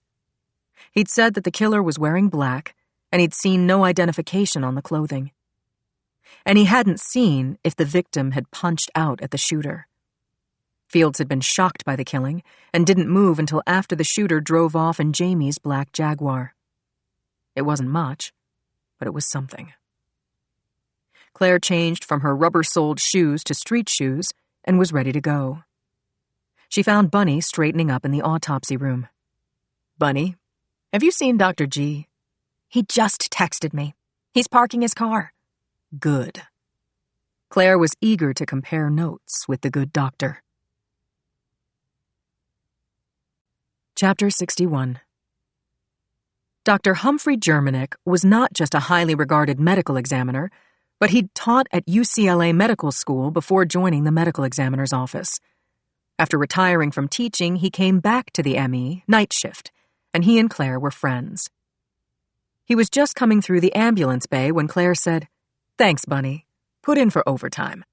He'd said that the killer was wearing black, and he'd seen no identification on the clothing. And he hadn't seen if the victim had punched out at the shooter. Fields had been shocked by the killing and didn't move until after the shooter drove off in Jamie's black Jaguar. It wasn't much, but it was something. Claire changed from her rubber-soled shoes to street shoes and was ready to go. She found Bunny straightening up in the autopsy room. "Bunny, have you seen Dr. G?" "He just texted me. He's parking his car." "Good." Claire was eager to compare notes with the good doctor. Chapter 61. Dr. Humphrey Germanick was not just a highly regarded medical examiner, but he'd taught at UCLA Medical School before joining the medical examiner's office. After retiring from teaching, he came back to the ME, night shift, and he and Claire were friends. He was just coming through the ambulance bay when Claire said, "Thanks, Bunny. Put in for overtime.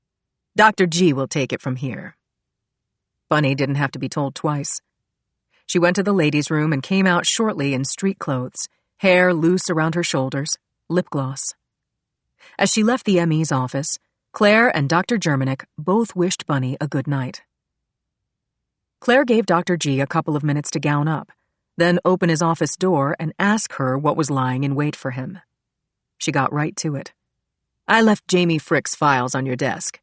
Dr. G will take it from here." Bunny didn't have to be told twice. She went to the ladies' room and came out shortly in street clothes, hair loose around her shoulders, lip gloss. As she left the ME's office, Claire and Dr. Germanic both wished Bunny a good night. Claire gave Dr. G a couple of minutes to gown up, then open his office door and ask her what was lying in wait for him. She got right to it. "I left Jamie Frick's files on your desk.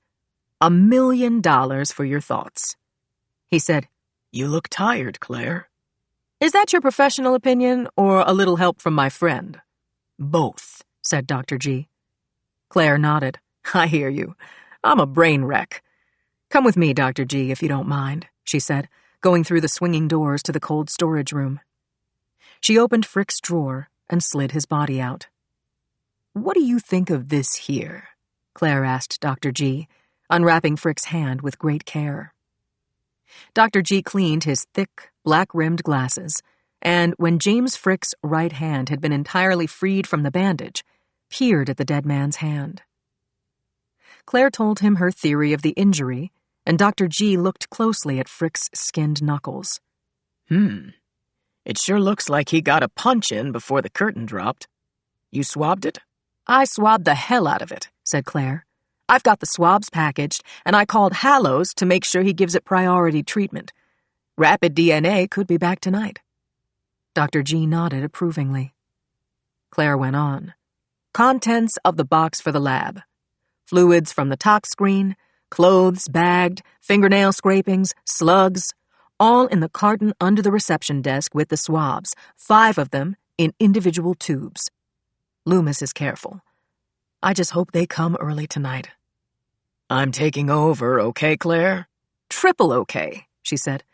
$1 million for your thoughts." He said, "You look tired, Claire." "Is that your professional opinion or a little help from my friend?" "Both," said Dr. G. Claire nodded. "I hear you. I'm a brain wreck. Come with me, Dr. G, if you don't mind," she said, going through the swinging doors to the cold storage room. She opened Frick's drawer and slid his body out. "What do you think of this here?" Claire asked Dr. G, unwrapping Frick's hand with great care. Dr. G cleaned his thick, black-rimmed glasses, and when James Frick's right hand had been entirely freed from the bandage, peered at the dead man's hand. Claire told him her theory of the injury, and Dr. G looked closely at Frick's skinned knuckles. It sure looks like he got a punch in before the curtain dropped. You swabbed it?" "I swabbed the hell out of it," said Claire. "I've got the swabs packaged, and I called Hallows to make sure he gives it priority treatment. Rapid DNA could be back tonight." Dr. G nodded approvingly. Claire went on. "Contents of the box for the lab. Fluids from the tox screen, clothes bagged, fingernail scrapings, slugs, all in the carton under the reception desk with the swabs, 5 of them in individual tubes. Loomis is careful. I just hope they come early tonight." "I'm taking over, okay, Claire?" "Triple okay," she said.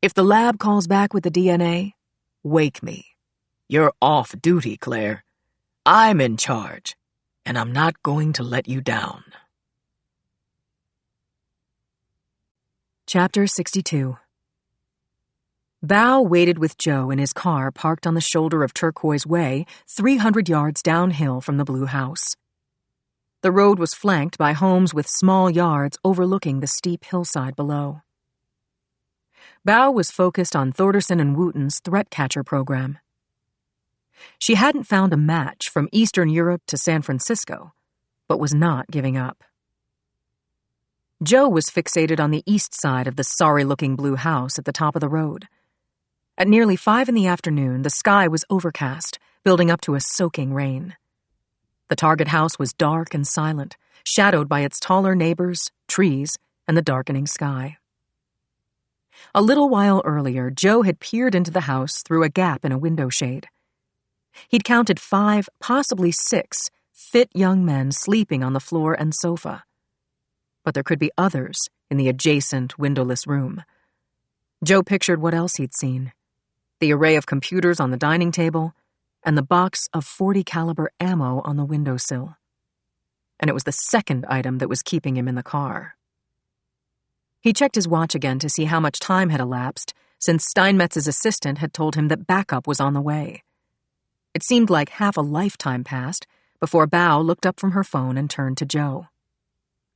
"If the lab calls back with the DNA, wake me." "You're off duty, Claire. I'm in charge, and I'm not going to let you down." Chapter 62. Bao waited with Joe in his car parked on the shoulder of Turquoise Way, 300 yards downhill from the blue house. The road was flanked by homes with small yards overlooking the steep hillside below. Bao was focused on Thorderson and Wooten's threat catcher program. She hadn't found a match from Eastern Europe to San Francisco, but was not giving up. Joe was fixated on the east side of the sorry-looking blue house at the top of the road. At nearly 5 in the afternoon, the sky was overcast, building up to a soaking rain. The target house was dark and silent, shadowed by its taller neighbors, trees, and the darkening sky. A little while earlier, Joe had peered into the house through a gap in a window shade. He'd counted 5, possibly 6, fit young men sleeping on the floor and sofa. But there could be others in the adjacent windowless room. Joe pictured what else he'd seen: the array of computers on the dining table, and the box of .40 caliber ammo on the windowsill. And it was the second item that was keeping him in the car. He checked his watch again to see how much time had elapsed since Steinmetz's assistant had told him that backup was on the way. It seemed like half a lifetime passed before Bao looked up from her phone and turned to Joe.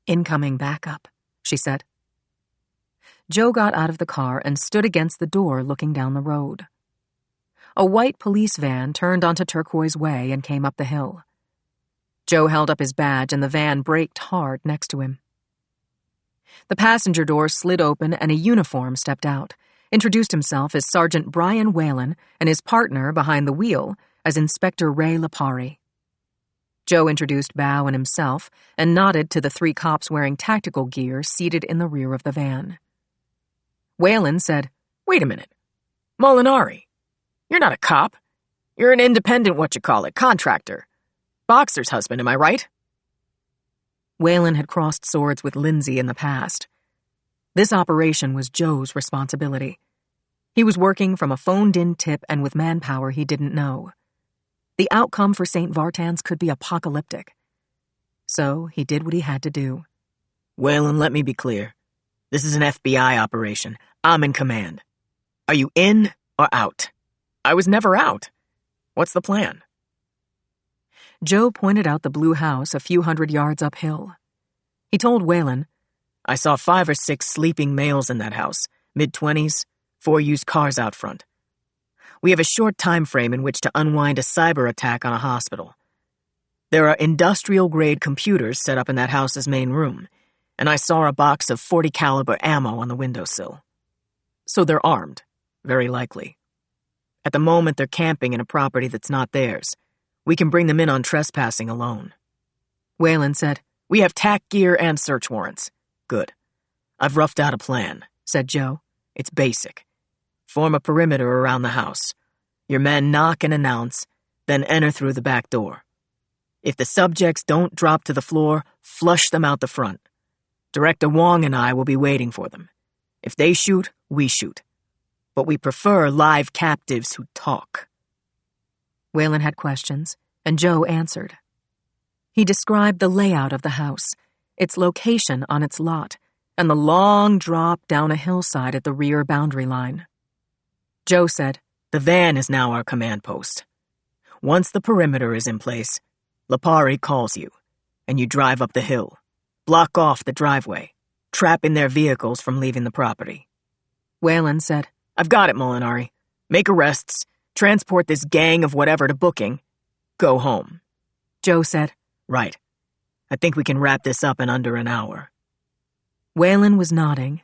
"Incoming backup," she said. Joe got out of the car and stood against the door looking down the road. A white police van turned onto Turquoise Way and came up the hill. Joe held up his badge and the van braked hard next to him. The passenger door slid open and a uniform stepped out, introduced himself as Sergeant Brian Whalen and his partner behind the wheel as Inspector Ray Lapari. Joe introduced Bao and himself and nodded to the 3 cops wearing tactical gear seated in the rear of the van. Whalen said, "Wait a minute. Molinari, you're not a cop. You're an independent contractor. Boxer's husband, am I right?" Whalen had crossed swords with Lindsay in the past. This operation was Joe's responsibility. He was working from a phoned-in tip and with manpower he didn't know. The outcome for St. Vartan's could be apocalyptic. So he did what he had to do. "Whalen, let me be clear. This is an FBI operation. I'm in command. Are you in or out?" "I was never out. What's the plan?" Joe pointed out the blue house a few hundred yards uphill. He told Whalen, "I saw 5 or 6 sleeping males in that house, mid-20s, 4 used cars out front. We have a short time frame in which to unwind a cyber attack on a hospital. There are industrial-grade computers set up in that house's main room, and I saw a box of .40 caliber ammo on the windowsill. So they're armed, very likely. At the moment, they're camping in a property that's not theirs. We can bring them in on trespassing alone. Waylon said, We have tack gear and search warrants. Good. I've roughed out a plan, said Joe. It's basic. Form a perimeter around the house. Your men knock and announce, then enter through the back door. If the subjects don't drop to the floor, flush them out the front. Director Wong and I will be waiting for them. If they shoot, we shoot. But we prefer live captives who talk. Waylon had questions, and Joe answered. He described the layout of the house, its location on its lot, and the long drop down a hillside at the rear boundary line. Joe said, The van is now our command post. Once the perimeter is in place, Lipari calls you, and you drive up the hill, block off the driveway, trapping their vehicles from leaving the property. Waylon said, I've got it, Molinari. Make arrests, transport this gang of whatever to booking, go home. Joe said, Right. I think we can wrap this up in under an hour. Waylon was nodding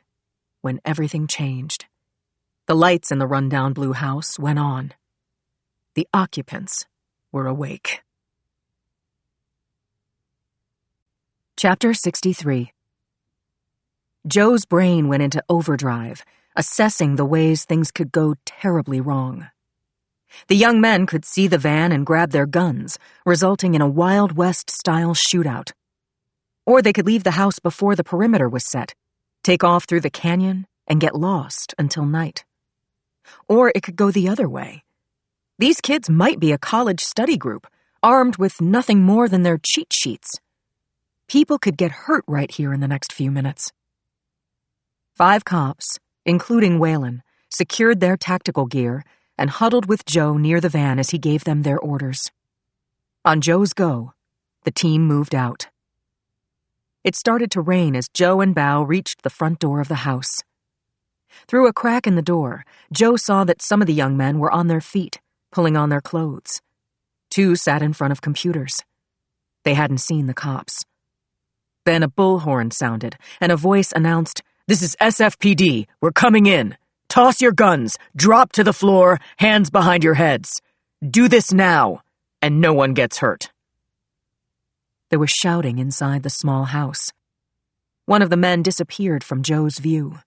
when everything changed. The lights in the rundown blue house went on. The occupants were awake. Chapter 63. Joe's brain went into overdrive, assessing the ways things could go terribly wrong. The young men could see the van and grab their guns, resulting in a Wild West-style shootout. Or they could leave the house before the perimeter was set, take off through the canyon, and get lost until night. Or it could go the other way. These kids might be a college study group, armed with nothing more than their cheat sheets. People could get hurt right here in the next few minutes. 5 cops, including Waylon, secured their tactical gear and huddled with Joe near the van as he gave them their orders. On Joe's go, the team moved out. It started to rain as Joe and Bao reached the front door of the house. Through a crack in the door, Joe saw that some of the young men were on their feet, pulling on their clothes. 2 sat in front of computers. They hadn't seen the cops. Then a bullhorn sounded, and a voice announced, "This is SFPD. We're coming in. Toss your guns, drop to the floor, hands behind your heads. Do this now, and no one gets hurt." There was shouting inside the small house. One of the men disappeared from Joe's view.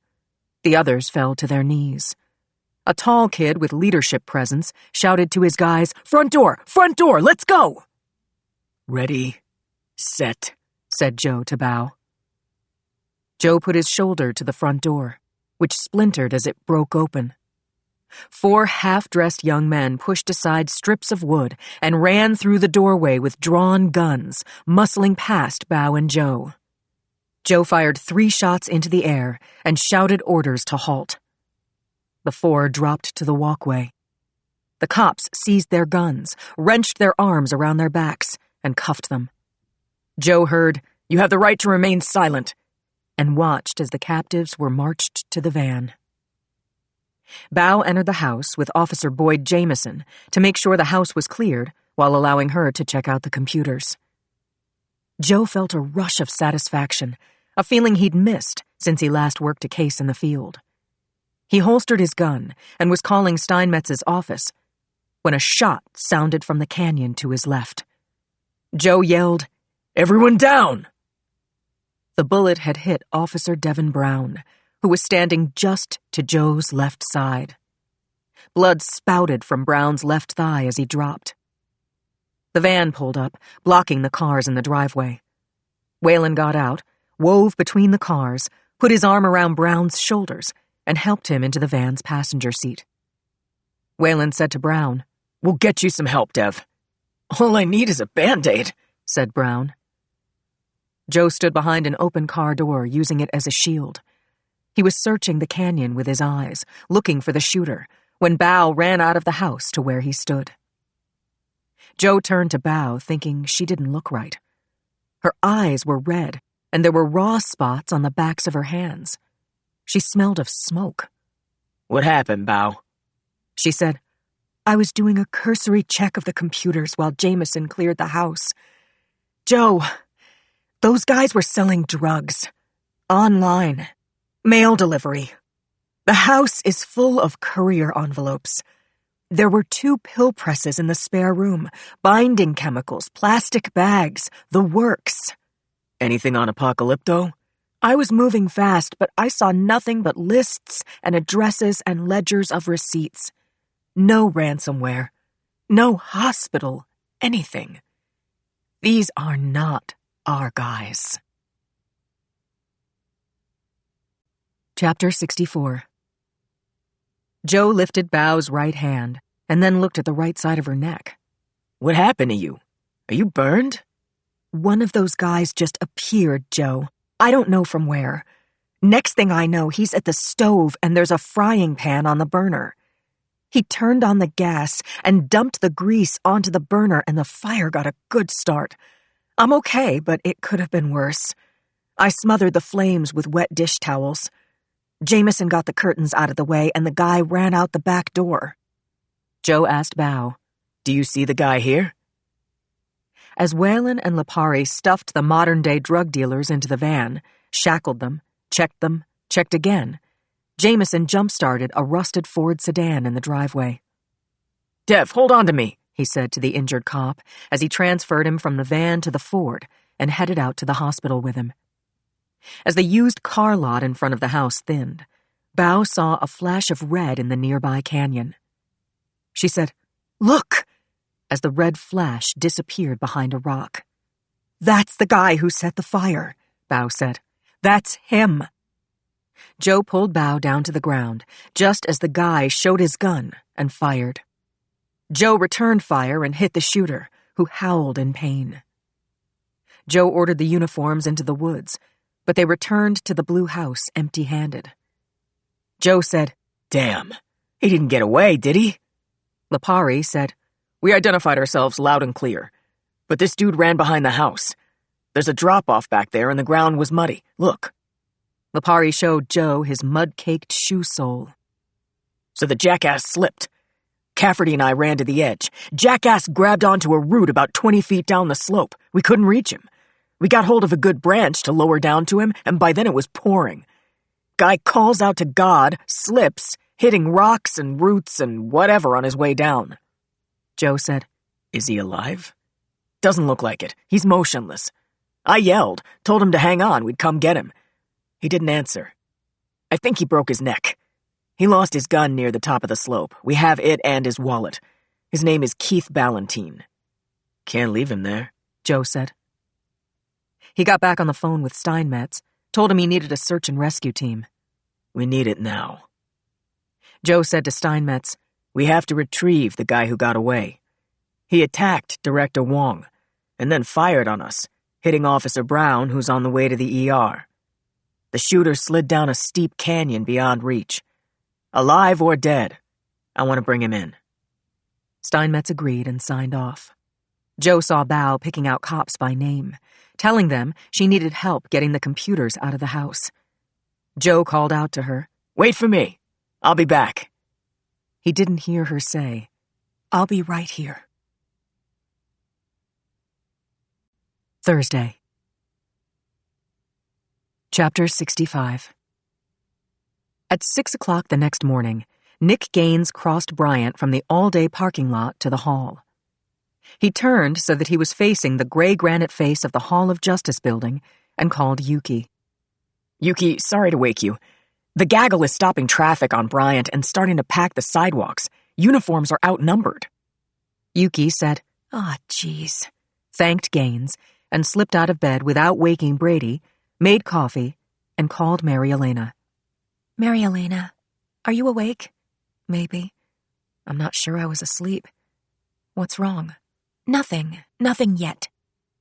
The others fell to their knees. A tall kid with leadership presence shouted to his guys, front door, let's go!" "Ready, set," said Joe to Bao. Joe put his shoulder to the front door, which splintered as it broke open. 4 half-dressed young men pushed aside strips of wood and ran through the doorway with drawn guns, muscling past Bao and Joe. Joe fired 3 shots into the air and shouted orders to halt. The 4 dropped to the walkway. The cops seized their guns, wrenched their arms around their backs, and cuffed them. Joe heard, "You have the right to remain silent," and watched as the captives were marched to the van. Bao entered the house with Officer Boyd Jameson to make sure the house was cleared while allowing her to check out the computers. Joe felt a rush of satisfaction, a feeling he'd missed since he last worked a case in the field. He holstered his gun and was calling Steinmetz's office when a shot sounded from the canyon to his left. Joe yelled, "Everyone down!" The bullet had hit Officer Devin Brown, who was standing just to Joe's left side. Blood spouted from Brown's left thigh as he dropped. The van pulled up, blocking the cars in the driveway. Waylon got out, wove between the cars, put his arm around Brown's shoulders, and helped him into the van's passenger seat. Waylon said to Brown, "We'll get you some help, Dev." "All I need is a Band-Aid," said Brown. Joe stood behind an open car door, using it as a shield. He was searching the canyon with his eyes, looking for the shooter, when Bao ran out of the house to where he stood. Joe turned to Bao, thinking she didn't look right. Her eyes were red, and there were raw spots on the backs of her hands. She smelled of smoke. "What happened, Bao?" She said, "I was doing a cursory check of the computers while Jameson cleared the house. Joe, those guys were selling drugs. Online. Mail delivery. The house is full of courier envelopes. There were 2 pill presses in the spare room, binding chemicals, plastic bags, the works. Anything on Apocalypto? I was moving fast, but I saw nothing but lists and addresses and ledgers of receipts. No ransomware. No hospital. Anything. These are not our guys. Chapter 64. Joe lifted Bao's right hand and then looked at the right side of her neck. What happened to you? Are you burned? One of those guys just appeared, Joe. I don't know from where. Next thing I know, he's at the stove and there's a frying pan on the burner. He turned on the gas and dumped the grease onto the burner and the fire got a good start. I'm okay, but it could have been worse. I smothered the flames with wet dish towels. Jameson got the curtains out of the way and the guy ran out the back door. Joe asked Bao, Do you see the guy here? As Whalen and Lipari stuffed the modern-day drug dealers into the van, shackled them, checked again, Jameson jump-started a rusted Ford sedan in the driveway. Dev, hold on to me, he said to the injured cop as he transferred him from the van to the Ford and headed out to the hospital with him. As the used car lot in front of the house thinned, Bao saw a flash of red in the nearby canyon. She said, "Look!" as the red flash disappeared behind a rock. That's the guy who set the fire, Bao said. That's him. Joe pulled Bao down to the ground, just as the guy showed his gun and fired. Joe returned fire and hit the shooter, who howled in pain. Joe ordered the uniforms into the woods, but they returned to the blue house empty-handed. Joe said, Damn, he didn't get away, did he? Lipari said, We identified ourselves loud and clear, but this dude ran behind the house. There's a drop-off back there and the ground was muddy. Look. Lipari showed Joe his mud-caked shoe sole. So the jackass slipped. Cafferty and I ran to the edge. Jackass grabbed onto a root about 20 feet down the slope. We couldn't reach him. We got hold of a good branch to lower down to him, and by then it was pouring. Guy calls out to God, slips, hitting rocks and roots and whatever on his way down. Joe said, Is he alive? Doesn't look like it. He's motionless. I yelled, told him to hang on, we'd come get him. He didn't answer. I think he broke his neck. He lost his gun near the top of the slope. We have it and his wallet. His name is Keith Ballantine. Can't leave him there, Joe said. He got back on the phone with Steinmetz, told him he needed a search and rescue team. We need it now. Joe said to Steinmetz, We have to retrieve the guy who got away. He attacked Director Wong, and then fired on us, hitting Officer Brown, who's on the way to the ER. The shooter slid down a steep canyon beyond reach. Alive or dead, I want to bring him in. Steinmetz agreed and signed off. Joe saw Bao picking out cops by name, telling them she needed help getting the computers out of the house. Joe called out to her, Wait for me. I'll be back. He didn't hear her say, I'll be right here. Thursday. Chapter 65. At 6 o'clock the next morning, Nick Gaines crossed Bryant from the all-day parking lot to the hall. He turned so that he was facing the gray granite face of the Hall of Justice building and called Yuki. Yuki, sorry to wake you. The gaggle is stopping traffic on Bryant and starting to pack the sidewalks. Uniforms are outnumbered. Yuki said, Jeez, thanked Gaines, and slipped out of bed without waking Brady, made coffee, and called Mary Elena. Mary Elena, are you awake? Maybe. I'm not sure I was asleep. What's wrong? Nothing yet.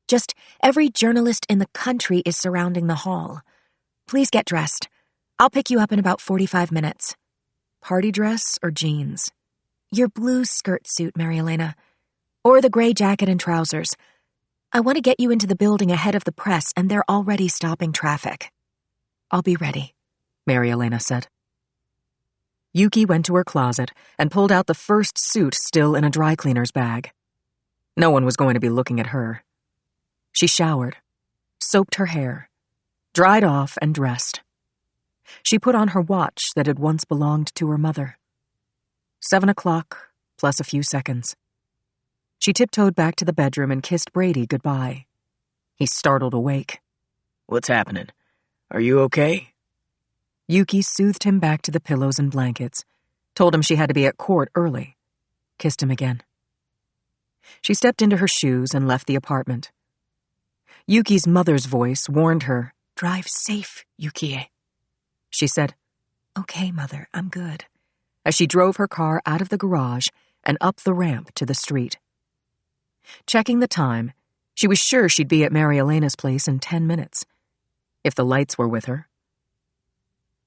Just every journalist in the country is surrounding the hall. Please get dressed. I'll pick you up in about 45 minutes. Party dress or jeans? Your blue skirt suit, Mary Elena. Or the gray jacket and trousers. I want to get you into the building ahead of the press, and they're already stopping traffic. I'll be ready, Mary Elena said. Yuki went to her closet and pulled out the first suit still in a dry cleaner's bag. No one was going to be looking at her. She showered, soaped her hair, dried off and dressed. She put on her watch that had once belonged to her mother. 7 o'clock, plus a few seconds. She tiptoed back to the bedroom and kissed Brady goodbye. He startled awake. What's happening? Are you okay? Yuki soothed him back to the pillows and blankets, told him she had to be at court early, kissed him again. She stepped into her shoes and left the apartment. Yuki's mother's voice warned her, Drive safe, Yukie. She said, Okay, Mother, I'm good. As she drove her car out of the garage and up the ramp to the street. Checking the time, she was sure she'd be at Mary Elena's place in 10 minutes, if the lights were with her.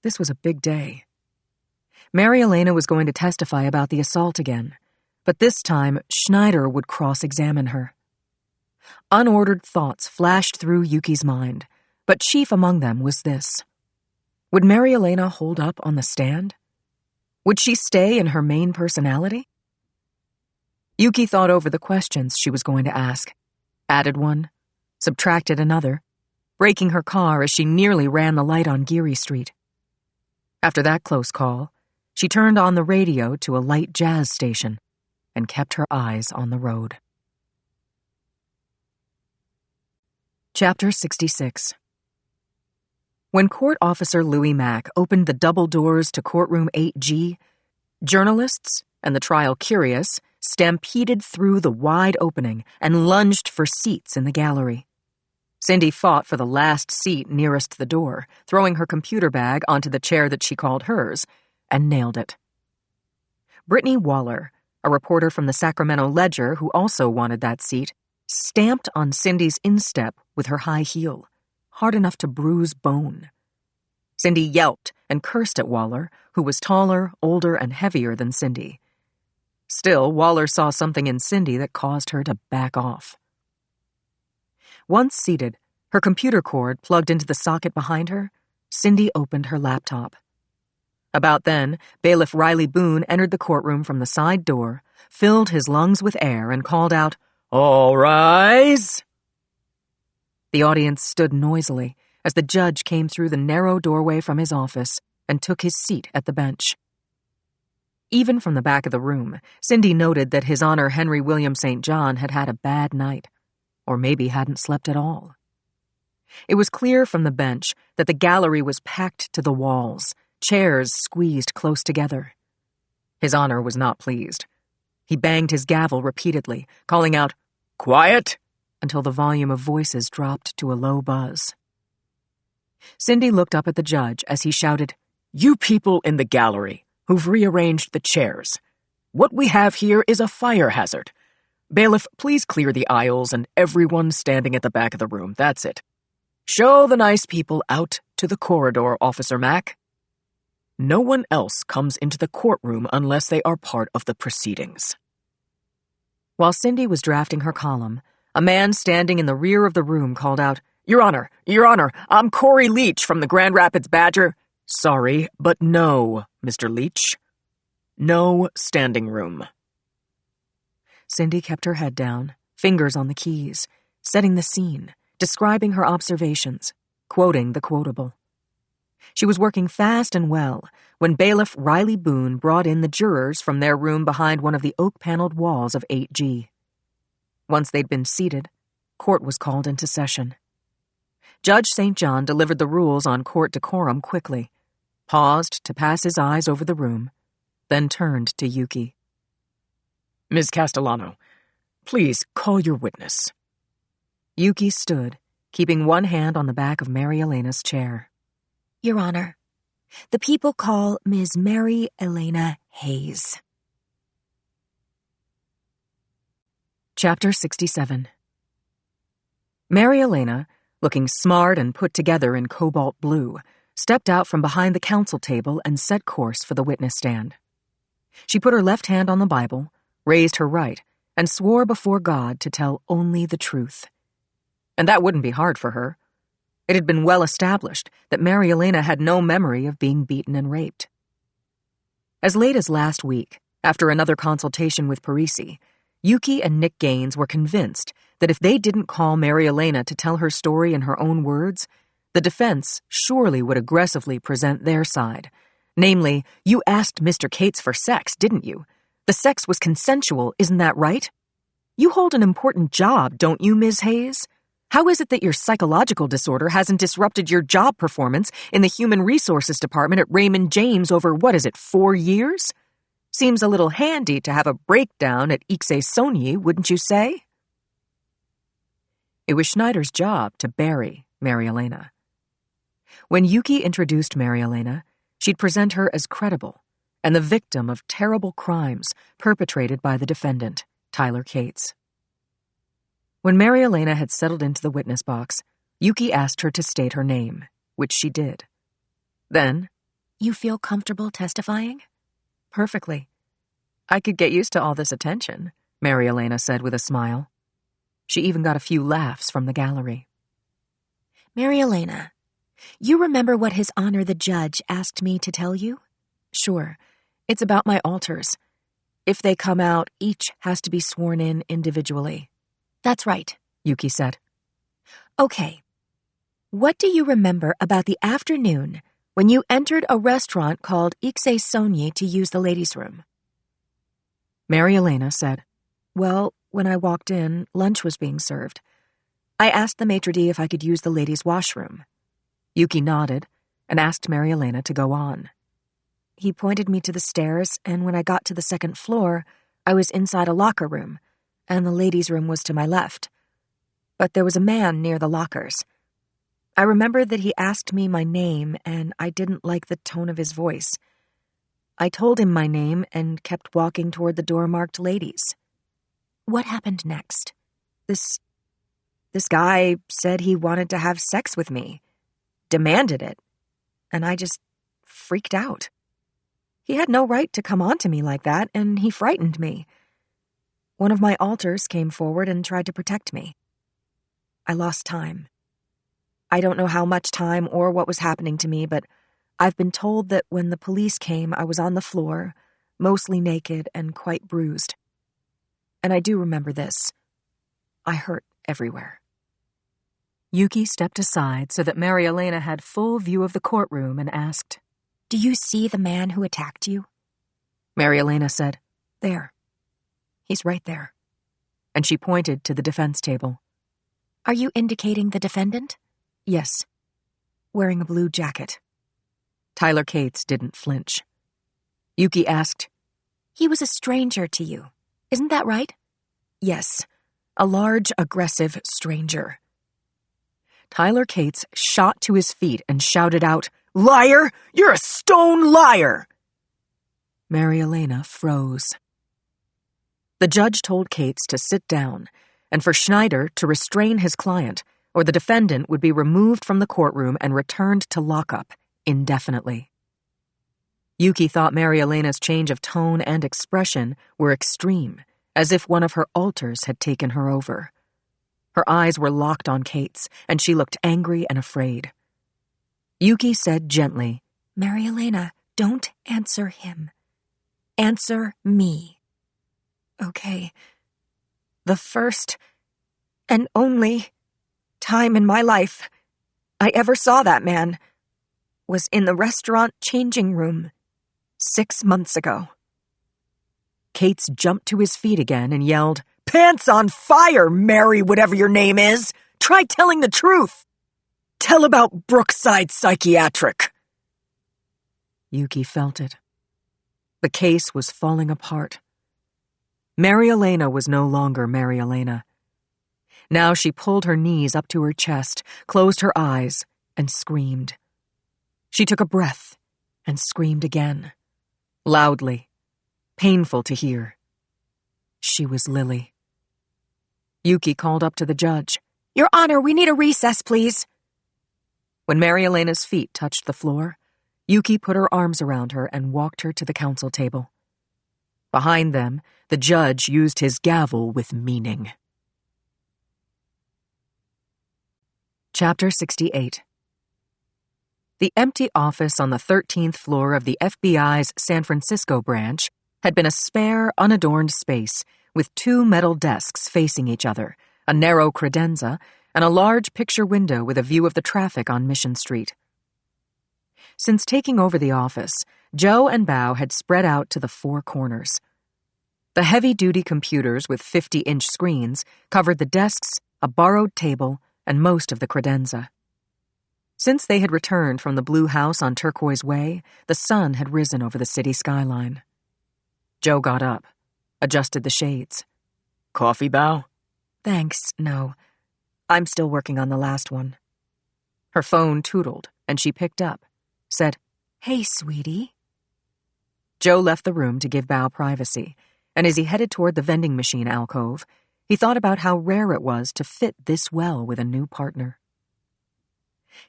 This was a big day. Mary Elena was going to testify about the assault again, but this time Schneider would cross-examine her. Unordered thoughts flashed through Yuki's mind, but chief among them was this. Would Mary Elena hold up on the stand? Would she stay in her main personality? Yuki thought over the questions she was going to ask, added one, subtracted another, braking her car as she nearly ran the light on Geary Street. After that close call, she turned on the radio to a light jazz station and kept her eyes on the road. Chapter 66. When Court Officer Louis Mack opened the double doors to Courtroom 8G, journalists and the trial curious stampeded through the wide opening and lunged for seats in the gallery. Cindy fought for the last seat nearest the door, throwing her computer bag onto the chair that she called hers, and nailed it. Brittany Waller, a reporter from the Sacramento Ledger who also wanted that seat, stamped on Cindy's instep with her high heel, hard enough to bruise bone. Cindy yelped and cursed at Waller, who was taller, older, and heavier than Cindy. Still, Waller saw something in Cindy that caused her to back off. Once seated, her computer cord plugged into the socket behind her, Cindy opened her laptop. About then, Bailiff Riley Boone entered the courtroom from the side door, filled his lungs with air, and called out, "All rise!" The audience stood noisily as the judge came through the narrow doorway from his office and took his seat at the bench. Even from the back of the room, Cindy noted that His Honor Henry William St. John had had a bad night, or maybe hadn't slept at all. It was clear from the bench that the gallery was packed to the walls, chairs squeezed close together. His Honor was not pleased. He banged his gavel repeatedly, calling out, "Quiet!" until the volume of voices dropped to a low buzz. Cindy looked up at the judge as he shouted, "You people in the gallery who've rearranged the chairs. What we have here is a fire hazard. Bailiff, please clear the aisles and everyone standing at the back of the room. That's it. Show the nice people out to the corridor, Officer Mack. No one else comes into the courtroom unless they are part of the proceedings." While Cindy was drafting her column, a man standing in the rear of the room called out, Your Honor, I'm Corey Leach from the Grand Rapids Badger." "Sorry, but no, Mr. Leach. No standing room." Cindy kept her head down, fingers on the keys, setting the scene, describing her observations, quoting the quotable. She was working fast and well when Bailiff Riley Boone brought in the jurors from their room behind one of the oak-paneled walls of 8G. Once they'd been seated, court was called into session. Judge St. John delivered the rules on court decorum quickly, paused to pass his eyes over the room, then turned to Yuki. "Ms. Castellano, please call your witness." Yuki stood, keeping one hand on the back of Mary Elena's chair. Your Honor, the people call Ms. Mary Elena Hayes. Chapter 67. Mary Elena, looking smart and put together in cobalt blue, stepped out from behind the counsel table and set course for the witness stand. She put her left hand on the Bible, raised her right, and swore before God to tell only the truth. And that wouldn't be hard for her. It had been well established that Mary Elena had no memory of being beaten and raped. As late as last week, after another consultation with Parisi, Yuki and Nick Gaines were convinced that if they didn't call Mary Elena to tell her story in her own words, the defense surely would aggressively present their side. Namely, you asked Mr. Cates for sex, didn't you? The sex was consensual, isn't that right? You hold an important job, don't you, Ms. Hayes? How is it that your psychological disorder hasn't disrupted your job performance in the Human Resources Department at Raymond James over, 4 years? Seems a little handy to have a breakdown at Ixay-Sonyi, wouldn't you say? It was Schneider's job to bury Mary Elena. When Yuki introduced Mary Elena, she'd present her as credible and the victim of terrible crimes perpetrated by the defendant, Tyler Cates. When Mary Elena had settled into the witness box, Yuki asked her to state her name, which she did. Then, You feel comfortable testifying? perfectly. I could get used to all this attention, Mary Elena said with a smile. She even got a few laughs from the gallery. Mary Elena, you remember what His Honor the Judge asked me to tell you? Sure. It's about my alters. If they come out, each has to be sworn in individually. That's right, Yuki said. Okay. What do you remember about the afternoon when you entered a restaurant called Ixay-Sonyi to use the ladies' room? Mary Elena said, Well, when I walked in, lunch was being served. I asked the maitre d' if I could use the ladies' washroom. Yuki nodded and asked Mary Elena to go on. He pointed me to the stairs, and when I got to the second floor, I was inside a locker room, and the ladies' room was to my left. But there was a man near the lockers. I remember that he asked me my name, and I didn't like the tone of his voice. I told him my name and kept walking toward the door marked ladies. What happened next? This guy said he wanted to have sex with me, demanded it, and I just freaked out. He had no right to come on to me like that, and he frightened me. One of my alters came forward and tried to protect me. I lost time. I don't know how much time or what was happening to me, but I've been told that when the police came, I was on the floor, mostly naked and quite bruised. And I do remember this. I hurt everywhere. Yuki stepped aside so that Mary Elena had full view of the courtroom and asked, Do you see the man who attacked you? Mary Elena said, There. He's right there. And she pointed to the defense table. Are you indicating the defendant? Yes. Wearing a blue jacket. Tyler Cates didn't flinch. Yuki asked, He was a stranger to you. Isn't that right? Yes. A large, aggressive stranger. Tyler Cates shot to his feet and shouted out, Liar! You're a stone liar! Mary Elena froze. The judge told Cates to sit down and for Schneider to restrain his client, or the defendant would be removed from the courtroom and returned to lockup indefinitely. Yuki thought Mary Elena's change of tone and expression were extreme, as if one of her alters had taken her over. Her eyes were locked on Cates, and she looked angry and afraid. Yuki said gently, Mary Elena, don't answer him. Answer me. Okay. The first and only time in my life I ever saw that man was in the restaurant changing room 6 months ago. Cates jumped to his feet again and yelled, Pants on fire, Mary whatever your name is! Try telling the truth! Tell about Brookside Psychiatric! Yuki felt it. The case was falling apart. Mary Elena was no longer Mary Elena. Now she pulled her knees up to her chest, closed her eyes, and screamed. She took a breath and screamed again, loudly, painful to hear. She was Lily. Yuki called up to the judge. Your Honor, we need a recess, please. When Mary Elena's feet touched the floor, Yuki put her arms around her and walked her to the counsel table. Behind them, the judge used his gavel with meaning. Chapter 68. The empty office on the 13th floor of the FBI's San Francisco branch had been a spare, unadorned space with 2 metal desks facing each other, a narrow credenza, and a large picture window with a view of the traffic on Mission Street. Since taking over the office, Joe and Bao had spread out to the 4 corners. The heavy-duty computers with 50-inch screens covered the desks, a borrowed table, and most of the credenza. Since they had returned from the blue house on Turquoise Way, the sun had risen over the city skyline. Joe got up, adjusted the shades. Coffee, Bao? Thanks, no. I'm still working on the last one. Her phone tootled, and she picked up, said, Hey, sweetie. Joe left the room to give Bao privacy, and as he headed toward the vending machine alcove, he thought about how rare it was to fit this well with a new partner.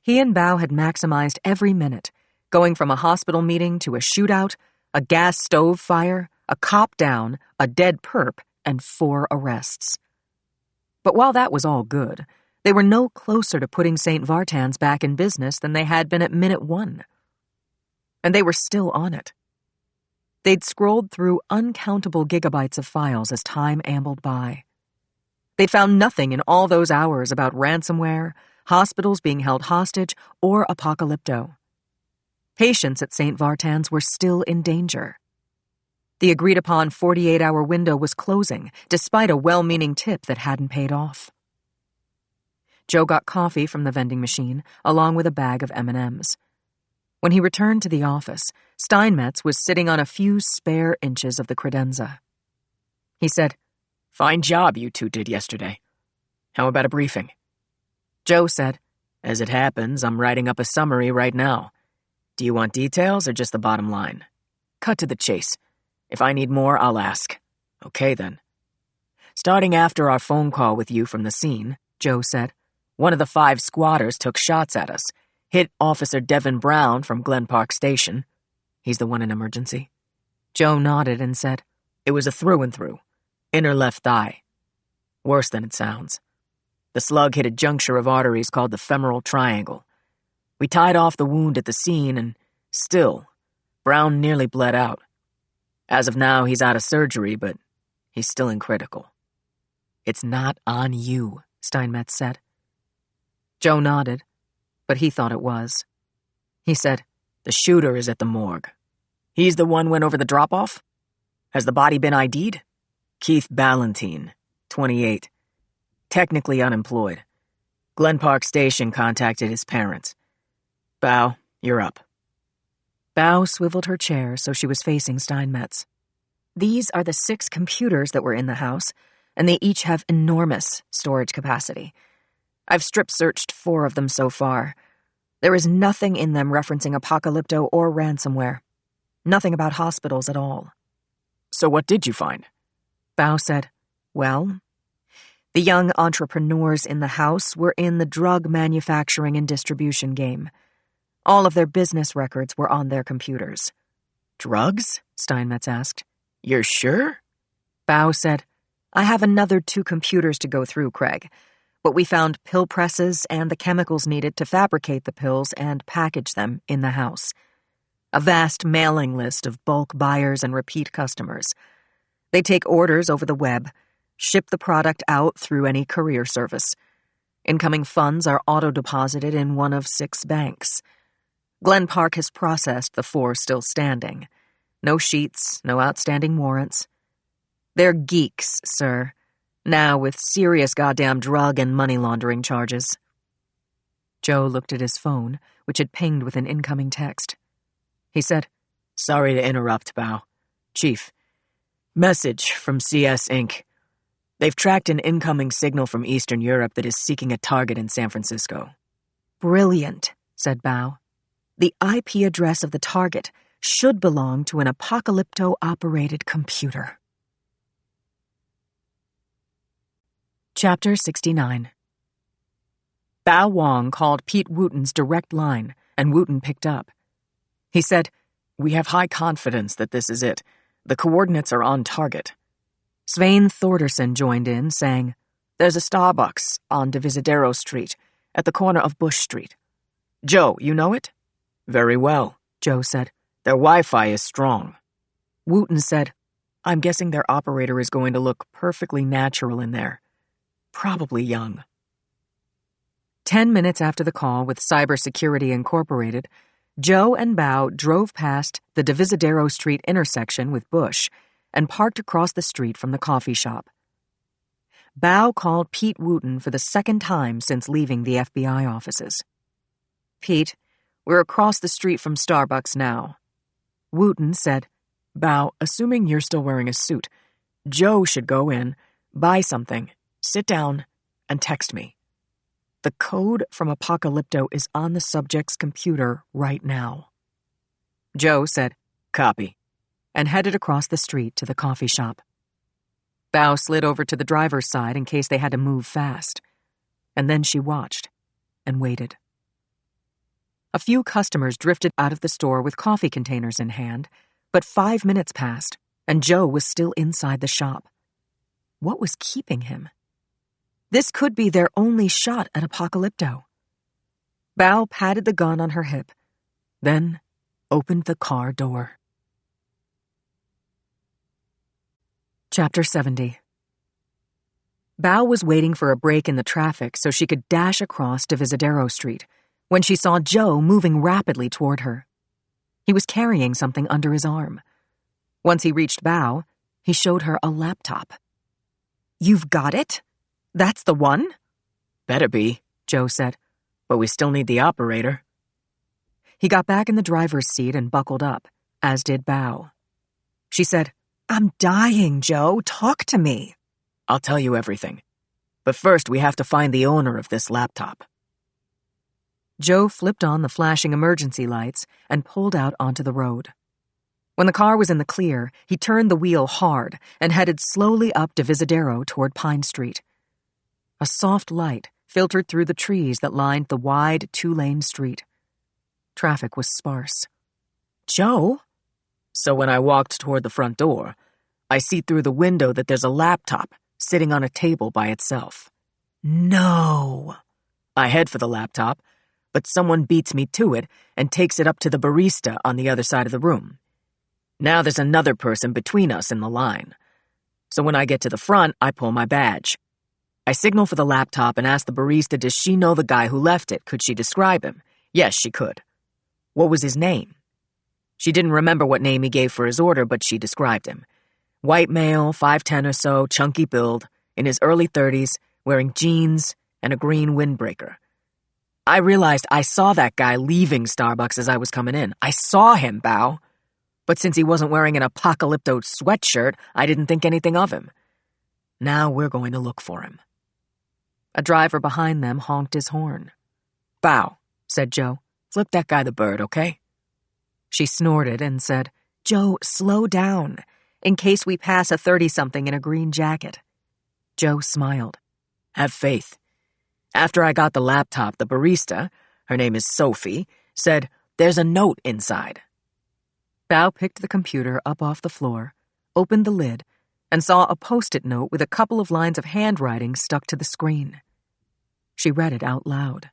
He and Bao had maximized every minute, going from a hospital meeting to a shootout, a gas stove fire, a cop down, a dead perp, and 4 arrests. But while that was all good, they were no closer to putting St. Vartan's back in business than they had been at minute 1. And they were still on it. They'd scrolled through uncountable gigabytes of files as time ambled by. They'd found nothing in all those hours about ransomware, hospitals being held hostage, or apocalypto. Patients at St. Vartan's were still in danger. The agreed-upon 48-hour window was closing, despite a well-meaning tip that hadn't paid off. Joe got coffee from the vending machine, along with a bag of M&Ms. When he returned to the office, Steinmetz was sitting on a few spare inches of the credenza. He said, Fine job you 2 did yesterday. How about a briefing? Joe said, As it happens, I'm writing up a summary right now. Do you want details or just the bottom line? Cut to the chase. If I need more, I'll ask. Okay, then. Starting after our phone call with you from the scene, Joe said, one of the 5 squatters took shots at us, hit Officer Devin Brown from Glen Park Station. He's the one in emergency. Joe nodded and said, It was a through and through. Inner left thigh. Worse than it sounds. The slug hit a juncture of arteries called the femoral triangle. We tied off the wound at the scene and, still, Brown nearly bled out. As of now, he's out of surgery, but he's still in critical. It's not on you, Steinmetz said. Joe nodded, but he thought it was. He said, The shooter is at the morgue. He's the one went over the drop-off? Has the body been ID'd? Keith Ballantine, 28. Technically unemployed. Glen Park Station contacted his parents. Bao, you're up. Bao swiveled her chair so she was facing Steinmetz. These are the 6 computers that were in the house, and they each have enormous storage capacity. I've strip-searched 4 of them so far. There is nothing in them referencing apocalypto or ransomware. Nothing about hospitals at all. So what did you find? Bao said, Well, the young entrepreneurs in the house were in the drug manufacturing and distribution game. All of their business records were on their computers. Drugs? Steinmetz asked. You're sure? Bao said, I have another 2 computers to go through, Craig, but we found pill presses and the chemicals needed to fabricate the pills and package them in the house. A vast mailing list of bulk buyers and repeat customers. They take orders over the web, ship the product out through any courier service. Incoming funds are auto-deposited in one of 6 banks. Glen Park has processed the 4 still standing. No sheets, no outstanding warrants. They're geeks, sir, now with serious goddamn drug and money laundering charges. Joe looked at his phone, which had pinged with an incoming text. He said, Sorry to interrupt, Bao. Chief, message from CS Inc. They've tracked an incoming signal from Eastern Europe that is seeking a target in San Francisco. Brilliant, said Bao. The IP address of the target should belong to an apocalypto-operated computer. Chapter 69. Bao Wong called Pete Wooten's direct line, and Wooten picked up. He said, We have high confidence that this is it. The coordinates are on target. Svein Thorderson joined in, saying, There's a Starbucks on Divisadero Street, at the corner of Bush Street. Joe, you know it? Very well, Joe said. Their Wi-Fi is strong. Wooten said, I'm guessing their operator is going to look perfectly natural in there. Probably young. 10 minutes after the call with Cybersecurity Incorporated, Joe and Bao drove past the Divisadero Street intersection with Bush and parked across the street from the coffee shop. Bao called Pete Wooten for the second time since leaving the FBI offices. "Pete, we're across the street from Starbucks now." Wooten said, "Bao, assuming you're still wearing a suit, Joe should go in, buy something, sit down, and text me. The code from Apocalypto is on the subject's computer right now." Joe said, "Copy," and headed across the street to the coffee shop. Bao slid over to the driver's side in case they had to move fast, and then she watched and waited. A few customers drifted out of the store with coffee containers in hand, but 5 minutes passed, and Joe was still inside the shop. What was keeping him? This could be their only shot at Apocalypto. Bao patted the gun on her hip, then opened the car door. Chapter 70. Bao was waiting for a break in the traffic so she could dash across Divisadero Street when she saw Joe moving rapidly toward her. He was carrying something under his arm. Once he reached Bao, he showed her a laptop. "You've got it? That's the one?" "Better be," Joe said. "But we still need the operator." He got back in the driver's seat and buckled up, as did Bao. She said, "I'm dying, Joe. Talk to me." "I'll tell you everything. But first we have to find the owner of this laptop." Joe flipped on the flashing emergency lights and pulled out onto the road. When the car was in the clear, he turned the wheel hard and headed slowly up Divisadero toward Pine Street. A soft light filtered through the trees that lined the wide 2-lane street. Traffic was sparse. "Joe?" "So when I walked toward the front door, I see through the window that there's a laptop sitting on a table by itself." "No." I head for the laptop, but someone beats me to it and takes it up to the barista on the other side of the room. Now there's another person between us in the line. So when I get to the front, I pull my badge. I signal for the laptop and ask the barista, does she know the guy who left it? Could she describe him? Yes, she could. What was his name? She didn't remember what name he gave for his order, but she described him. White male, 5'10" or so, chunky build, in his early 30s, wearing jeans and a green windbreaker. I realized I saw that guy leaving Starbucks as I was coming in. I saw him, Bao. But since he wasn't wearing an Apocalypto sweatshirt, I didn't think anything of him. Now we're going to look for him. A driver behind them honked his horn. "Bao," said Joe, "flip that guy the bird, okay?" She snorted and said, "Joe, slow down, in case we pass a 30-something in a green jacket." Joe smiled. "Have faith." After I got the laptop, the barista, her name is Sophie, said, "There's a note inside." Bao picked the computer up off the floor, opened the lid, and saw a Post-it note with a couple of lines of handwriting stuck to the screen. She read it out loud.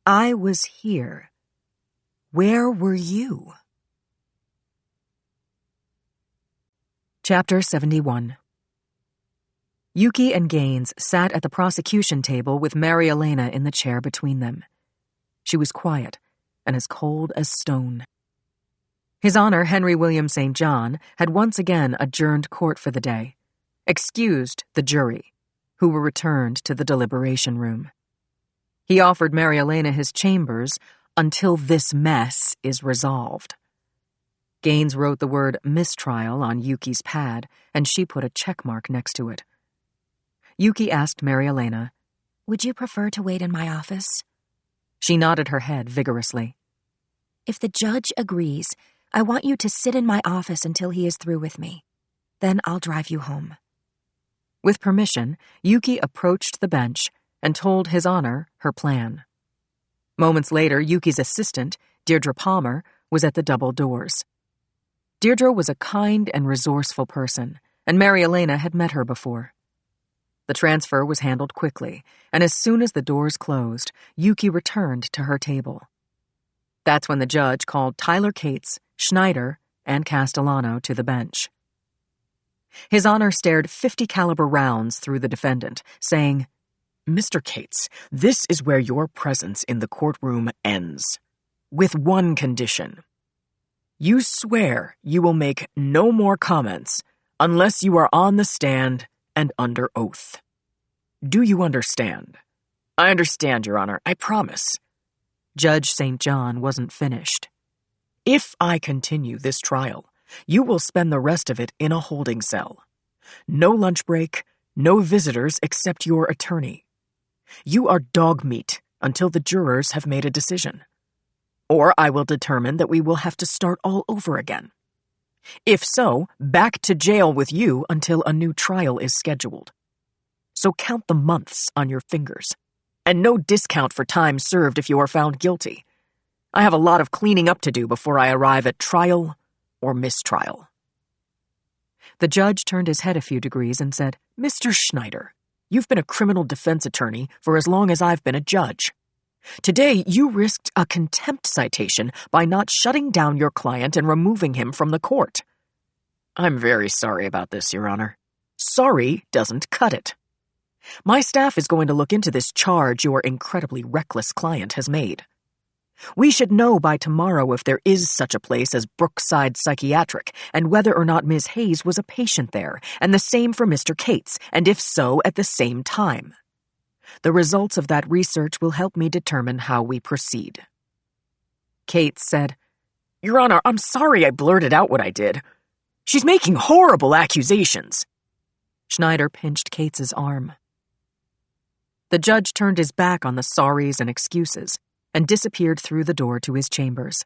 "I was here. Where were you?" Chapter 71. Yuki and Gaines sat at the prosecution table with Mary Elena in the chair between them. She was quiet and as cold as stone. His Honor Henry William St. John had once again adjourned court for the day, excused the jury, who were returned to the deliberation room. He offered Mary Elena his chambers until this mess is resolved. Gaines wrote the word mistrial on Yuki's pad, and she put a check mark next to it. Yuki asked Mary Elena, "Would you prefer to wait in my office?" She nodded her head vigorously. "If the judge agrees, I want you to sit in my office until he is through with me. Then I'll drive you home." With permission, Yuki approached the bench and told His Honor her plan. Moments later, Yuki's assistant, Deirdre Palmer, was at the double doors. Deirdre was a kind and resourceful person, and Mary Elena had met her before. The transfer was handled quickly, and as soon as the doors closed, Yuki returned to her table. That's when the judge called Tyler Cates, Schneider, and Castellano to the bench. His Honor stared 50 caliber rounds through the defendant, saying, Mr. Cates, this is where your presence in the courtroom ends. With one condition. You swear you will make no more comments unless you are on the stand and under oath. Do you understand? I understand, Your Honor, I promise. Judge St. John wasn't finished. If I continue this trial, you will spend the rest of it in a holding cell. No lunch break, no visitors except your attorney. You are dog meat until the jurors have made a decision. Or I will determine that we will have to start all over again. If so, back to jail with you until a new trial is scheduled. So count the months on your fingers. And no discount for time served if you are found guilty. I have a lot of cleaning up to do before I arrive at trial or mistrial. The judge turned his head a few degrees and said, Mr. Schneider, you've been a criminal defense attorney for as long as I've been a judge. Today, you risked a contempt citation by not shutting down your client and removing him from the court. I'm very sorry about this, Your Honor. Sorry doesn't cut it. My staff is going to look into this charge your incredibly reckless client has made. We should know by tomorrow if there is such a place as Brookside Psychiatric and whether or not Ms. Hayes was a patient there, and the same for Mr. Cates, and if so, at the same time. The results of that research will help me determine how we proceed. Cates said, Your Honor, I'm sorry I blurted out what I did. She's making horrible accusations. Schneider pinched Cates's arm. The judge turned his back on the sorries and excuses and disappeared through the door to his chambers.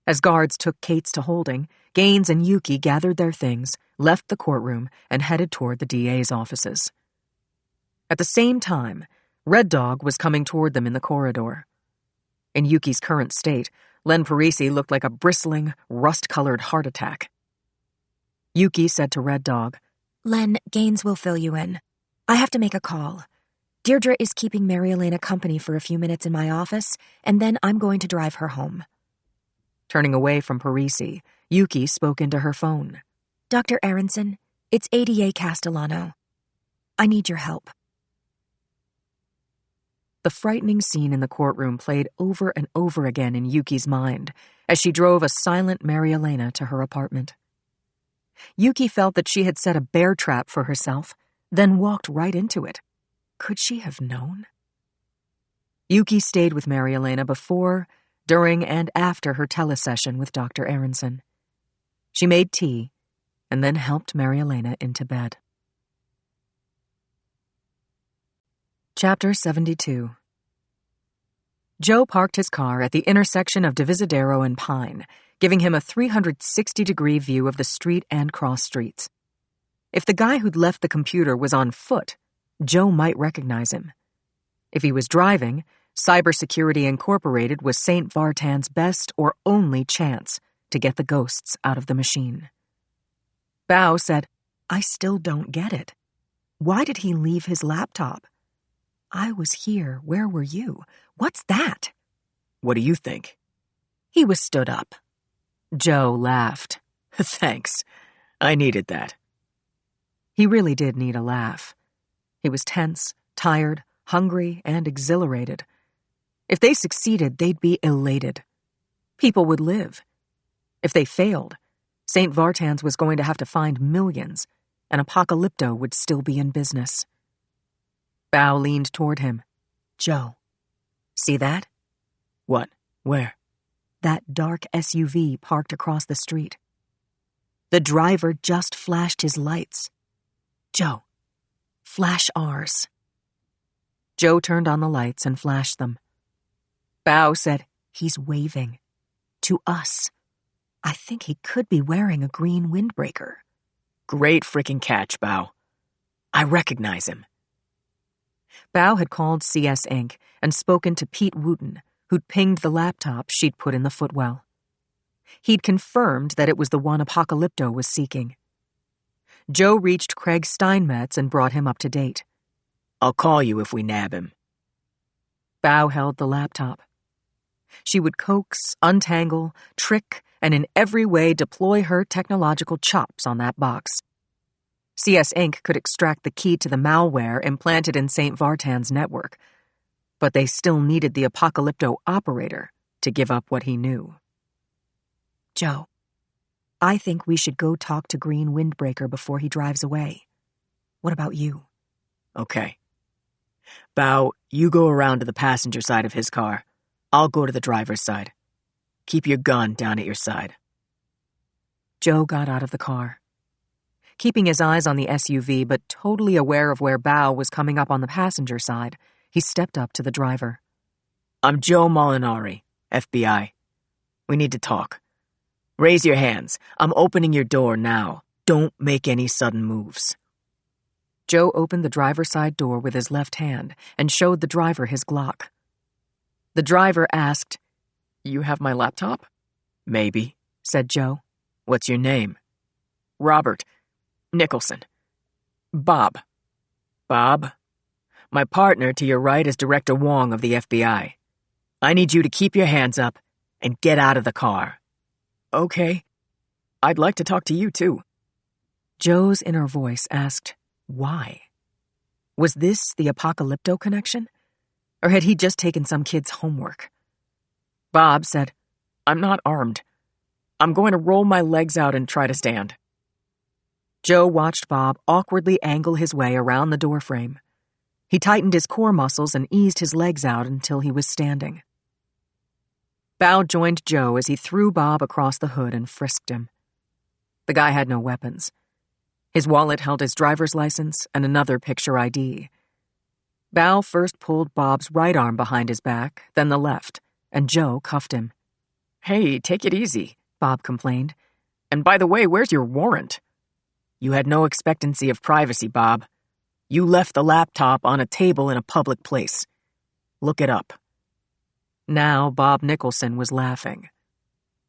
As guards took Cates to holding, Gaines and Yuki gathered their things, left the courtroom, and headed toward the DA's offices. At the same time, Red Dog was coming toward them in the corridor. In Yuki's current state, Len Parisi looked like a bristling, rust-colored heart attack. Yuki said to Red Dog, Len, Gaines will fill you in. I have to make a call. Deirdre is keeping Mary Elena company for a few minutes in my office, and then I'm going to drive her home. Turning away from Parisi, Yuki spoke into her phone. Dr. Aronson, it's ADA Castellano. I need your help. The frightening scene in the courtroom played over and over again in Yuki's mind as she drove a silent Mary Elena to her apartment. Yuki felt that she had set a bear trap for herself, then walked right into it. Could she have known? Yuki stayed with Mary Elena before, during, and after her telesession with Dr. Aronson. She made tea and then helped Mary Elena into bed. Chapter 72. Joe parked his car at the intersection of Divisadero and Pine, giving him a 360-degree view of the street and cross streets. If the guy who'd left the computer was on foot, Joe might recognize him. If he was driving, Cybersecurity Incorporated was St. Vartan's best or only chance to get the ghosts out of the machine. Bao said, I still don't get it. Why did he leave his laptop? I was here. Where were you? What's that? What do you think? He was stood up. Joe laughed. Thanks. I needed that. He really did need a laugh. He was tense, tired, hungry, and exhilarated. If they succeeded, they'd be elated. People would live. If they failed, St. Vartan's was going to have to find millions, and Apocalypto would still be in business. Bao leaned toward him. Joe, see that? What? Where? That dark SUV parked across the street. The driver just flashed his lights. Joe, flash ours. Joe turned on the lights and flashed them. Bao said, he's waving. To us. I think he could be wearing a green windbreaker. Great freaking catch, Bao. I recognize him. Bao had called CS Inc. and spoken to Pete Wooten, who'd pinged the laptop she'd put in the footwell. He'd confirmed that it was the one Apocalypto was seeking. Joe reached Craig Steinmetz and brought him up to date. I'll call you if we nab him. Bao held the laptop. She would coax, untangle, trick, and in every way deploy her technological chops on that box. CS Inc. could extract the key to the malware implanted in St. Vartan's network, but they still needed the Apocalypto operator to give up what he knew. Joe, I think we should go talk to Green Windbreaker before he drives away. What about you? Okay. Bao, you go around to the passenger side of his car. I'll go to the driver's side. Keep your gun down at your side. Joe got out of the car. Keeping his eyes on the SUV but totally aware of where Bao was coming up on the passenger side, he stepped up to the driver. I'm Joe Molinari, FBI. We need to talk. Raise your hands. I'm opening your door now. Don't make any sudden moves. Joe opened the driver's side door with his left hand and showed the driver his Glock. The driver asked, "You have my laptop?" Maybe, said Joe. What's your name? Robert Nicholson. Bob. Bob? My partner to your right is Director Wong of the FBI. I need you to keep your hands up and get out of the car. Okay. I'd like to talk to you, too. Joe's inner voice asked, why? Was this the Apocalypto connection? Or had he just taken some kid's homework? Bob said, I'm not armed. I'm going to roll my legs out and try to stand. Joe watched Bob awkwardly angle his way around the doorframe. He tightened his core muscles and eased his legs out until he was standing. Bao joined Joe as he threw Bob across the hood and frisked him. The guy had no weapons. His wallet held his driver's license and another picture ID. Bao first pulled Bob's right arm behind his back, then the left, and Joe cuffed him. Hey, take it easy, Bob complained. And by the way, where's your warrant? You had no expectancy of privacy, Bob. You left the laptop on a table in a public place. Look it up. Now Bob Nicholson was laughing.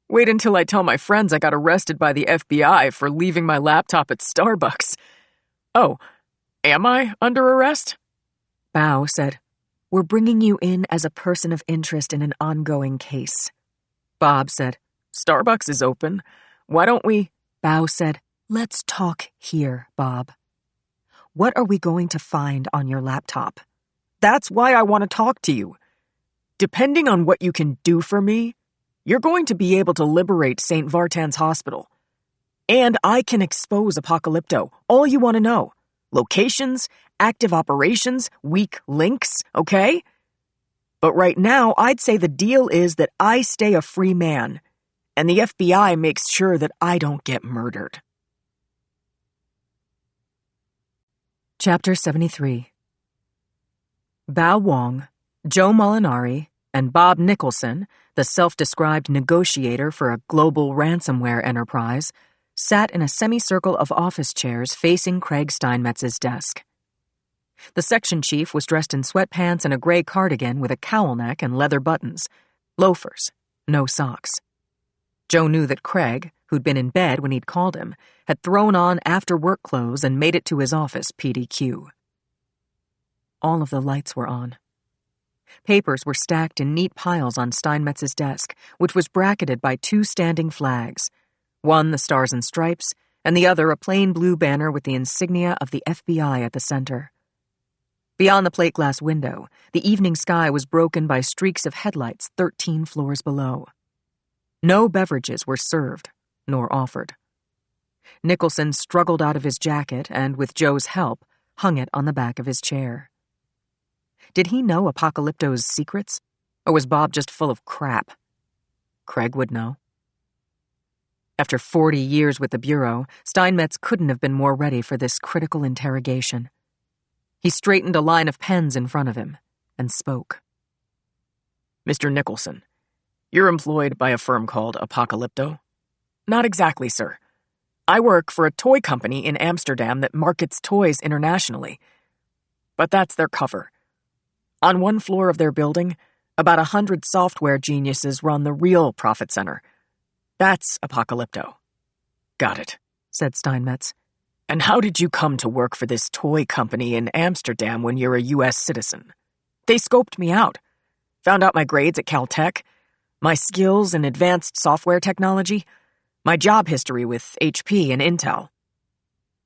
Wait until I tell my friends I got arrested by the FBI for leaving my laptop at Starbucks. Oh, am I under arrest? Bao said, We're bringing you in as a person of interest in an ongoing case. Bob said, Starbucks is open. Why don't we? Bao said, Let's talk here, Bob. What are we going to find on your laptop? That's why I want to talk to you. Depending on what you can do for me, you're going to be able to liberate St. Vartan's hospital. And I can expose Apocalypto, all you want to know. Locations, active operations, weak links, okay? But right now, I'd say the deal is that I stay a free man, and the FBI makes sure that I don't get murdered. Chapter 73. Bao Wong, Joe Molinari, and Bob Nicholson, the self-described negotiator for a global ransomware enterprise, sat in a semicircle of office chairs facing Craig Steinmetz's desk. The section chief was dressed in sweatpants and a gray cardigan with a cowl neck and leather buttons, loafers, no socks. Joe knew that Craig, who'd been in bed when he'd called him, had thrown on after-work clothes and made it to his office PDQ. All of the lights were on. Papers were stacked in neat piles on Steinmetz's desk, which was bracketed by two standing flags, one the Stars and Stripes, and the other a plain blue banner with the insignia of the FBI at the center. Beyond the plate glass window, the evening sky was broken by streaks of headlights 13 floors below. No beverages were served, nor offered. Nicholson struggled out of his jacket and, with Joe's help, hung it on the back of his chair. Did he know Apocalypto's secrets, or was Bob just full of crap? Craig would know. After 40 years with the Bureau, Steinmetz couldn't have been more ready for this critical interrogation. He straightened a line of pens in front of him and spoke. Mr. Nicholson, you're employed by a firm called Apocalypto? Not exactly, sir. I work for a toy company in Amsterdam that markets toys internationally. But that's their cover. On one floor of their building, about 100 software geniuses run the real profit center. That's Apocalypto. Got it, said Steinmetz. And how did you come to work for this toy company in Amsterdam when you're a U.S. citizen? They scoped me out. Found out my grades at Caltech, my skills in advanced software technology, my job history with HP and Intel.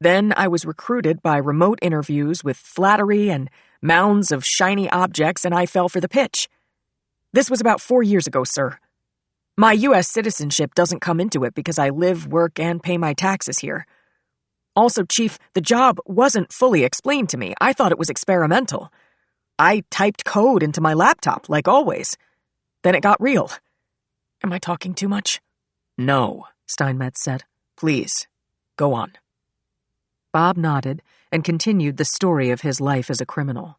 Then I was recruited by remote interviews with flattery and mounds of shiny objects, and I fell for the pitch. This was about 4 years ago, sir. My U.S. citizenship doesn't come into it because I live, work, and pay my taxes here. Also, Chief, the job wasn't fully explained to me. I thought it was experimental. I typed code into my laptop, like always. Then it got real. Am I talking too much? No, Steinmetz said. Please, go on. Bob nodded and continued the story of his life as a criminal.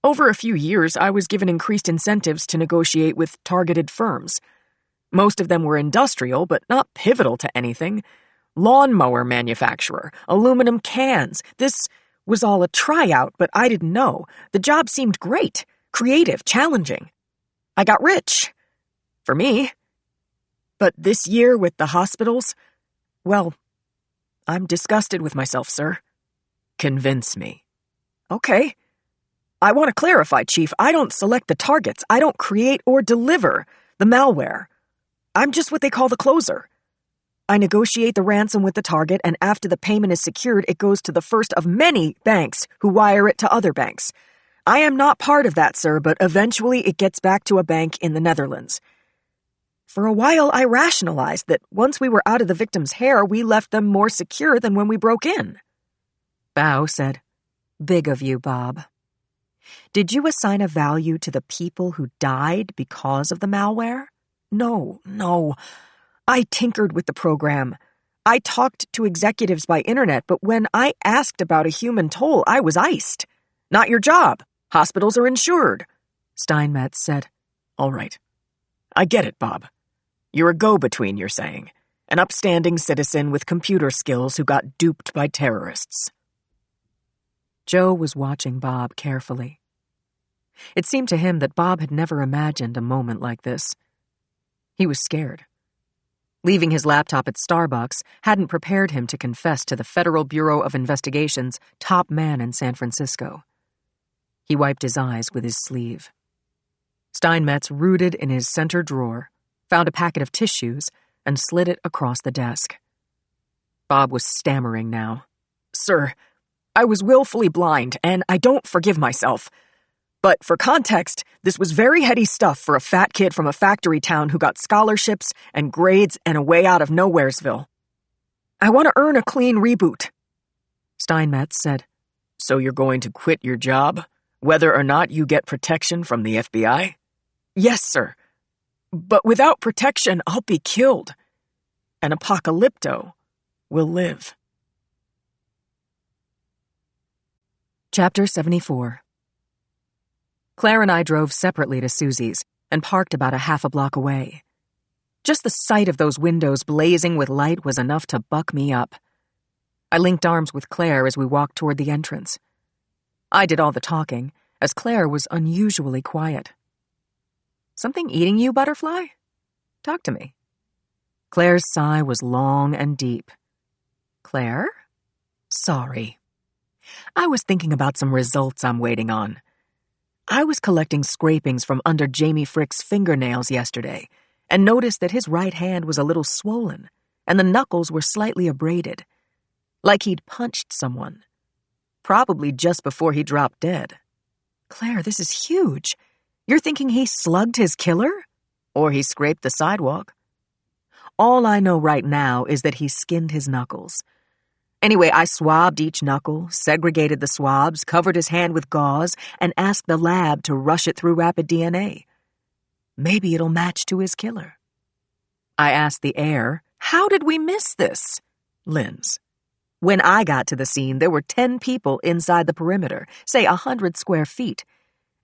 Over a few years, I was given increased incentives to negotiate with targeted firms. Most of them were industrial, but not pivotal to anything. Lawnmower manufacturer, aluminum cans. This was all a tryout, but I didn't know. The job seemed great, creative, challenging. I got rich. For me. But this year with the hospitals, well, I'm disgusted with myself, sir. Convince me. Okay. I want to clarify, Chief. I don't select the targets. I don't create or deliver the malware. I'm just what they call the closer. I negotiate the ransom with the target, and after the payment is secured, it goes to the first of many banks who wire it to other banks. I am not part of that, sir, but eventually it gets back to a bank in the Netherlands. For a while, I rationalized that once we were out of the victim's hair, we left them more secure than when we broke in. Bao said, "Big of you, Bob. Did you assign a value to the people who died because of the malware?" No. I tinkered with the program. I talked to executives by internet, but when I asked about a human toll, I was iced. Not your job. Hospitals are insured. Steinmetz said, All right. I get it, Bob. You're a go-between, you're saying. An upstanding citizen with computer skills who got duped by terrorists. Joe was watching Bob carefully. It seemed to him that Bob had never imagined a moment like this. He was scared. Leaving his laptop at Starbucks hadn't prepared him to confess to the Federal Bureau of Investigation's top man in San Francisco. He wiped his eyes with his sleeve. Steinmetz rooted in his center drawer, found a packet of tissues, and slid it across the desk. Bob was stammering now. Sir, I was willfully blind, and I don't forgive myself. But for context, this was very heady stuff for a fat kid from a factory town who got scholarships and grades and a way out of Nowheresville. I want to earn a clean reboot. Steinmetz said, So you're going to quit your job, whether or not you get protection from the FBI? Yes, sir. But without protection, I'll be killed. An apocalypto will live. Chapter 74. Claire and I drove separately to Susie's and parked about a half a block away. Just the sight of those windows blazing with light was enough to buck me up. I linked arms with Claire as we walked toward the entrance. I did all the talking, as Claire was unusually quiet. Something eating you, Butterfly? Talk to me. Claire's sigh was long and deep. Claire? Sorry. I was thinking about some results I'm waiting on. I was collecting scrapings from under Jamie Frick's fingernails yesterday and noticed that his right hand was a little swollen and the knuckles were slightly abraded, like he'd punched someone. Probably just before he dropped dead. Claire, this is huge. You're thinking he slugged his killer? Or he scraped the sidewalk? All I know right now is that he skinned his knuckles. Anyway, I swabbed each knuckle, segregated the swabs, covered his hand with gauze, and asked the lab to rush it through rapid DNA. Maybe it'll match to his killer. I asked the air, how did we miss this? Lens. When I got to the scene, there were 10 people inside the perimeter, say 100 square feet,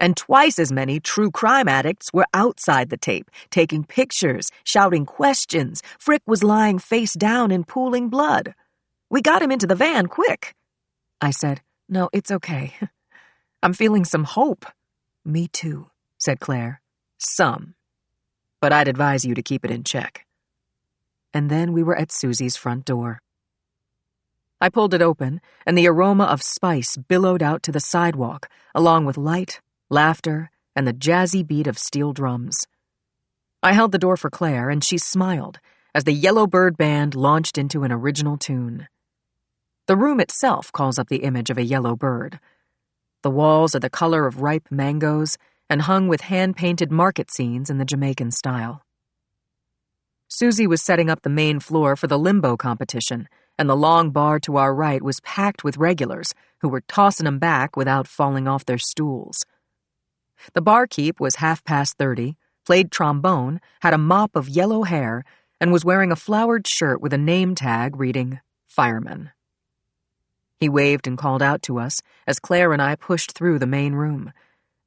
and twice as many true crime addicts were outside the tape, taking pictures, shouting questions. Frick was lying face down in pooling blood. We got him into the van quick. I said, No, it's okay. I'm feeling some hope. Me too, said Claire. Some. But I'd advise you to keep it in check. And then we were at Susie's front door. I pulled it open, and the aroma of spice billowed out to the sidewalk, along with light, laughter, and the jazzy beat of steel drums. I held the door for Claire, and she smiled as the Yellow Bird Band launched into an original tune. The room itself calls up the image of a yellow bird. The walls are the color of ripe mangoes and hung with hand-painted market scenes in the Jamaican style. Susie was setting up the main floor for the limbo competition, and the long bar to our right was packed with regulars who were tossing them back without falling off their stools. The barkeep was 30, played trombone, had a mop of yellow hair, and was wearing a flowered shirt with a name tag reading Fireman. He waved and called out to us as Claire and I pushed through the main room,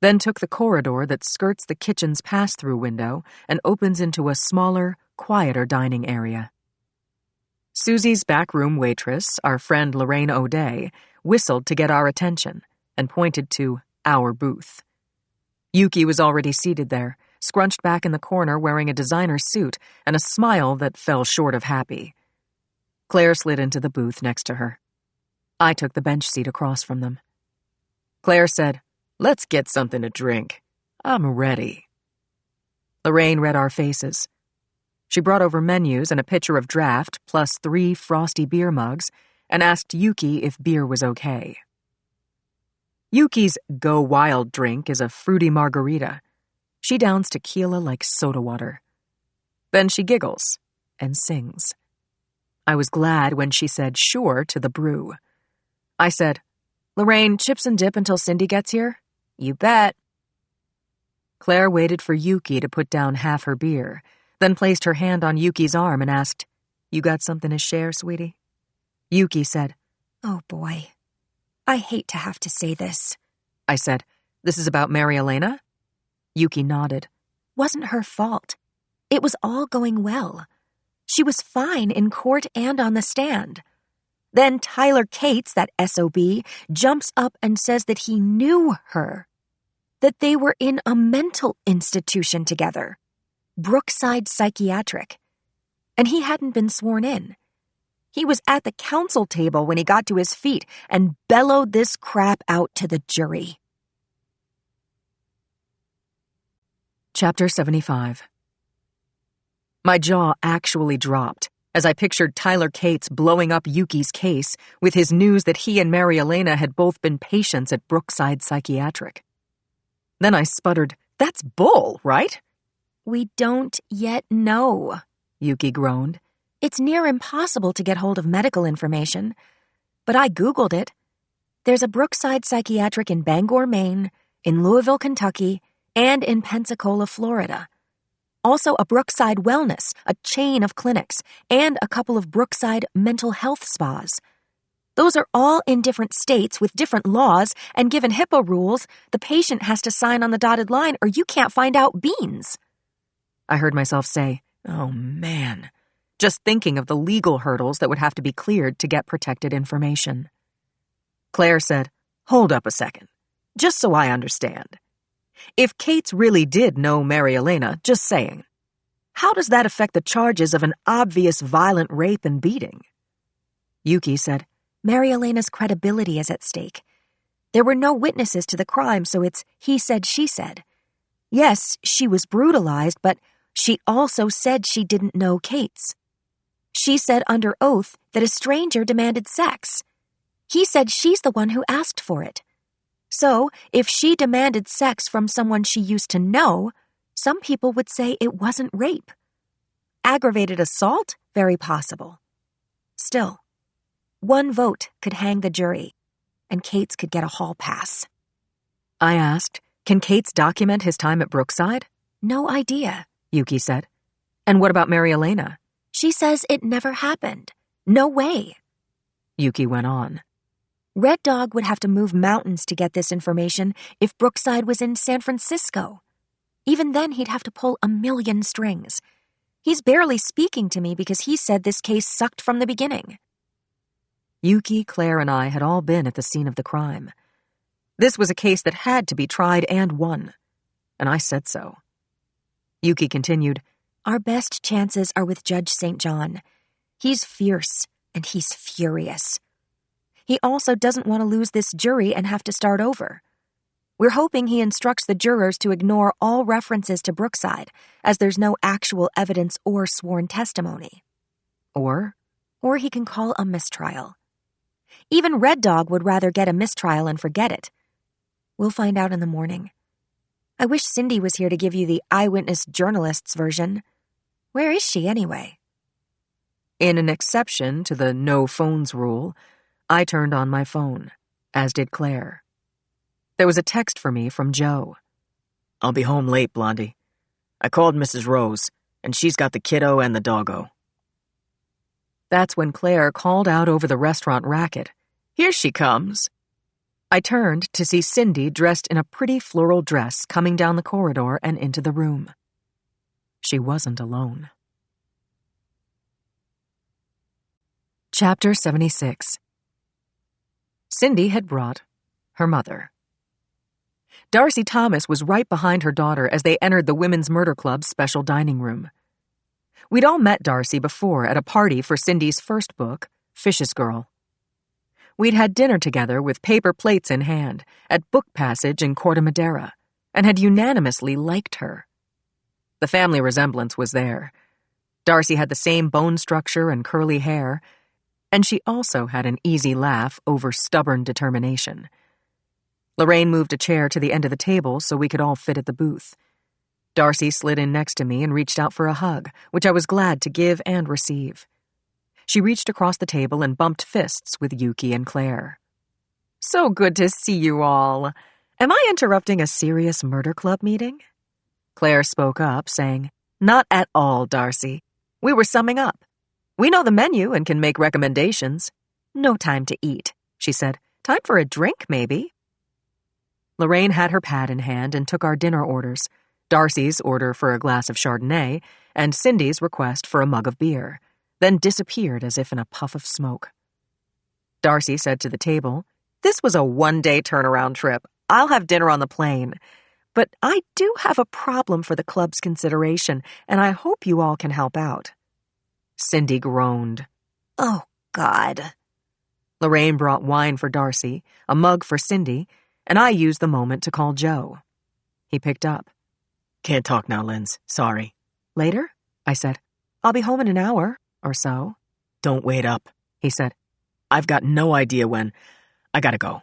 then took the corridor that skirts the kitchen's pass-through window and opens into a smaller, quieter dining area. Susie's backroom waitress, our friend Lorraine O'Day, whistled to get our attention and pointed to our booth. Yuki was already seated there, scrunched back in the corner wearing a designer suit and a smile that fell short of happy. Claire slid into the booth next to her. I took the bench seat across from them. Claire said, "Let's get something to drink. I'm ready." Lorraine read our faces. She brought over menus and a pitcher of draft, plus 3 frosty beer mugs, and asked Yuki if beer was okay. Yuki's Go Wild drink is a fruity margarita. She downs tequila like soda water. Then she giggles and sings. I was glad when she said sure to the brew. I said, "Lorraine, chips and dip until Cindy gets here?" "You bet." Claire waited for Yuki to put down half her beer, then placed her hand on Yuki's arm and asked, "You got something to share, sweetie?" Yuki said, "Oh boy, I hate to have to say this." I said, "This is about Mary Elena?" Yuki nodded. "Wasn't her fault. It was all going well. She was fine in court and on the stand. Then Tyler Cates, that SOB, jumps up and says that he knew her, that they were in a mental institution together, Brookside Psychiatric, and he hadn't been sworn in. He was at the counsel table when he got to his feet and bellowed this crap out to the jury." Chapter 75. My jaw actually dropped as I pictured Tyler Cates blowing up Yuki's case with his news that he and Mary Elena had both been patients at Brookside Psychiatric. Then I sputtered, "That's bull, right?" "We don't yet know," Yuki groaned. "It's near impossible to get hold of medical information. But I Googled it. There's a Brookside Psychiatric in Bangor, Maine, in Louisville, Kentucky, and in Pensacola, Florida. Also a Brookside Wellness, a chain of clinics, and a couple of Brookside mental health spas. Those are all in different states with different laws, and given HIPAA rules, the patient has to sign on the dotted line or you can't find out beans." I heard myself say, "Oh man," just thinking of the legal hurdles that would have to be cleared to get protected information. Claire said, "Hold up a second, just so I understand. If Cates really did know Mary Elena, just saying, how does that affect the charges of an obvious violent rape and beating?" Yuki said, "Mary Elena's credibility is at stake. There were no witnesses to the crime, so it's he said, she said. Yes, she was brutalized, but she also said she didn't know Cates. She said under oath that a stranger demanded sex. He said she's the one who asked for it. So, if she demanded sex from someone she used to know, some people would say it wasn't rape. Aggravated assault? Very possible. Still, one vote could hang the jury, and Cates could get a hall pass." I asked, "Can Cates document his time at Brookside?" "No idea," Yuki said. "And what about Mary Elena?" "She says it never happened. No way." Yuki went on. "Red Dog would have to move mountains to get this information if Brookside was in San Francisco. Even then, he'd have to pull a million strings. He's barely speaking to me because he said this case sucked from the beginning." Yuki, Claire, and I had all been at the scene of the crime. This was a case that had to be tried and won, and I said so. Yuki continued, "Our best chances are with Judge St. John. He's fierce, and he's furious. He also doesn't want to lose this jury and have to start over. We're hoping he instructs the jurors to ignore all references to Brookside, as there's no actual evidence or sworn testimony. Or he can call a mistrial. Even Red Dog would rather get a mistrial and forget it. We'll find out in the morning. I wish Cindy was here to give you the eyewitness journalist's version. Where is she, anyway? In an exception to the no phones rule, I turned on my phone, as did Claire. There was a text for me from Joe. I'll be home late, Blondie. I called Mrs. Rose, and she's got the kiddo and the doggo. That's when Claire called out over the restaurant racket. Here she comes. I turned to see Cindy dressed in a pretty floral dress coming down the corridor and into the room. She wasn't alone. Chapter 76. Cindy had brought her mother. Darcy Thomas was right behind her daughter as they entered the Women's Murder Club's special dining room. We'd all met Darcy before at a party for Cindy's first book, Fish's Girl. We'd had dinner together with paper plates in hand at Book Passage in Corte Madera and had unanimously liked her. The family resemblance was there. Darcy had the same bone structure and curly hair, and she also had an easy laugh over stubborn determination. Lorraine moved a chair to the end of the table so we could all fit at the booth. Darcy slid in next to me and reached out for a hug, which I was glad to give and receive. She reached across the table and bumped fists with Yuki and Claire. So good to see you all. Am I interrupting a serious murder club meeting? Claire spoke up, saying, Not at all, Darcy. We were summing up. We know the menu and can make recommendations. No time to eat, she said. Time for a drink, maybe. Lorraine had her pad in hand and took our dinner orders, Darcy's order for a glass of Chardonnay and Cindy's request for a mug of beer, then disappeared as if in a puff of smoke. Darcy said to the table, This was a one-day turnaround trip. I'll have dinner on the plane. But I do have a problem for the club's consideration, and I hope you all can help out. Cindy groaned. Oh, God. Lorraine brought wine for Darcy, a mug for Cindy, and I used the moment to call Joe. He picked up. Can't talk now, Linz. Sorry. Later? I said. I'll be home in an hour or so. Don't wait up, he said. I've got no idea when. I gotta go.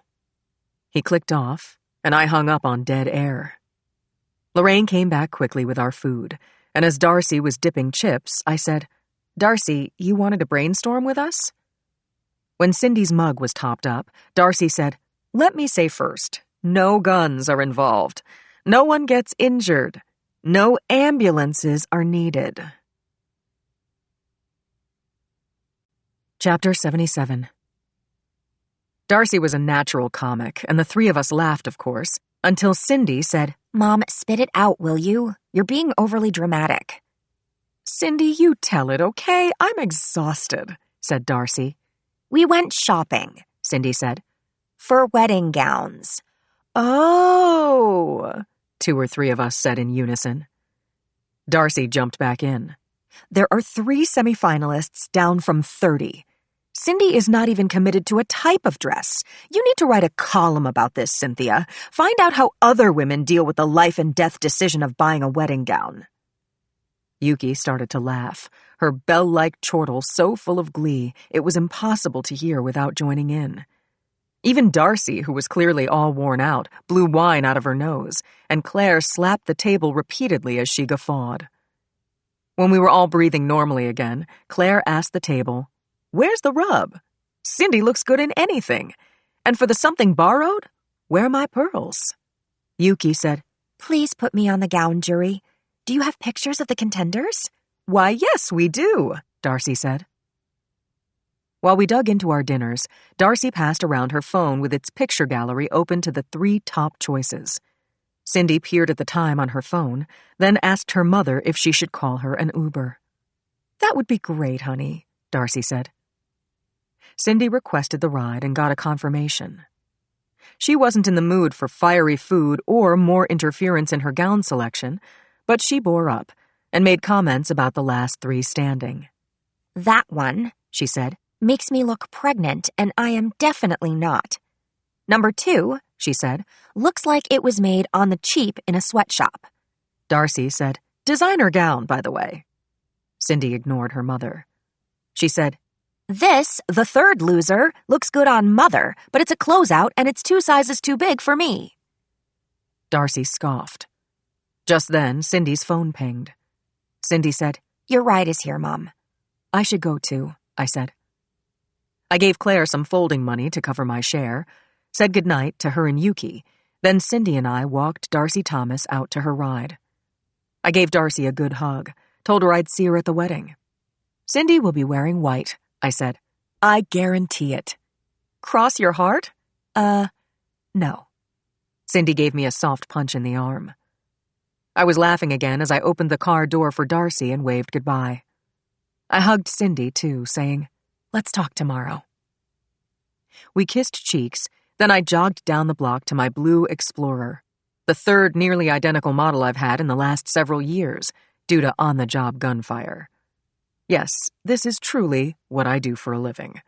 He clicked off, and I hung up on dead air. Lorraine came back quickly with our food, and as Darcy was dipping chips, I said, Darcy, you wanted to brainstorm with us? When Cindy's mug was topped up, Darcy said, Let me say first, no guns are involved. No one gets injured. No ambulances are needed. Chapter 77. Darcy was a natural comic, and the three of us laughed, of course, until Cindy said, Mom, spit it out, will you? You're being overly dramatic. Cindy, you tell it, okay? I'm exhausted, said Darcy. We went shopping, Cindy said. For wedding gowns. Oh, 2 or 3 of us said in unison. Darcy jumped back in. There are 3 semifinalists down from 30. Cindy is not even committed to a type of dress. You need to write a column about this, Cynthia. Find out how other women deal with the life and death decision of buying a wedding gown. Yuki started to laugh, her bell-like chortle so full of glee it was impossible to hear without joining in. Even Darcy, who was clearly all worn out, blew wine out of her nose, and Claire slapped the table repeatedly as she guffawed. When we were all breathing normally again, Claire asked the table, Where's the rub? Cindy looks good in anything. And for the something borrowed, where are my pearls? Yuki said, Please put me on the gown jury. Do you have pictures of the contenders? Why, yes, we do, Darcy said. While we dug into our dinners, Darcy passed around her phone with its picture gallery open to the 3 top choices. Cindy peered at the time on her phone, then asked her mother if she should call her an Uber. That would be great, honey, Darcy said. Cindy requested the ride and got a confirmation. She wasn't in the mood for fiery food or more interference in her gown selection, but she bore up and made comments about the last 3 standing. That one, she said, makes me look pregnant, and I am definitely not. Number 2, she said, looks like it was made on the cheap in a sweatshop. Darcy said, designer gown, by the way. Cindy ignored her mother. She said, This, the third loser, looks good on Mother, but it's a closeout and it's 2 sizes too big for me. Darcy scoffed. Just then, Cindy's phone pinged. Cindy said, Your ride is here, Mom. I should go too, I said. I gave Claire some folding money to cover my share, said goodnight to her and Yuki, then Cindy and I walked Darcy Thomas out to her ride. I gave Darcy a good hug, told her I'd see her at the wedding. Cindy will be wearing white, I said. I guarantee it. Cross your heart? No. Cindy gave me a soft punch in the arm. I was laughing again as I opened the car door for Darcy and waved goodbye. I hugged Cindy, too, saying, Let's talk tomorrow. We kissed cheeks, then I jogged down the block to my blue Explorer, the third nearly identical model I've had in the last several years, due to on-the-job gunfire. Yes, this is truly what I do for a living.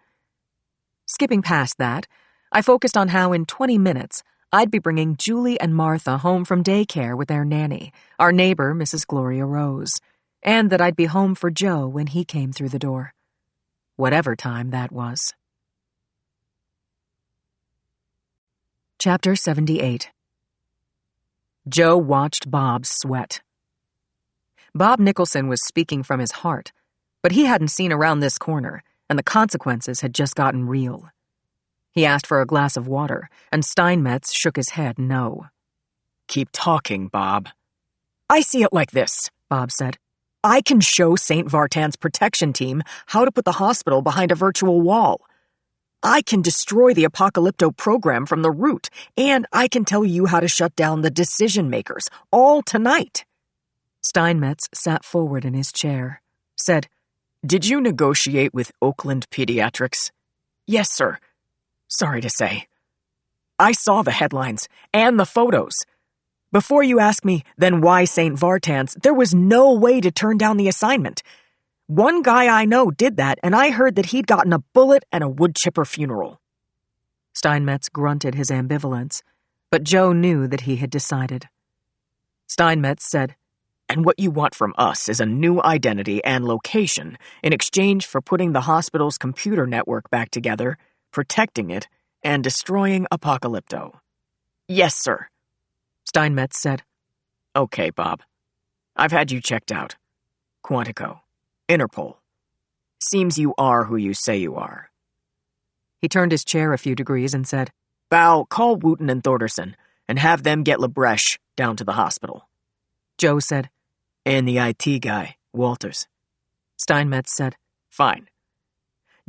Skipping past that, I focused on how in 20 minutes I'd be bringing Julie and Martha home from daycare with their nanny, our neighbor, Mrs. Gloria Rose, and that I'd be home for Joe when he came through the door. Whatever time that was. Chapter 78. Joe watched Bob sweat. Bob Nicholson was speaking from his heart, but he hadn't seen around this corner, and the consequences had just gotten real. He asked for a glass of water, and Steinmetz shook his head no. Keep talking, Bob. I see it like this, Bob said. I can show St. Vartan's protection team how to put the hospital behind a virtual wall. I can destroy the Apocalypto program from the root, and I can tell you how to shut down the decision makers, all tonight. Steinmetz sat forward in his chair, said, Did you negotiate with Oakland Pediatrics? Yes, sir. Sorry to say. I saw the headlines and the photos. Before you ask me, then why St. Vartan's, there was no way to turn down the assignment. One guy I know did that, and I heard that he'd gotten a bullet and a wood chipper funeral. Steinmetz grunted his ambivalence, but Joe knew that he had decided. Steinmetz said, And what you want from us is a new identity and location in exchange for putting the hospital's computer network back together, protecting it, and destroying Apocalypto. Yes, sir. Steinmetz said, Okay, Bob. I've had you checked out. Quantico. Interpol. Seems you are who you say you are. He turned his chair a few degrees and said, Bow, call Wooten and Thorderson, and have them get Labreche down to the hospital. Joe said, And the IT guy, Walters. Steinmetz said, Fine.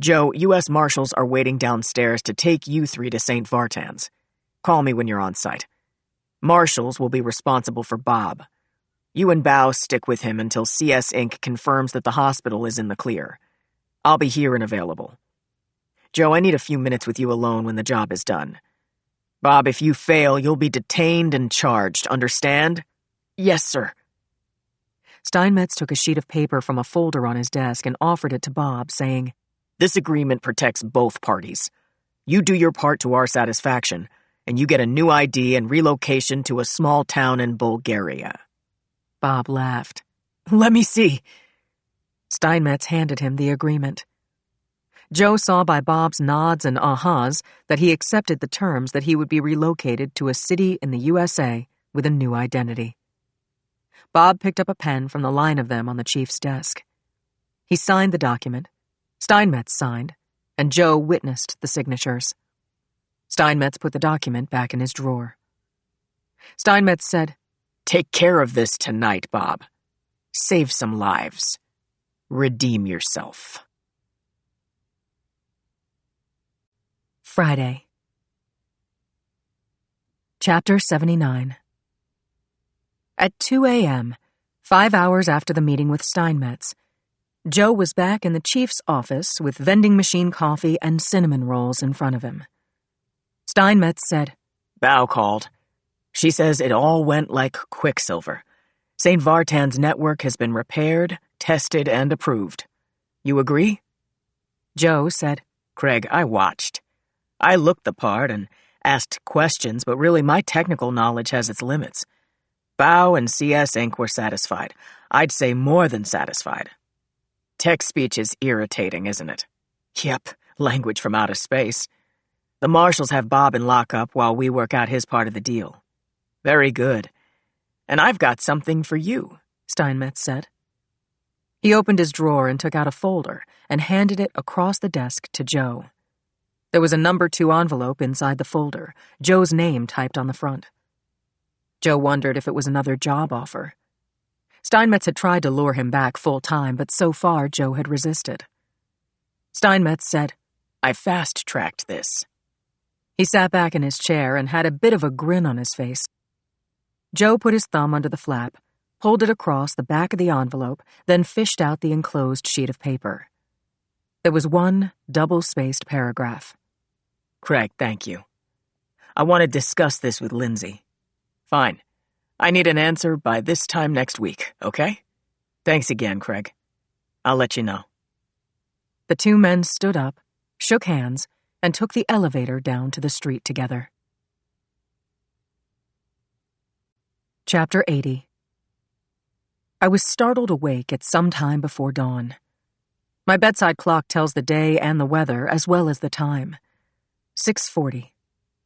Joe, U.S. Marshals are waiting downstairs to take you 3 to St. Vartan's. Call me when you're on site. Marshals will be responsible for Bob. You and Bow stick with him until CS Inc. confirms that the hospital is in the clear. I'll be here and available. Joe, I need a few minutes with you alone when the job is done. Bob, if you fail, you'll be detained and charged, understand? Yes, sir. Steinmetz took a sheet of paper from a folder on his desk and offered it to Bob, saying, This agreement protects both parties. You do your part to our satisfaction, and you get a new ID and relocation to a small town in Bulgaria. Bob laughed. Let me see. Steinmetz handed him the agreement. Joe saw by Bob's nods and ahas that he accepted the terms that he would be relocated to a city in the USA with a new identity. Bob picked up a pen from the line of them on the chief's desk. He signed the document, Steinmetz signed, and Joe witnessed the signatures. Steinmetz put the document back in his drawer. Steinmetz said, Take care of this tonight, Bob. Save some lives. Redeem yourself. Friday. Chapter 79. At 2 a.m., 5 hours after the meeting with Steinmetz, Joe was back in the chief's office with vending machine coffee and cinnamon rolls in front of him. Steinmetz said, Bow called. She says it all went like quicksilver. St. Vartan's network has been repaired, tested, and approved. You agree? Joe said, Craig, I watched. I looked the part and asked questions, but really my technical knowledge has its limits. Bow and CS Inc. were satisfied. I'd say more than satisfied. Tech speech is irritating, isn't it? Yep, language from outer space. The marshals have Bob in lockup while we work out his part of the deal. Very good. And I've got something for you, Steinmetz said. He opened his drawer and took out a folder and handed it across the desk to Joe. There was a number 2 envelope inside the folder, Joe's name typed on the front. Joe wondered if it was another job offer. Steinmetz had tried to lure him back full-time, but so far Joe had resisted. Steinmetz said, I fast-tracked this. He sat back in his chair and had a bit of a grin on his face. Joe put his thumb under the flap, pulled it across the back of the envelope, then fished out the enclosed sheet of paper. There was one double-spaced paragraph. Craig, thank you. I want to discuss this with Lindsay. Fine. I need an answer by this time next week, okay? Thanks again, Craig. I'll let you know. The 2 men stood up, shook hands, and took the elevator down to the street together. Chapter 80. I was startled awake at some time before dawn. My bedside clock tells the day and the weather as well as the time. 6:40.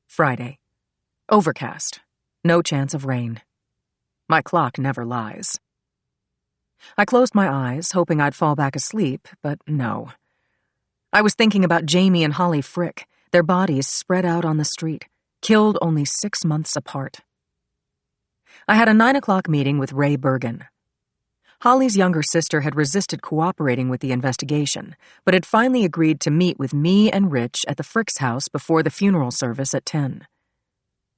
Friday. Overcast. No chance of rain. My clock never lies. I closed my eyes, hoping I'd fall back asleep, but no. I was thinking about Jamie and Holly Frick, their bodies spread out on the street, killed only 6 months apart. I had a 9 o'clock meeting with Ray Bergen. Holly's younger sister had resisted cooperating with the investigation, but had finally agreed to meet with me and Rich at the Frick's house before the funeral service at 10.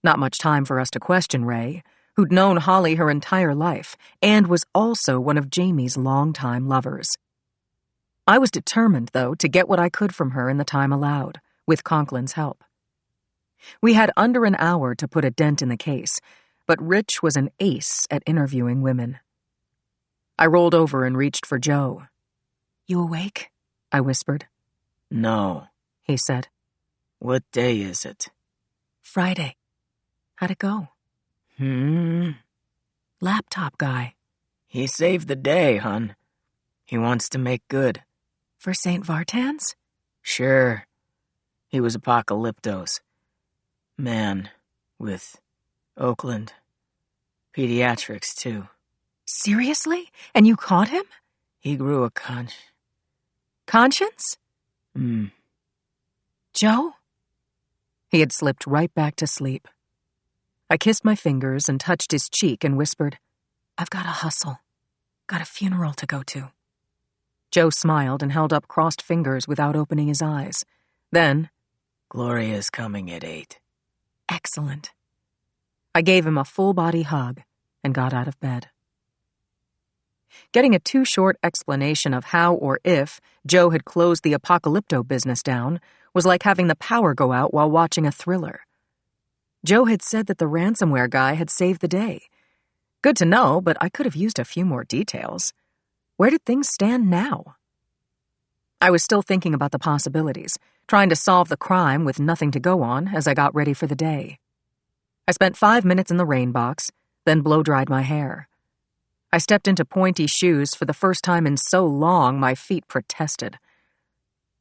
Not much time for us to question Ray, who'd known Holly her entire life and was also one of Jamie's longtime lovers. I was determined, though, to get what I could from her in the time allowed, with Conklin's help. We had under an hour to put a dent in the case, but Rich was an ace at interviewing women. I rolled over and reached for Joe. You awake? I whispered. No, he said. What day is it? Friday. How'd it go? Laptop guy. He saved the day, hun. He wants to make good. For St. Vartan's? Sure. He was apocalyptos. Man, with Oakland. Pediatrics, too. Seriously? And you caught him? He grew a conscience? Joe? He had slipped right back to sleep. I kissed my fingers and touched his cheek and whispered, I've got to hustle. Got a funeral to go to. Joe smiled and held up crossed fingers without opening his eyes. Then, Gloria's coming at 8. Excellent. I gave him a full-body hug and got out of bed. Getting a too short explanation of how or if Joe had closed the apocalypto business down was like having the power go out while watching a thriller. Joe had said that the ransomware guy had saved the day. Good to know, but I could have used a few more details. Where did things stand now? I was still thinking about the possibilities, trying to solve the crime with nothing to go on as I got ready for the day. I spent 5 minutes in the rain box, then blow-dried my hair. I stepped into pointy shoes for the first time in so long my feet protested.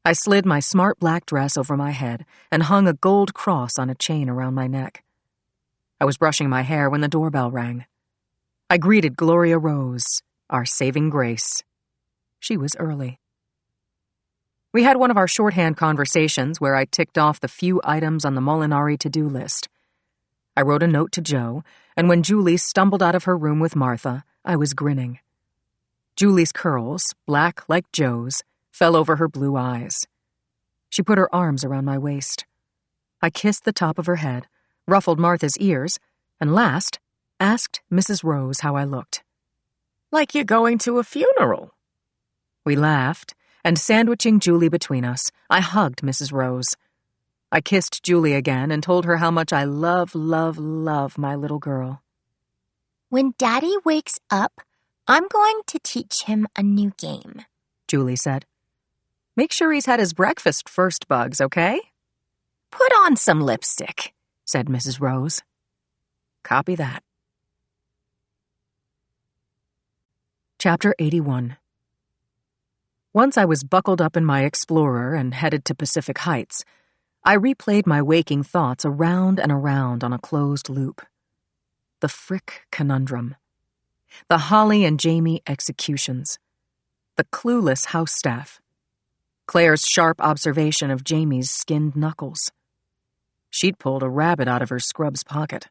I slid my smart black dress over my head and hung a gold cross on a chain around my neck. I was brushing my hair when the doorbell rang. I greeted Gloria Rose, our saving grace. She was early. We had one of our shorthand conversations where I ticked off the few items on the Molinari to-do list. I wrote a note to Joe, and when Julie stumbled out of her room with Martha, I was grinning. Julie's curls, black like Joe's, fell over her blue eyes. She put her arms around my waist. I kissed the top of her head, ruffled Martha's ears, and last, asked Mrs. Rose how I looked. Like you're going to a funeral. We laughed, and sandwiching Julie between us, I hugged Mrs. Rose. I kissed Julie again and told her how much I love my little girl. When Daddy wakes up, I'm going to teach him a new game, Julie said. Make sure he's had his breakfast first, Bugs, okay? Put on some lipstick, said Mrs. Rose. Copy that. Chapter 81. Once I was buckled up in my Explorer and headed to Pacific Heights, I replayed my waking thoughts around and around on a closed loop. The Frick conundrum. The Holly and Jamie executions. The clueless house staff. Claire's sharp observation of Jamie's skinned knuckles. She'd pulled a rabbit out of her scrub's pocket.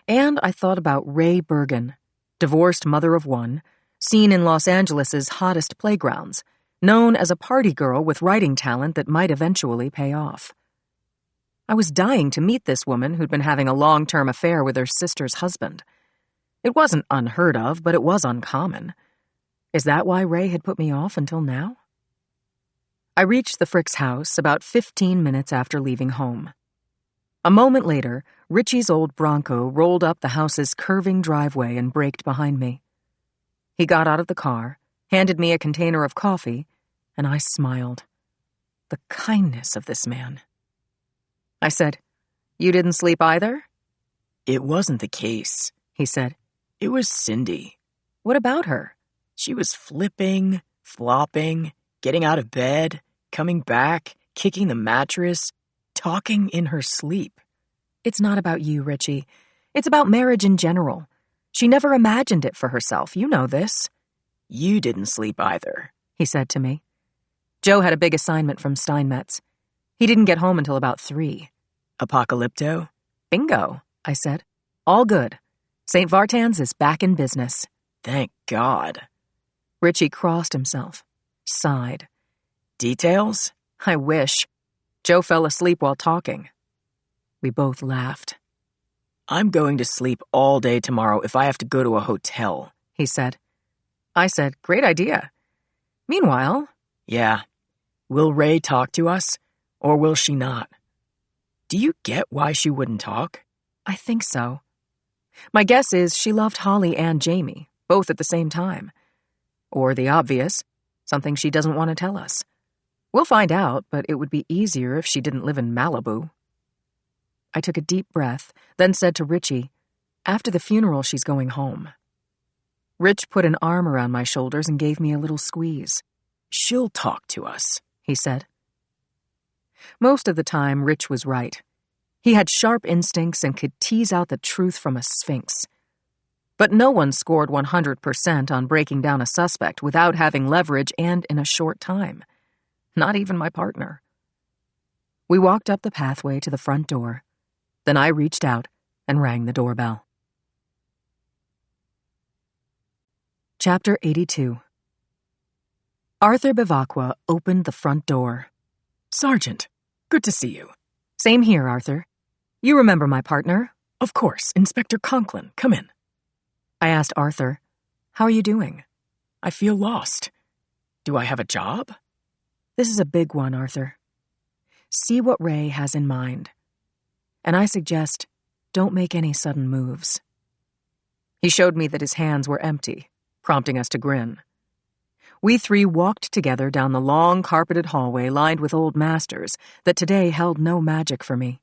And I thought about Ray Bergen, divorced mother of one, seen in Los Angeles' hottest playgrounds, known as a party girl with writing talent that might eventually pay off. I was dying to meet this woman who'd been having a long-term affair with her sister's husband. It wasn't unheard of, but it was uncommon. Is that why Ray had put me off until now? I reached the Frick's house about 15 minutes after leaving home. A moment later, Richie's old Bronco rolled up the house's curving driveway and braked behind me. He got out of the car, handed me a container of coffee, and I smiled. The kindness of this man. I said, "You didn't sleep either?" "It wasn't the case," he said. "It was Cindy." "What about her?" "She was flipping, flopping, getting out of bed, coming back, kicking the mattress, talking in her sleep." "It's not about you, Richie. It's about marriage in general. She never imagined it for herself. You know this." "You didn't sleep either," he said to me. Joe had a big assignment from Steinmetz. He didn't get home until about 3. "Apocalypto?" "Bingo," I said. "All good. St. Vartan's is back in business." "Thank God." Richie crossed himself, sighed. "Details?" "I wish. Joe fell asleep while talking." We both laughed. "I'm going to sleep all day tomorrow if I have to go to a hotel," he said. I said, "Great idea." Meanwhile... "Yeah. Will Ray talk to us, or will she not? Do you get why she wouldn't talk?" I think so. My guess is she loved Holly and Jamie, both at the same time. Or the obvious, something she doesn't want to tell us. We'll find out, but it would be easier if she didn't live in Malibu. I took a deep breath, then said to Richie, "After the funeral, she's going home." Rich put an arm around my shoulders and gave me a little squeeze. "She'll talk to us," he said. Most of the time, Rich was right. He had sharp instincts and could tease out the truth from a sphinx. But no one scored 100% on breaking down a suspect without having leverage and in a short time. Not even my partner. We walked up the pathway to the front door. Then I reached out and rang the doorbell. Chapter 82. Arthur Bivacqua opened the front door. "Sergeant, good to see you." "Same here, Arthur. You remember my partner?" "Of course, Inspector Conklin. Come in." I asked Arthur, "How are you doing?" "I feel lost. Do I have a job?" "This is a big one, Arthur. See what Ray has in mind. And I suggest, don't make any sudden moves." He showed me that his hands were empty, prompting us to grin. We 3 walked together down the long carpeted hallway lined with old masters that today held no magic for me.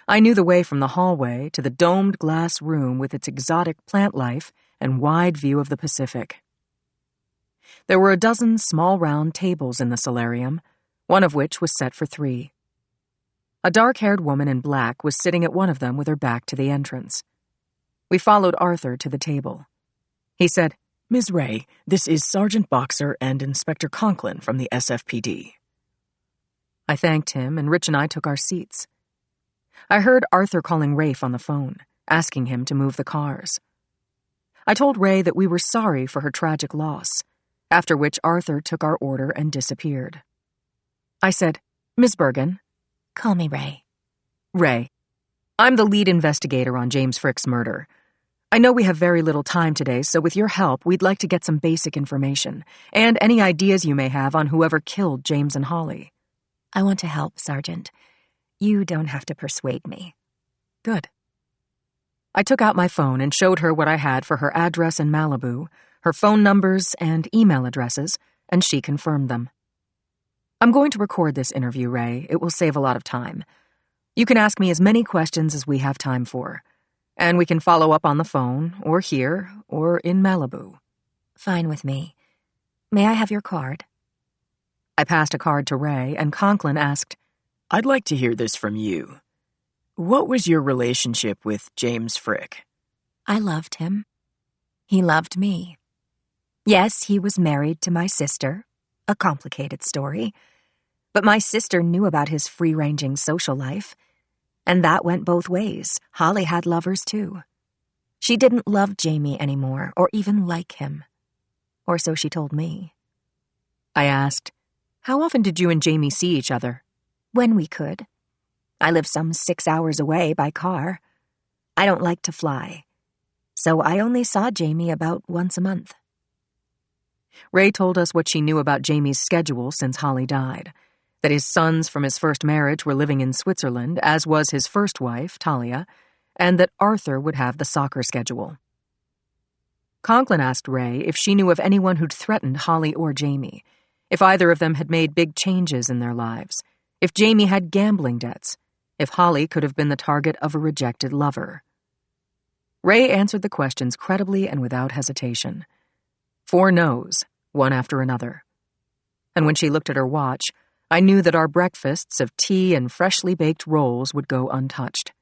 I knew the way from the hallway to the domed glass room with its exotic plant life and wide view of the Pacific. There were a dozen small round tables in the solarium, one of which was set for 3. A dark-haired woman in black was sitting at one of them with her back to the entrance. We followed Arthur to the table. He said, "Ms. Ray, this is Sergeant Boxer and Inspector Conklin from the SFPD. I thanked him, and Rich and I took our seats. I heard Arthur calling Rafe on the phone, asking him to move the cars. I told Ray that we were sorry for her tragic loss, after which Arthur took our order and disappeared. I said, "Miss Bergen." Call me Ray. "Ray. I'm the lead investigator on James Frick's murder. I know we have very little time today, so with your help, we'd like to get some basic information, and any ideas you may have on whoever killed James and Holly." I want to help, Sergeant. You don't have to persuade me. Good. I took out my phone and showed her what I had for her address in Malibu, her phone numbers and email addresses, and she confirmed them. "I'm going to record this interview, Ray. It will save a lot of time. You can ask me as many questions as we have time for, and we can follow up on the phone, or here, or in Malibu." Fine with me. May I have your card? I passed a card to Ray, and Conklin asked, I'd like to hear this from you. What was your relationship with James Frick? I loved him. He loved me. Yes, he was married to my sister, a complicated story, but my sister knew about his free-ranging social life, and that went both ways. Holly had lovers too. She didn't love Jamie anymore, or even like him. Or so she told me. I asked, how often did you and Jamie see each other? When we could. I live some 6 hours away by car. I don't like to fly, so I only saw Jamie about once a month. Ray told us what she knew about Jamie's schedule since Holly died, that his sons from his first marriage were living in Switzerland, as was his first wife, Talia, and that Arthur would have the soccer schedule. Conklin asked Ray if she knew of anyone who'd threatened Holly or Jamie, if either of them had made big changes in their lives, if Jamie had gambling debts, if Holly could have been the target of a rejected lover. Ray answered the questions credibly and without hesitation. 4 no's, one after another. And when she looked at her watch, I knew that our breakfasts of tea and freshly baked rolls would go untouched.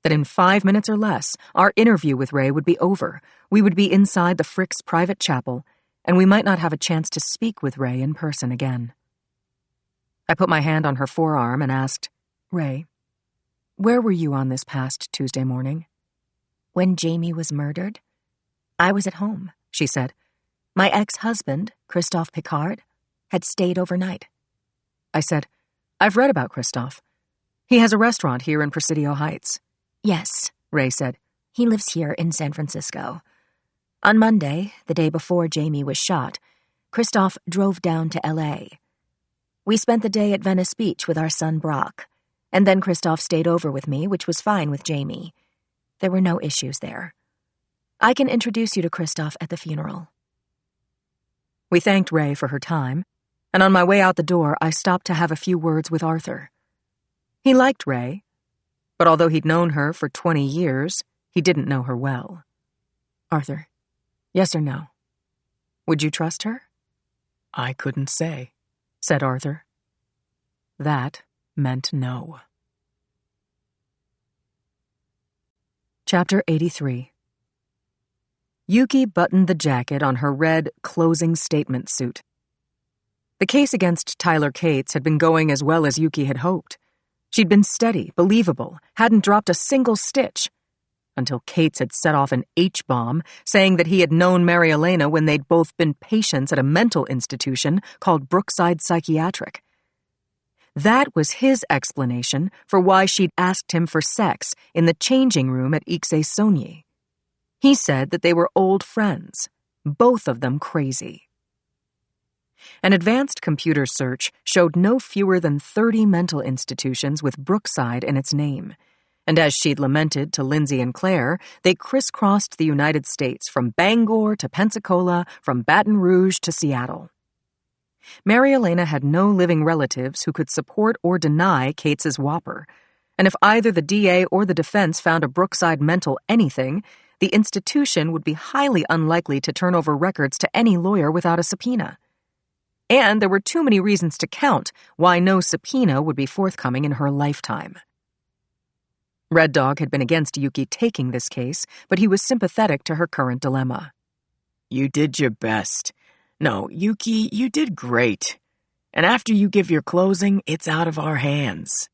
That in 5 minutes or less, our interview with Ray would be over. We would be inside the Fricks' private chapel, and we might not have a chance to speak with Ray in person again. I put my hand on her forearm and asked, Ray, where were you on this past Tuesday morning? When Jamie was murdered, I was at home, she said. My ex-husband, Christophe Picard, had stayed overnight. I said, I've read about Christophe. He has a restaurant here in Presidio Heights. Yes, Ray said. He lives here in San Francisco. On Monday, the day before Jamie was shot, Christophe drove down to L.A. We spent the day at Venice Beach with our son Brock, and then Christophe stayed over with me, which was fine with Jamie. There were no issues there. I can introduce you to Christophe at the funeral. We thanked Ray for her time, and on my way out the door, I stopped to have a few words with Arthur. He liked Ray, but although he'd known her for 20 years, he didn't know her well. Arthur, yes or no? Would you trust her? I couldn't say, said Arthur. That meant no. Chapter 83. Yuki buttoned the jacket on her red closing statement suit. The case against Tyler Cates had been going as well as Yuki had hoped. She'd been steady, believable, hadn't dropped a single stitch, until Cates had set off an H-bomb, saying that he had known Mary Elena when they'd both been patients at a mental institution called Brookside Psychiatric. That was his explanation for why she'd asked him for sex in the changing room at Ixay-Soigny. He said that they were old friends, both of them crazy. An advanced computer search showed no fewer than 30 mental institutions with Brookside in its name, and as she'd lamented to Lindsay and Claire, they crisscrossed the United States from Bangor to Pensacola, from Baton Rouge to Seattle. Mary Elena had no living relatives who could support or deny Cates's whopper, and if either the DA or the defense found a Brookside mental anything, the institution would be highly unlikely to turn over records to any lawyer without a subpoena. And there were too many reasons to count why no subpoena would be forthcoming in her lifetime. Red Dog had been against Yuki taking this case, but he was sympathetic to her current dilemma. You did your best. No, Yuki, you did great. And after you give your closing, it's out of our hands.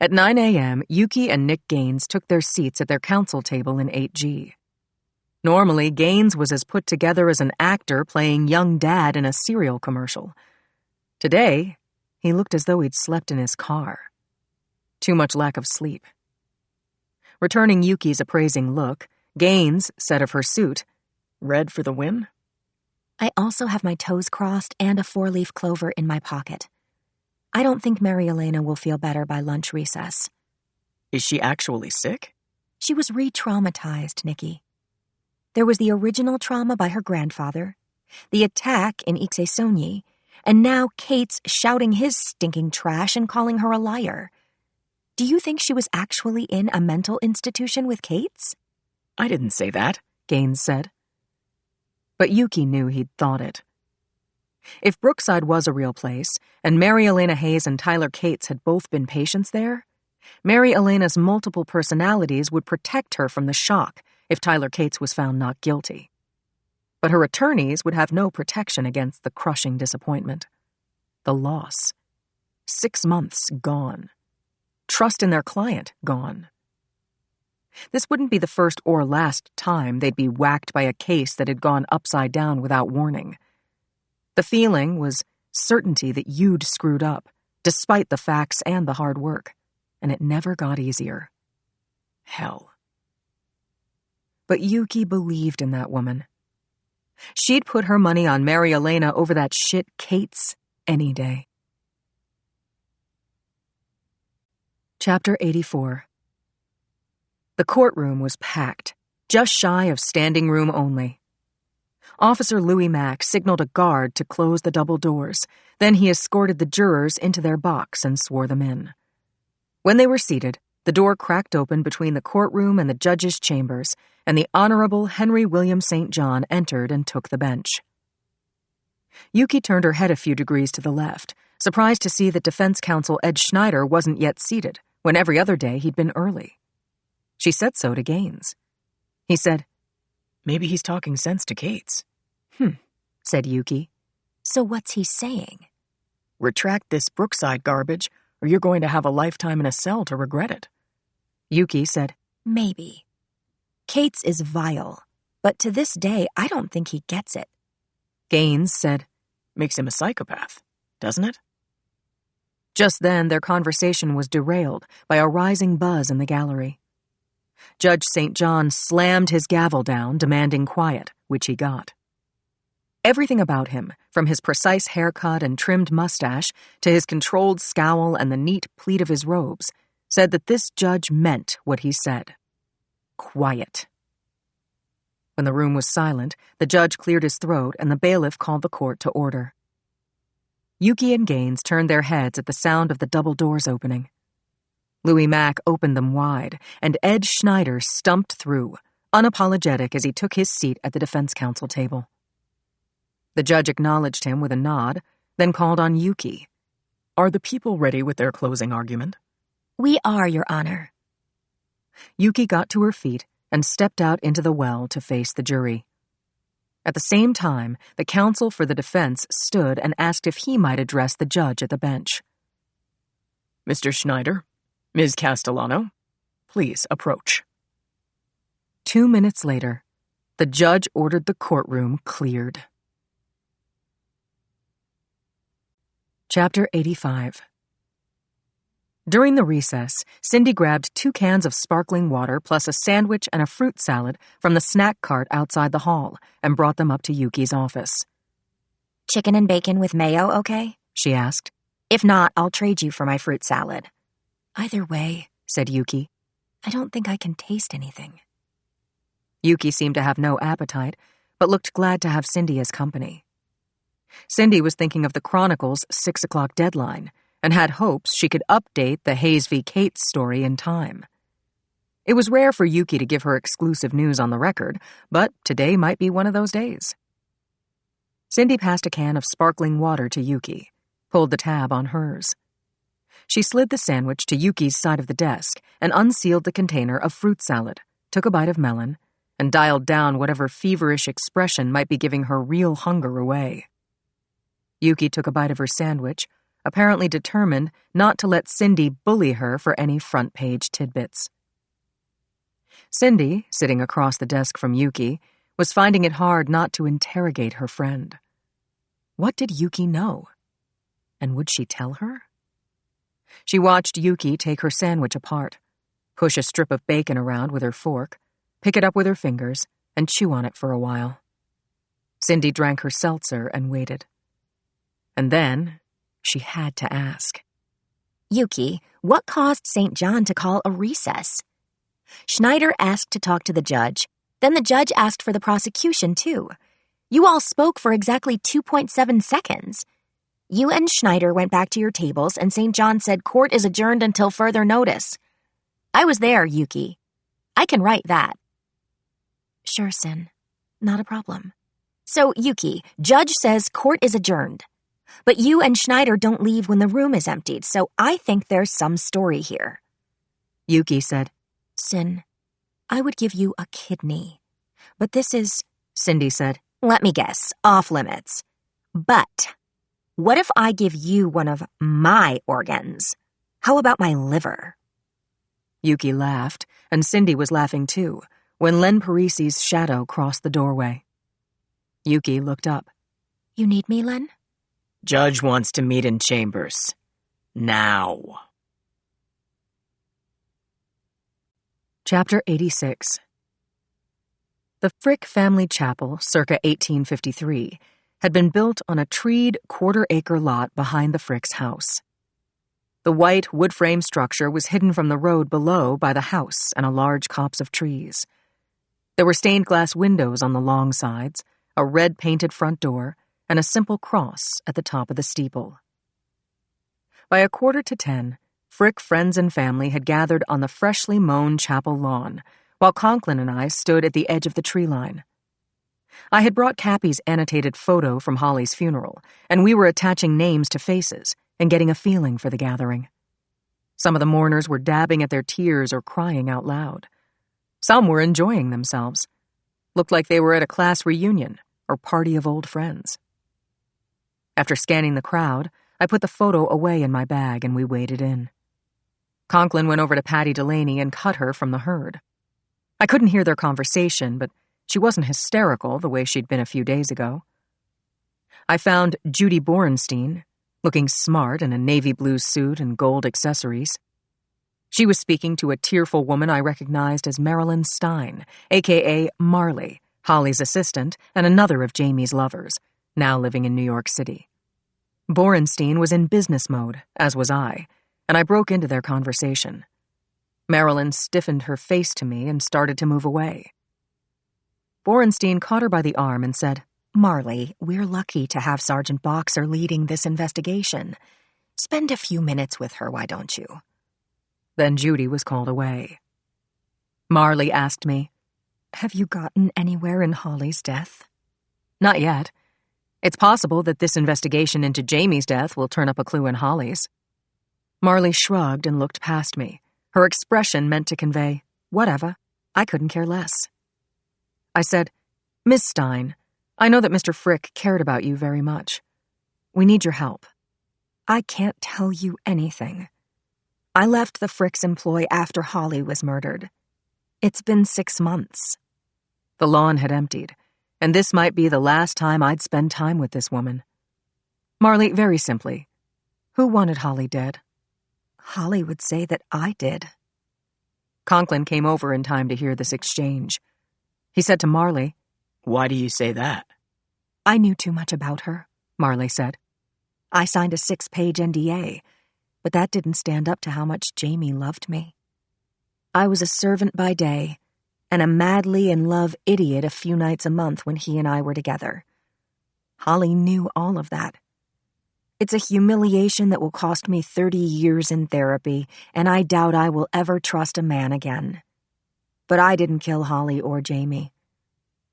At 9 a.m., Yuki and Nick Gaines took their seats at their counsel table in 8G. Normally, Gaines was as put together as an actor playing young dad in a cereal commercial. Today, he looked as though he'd slept in his car. Too much lack of sleep. Returning Yuki's appraising look, Gaines said of her suit, "Red for the win?" I also have my toes crossed and a 4-leaf clover in my pocket. I don't think Mary Elena will feel better by lunch recess. Is she actually sick? She was re-traumatized, Nikki. There was the original trauma by her grandfather, the attack in Ixay-Soigny, and now Cates shouting his stinking trash and calling her a liar. Do you think she was actually in a mental institution with Cates? I didn't say that, Gaines said. but Yuki knew he'd thought it. If Brookside was a real place, and Mary Elena Hayes and Tyler Cates had both been patients there, Mary Elena's multiple personalities would protect her from the shock if Tyler Cates was found not guilty. But her attorneys would have no protection against the crushing disappointment. The loss. 6 months gone. Trust in their client gone. This wouldn't be the first or last time they'd be whacked by a case that had gone upside down without warning. The feeling was certainty that you'd screwed up, despite the facts and the hard work, and it never got easier. Hell. But Yuki believed in that woman. She'd put her money on Mary Elena over that shit Cates any day. Chapter 84. The courtroom was packed, just shy of standing room only. Officer Louis Mack signaled a guard to close the double doors. Then he escorted the jurors into their box and swore them in. When they were seated, the door cracked open between the courtroom and the judge's chambers, and the Honorable Henry William St. John entered and took the bench. Yuki turned her head a few degrees to the left, surprised to see that defense counsel Ed Schneider wasn't yet seated, when every other day he'd been early. She said so to Gaines. He said, "Maybe he's talking sense to Cates." said Yuki. So what's he saying? "Retract this Brookside garbage, or you're going to have a lifetime in a cell to regret it." Yuki said, Maybe. Cates is vile, but to this day, I don't think he gets it. Gaines said, "Makes him a psychopath, doesn't it?" Just then, their conversation was derailed by a rising buzz in the gallery. Judge St. John slammed his gavel down, demanding quiet, which he got. Everything about him, from his precise haircut and trimmed mustache to his controlled scowl and the neat pleat of his robes, said that this judge meant what he said. Quiet. When the room was silent, the judge cleared his throat and the bailiff called the court to order. Yuki and Gaines turned their heads at the sound of the double doors opening. Louis Mack opened them wide, and Ed Schneider stumped through, unapologetic as he took his seat at the defense counsel table. The judge acknowledged him with a nod, then called on Yuki. "Are the people ready with their closing argument?" We are, Your Honor. Yuki got to her feet and stepped out into the well to face the jury. At the same time, the counsel for the defense stood and asked if he might address the judge at the bench. "Mr. Schneider, Ms. Castellano, please approach." 2 minutes later, the judge ordered the courtroom cleared. Chapter 85. During the recess, Cindy grabbed 2 cans of sparkling water plus a sandwich and a fruit salad from the snack cart outside the hall and brought them up to Yuki's office. Chicken and bacon with mayo, okay? She asked. If not, I'll trade you for my fruit salad. Either way, said Yuki. I don't think I can taste anything. Yuki seemed to have no appetite, but looked glad to have Cindy as company. Cindy was thinking of the Chronicle's 6 o'clock deadline and had hopes she could update the Hayes v. Cates story in time. It was rare for Yuki to give her exclusive news on the record, but today might be one of those days. Cindy passed a can of sparkling water to Yuki, pulled the tab on hers. She slid the sandwich to Yuki's side of the desk and unsealed the container of fruit salad, took a bite of melon, and dialed down whatever feverish expression might be giving her real hunger away. Yuki took a bite of her sandwich, apparently determined not to let Cindy bully her for any front-page tidbits. Cindy, sitting across the desk from Yuki, was finding it hard not to interrogate her friend. What did Yuki know? And would she tell her? She watched Yuki take her sandwich apart, push a strip of bacon around with her fork, pick it up with her fingers, and chew on it for a while. Cindy drank her seltzer and waited. And then, she had to ask. Yuki, what caused St. John to call a recess? Schneider asked to talk to the judge. Then the judge asked for the prosecution, too. You all spoke for exactly 2.7 seconds. You and Schneider went back to your tables, and St. John said court is adjourned until further notice. I was there, Yuki. I can write that. Sure, Sin. Not a problem. So, Yuki, Judge says court is adjourned. But you and Schneider don't leave when the room is emptied, so I think there's some story here. Yuki said. Sin, I would give you a kidney. But this is, Cindy said. Let me guess, off limits. But what if I give you one of my organs? How about my liver? Yuki laughed, and Cindy was laughing too, when Len Parisi's shadow crossed the doorway. Yuki looked up. You need me, Len? Judge wants to meet in chambers. Now. Chapter 86. The Frick family chapel, circa 1853, had been built on a treed quarter-acre lot behind the Frick's house. The white wood-frame structure was hidden from the road below by the house and a large copse of trees. There were stained-glass windows on the long sides, a red-painted front door, and a simple cross at the top of the steeple. By 9:45, Frick friends and family had gathered on the freshly mown chapel lawn, while Conklin and I stood at the edge of the tree line. I had brought Cappy's annotated photo from Holly's funeral, and we were attaching names to faces and getting a feeling for the gathering. Some of the mourners were dabbing at their tears or crying out loud. Some were enjoying themselves. Looked like they were at a class reunion or party of old friends. After scanning the crowd, I put the photo away in my bag and we waded in. Conklin went over to Patty Delaney and cut her from the herd. I couldn't hear their conversation, but she wasn't hysterical the way she'd been a few days ago. I found Judy Borenstein, looking smart in a navy blue suit and gold accessories. She was speaking to a tearful woman I recognized as Marilyn Stein, a.k.a. Marley, Holly's assistant and another of Jamie's lovers, now living in New York City. Borenstein was in business mode, as was I, and I broke into their conversation. Marilyn stiffened her face to me and started to move away. Borenstein caught her by the arm and said, Marley, we're lucky to have Sergeant Boxer leading this investigation. Spend a few minutes with her, why don't you? Then Judy was called away. Marley asked me, Have you gotten anywhere in Holly's death? Not yet. It's possible that this investigation into Jamie's death will turn up a clue in Holly's. Marley shrugged and looked past me. Her expression meant to convey, whatever, I couldn't care less. I said, Miss Stein, I know that Mr. Frick cared about you very much. We need your help. I can't tell you anything. I left the Frick's employ after Holly was murdered. It's been 6 months. The lawn had emptied, and this might be the last time I'd spend time with this woman. Marley, very simply, who wanted Holly dead? Holly would say that I did. Conklin came over in time to hear this exchange. He said to Marley, Why do you say that? I knew too much about her, Marley said. I signed a 6-page NDA, but that didn't stand up to how much Jamie loved me. I was a servant by day, and a madly in love idiot a few nights a month when he and I were together. Holly knew all of that. It's a humiliation that will cost me 30 years in therapy, and I doubt I will ever trust a man again. But I didn't kill Holly or Jamie.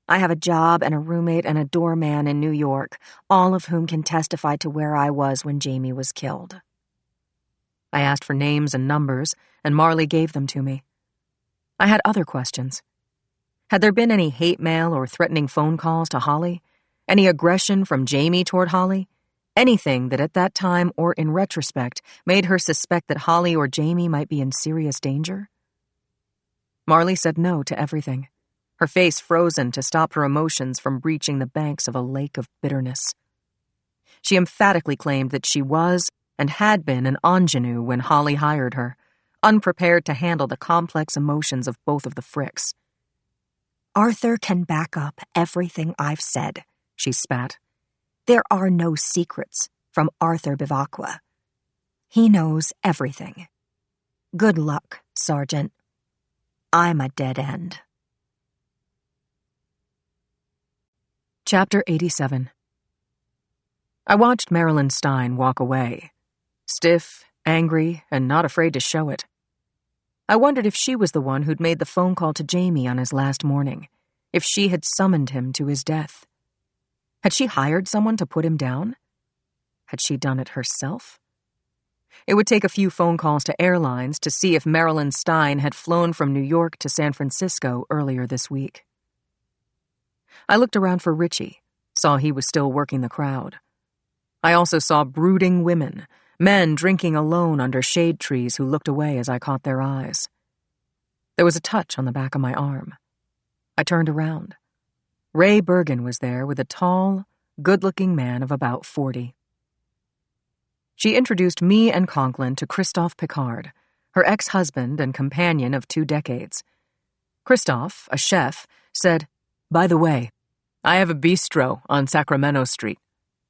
I have a job and a roommate and a doorman in New York, all of whom can testify to where I was when Jamie was killed. I asked for names and numbers, and Marley gave them to me. I had other questions. Had there been any hate mail or threatening phone calls to Holly? Any aggression from Jamie toward Holly? Anything that at that time or in retrospect made her suspect that Holly or Jamie might be in serious danger? Marley said no to everything, her face frozen to stop her emotions from breaching the banks of a lake of bitterness. She emphatically claimed that she was and had been an ingenue when Holly hired her, unprepared to handle the complex emotions of both of the Fricks. Arthur can back up everything I've said, she spat. There are no secrets from Arthur Bivacqua. He knows everything. Good luck, Sergeant. I'm a dead end. Chapter 87. I watched Marilyn Stein walk away, stiff, angry, and not afraid to show it. I wondered if she was the one who'd made the phone call to Jamie on his last morning, if she had summoned him to his death. Had she hired someone to put him down? Had she done it herself? It would take a few phone calls to airlines to see if Marilyn Stein had flown from New York to San Francisco earlier this week. I looked around for Richie, saw he was still working the crowd. I also saw brooding women, men drinking alone under shade trees who looked away as I caught their eyes. There was a touch on the back of my arm. I turned around. Ray Bergen was there with a tall, good-looking man of about 40. She introduced me and Conklin to Christophe Picard, her ex-husband and companion of 2 decades. Christophe, a chef, said, "By the way, I have a bistro on Sacramento Street.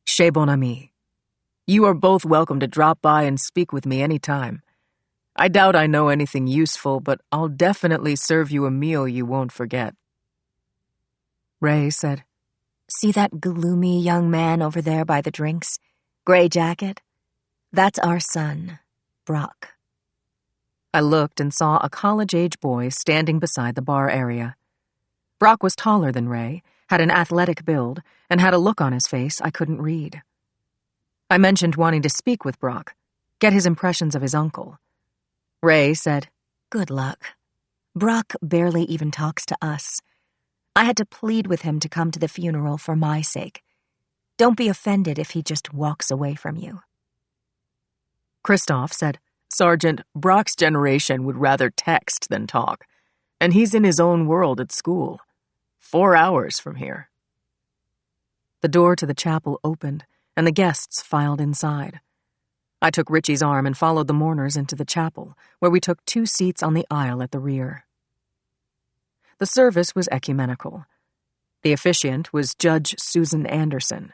Chez Bon Ami. You are both welcome to drop by and speak with me any time. I doubt I know anything useful, but I'll definitely serve you a meal you won't forget." Ray said, See that gloomy young man over there by the drinks? Gray jacket? That's our son, Brock. I looked and saw a college-age boy standing beside the bar area. Brock was taller than Ray, had an athletic build, and had a look on his face I couldn't read. I mentioned wanting to speak with Brock, get his impressions of his uncle. Ray said, Good luck. Brock barely even talks to us. I had to plead with him to come to the funeral for my sake. Don't be offended if he just walks away from you. Christophe said, Sergeant, Brock's generation would rather text than talk, and he's in his own world at school. 4 hours from here. The door to the chapel opened, and the guests filed inside. I took Richie's arm and followed the mourners into the chapel, where we took 2 seats on the aisle at the rear. The service was ecumenical. The officiant was Judge Susan Anderson.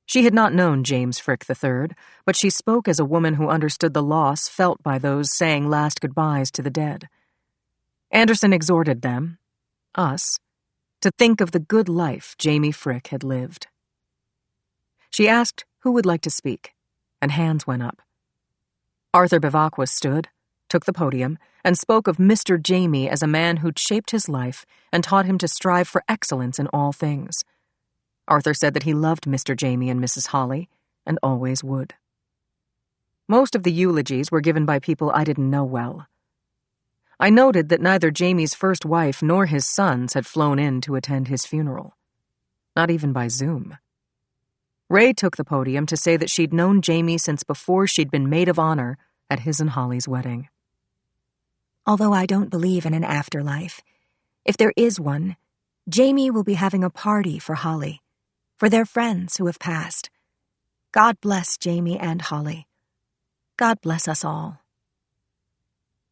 She had not known James Frick III, but she spoke as a woman who understood the loss felt by those saying last goodbyes to the dead. Anderson exhorted them, us, to think of the good life Jamie Frick had lived. She asked who would like to speak, and hands went up. Arthur Bivacqua stood, took the podium, and spoke of Mr. Jamie as a man who'd shaped his life and taught him to strive for excellence in all things. Arthur said that he loved Mr. Jamie and Mrs. Holly, and always would. Most of the eulogies were given by people I didn't know well. I noted that neither Jamie's first wife nor his sons had flown in to attend his funeral. Not even by Zoom. Ray took the podium to say that she'd known Jamie since before she'd been maid of honor at his and Holly's wedding. Although I don't believe in an afterlife, if there is one, Jamie will be having a party for Holly, for their friends who have passed. God bless Jamie and Holly. God bless us all.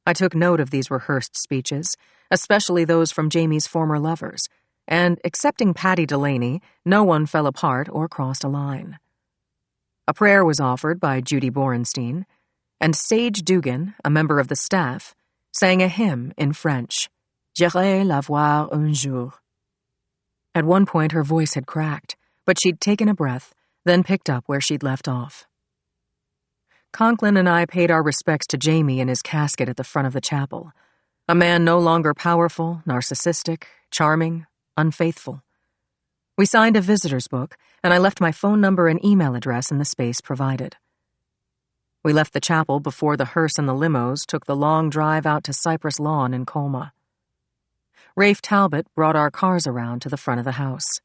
I took note of these rehearsed speeches, especially those from Jamie's former lovers, and, excepting Patty Delaney, no one fell apart or crossed a line. A prayer was offered by Judy Borenstein, and Sage Dugan, a member of the staff, sang a hymn in French, J'irai la voir un jour. At one point her voice had cracked, but she'd taken a breath, then picked up where she'd left off. Conklin and I paid our respects to Jamie in his casket at the front of the chapel, a man no longer powerful, narcissistic, charming, unfaithful. We signed a visitor's book, and I left my phone number and email address in the space provided. We left the chapel before the hearse and the limos took the long drive out to Cypress Lawn in Colma. Rafe Talbot brought our cars around to the front of the house.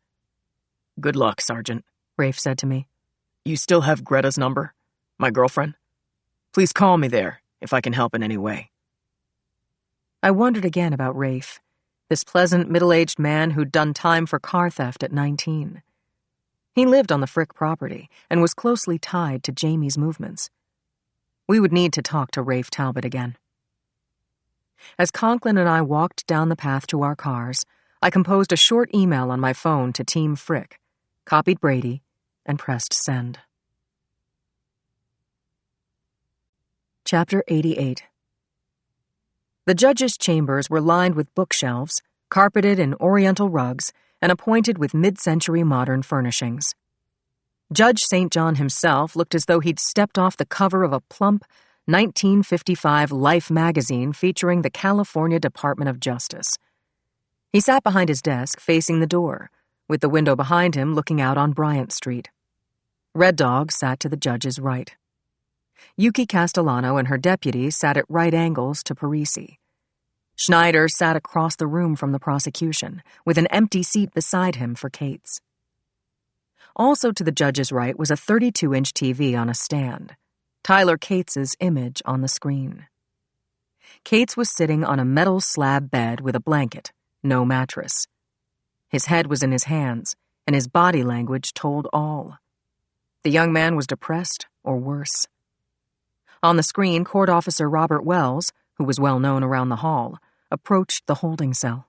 Good luck, Sergeant, Rafe said to me. You still have Greta's number? My girlfriend? Please call me there, if I can help in any way. I wondered again about Rafe, this pleasant middle-aged man who'd done time for car theft at 19. He lived on the Frick property and was closely tied to Jamie's movements. We would need to talk to Rafe Talbot again. As Conklin and I walked down the path to our cars, I composed a short email on my phone to Team Frick, copied Brady, and pressed send. Chapter 88. The judges' chambers were lined with bookshelves, carpeted in oriental rugs, and appointed with mid-century modern furnishings. Judge St. John himself looked as though he'd stepped off the cover of a plump 1955 Life magazine featuring the California Department of Justice. He sat behind his desk, facing the door, with the window behind him looking out on Bryant Street. Red Dog sat to the judge's right. Yuki Castellano and her deputy sat at right angles to Parisi. Schneider sat across the room from the prosecution, with an empty seat beside him for Cates. Also to the judge's right was a 32-inch TV on a stand, Tyler Cates's image on the screen. Cates was sitting on a metal slab bed with a blanket, no mattress. His head was in his hands, and his body language told all. The young man was depressed or worse. On the screen, Court Officer Robert Wells, who was well known around the hall, approached the holding cell.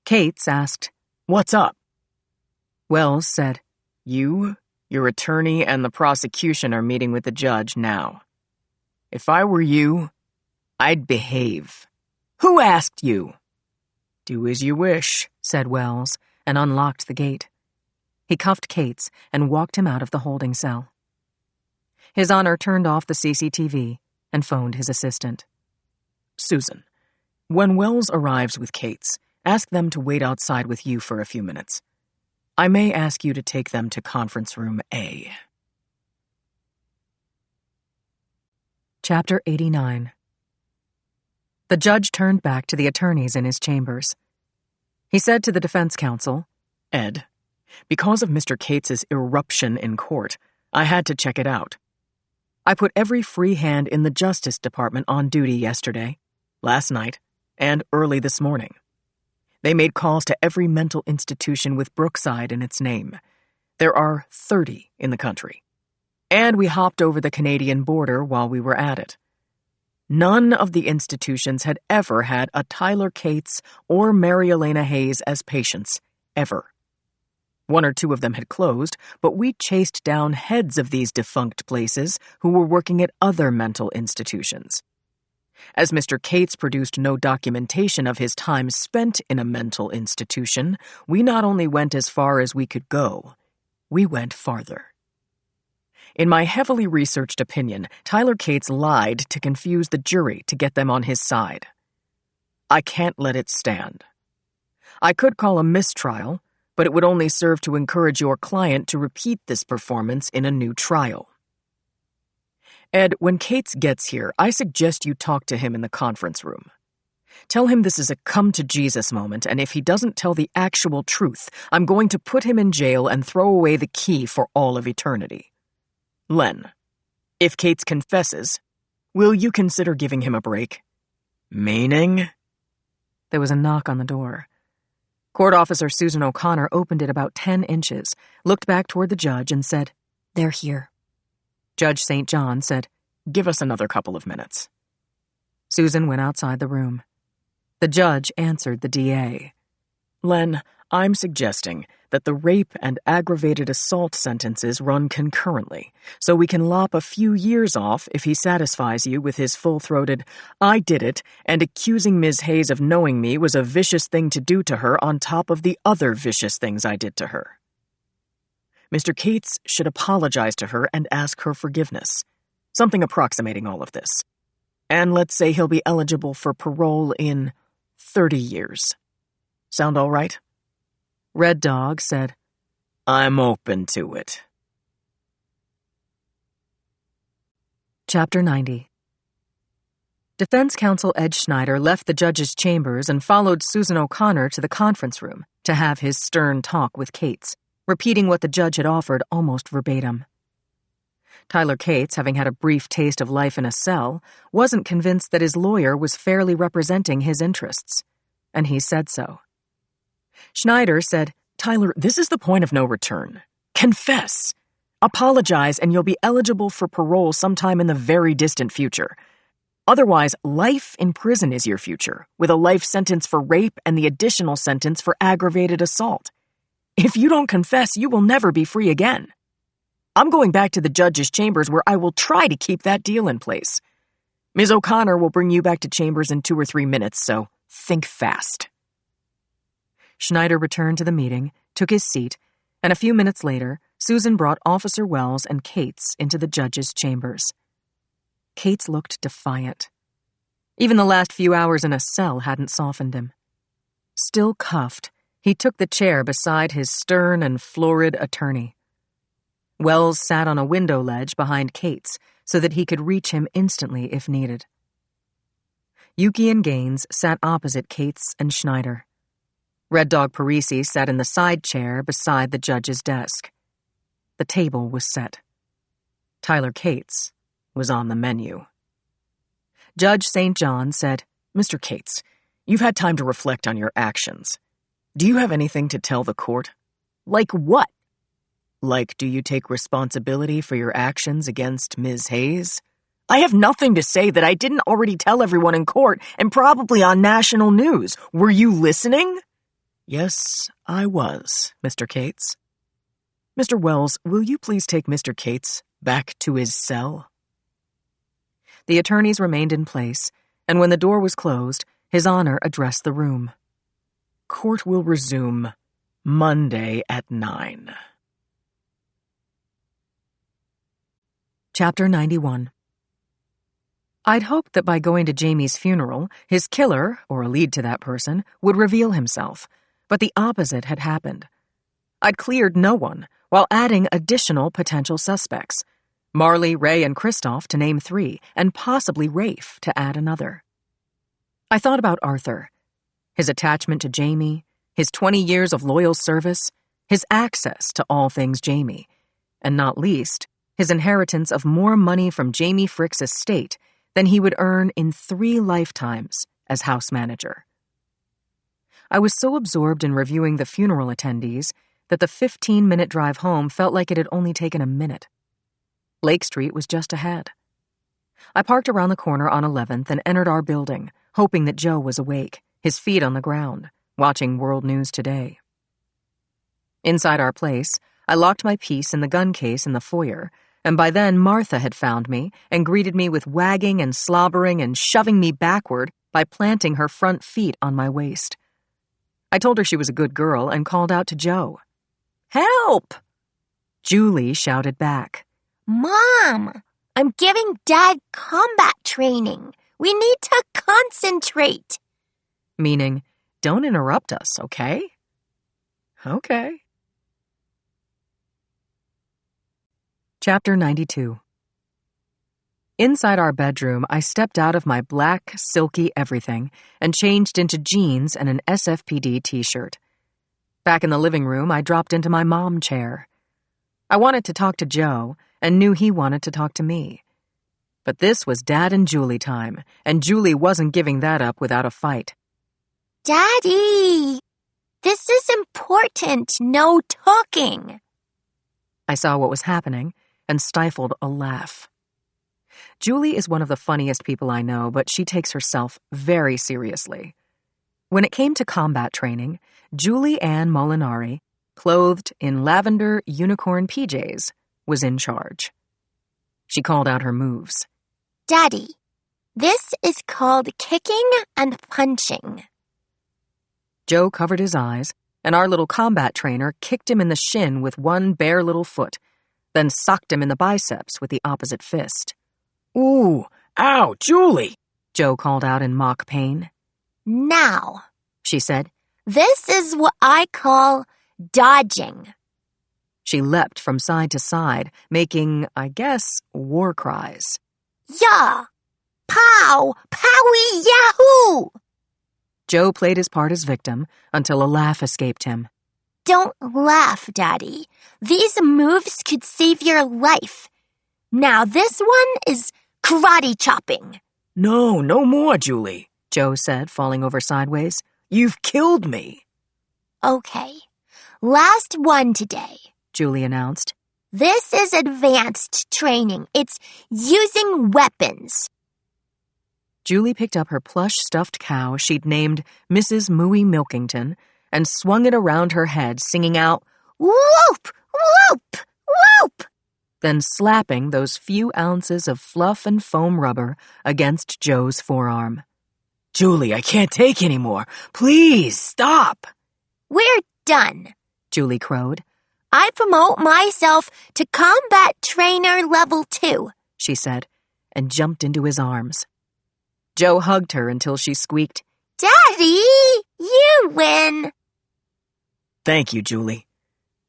Cates asked, "What's up?" Wells said, "You, your attorney, and the prosecution are meeting with the judge now. If I were you, I'd behave." "Who asked you?" "Do as you wish," said Wells, and unlocked the gate. He cuffed Cates and walked him out of the holding cell. His Honor turned off the CCTV and phoned his assistant. "Susan, when Wells arrives with Cates, ask them to wait outside with you for a few minutes. I may ask you to take them to conference room A." Chapter 89. The judge turned back to the attorneys in his chambers. He said to the defense counsel, "Ed, because of Mr. Cates's eruption in court, I had to check it out. I put every free hand in the Justice Department on duty yesterday, last night, and early this morning. They made calls to every mental institution with Brookside in its name. There are 30 in the country. And we hopped over the Canadian border while we were at it. None of the institutions had ever had a Tyler Cates or Mary Elena Hayes as patients, ever. One or two of them had closed, but we chased down heads of these defunct places who were working at other mental institutions. As Mr. Cates produced no documentation of his time spent in a mental institution, we not only went as far as we could go, we went farther. In my heavily researched opinion, Tyler Cates lied to confuse the jury to get them on his side. I can't let it stand. I could call a mistrial, but it would only serve to encourage your client to repeat this performance in a new trial. Ed, when Cates gets here, I suggest you talk to him in the conference room. Tell him this is a come-to-Jesus moment, and if he doesn't tell the actual truth, I'm going to put him in jail and throw away the key for all of eternity. Len, if Cates confesses, will you consider giving him a break?" "Meaning?" There was a knock on the door. Court Officer Susan O'Connor opened it about 10 inches, looked back toward the judge, and said, "They're here." Judge St. John said, "Give us another couple of minutes." Susan went outside the room. The judge answered the DA. "Len, I'm suggesting that the rape and aggravated assault sentences run concurrently, so we can lop a few years off if he satisfies you with his full-throated, 'I did it, and accusing Ms. Hayes of knowing me was a vicious thing to do to her on top of the other vicious things I did to her.' Mr. Cates should apologize to her and ask her forgiveness, something approximating all of this. And let's say he'll be eligible for parole in 30 years. Sound all right?" Red Dog said, "I'm open to it." Chapter 90. Defense counsel Ed Schneider left the judge's chambers and followed Susan O'Connor to the conference room to have his stern talk with Cates, repeating what the judge had offered almost verbatim. Tyler Cates, having had a brief taste of life in a cell, wasn't convinced that his lawyer was fairly representing his interests, and he said so. Schneider said, "Tyler, this is the point of no return. Confess. Apologize, and you'll be eligible for parole sometime in the very distant future. Otherwise, life in prison is your future, with a life sentence for rape and the additional sentence for aggravated assault. If you don't confess, you will never be free again. I'm going back to the judge's chambers where I will try to keep that deal in place. Ms. O'Connor will bring you back to chambers in 2 or 3 minutes, so think fast." Schneider returned to the meeting, took his seat, and a few minutes later, Susan brought Officer Wells and Cates into the judge's chambers. Cates looked defiant. Even the last few hours in a cell hadn't softened him. Still cuffed, He took the chair beside his stern and florid attorney. Wells sat on a window ledge behind Kate's so that he could reach him instantly if needed. Yuki and Gaines sat opposite Kate's and Schneider. Red Dog Parisi sat in the side chair beside the judge's desk. The table was set. Tyler Cates was on the menu. Judge St. John said, "Mr. Cates, you've had time to reflect on your actions. Do you have anything to tell the court?" "Like what?" "Like, do you take responsibility for your actions against Ms. Hayes?" "I have nothing to say that I didn't already tell everyone in court and probably on national news. Were you listening?" "Yes, I was, Mr. Cates." "Mr. Wells, will you please take Mr. Cates back to his cell?" The attorneys remained in place, and when the door was closed, His Honor addressed the room. "Court will resume Monday at 9. Chapter 91. I'd hoped that by going to Jamie's funeral, his killer, or a lead to that person, would reveal himself, but the opposite had happened. I'd cleared no one, while adding additional potential suspects. Marley, Ray, and Christoph to name 3, and possibly Rafe to add another. I thought about Arthur, his attachment to Jamie, his 20 years of loyal service, his access to all things Jamie, and not least, his inheritance of more money from Jamie Frick's estate than he would earn in 3 lifetimes as house manager. I was so absorbed in reviewing the funeral attendees that the 15-minute drive home felt like it had only taken a minute. Lake Street was just ahead. I parked around the corner on 11th and entered our building, hoping that Joe was awake, his feet on the ground, watching World News Today. Inside our place, I locked my piece in the gun case in the foyer, and by then Martha had found me and greeted me with wagging and slobbering and shoving me backward by planting her front feet on my waist. I told her she was a good girl and called out to Joe. "Help!" Julie shouted back. "Mom, I'm giving Dad combat training. We need to concentrate." Meaning, don't interrupt us, okay? Okay. Chapter 92. Inside our bedroom, I stepped out of my black, silky everything and changed into jeans and an SFPD t-shirt. Back in the living room, I dropped into my mom chair. I wanted to talk to Joe and knew he wanted to talk to me. But this was Dad and Julie time, and Julie wasn't giving that up without a fight. "Daddy, this is important. No talking." I saw what was happening and stifled a laugh. Julie is one of the funniest people I know, but she takes herself very seriously. When it came to combat training, Julie Ann Molinari, clothed in lavender unicorn PJs, was in charge. She called out her moves. "Daddy, this is called kicking and punching." Joe covered his eyes, and our little combat trainer kicked him in the shin with one bare little foot, then socked him in the biceps with the opposite fist. "Ooh, ow, Julie!" Joe called out in mock pain. "Now," she said. "this is what I call dodging." She leapt from side to side, making, I guess, war cries. "Yah! Pow! Powie Yahoo!" Joe played his part as victim until a laugh escaped him. "Don't laugh, Daddy. These moves could save your life. Now this one is karate chopping." "No, no more, Julie," Joe said, falling over sideways. "You've killed me." "Okay, last one today," Julie announced. "This is advanced training. It's using weapons." Julie picked up her plush stuffed cow she'd named Mrs. Mooey Milkington and swung it around her head, singing out, "Whoop! Whoop! Whoop!" then slapping those few ounces of fluff and foam rubber against Joe's forearm. "Julie, I can't take any more. Please, stop." "We're done," Julie crowed. "I promote myself to combat trainer level 2, she said, and jumped into his arms. Joe hugged her until she squeaked, "Daddy, you win." Thank you, Julie.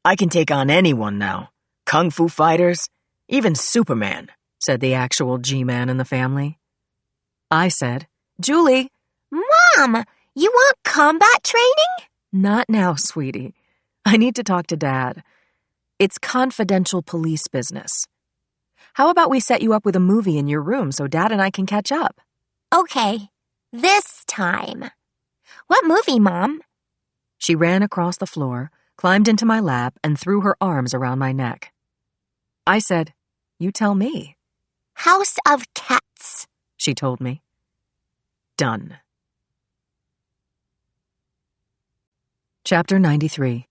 I can take on anyone now. Kung Fu fighters, even Superman, said the actual G-man in the family. I said, Julie. Mom, you want combat training? Not now, sweetie. I need to talk to Dad. It's confidential police business. How about we set you up with a movie in your room so Dad and I can catch up? Okay, this time. What movie, Mom? She ran across the floor, climbed into my lap, and threw her arms around my neck. I said, you tell me. House of Cats, she told me. Done. Chapter 93.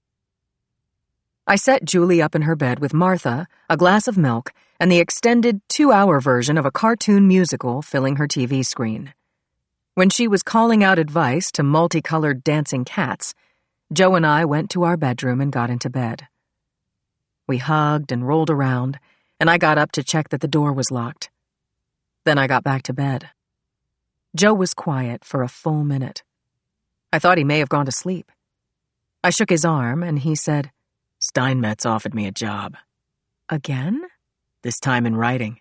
I set Julie up in her bed with Martha, a glass of milk, and the extended 2-hour version of a cartoon musical filling her TV screen. When she was calling out advice to multicolored dancing cats, Joe and I went to our bedroom and got into bed. We hugged and rolled around, and I got up to check that the door was locked. Then I got back to bed. Joe was quiet for a full minute. I thought he may have gone to sleep. I shook his arm, and he said, Steinmetz offered me a job. Again? This time in writing.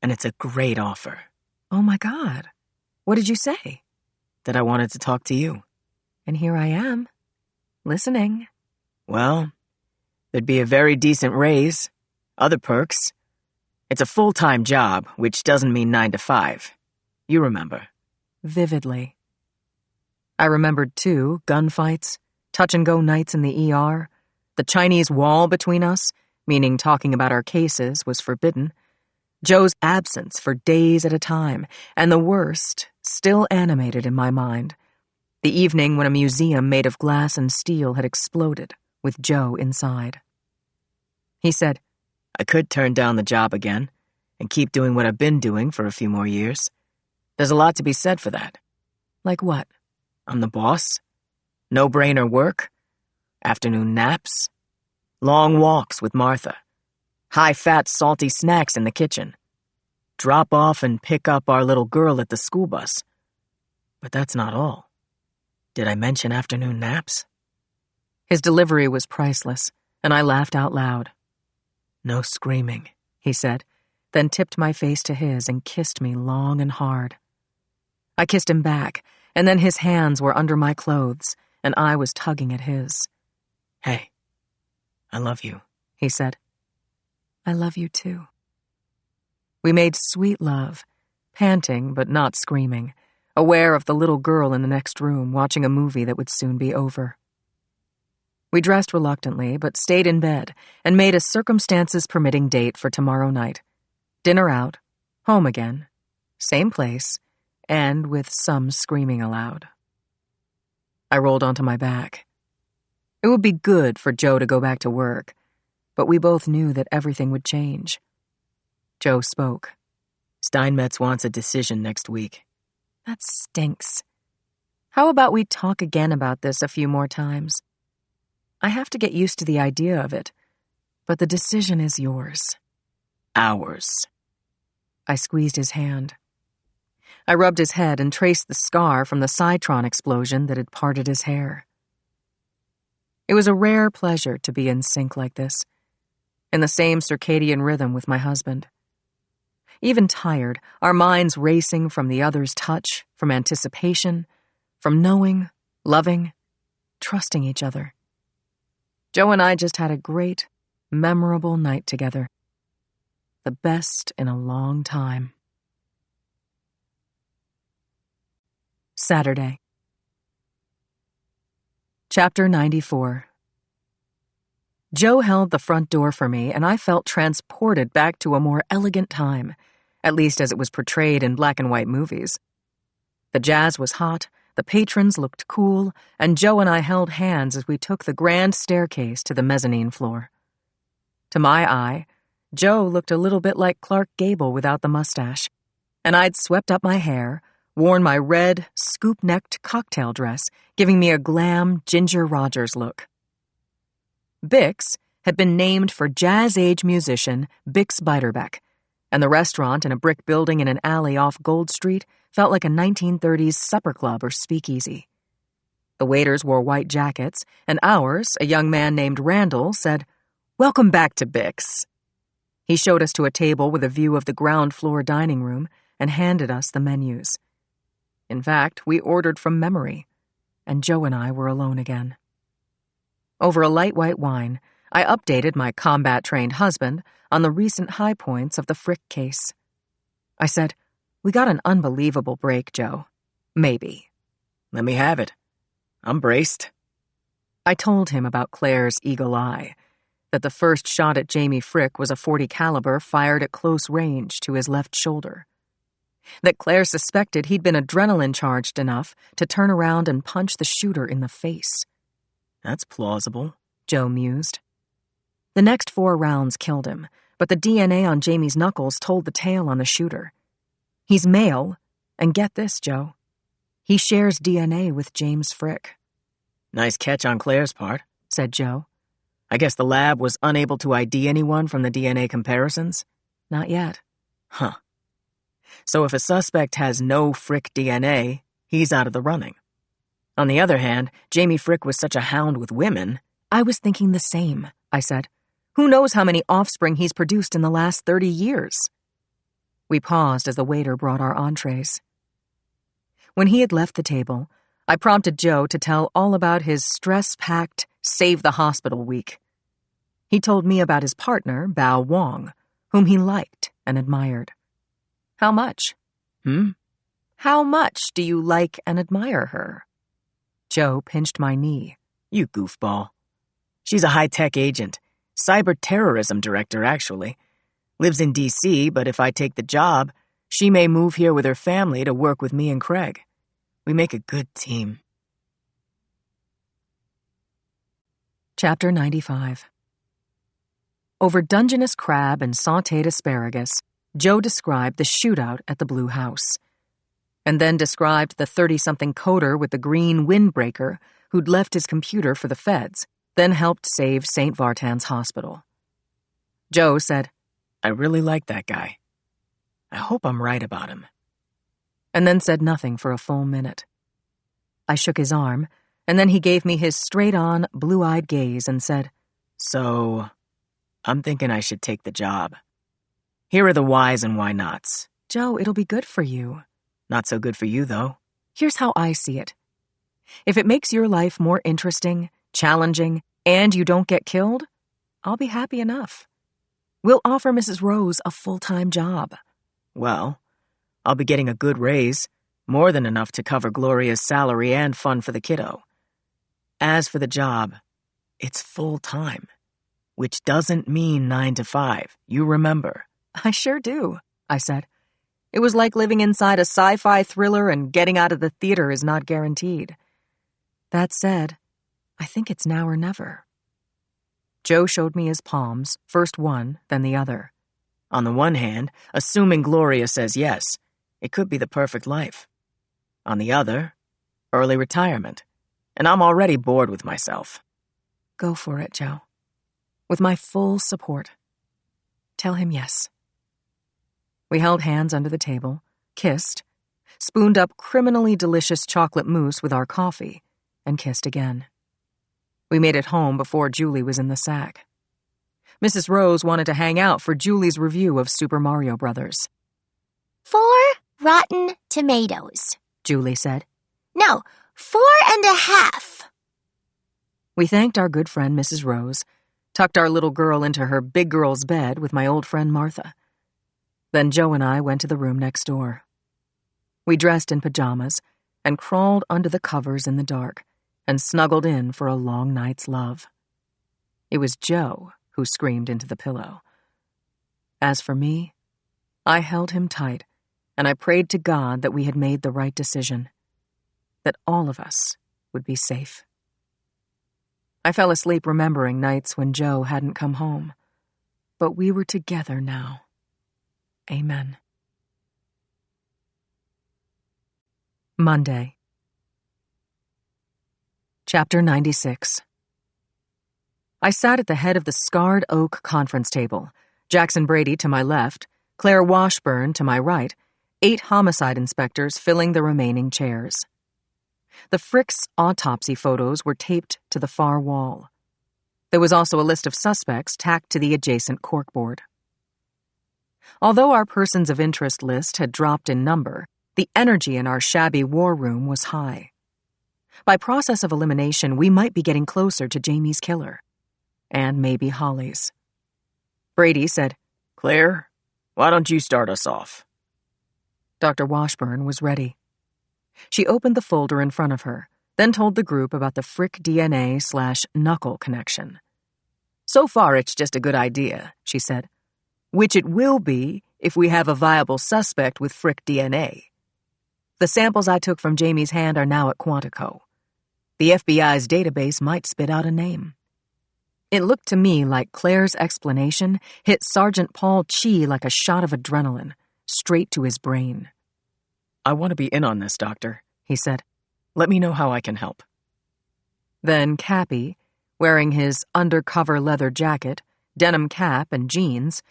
And it's a great offer. Oh my God. What did you say? That I wanted to talk to you. And here I am, listening. Well, there'd be a very decent raise, other perks. It's a full-time job, which doesn't mean 9 to 5. You remember. Vividly. I remembered, too, gunfights, touch-and-go nights in the ER, the Chinese wall between us, meaning talking about our cases was forbidden, Joe's absence for days at a time, and the worst, still animated in my mind, the evening when a museum made of glass and steel had exploded, with Joe inside. He said, I could turn down the job again and keep doing what I've been doing for a few more years. There's a lot to be said for that. Like what? I'm the boss. No-brainer work. Afternoon naps. Long walks with Martha. High-fat, salty snacks in the kitchen. Drop off and pick up our little girl at the school bus. But that's not all. Did I mention afternoon naps? His delivery was priceless, and I laughed out loud. No screaming, he said, then tipped my face to his and kissed me long and hard. I kissed him back, and then his hands were under my clothes, and I was tugging at his. Hey, I love you, he said. I love you too. We made sweet love, panting but not screaming, aware of the little girl in the next room watching a movie that would soon be over. We dressed reluctantly but stayed in bed and made a circumstances-permitting date for tomorrow night. Dinner out, home again, same place, and with some screaming aloud. I rolled onto my back. It would be good for Joe to go back to work, but we both knew that everything would change. Joe spoke. Steinmetz wants a decision next week. That stinks. How about we talk again about this a few more times? I have to get used to the idea of it, but the decision is yours. Ours. I squeezed his hand. I rubbed his head and traced the scar from the Cytron explosion that had parted his hair. It was a rare pleasure to be in sync like this, in the same circadian rhythm with my husband. Even tired, our minds racing from the other's touch, from anticipation, from knowing, loving, trusting each other. Joe and I just had a great, memorable night together. The best in a long time. Saturday. Chapter 94. Joe held the front door for me, and I felt transported back to a more elegant time, at least as it was portrayed in black and white movies. The jazz was hot, the patrons looked cool, and Joe and I held hands as we took the grand staircase to the mezzanine floor. To my eye, Joe looked a little bit like Clark Gable without the mustache, and I'd swept up my hair, worn my red, scoop-necked cocktail dress, giving me a glam Ginger Rogers look. Bix had been named for jazz-age musician Bix Beiderbecke, and the restaurant in a brick building in an alley off Gold Street felt like a 1930s supper club or speakeasy. The waiters wore white jackets, and ours, a young man named Randall, said, "Welcome back to Bix." He showed us to a table with a view of the ground floor dining room and handed us the menus. In fact, we ordered from memory, and Joe and I were alone again. Over a light white wine, I updated my combat-trained husband on the recent high points of the Frick case. I said, "We got an unbelievable break, Joe. Maybe." Let me have it. I'm braced. I told him about Claire's eagle eye, that the first shot at Jamie Frick was a .40 caliber fired at close range to his left shoulder. That Claire suspected he'd been adrenaline-charged enough to turn around and punch the shooter in the face. That's plausible, Joe mused. The next 4 rounds killed him, but the DNA on Jamie's knuckles told the tale on the shooter. He's male, and get this, Joe. He shares DNA with James Frick. Nice catch on Claire's part, said Joe. I guess the lab was unable to ID anyone from the DNA comparisons? Not yet. Huh. So if a suspect has no Frick DNA, he's out of the running. On the other hand, Jamie Frick was such a hound with women. I was thinking the same, I said. Who knows how many offspring he's produced in the last 30 years? We paused as the waiter brought our entrees. When he had left the table, I prompted Joe to tell all about his stress-packed Save the Hospital week. He told me about his partner, Bao Wong, whom he liked and admired. How much? How much do you like and admire her? Joe pinched my knee. You goofball. She's a high-tech agent. Cyber-terrorism director, actually. Lives in D.C., but if I take the job, she may move here with her family to work with me and Craig. We make a good team. Chapter 95. Over Dungeness crab and sautéed asparagus, Joe described the shootout at the Blue House, and then described the 30-something coder with the green windbreaker who'd left his computer for the feds, then helped save St. Vartan's hospital. Joe said, I really like that guy. I hope I'm right about him. And then said nothing for a full minute. I shook his arm, and then he gave me his straight-on, blue-eyed gaze and said, So, I'm thinking I should take the job. Here are the whys and why nots. Joe, it'll be good for you. Not so good for you, though. Here's how I see it. If it makes your life more interesting, challenging, and you don't get killed, I'll be happy enough. We'll offer Mrs. Rose a full-time job. Well, I'll be getting a good raise, more than enough to cover Gloria's salary and fun for the kiddo. As for the job, it's full-time, which doesn't mean 9 to 5, you remember. I sure do, I said. It was like living inside a sci-fi thriller and getting out of the theater is not guaranteed. That said, I think it's now or never. Joe showed me his palms, first one, then the other. On the one hand, assuming Gloria says yes, it could be the perfect life. On the other, early retirement, and I'm already bored with myself. Go for it, Joe. With my full support. Tell him yes. We held hands under the table, kissed, spooned up criminally delicious chocolate mousse with our coffee, and kissed again. We made it home before Julie was in the sack. Mrs. Rose wanted to hang out for Julie's review of Super Mario Brothers. 4 rotten tomatoes, Julie said. No, 4.5. We thanked our good friend Mrs. Rose, tucked our little girl into her big girl's bed with my old friend Martha. Then Joe and I went to the room next door. We dressed in pajamas and crawled under the covers in the dark and snuggled in for a long night's love. It was Joe who screamed into the pillow. As for me, I held him tight, and I prayed to God that we had made the right decision, that all of us would be safe. I fell asleep remembering nights when Joe hadn't come home, but we were together now. Amen. Monday. Chapter 96. I sat at the head of the scarred oak conference table, Jackson Brady to my left, Claire Washburn to my right, 8 homicide inspectors filling the remaining chairs. The Frick's autopsy photos were taped to the far wall. There was also a list of suspects tacked to the adjacent corkboard. Although our persons of interest list had dropped in number, the energy in our shabby war room was high. By process of elimination, we might be getting closer to Jamie's killer. And maybe Holly's. Brady said, "Claire, why don't you start us off?" Dr. Washburn was ready. She opened the folder in front of her, then told the group about the Frick DNA/Knuckle connection. "So far, it's just a good idea," she said. "Which it will be if we have a viable suspect with Frick DNA. The samples I took from Jamie's hand are now at Quantico. The FBI's database might spit out a name." It looked to me like Claire's explanation hit Sergeant Paul Chi like a shot of adrenaline, straight to his brain. "I want to be in on this, Doctor," he said. "Let me know how I can help." Then Cappy, wearing his undercover leather jacket, denim cap, and jeans,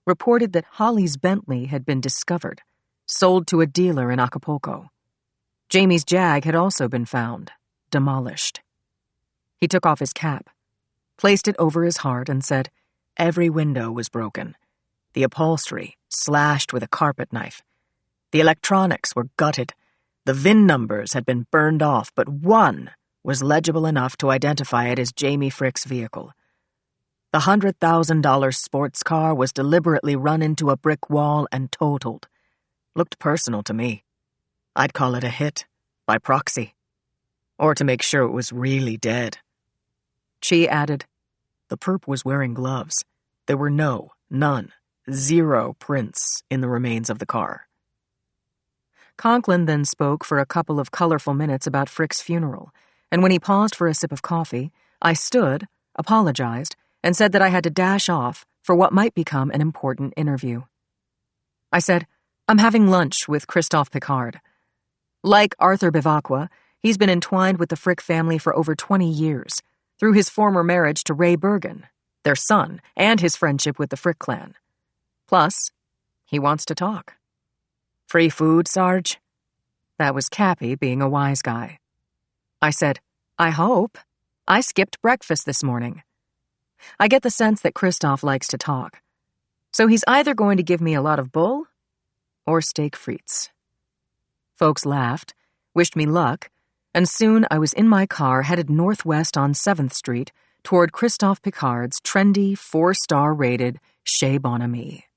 reported that Holly's Bentley had been discovered, sold to a dealer in Acapulco. Jamie's Jag had also been found, demolished. He took off his cap, placed it over his heart, and said, "Every window was broken. The upholstery slashed with a carpet knife. The electronics were gutted. The VIN numbers had been burned off, but one was legible enough to identify it as Jamie Frick's vehicle. The $100,000 sports car was deliberately run into a brick wall and totaled. Looked personal to me. I'd call it a hit, by proxy. Or to make sure it was really dead." She added, "The perp was wearing gloves. There were none, zero prints in the remains of the car." Conklin then spoke for a couple of colorful minutes about Frick's funeral, and when he paused for a sip of coffee, I stood, apologized, and said that I had to dash off for what might become an important interview. I said, "I'm having lunch with Christophe Picard. Like Arthur Bivacqua, he's been entwined with the Frick family for over 20 years, through his former marriage to Ray Bergen, their son, and his friendship with the Frick clan. Plus, he wants to talk." "Free food, Sarge?" That was Cappy being a wise guy. I said, "I hope. I skipped breakfast this morning." I get the sense that Christophe likes to talk. So he's either going to give me a lot of bull or steak frites. Folks laughed, wished me luck, and soon I was in my car headed northwest on 7th Street toward Christophe Picard's trendy 4-star rated Chez Bon Ami.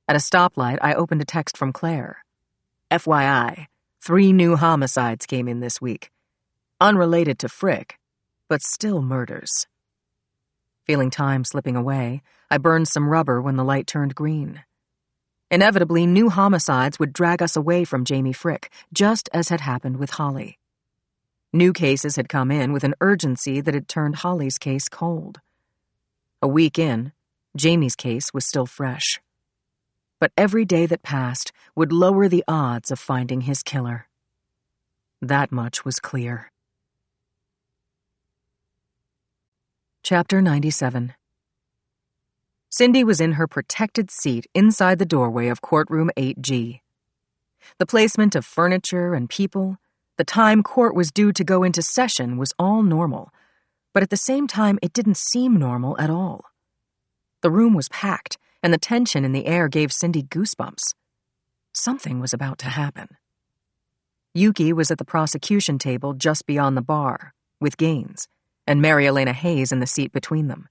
At a stoplight, I opened a text from Claire. "FYI, 3 new homicides came in this week. Unrelated to Frick, but still murders." Feeling time slipping away, I burned some rubber when the light turned green. Inevitably, new homicides would drag us away from Jamie Frick, just as had happened with Holly. New cases had come in with an urgency that had turned Holly's case cold. A week in, Jamie's case was still fresh. But every day that passed would lower the odds of finding his killer. That much was clear. Chapter 97. Cindy was in her protected seat inside the doorway of courtroom 8G. The placement of furniture and people, the time court was due to go into session was all normal, but at the same time it didn't seem normal at all. The room was packed, and the tension in the air gave Cindy goosebumps. Something was about to happen. Yuki was at the prosecution table just beyond the bar, with Gaines, and Mary Elena Hayes in the seat between them.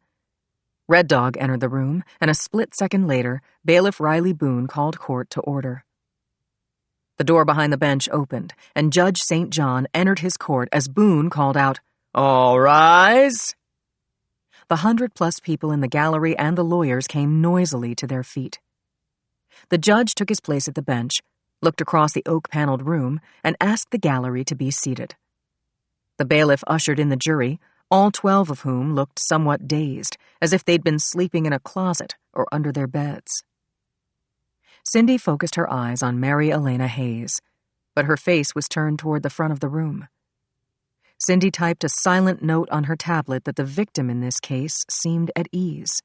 Red Dog entered the room, and a split second later, Bailiff Riley Boone called court to order. The door behind the bench opened, and Judge St. John entered his court as Boone called out, "All rise!" The 100+ people in the gallery and the lawyers came noisily to their feet. The judge took his place at the bench, looked across the oak-paneled room, and asked the gallery to be seated. The bailiff ushered in the jury, all 12 of whom looked somewhat dazed, as if they'd been sleeping in a closet or under their beds. Cindy focused her eyes on Mary Elena Hayes, but her face was turned toward the front of the room. Cindy typed a silent note on her tablet that the victim in this case seemed at ease.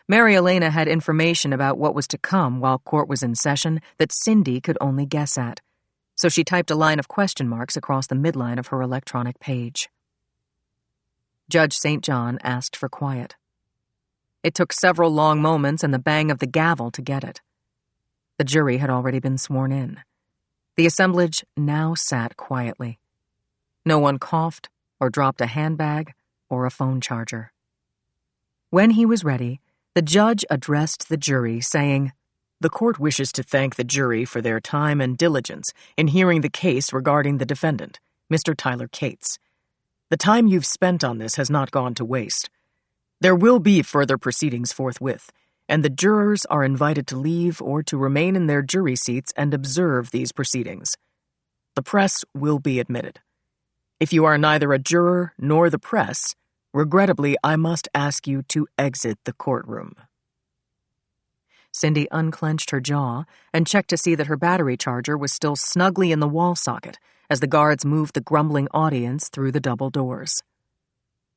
Mary Elena had information about what was to come while court was in session that Cindy could only guess at, so she typed a line of question marks across the midline of her electronic page. Judge St. John asked for quiet. It took several long moments and the bang of the gavel to get it. The jury had already been sworn in. The assemblage now sat quietly. No one coughed or dropped a handbag or a phone charger. When he was ready, the judge addressed the jury, saying, "The court wishes to thank the jury for their time and diligence in hearing the case regarding the defendant, Mr. Tyler Cates. The time you've spent on this has not gone to waste. There will be further proceedings forthwith, and the jurors are invited to leave or to remain in their jury seats and observe these proceedings. The press will be admitted. If you are neither a juror nor the press, regrettably, I must ask you to exit the courtroom." Cindy unclenched her jaw and checked to see that her battery charger was still snugly in the wall socket as the guards moved the grumbling audience through the double doors.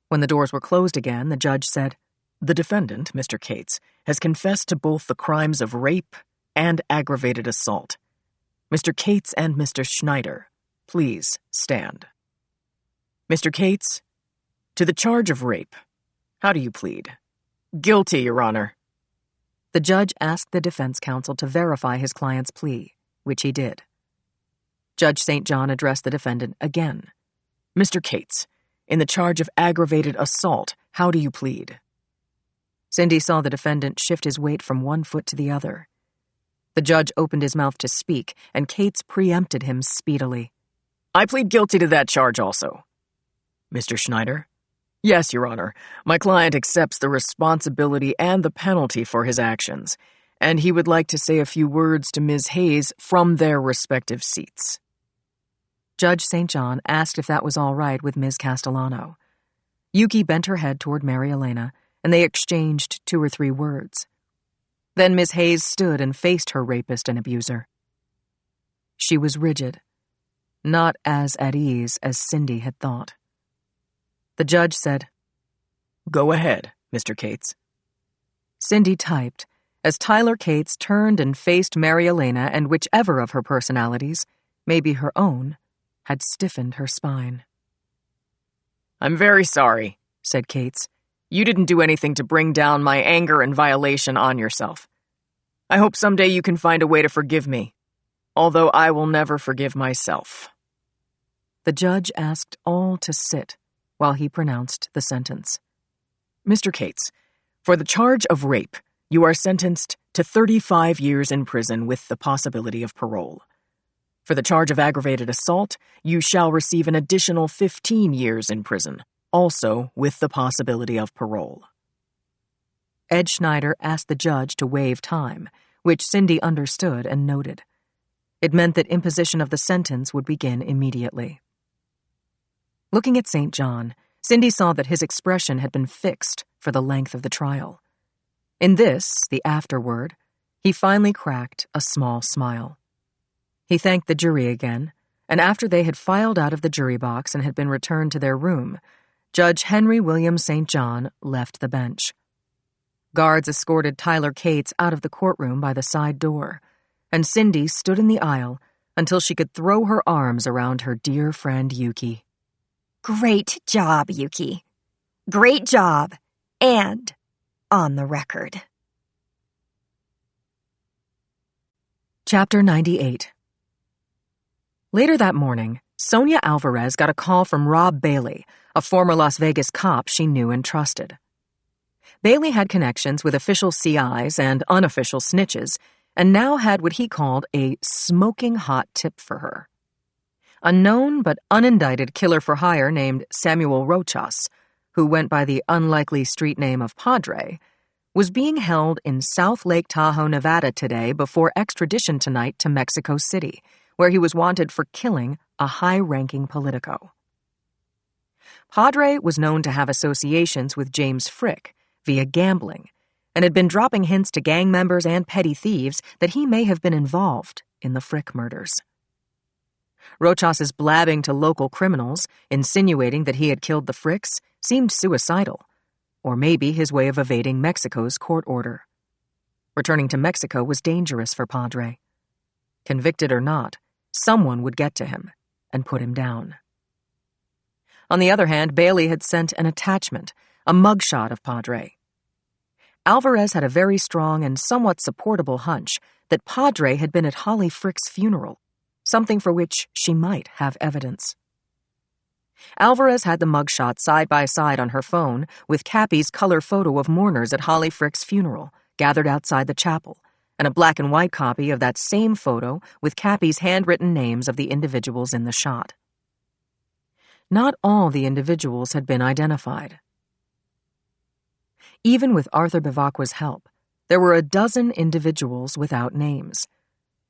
When the doors were closed again, the judge said, "The defendant, Mr. Cates, has confessed to both the crimes of rape and aggravated assault. Mr. Cates and Mr. Schneider, please stand. Mr. Cates, to the charge of rape, how do you plead?" "Guilty, Your Honor." The judge asked the defense counsel to verify his client's plea, which he did. Judge St. John addressed the defendant again. "Mr. Cates, in the charge of aggravated assault, how do you plead?" Cindy saw the defendant shift his weight from one foot to the other. The judge opened his mouth to speak, and Cates preempted him speedily. "I plead guilty to that charge also." "Mr. Schneider?" "Yes, Your Honor. My client accepts the responsibility and the penalty for his actions, and he would like to say a few words to Ms. Hayes from their respective seats." Judge St. John asked if that was all right with Ms. Castellano. Yuki bent her head toward Mary Elena, and they exchanged 2 or 3 words. Then Ms. Hayes stood and faced her rapist and abuser. She was rigid, not as at ease as Cindy had thought. The judge said, "Go ahead, Mr. Cates." Cindy typed as Tyler Cates turned and faced Mary Elena, and whichever of her personalities, maybe her own, had stiffened her spine. "I'm very sorry," said Cates. "You didn't do anything to bring down my anger and violation on yourself. I hope someday you can find a way to forgive me, although I will never forgive myself." The judge asked all to sit while he pronounced the sentence. "Mr. Cates, for the charge of rape, you are sentenced to 35 years in prison with the possibility of parole. For the charge of aggravated assault, you shall receive an additional 15 years in prison, also with the possibility of parole." Ed Schneider asked the judge to waive time, which Cindy understood and noted. It meant that imposition of the sentence would begin immediately. Looking at St. John, Cindy saw that his expression had been fixed for the length of the trial. In this, the afterword, he finally cracked a small smile. He thanked the jury again, and after they had filed out of the jury box and had been returned to their room, Judge Henry William St. John left the bench. Guards escorted Tyler Cates out of the courtroom by the side door, and Cindy stood in the aisle until she could throw her arms around her dear friend Yuki. Great job, Yuki. Great job. And on the record. Chapter 98. Later that morning, Sonia Alvarez got a call from Rob Bailey, a former Las Vegas cop she knew and trusted. Bailey had connections with official CIs and unofficial snitches, and now had what he called a smoking hot tip for her. A known but unindicted killer for hire named Samuel Rochas, who went by the unlikely street name of Padre, was being held in South Lake Tahoe, Nevada today before extradition tonight to Mexico City, where he was wanted for killing a high-ranking politico. Padre was known to have associations with James Frick via gambling, and had been dropping hints to gang members and petty thieves that he may have been involved in the Frick murders. Rochas's blabbing to local criminals, insinuating that he had killed the Fricks, seemed suicidal, or maybe his way of evading Mexico's court order. Returning to Mexico was dangerous for Padre. Convicted or not, Someone would get to him and put him down. On the other hand, Bailey had sent an attachment, a mugshot of Padre. Alvarez had a very strong and somewhat supportable hunch that Padre had been at Holly Frick's funeral, something for which she might have evidence. Alvarez had the mugshot side by side on her phone with Cappy's color photo of mourners at Holly Frick's funeral, gathered outside the chapel, and a black and white copy of that same photo with Cappy's handwritten names of the individuals in the shot. Not all the individuals had been identified. Even with Arthur Bevacqua's help, there were a dozen individuals without names,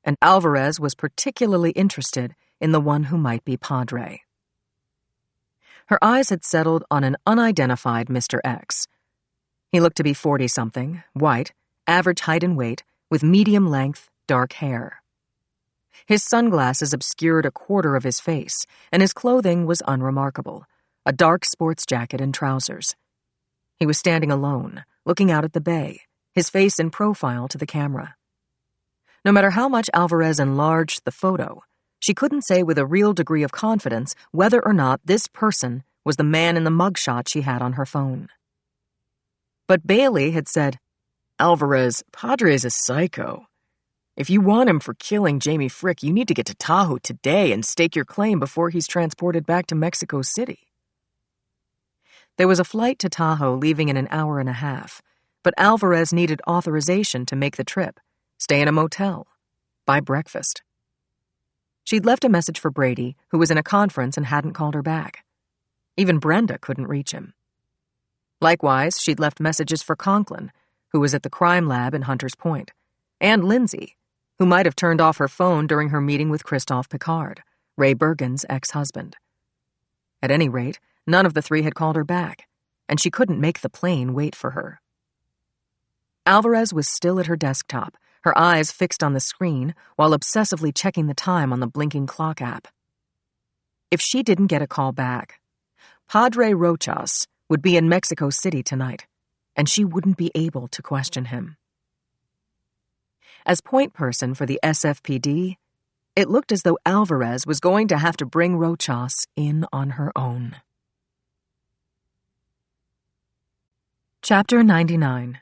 and Alvarez was particularly interested in the one who might be Padre. Her eyes had settled on an unidentified Mr. X. He looked to be 40-something, white, average height and weight, with medium-length, dark hair. His sunglasses obscured a quarter of his face, and his clothing was unremarkable, a dark sports jacket and trousers. He was standing alone, looking out at the bay, his face in profile to the camera. No matter how much Alvarez enlarged the photo, she couldn't say with a real degree of confidence whether or not this person was the man in the mugshot she had on her phone. But Bailey had said, "Alvarez, Padre's a psycho. If you want him for killing Jamie Frick, you need to get to Tahoe today and stake your claim before he's transported back to Mexico City." There was a flight to Tahoe leaving in an hour and a half, but Alvarez needed authorization to make the trip, stay in a motel, buy breakfast. She'd left a message for Brady, who was in a conference and hadn't called her back. Even Brenda couldn't reach him. Likewise, she'd left messages for Conklin, who was at the crime lab in Hunters Point, and Lindsay, who might have turned off her phone during her meeting with Christophe Picard, Ray Bergen's ex-husband. At any rate, none of the three had called her back, and she couldn't make the plane wait for her. Alvarez was still at her desktop, her eyes fixed on the screen while obsessively checking the time on the blinking clock app. If she didn't get a call back, Padre Rochas would be in Mexico City tonight, and she wouldn't be able to question him. As point person for the SFPD, it looked as though Alvarez was going to have to bring Rochas in on her own. Chapter 99.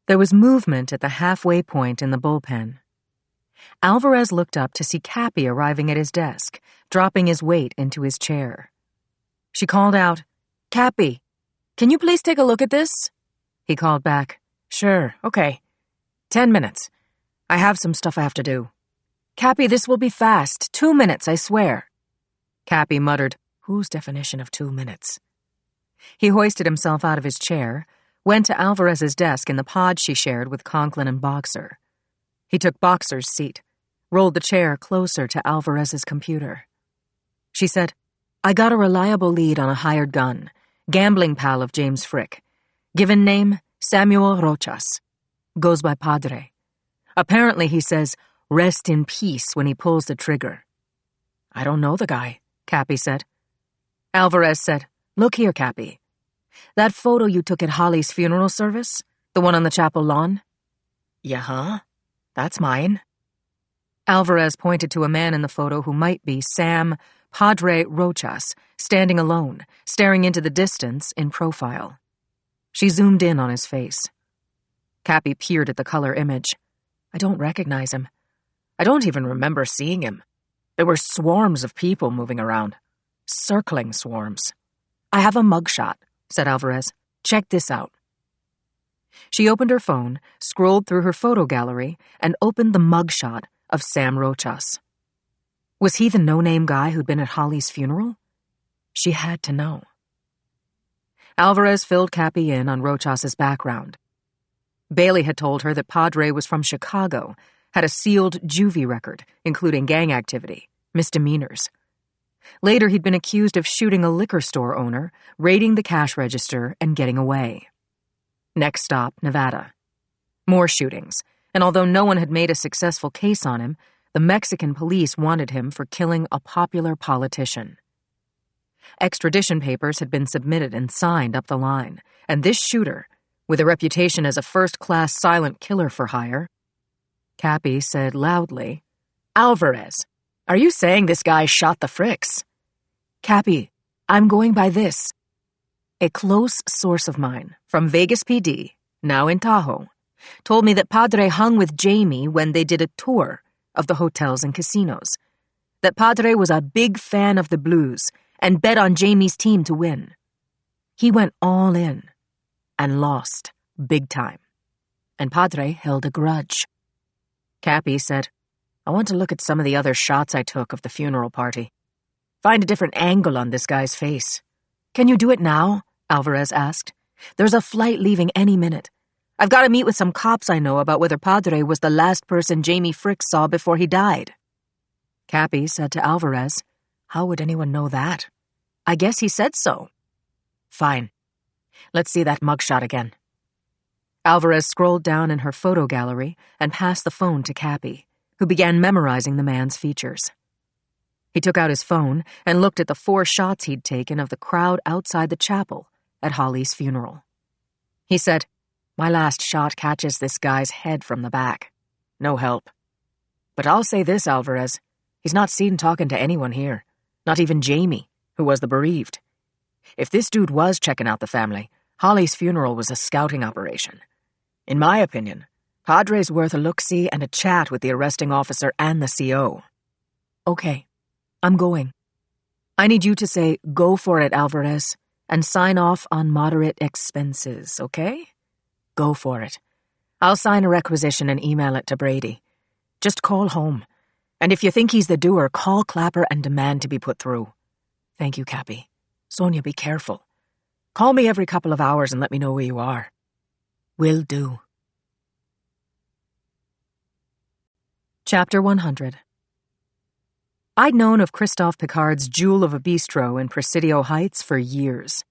There was movement at the halfway point in the bullpen. Alvarez looked up to see Cappy arriving at his desk, dropping his weight into his chair. She called out, "Cappy, can you please take a look at this?" He called back, "Sure, okay. 10 minutes. I have some stuff I have to do." "Cappy, this will be fast. 2 minutes, I swear." Cappy muttered, "Whose definition of 2 minutes?" He hoisted himself out of his chair, went to Alvarez's desk in the pod she shared with Conklin and Boxer. He took Boxer's seat, rolled the chair closer to Alvarez's computer. She said, "I got a reliable lead on a hired gun, gambling pal of James Frick. Given name, Samuel Rochas. Goes by Padre. Apparently he says, 'Rest in peace' when he pulls the trigger." "I don't know the guy," Cappy said. Alvarez said, "Look here, Cappy. That photo you took at Holly's funeral service, the one on the chapel lawn?" "Yeah, that's mine." Alvarez pointed to a man in the photo who might be Sam Padre Rochas, standing alone, staring into the distance in profile. She zoomed in on his face. Cappy peered at the color image. "I don't recognize him. I don't even remember seeing him. There were swarms of people moving around. Circling swarms." "I have a mugshot," said Alvarez. "Check this out." She opened her phone, scrolled through her photo gallery, and opened the mugshot of Sam Rochas. Was he the no-name guy who'd been at Holly's funeral? She had to know. Alvarez filled Cappy in on Rochas's background. Bailey had told her that Padre was from Chicago, had a sealed juvie record, including gang activity, misdemeanors. Later, he'd been accused of shooting a liquor store owner, raiding the cash register, and getting away. Next stop, Nevada. More shootings, and although no one had made a successful case on him, the Mexican police wanted him for killing a popular politician. Extradition papers had been submitted and signed up the line, and this shooter, with a reputation as a first-class silent killer for hire, Cappy said loudly, Alvarez, are you saying this guy shot the Fricks? Cappy, I'm going by this. A close source of mine from Vegas PD, now in Tahoe, told me that Padre hung with Jamie when they did a tour of the hotels and casinos. That Padre was a big fan of the Blues and bet on Jamie's team to win. He went all in and lost big time. And Padre held a grudge. Cappy said, I want to look at some of the other shots I took of the funeral party. Find a different angle on this guy's face. Can you do it now? Alvarez asked. There's a flight leaving any minute. I've got to meet with some cops I know about whether Padre was the last person Jamie Frick saw before he died. Cappy said to Alvarez, How would anyone know that? I guess he said so. Fine. Let's see that mugshot again. Alvarez scrolled down in her photo gallery and passed the phone to Cappy, who began memorizing the man's features. He took out his phone and looked at the 4 shots he'd taken of the crowd outside the chapel at Holly's funeral. He said, My last shot catches this guy's head from the back. No help. But I'll say this, Alvarez. He's not seen talking to anyone here, not even Jamie, who was the bereaved. If this dude was checking out the family, Holly's funeral was a scouting operation. In my opinion, Padre's worth a look-see and a chat with the arresting officer and the CO. Okay, I'm going. I need you to say, go for it, Alvarez, and sign off on moderate expenses, okay? Go for it. I'll sign a requisition and email it to Brady. Just call home. And if you think he's the doer, call Clapper and demand to be put through. Thank you, Cappy. Sonia, be careful. Call me every couple of hours and let me know where you are. Will do. Chapter 100. I'd known of Christophe Picard's Jewel of a Bistro in Presidio Heights for years.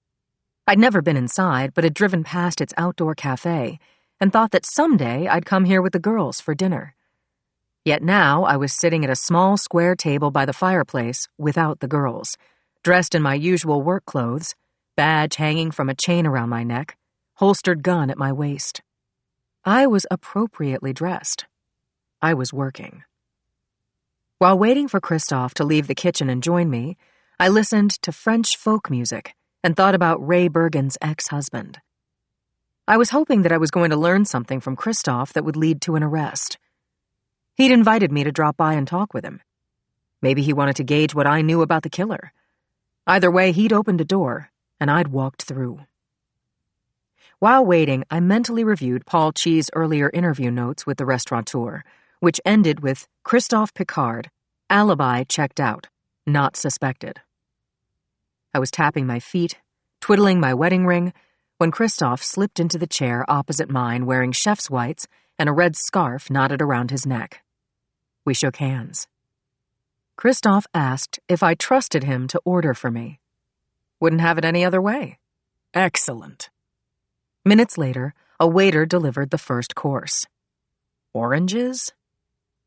I'd never been inside, but had driven past its outdoor cafe and thought that someday I'd come here with the girls for dinner. Yet now I was sitting at a small square table by the fireplace without the girls, dressed in my usual work clothes, badge hanging from a chain around my neck, holstered gun at my waist. I was appropriately dressed. I was working. While waiting for Christophe to leave the kitchen and join me, I listened to French folk music and thought about Ray Bergen's ex-husband. I was hoping that I was going to learn something from Christophe that would lead to an arrest. He'd invited me to drop by and talk with him. Maybe he wanted to gauge what I knew about the killer. Either way, he'd opened a door, and I'd walked through. While waiting, I mentally reviewed Paul Chi's earlier interview notes with the restaurateur, which ended with Christophe Picard, alibi checked out, not suspected. I was tapping my feet, twiddling my wedding ring, when Christophe slipped into the chair opposite mine wearing chef's whites and a red scarf knotted around his neck. We shook hands. Christophe asked if I trusted him to order for me. Wouldn't have it any other way. Excellent. Minutes later, a waiter delivered the first course. Oranges?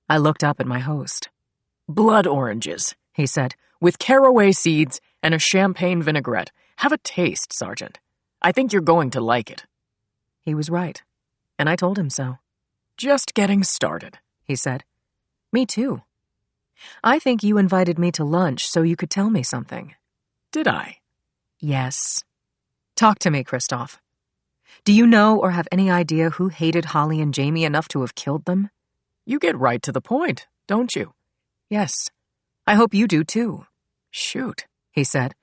I looked up at my host. Blood oranges, he said, with caraway seeds and a champagne vinaigrette. Have a taste, Sergeant. I think you're going to like it. He was right, and I told him so. Just getting started, he said. Me too. I think you invited me to lunch so you could tell me something. Did I? Yes. Talk to me, Christophe. Do you know or have any idea who hated Holly and Jamie enough to have killed them? You get right to the point, don't you? Yes. I hope you do too. Shoot, he said.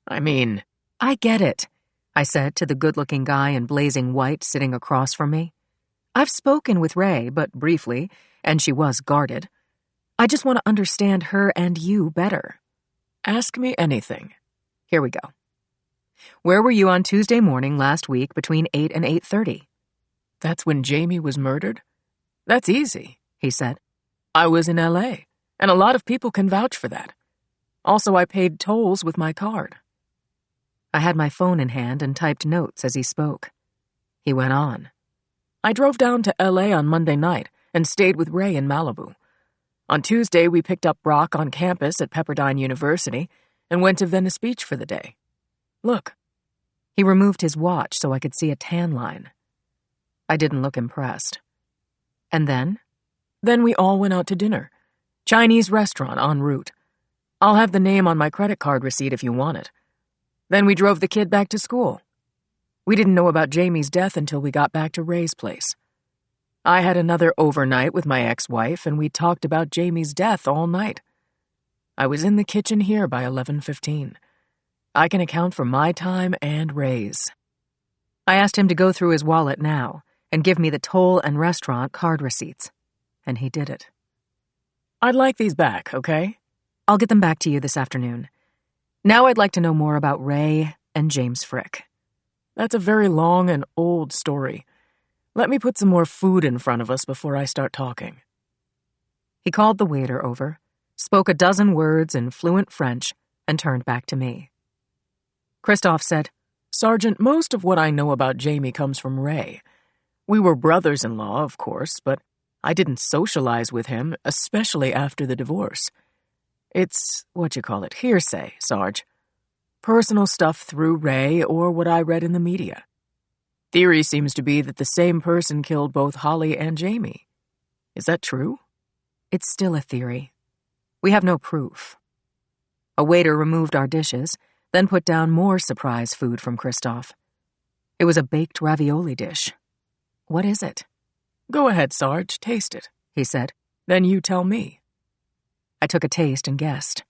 I mean, I get it, I said to the good-looking guy in blazing white sitting across from me. I've spoken with Ray, but briefly, and she was guarded. I just want to understand her and you better. Ask me anything. Here we go. Where were you on Tuesday morning last week between 8 and 8:30? That's when Jamie was murdered? That's easy, he said. I was in L.A., and a lot of people can vouch for that. Also, I paid tolls with my card. I had my phone in hand and typed notes as he spoke. He went on. I drove down to L.A. on Monday night and stayed with Ray in Malibu. On Tuesday, we picked up Brock on campus at Pepperdine University and went to Venice Beach for the day. Look. He removed his watch so I could see a tan line. I didn't look impressed. And then? Then we all went out to dinner. Chinese restaurant en route. I'll have the name on my credit card receipt if you want it. Then we drove the kid back to school. We didn't know about Jamie's death until we got back to Ray's place. I had another overnight with my ex-wife, and we talked about Jamie's death all night. I was in the kitchen here by 11:15. I can account for my time and Ray's. I asked him to go through his wallet now and give me the toll and restaurant card receipts, and he did it. I'd like these back, okay? I'll get them back to you this afternoon. Now I'd like to know more about Ray and James Frick. That's a very long and old story. Let me put some more food in front of us before I start talking. He called the waiter over, spoke a dozen words in fluent French, and turned back to me. Christoph said, Sergeant, most of what I know about Jamie comes from Ray. We were brothers-in-law, of course, but I didn't socialize with him, especially after the divorce. It's, hearsay, Sarge. Personal stuff through Ray or what I read in the media. Theory seems to be that the same person killed both Holly and Jamie. Is that true? It's still a theory. We have no proof. A waiter removed our dishes, then put down more surprise food from Christoph. It was a baked ravioli dish. What is it? Go ahead, Sarge, taste it, he said. Then you tell me. I took a taste and guessed.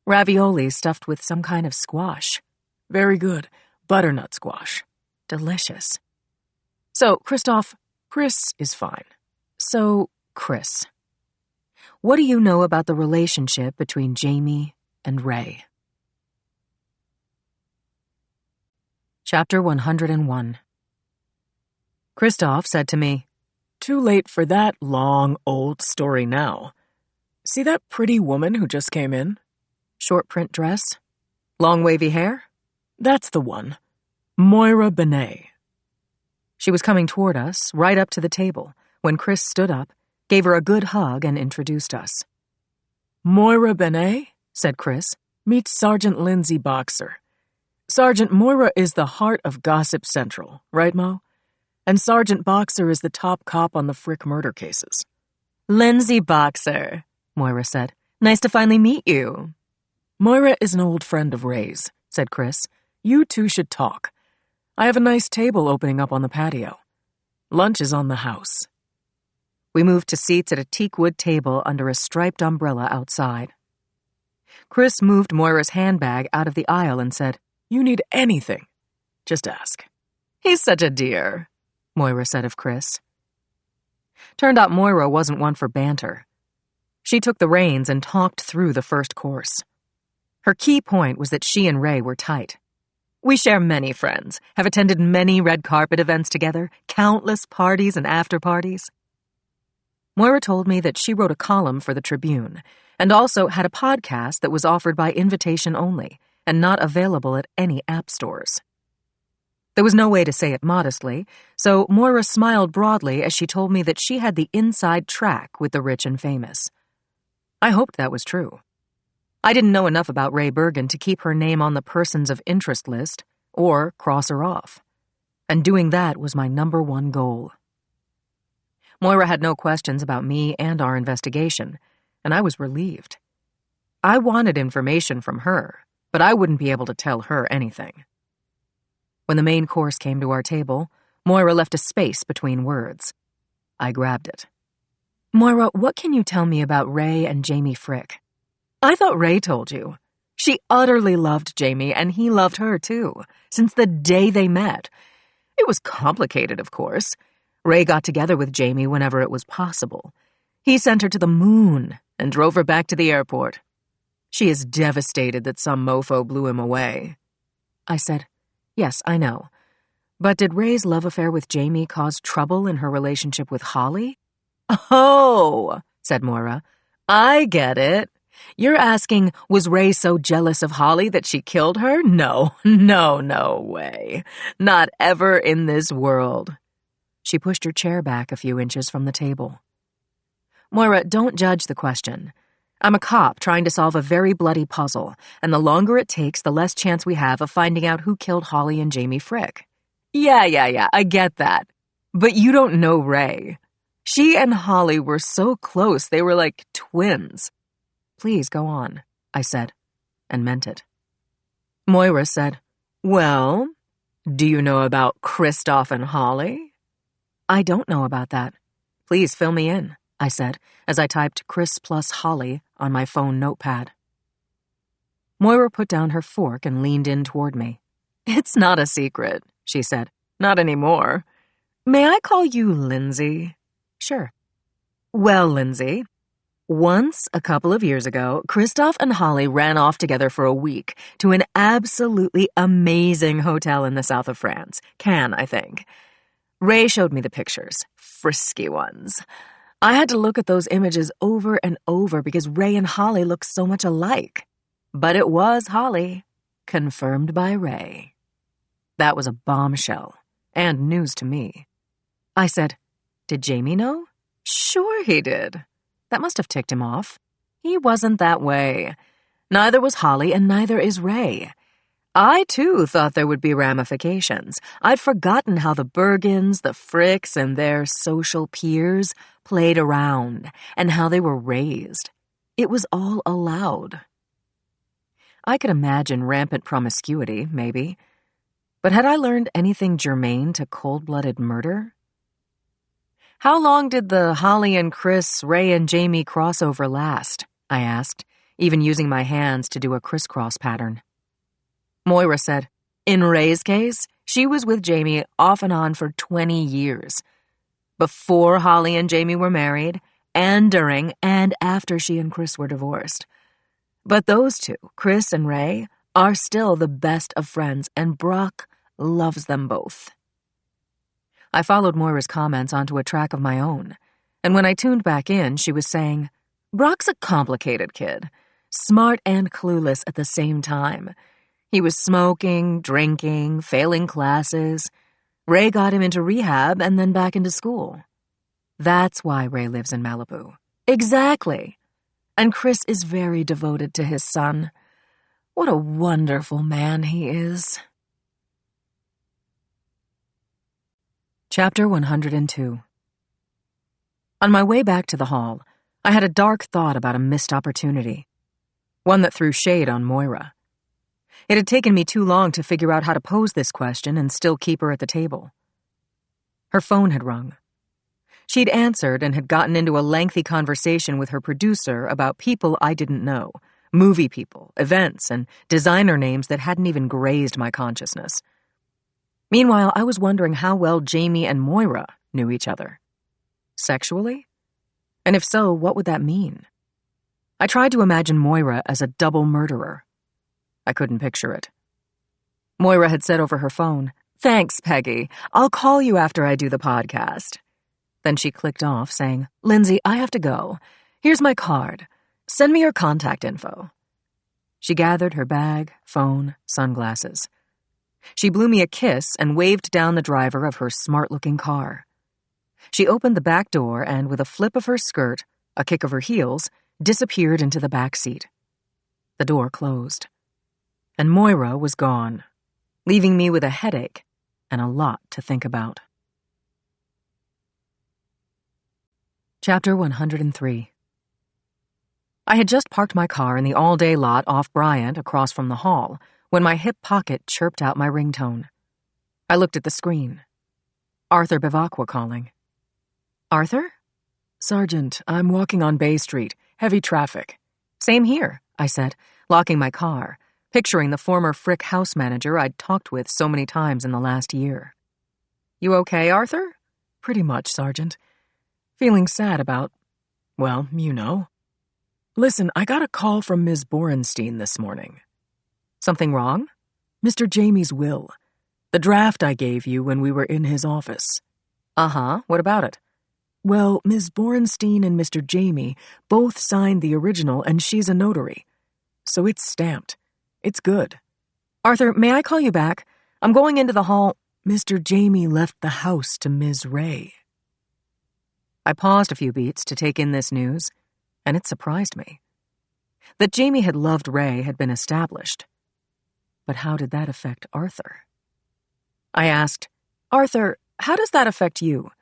Ravioli stuffed with some kind of squash. Very good. Butternut squash. Delicious. So, Christoph, Chris is fine. So, Chris, what do you know about the relationship between Jamie and Ray? Chapter 101. Christoph said to me, Too late for that long, old story now. See that pretty woman who just came in? Short print dress? Long wavy hair? That's the one. Moira Benet. She was coming toward us, right up to the table, when Chris stood up, gave her a good hug, and introduced us. Moira Benet, said Chris. Meet Sergeant Lindsay Boxer. Sergeant Moira is the heart of Gossip Central, right, Mo? And Sergeant Boxer is the top cop on the Frick murder cases. Lindsay Boxer, Moira said. Nice to finally meet you. Moira is an old friend of Ray's, said Chris. You two should talk. I have a nice table opening up on the patio. Lunch is on the house. We moved to seats at a teakwood table under a striped umbrella outside. Chris moved Moira's handbag out of the aisle and said, You need anything. Just ask. He's such a dear, Moira said of Chris. Turned out Moira wasn't one for banter. She took the reins and talked through the first course. Her key point was that she and Ray were tight. We share many friends, have attended many red carpet events together, countless parties and after-parties. Moira told me that she wrote a column for the Tribune and also had a podcast that was offered by invitation only and not available at any app stores. There was no way to say it modestly, so Moira smiled broadly as she told me that she had the inside track with the rich and famous. I hoped that was true. I didn't know enough about Ray Bergen to keep her name on the persons of interest list or cross her off. And doing that was my number one goal. Moira had no questions about me and our investigation, and I was relieved. I wanted information from her, but I wouldn't be able to tell her anything. When the main course came to our table, Moira left a space between words. I grabbed it. Moira, what can you tell me about Ray and Jamie Frick? I thought Ray told you. She utterly loved Jamie, and he loved her, too, since the day they met. It was complicated, of course. Ray got together with Jamie whenever it was possible. He sent her to the moon and drove her back to the airport. She is devastated that some mofo blew him away. I said, Yes, I know. But did Ray's love affair with Jamie cause trouble in her relationship with Holly? Oh, said Moira. I get it. You're asking, was Ray so jealous of Holly that she killed her? No way. Not ever in this world. She pushed her chair back a few inches from the table. Moira, don't judge the question. I'm a cop trying to solve a very bloody puzzle, and the longer it takes, the less chance we have of finding out who killed Holly and Jamie Frick. Yeah, I get that. But you don't know Ray. She and Holly were so close, they were like twins. Please go on, I said, and meant it. Moira said, Well, do you know about Kristoff and Holly? I don't know about that. Please fill me in, I said, as I typed Chris plus Holly on my phone notepad. Moira put down her fork and leaned in toward me. It's not a secret, she said. Not anymore. May I call you Lindsay? Sure. Well, Lindsay, once, a couple of years ago, Kristoff and Holly ran off together for a week to an absolutely amazing hotel in the south of France. Cannes, I think. Ray showed me the pictures. Frisky ones. I had to look at those images over and over because Ray and Holly look so much alike. But it was Holly, confirmed by Ray. That was a bombshell, and news to me. I said, Did Jamie know? Sure he did. That must have ticked him off. He wasn't that way. Neither was Holly, and neither is Ray. I, too, thought there would be ramifications. I'd forgotten how the Bergens, the Fricks, and their social peers played around, and how they were raised. It was all allowed. I could imagine rampant promiscuity, maybe. But had I learned anything germane to cold-blooded murder? How long did the Holly and Chris, Ray and Jamie crossover last? I asked, even using my hands to do a crisscross pattern. Moira said, In Ray's case, she was with Jamie off and on for 20 years. Before Holly and Jamie were married, and during and after she and Chris were divorced. But those two, Chris and Ray, are still the best of friends, and Brock loves them both. I followed Moira's comments onto a track of my own, and when I tuned back in, she was saying, Brock's a complicated kid, smart and clueless at the same time. He was smoking, drinking, failing classes. Ray got him into rehab and then back into school. That's why Ray lives in Malibu. Exactly. And Chris is very devoted to his son. What a wonderful man he is. Chapter 102. On my way back to the hall, I had a dark thought about a missed opportunity. One that threw shade on Moira. It had taken me too long to figure out how to pose this question and still keep her at the table. Her phone had rung. She'd answered and had gotten into a lengthy conversation with her producer about people I didn't know, movie people, events, and designer names that hadn't even grazed my consciousness. Meanwhile, I was wondering how well Jamie and Moira knew each other. Sexually? And if so, what would that mean? I tried to imagine Moira as a double murderer. I couldn't picture it. Moira had said over her phone, "Thanks, Peggy. I'll call you after I do the podcast." Then she clicked off, saying, "Lindsay, I have to go. Here's my card. Send me your contact info." She gathered her bag, phone, sunglasses. She blew me a kiss and waved down the driver of her smart-looking car. She opened the back door and, with a flip of her skirt, a kick of her heels, disappeared into the back seat. The door closed. And Moira was gone, leaving me with a headache and a lot to think about. Chapter 103. I had just parked my car in the all-day lot off Bryant across from the hall when my hip pocket chirped out my ringtone. I looked at the screen. Arthur Bivacqua calling. "Arthur?" "Sergeant, I'm walking on Bay Street. Heavy traffic." "Same here," I said, locking my car, picturing the former Frick house manager I'd talked with so many times in the last year. "You okay, Arthur?" "Pretty much, Sergeant. Feeling sad about, well, you know. Listen, I got a call from Ms. Borenstein this morning." "Something wrong?" "Mr. Jamie's will. The draft I gave you when we were in his office." "Uh-huh. What about it?" "Well, Ms. Borenstein and Mr. Jamie both signed the original, and she's a notary. So it's stamped. It's good." "Arthur, may I call you back? I'm going into the hall." "Mr. Jamie left the house to Ms. Ray." I paused a few beats to take in this news, and it surprised me. That Jamie had loved Ray had been established. But how did that affect Arthur? I asked, "Arthur, how does that affect you?"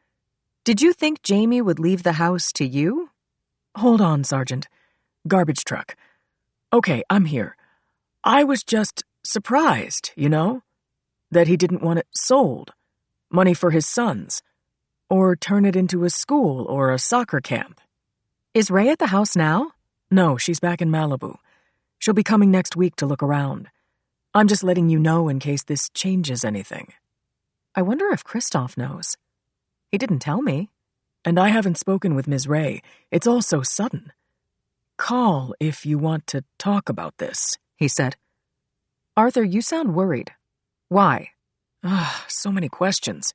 Did you think Jamie would leave the house to you? Hold on, Sergeant. Garbage truck. Okay, I'm here. I was just surprised, that he didn't want it sold. Money for his sons. Or turn it into a school or a soccer camp. Is Ray at the house now? No, she's back in Malibu. She'll be coming next week to look around. I'm just letting you know in case this changes anything. I wonder if Christoph knows. He didn't tell me. And I haven't spoken with Ms. Ray. It's all so sudden. Call if you want to talk about this, he said. Arthur, you sound worried. Why? So many questions.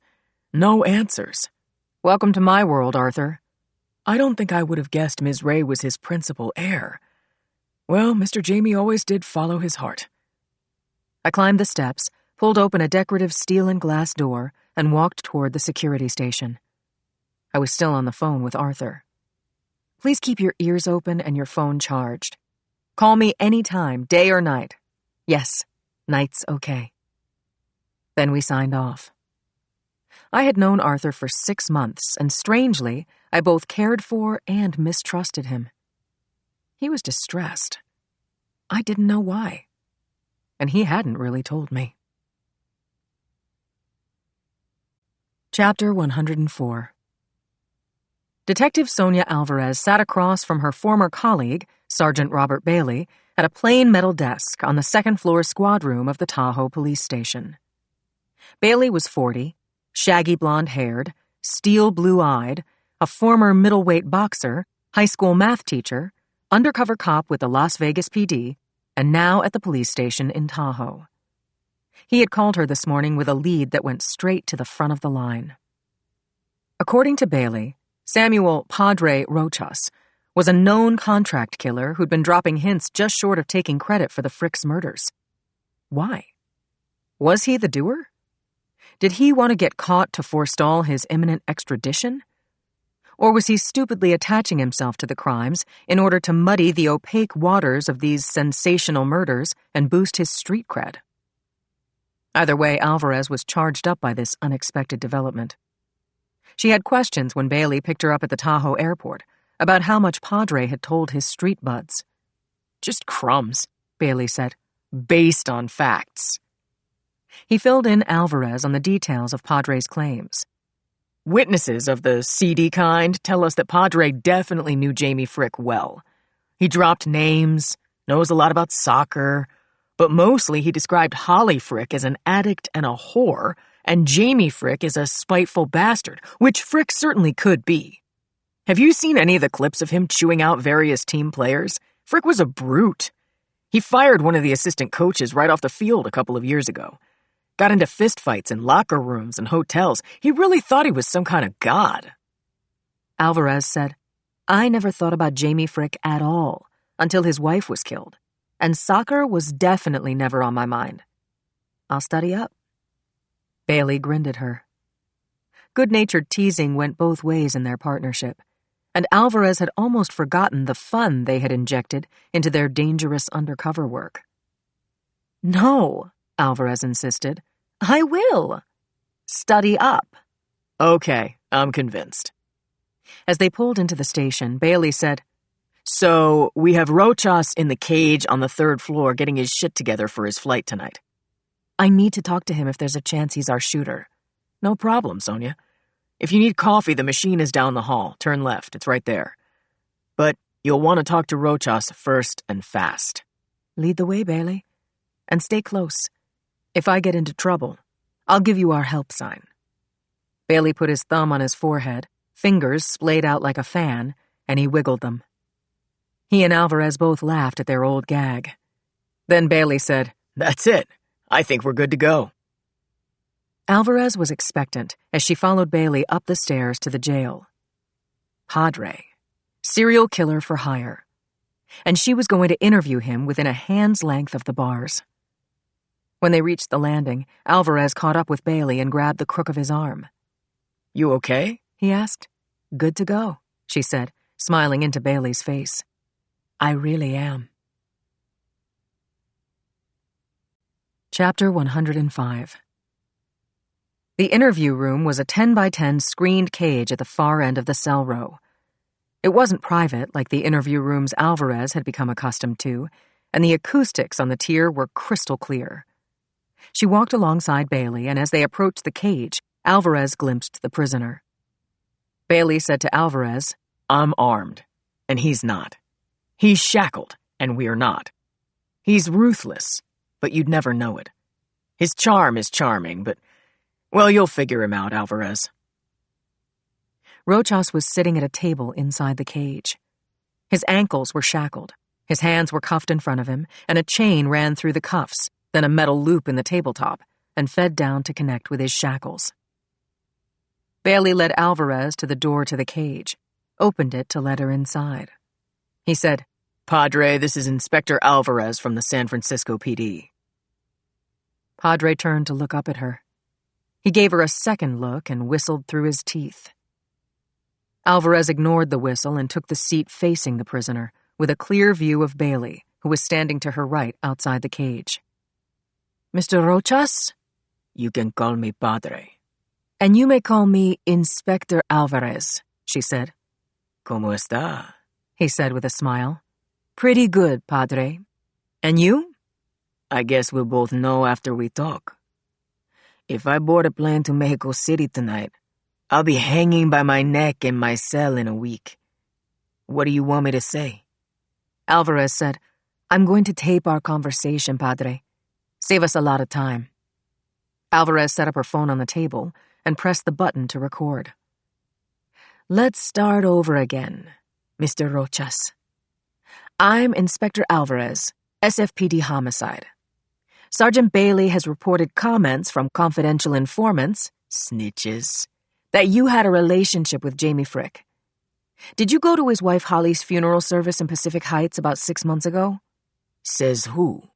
No answers. Welcome to my world, Arthur. I don't think I would have guessed Ms. Ray was his principal heir. Well, Mr. Jamie always did follow his heart. I climbed the steps, pulled open a decorative steel and glass door, and walked toward the security station. I was still on the phone with Arthur. Please keep your ears open and your phone charged. Call me anytime, day or night. Yes, night's okay. Then we signed off. I had known Arthur for 6 months, and strangely, I both cared for and mistrusted him. He was distressed. I didn't know why. And he hadn't really told me. Chapter 104. Detective Sonia Alvarez sat across from her former colleague, Sergeant Robert Bailey, at a plain metal desk on the second-floor squad room of the Tahoe police station. Bailey was 40, shaggy blonde-haired, steel blue-eyed, a former middleweight boxer, high school math teacher, undercover cop with the Las Vegas PD, and now at the police station in Tahoe. He had called her this morning with a lead that went straight to the front of the line. According to Bailey, Samuel Padre Rochas was a known contract killer who'd been dropping hints just short of taking credit for the Fricks murders. Why? Was he the doer? Did he want to get caught to forestall his imminent extradition? Or was he stupidly attaching himself to the crimes in order to muddy the opaque waters of these sensational murders and boost his street cred? Either way, Alvarez was charged up by this unexpected development. She had questions when Bailey picked her up at the Tahoe airport about how much Padre had told his street buds. Just crumbs, Bailey said, based on facts. He filled in Alvarez on the details of Padre's claims. Witnesses of the seedy kind tell us that Padre definitely knew Jamie Frick well. He dropped names, knows a lot about soccer, but mostly he described Holly Frick as an addict and a whore, and Jamie Frick as a spiteful bastard, which Frick certainly could be. Have you seen any of the clips of him chewing out various team players? Frick was a brute. He fired one of the assistant coaches right off the field a couple of years ago. Got into fistfights in locker rooms and hotels. He really thought he was some kind of god. Alvarez said, I never thought about Jamie Frick at all until his wife was killed, and soccer was definitely never on my mind. I'll study up. Bailey grinned at her. Good-natured teasing went both ways in their partnership, and Alvarez had almost forgotten the fun they had injected into their dangerous undercover work. No, Alvarez insisted. I will. Study up. Okay, I'm convinced. As they pulled into the station, Bailey said, So, we have Rochas in the cage on the 3rd floor getting his shit together for his flight tonight. I need to talk to him if there's a chance he's our shooter. No problem, Sonia. If you need coffee, the machine is down the hall. Turn left, it's right there. But you'll want to talk to Rochas first and fast. Lead the way, Bailey. And stay close. If I get into trouble, I'll give you our help sign. Bailey put his thumb on his forehead, fingers splayed out like a fan, and he wiggled them. He and Alvarez both laughed at their old gag. Then Bailey said, That's it. I think we're good to go. Alvarez was expectant as she followed Bailey up the stairs to the jail. Padre, serial killer for hire. And she was going to interview him within a hand's length of the bars. When they reached the landing, Alvarez caught up with Bailey and grabbed the crook of his arm. You okay? He asked. Good to go, she said, smiling into Bailey's face. I really am. Chapter 105. The interview room was a 10-by-10 screened cage at the far end of the cell row. It wasn't private like the interview rooms Alvarez had become accustomed to, and the acoustics on the tier were crystal clear. She walked alongside Bailey, and as they approached the cage, Alvarez glimpsed the prisoner. Bailey said to Alvarez, "I'm armed, and he's not. He's shackled, and we're not. He's ruthless, but you'd never know it. His charm is charming, but, well, you'll figure him out, Alvarez." Rochas was sitting at a table inside the cage. His ankles were shackled, his hands were cuffed in front of him, and a chain ran through the cuffs, then a metal loop in the tabletop, and fed down to connect with his shackles. Bailey led Alvarez to the door to the cage, opened it to let her inside. He said, "Padre, this is Inspector Alvarez from the San Francisco PD." Padre turned to look up at her. He gave her a second look and whistled through his teeth. Alvarez ignored the whistle and took the seat facing the prisoner, with a clear view of Bailey, who was standing to her right outside the cage. "Mr. Rochas?" "You can call me Padre." "And you may call me Inspector Alvarez," she said. "Cómo está?" he said with a smile. "Pretty good, Padre. And you?" "I guess we'll both know after we talk. If I board a plane to Mexico City tonight, I'll be hanging by my neck in my cell in a week. What do you want me to say?" Alvarez said, "I'm going to tape our conversation, Padre. Save us a lot of time." Alvarez set up her phone on the table and pressed the button to record. "Let's start over again, Mr. Rochas. I'm Inspector Alvarez, SFPD Homicide. Sergeant Bailey has reported comments from confidential informants, snitches, that you had a relationship with Jamie Frick. Did you go to his wife Holly's funeral service in Pacific Heights about 6 months ago?" "Says who?"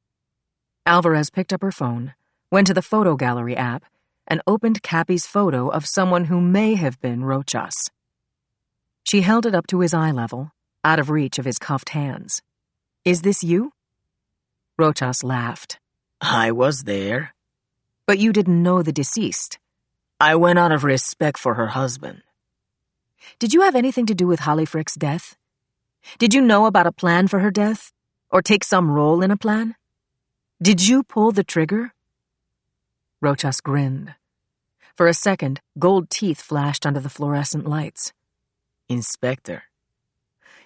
Alvarez picked up her phone, went to the photo gallery app, and opened Cappy's photo of someone who may have been Rochas. She held it up to his eye level, out of reach of his cuffed hands. "Is this you?" Rochas laughed. "I was there." "But you didn't know the deceased." "I went out of respect for her husband." "Did you have anything to do with Holly Frick's death? Did you know about a plan for her death? Or take some role in a plan? Did you pull the trigger?" Rochas grinned. For a second, gold teeth flashed under the fluorescent lights. "Inspector,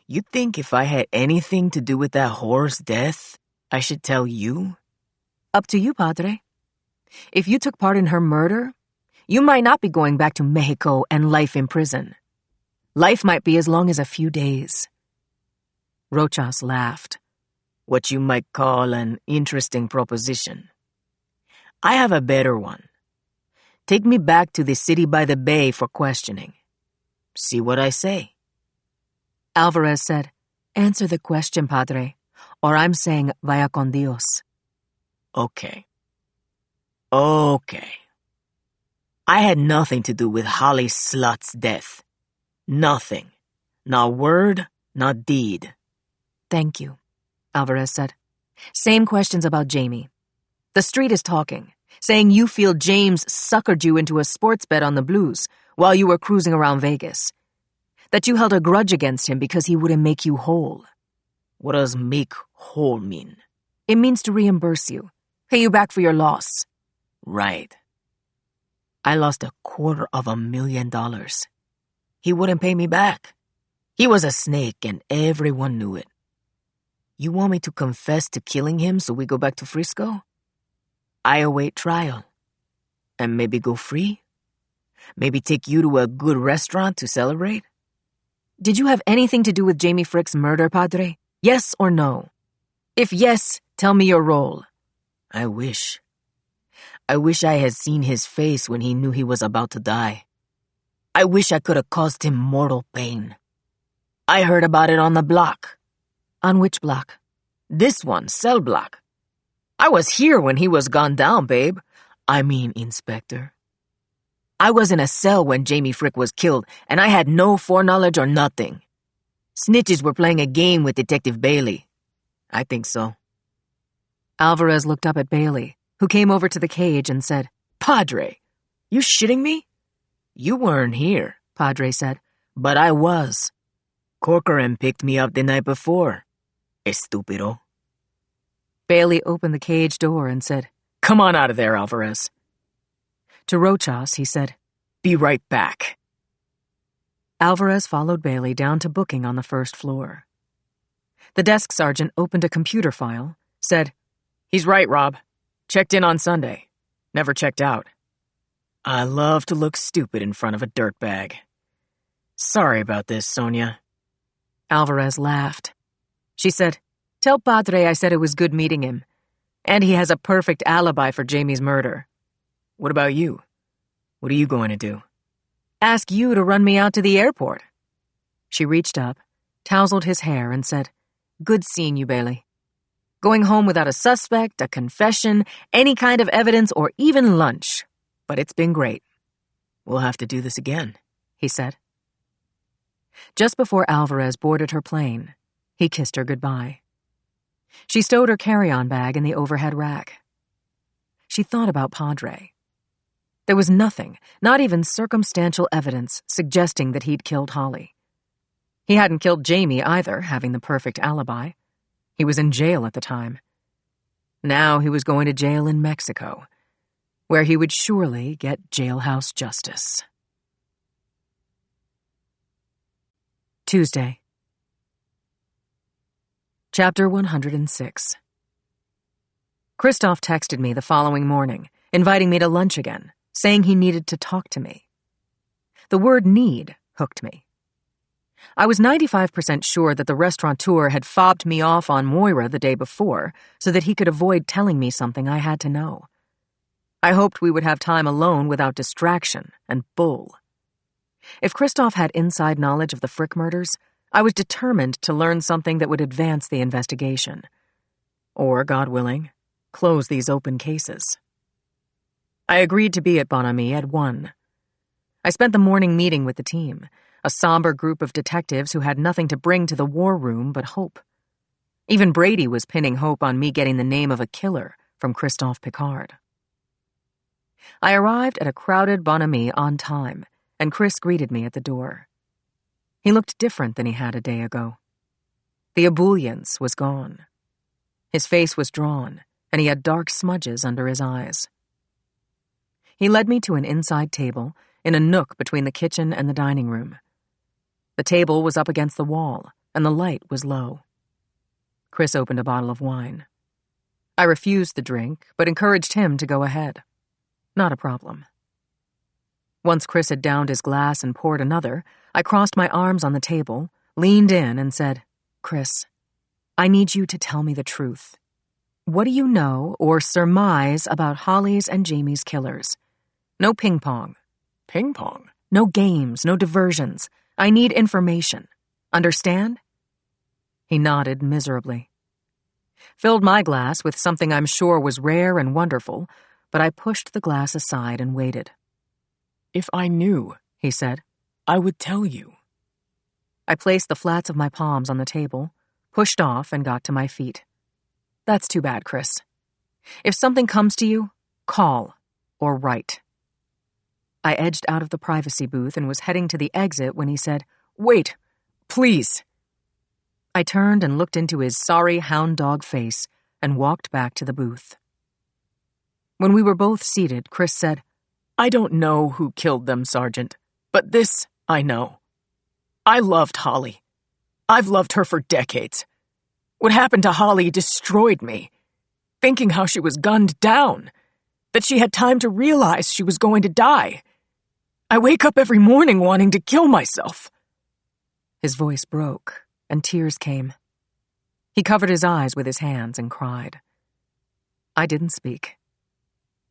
you think if I had anything to do with that whore's death, I should tell you?" "Up to you, Padre. If you took part in her murder, you might not be going back to Mexico and life in prison. Life might be as long as a few days." Rochas laughed. "What you might call an interesting proposition. I have a better one. Take me back to the city by the bay for questioning. See what I say." Alvarez said, "Answer the question, Padre, or I'm saying vaya con Dios." Okay. I had nothing to do with Holly Slut's death. Nothing. Not word, not deed." "Thank you," Alvarez said. "Same questions about Jamie. The street is talking, saying you feel James suckered you into a sports bet on the Blues while you were cruising around Vegas. That you held a grudge against him because he wouldn't make you whole." "What does make whole mean?" "It means to reimburse you, pay you back for your loss." "Right. I lost $250,000. He wouldn't pay me back. He was a snake and everyone knew it. You want me to confess to killing him so we go back to Frisco? I await trial. And maybe go free? Maybe take you to a good restaurant to celebrate?" "Did you have anything to do with Jamie Frick's murder, Padre? Yes or no? If yes, tell me your role." I wish I had seen his face when he knew he was about to die. I wish I could have caused him mortal pain. I heard about it on the block." "On which block?" "This one, cell block. I was here when he was gone down, babe. I mean, Inspector. I was in a cell when Jamie Frick was killed, and I had no foreknowledge or nothing. Snitches were playing a game with Detective Bailey. I think so." Alvarez looked up at Bailey, who came over to the cage and said, "Padre, You shitting me? You weren't here, Padre said. But I was. Corcoran picked me up the night before. Estúpido. Bailey opened the cage door and said, Come on out of there, Alvarez. To Rochas, he said, Be right back. Alvarez followed Bailey down to booking on the first floor. The desk sergeant opened a computer file, said, He's right, Rob. Checked in on Sunday. Never checked out. I love to look stupid in front of a dirtbag. Sorry about this, Sonia. Alvarez laughed. She said, Tell Padre I said it was good meeting him, and he has a perfect alibi for Jamie's murder. What about you? What are you going to do? Ask you to run me out to the airport. She reached up, tousled his hair, and said, Good seeing you, Bailey. Going home without a suspect, a confession, any kind of evidence, or even lunch. But it's been great. We'll have to do this again, he said. Just before Alvarez boarded her plane, he kissed her goodbye. She stowed her carry-on bag in the overhead rack. She thought about Padre. There was nothing, not even circumstantial evidence, suggesting that he'd killed Holly. He hadn't killed Jamie either, having the perfect alibi. He was in jail at the time. Now he was going to jail in Mexico, where he would surely get jailhouse justice. Tuesday. Chapter 106. Christoph texted me the following morning, inviting me to lunch again, saying he needed to talk to me. The word need hooked me. I was 95% sure that the restaurateur had fobbed me off on Moira the day before so that he could avoid telling me something I had to know. I hoped we would have time alone without distraction and bull. If Christoph had inside knowledge of the Frick murders, I was determined to learn something that would advance the investigation. Or, God willing, close these open cases. I agreed to be at Bon Ami at 1. I spent the morning meeting with the team, a somber group of detectives who had nothing to bring to the war room but hope. Even Brady was pinning hope on me getting the name of a killer from Christophe Picard. I arrived at a crowded Bon Ami on time, and Chris greeted me at the door. He looked different than he had a day ago. The ebullience was gone. His face was drawn, and he had dark smudges under his eyes. He led me to an inside table in a nook between the kitchen and the dining room. The table was up against the wall, and the light was low. Chris opened a bottle of wine. I refused the drink, but encouraged him to go ahead. Not a problem. Once Chris had downed his glass and poured another, I crossed my arms on the table, leaned in, and said, Chris, I need you to tell me the truth. What do you know or surmise about Holly's and Jamie's killers? No ping-pong. Ping-pong? No games, no diversions. I need information. Understand? He nodded miserably. Filled my glass with something I'm sure was rare and wonderful, but I pushed the glass aside and waited. If I knew, he said, I would tell you. I placed the flats of my palms on the table, pushed off, and got to my feet. That's too bad, Chris. If something comes to you, call or write. I edged out of the privacy booth and was heading to the exit when he said, Wait, please. I turned and looked into his sorry hound dog face and walked back to the booth. When we were both seated, Chris said, I don't know who killed them, Sergeant, but this I know. I loved Holly. I've loved her for decades. What happened to Holly destroyed me. Thinking how she was gunned down, that she had time to realize she was going to die. I wake up every morning wanting to kill myself. His voice broke, and tears came. He covered his eyes with his hands and cried. I didn't speak.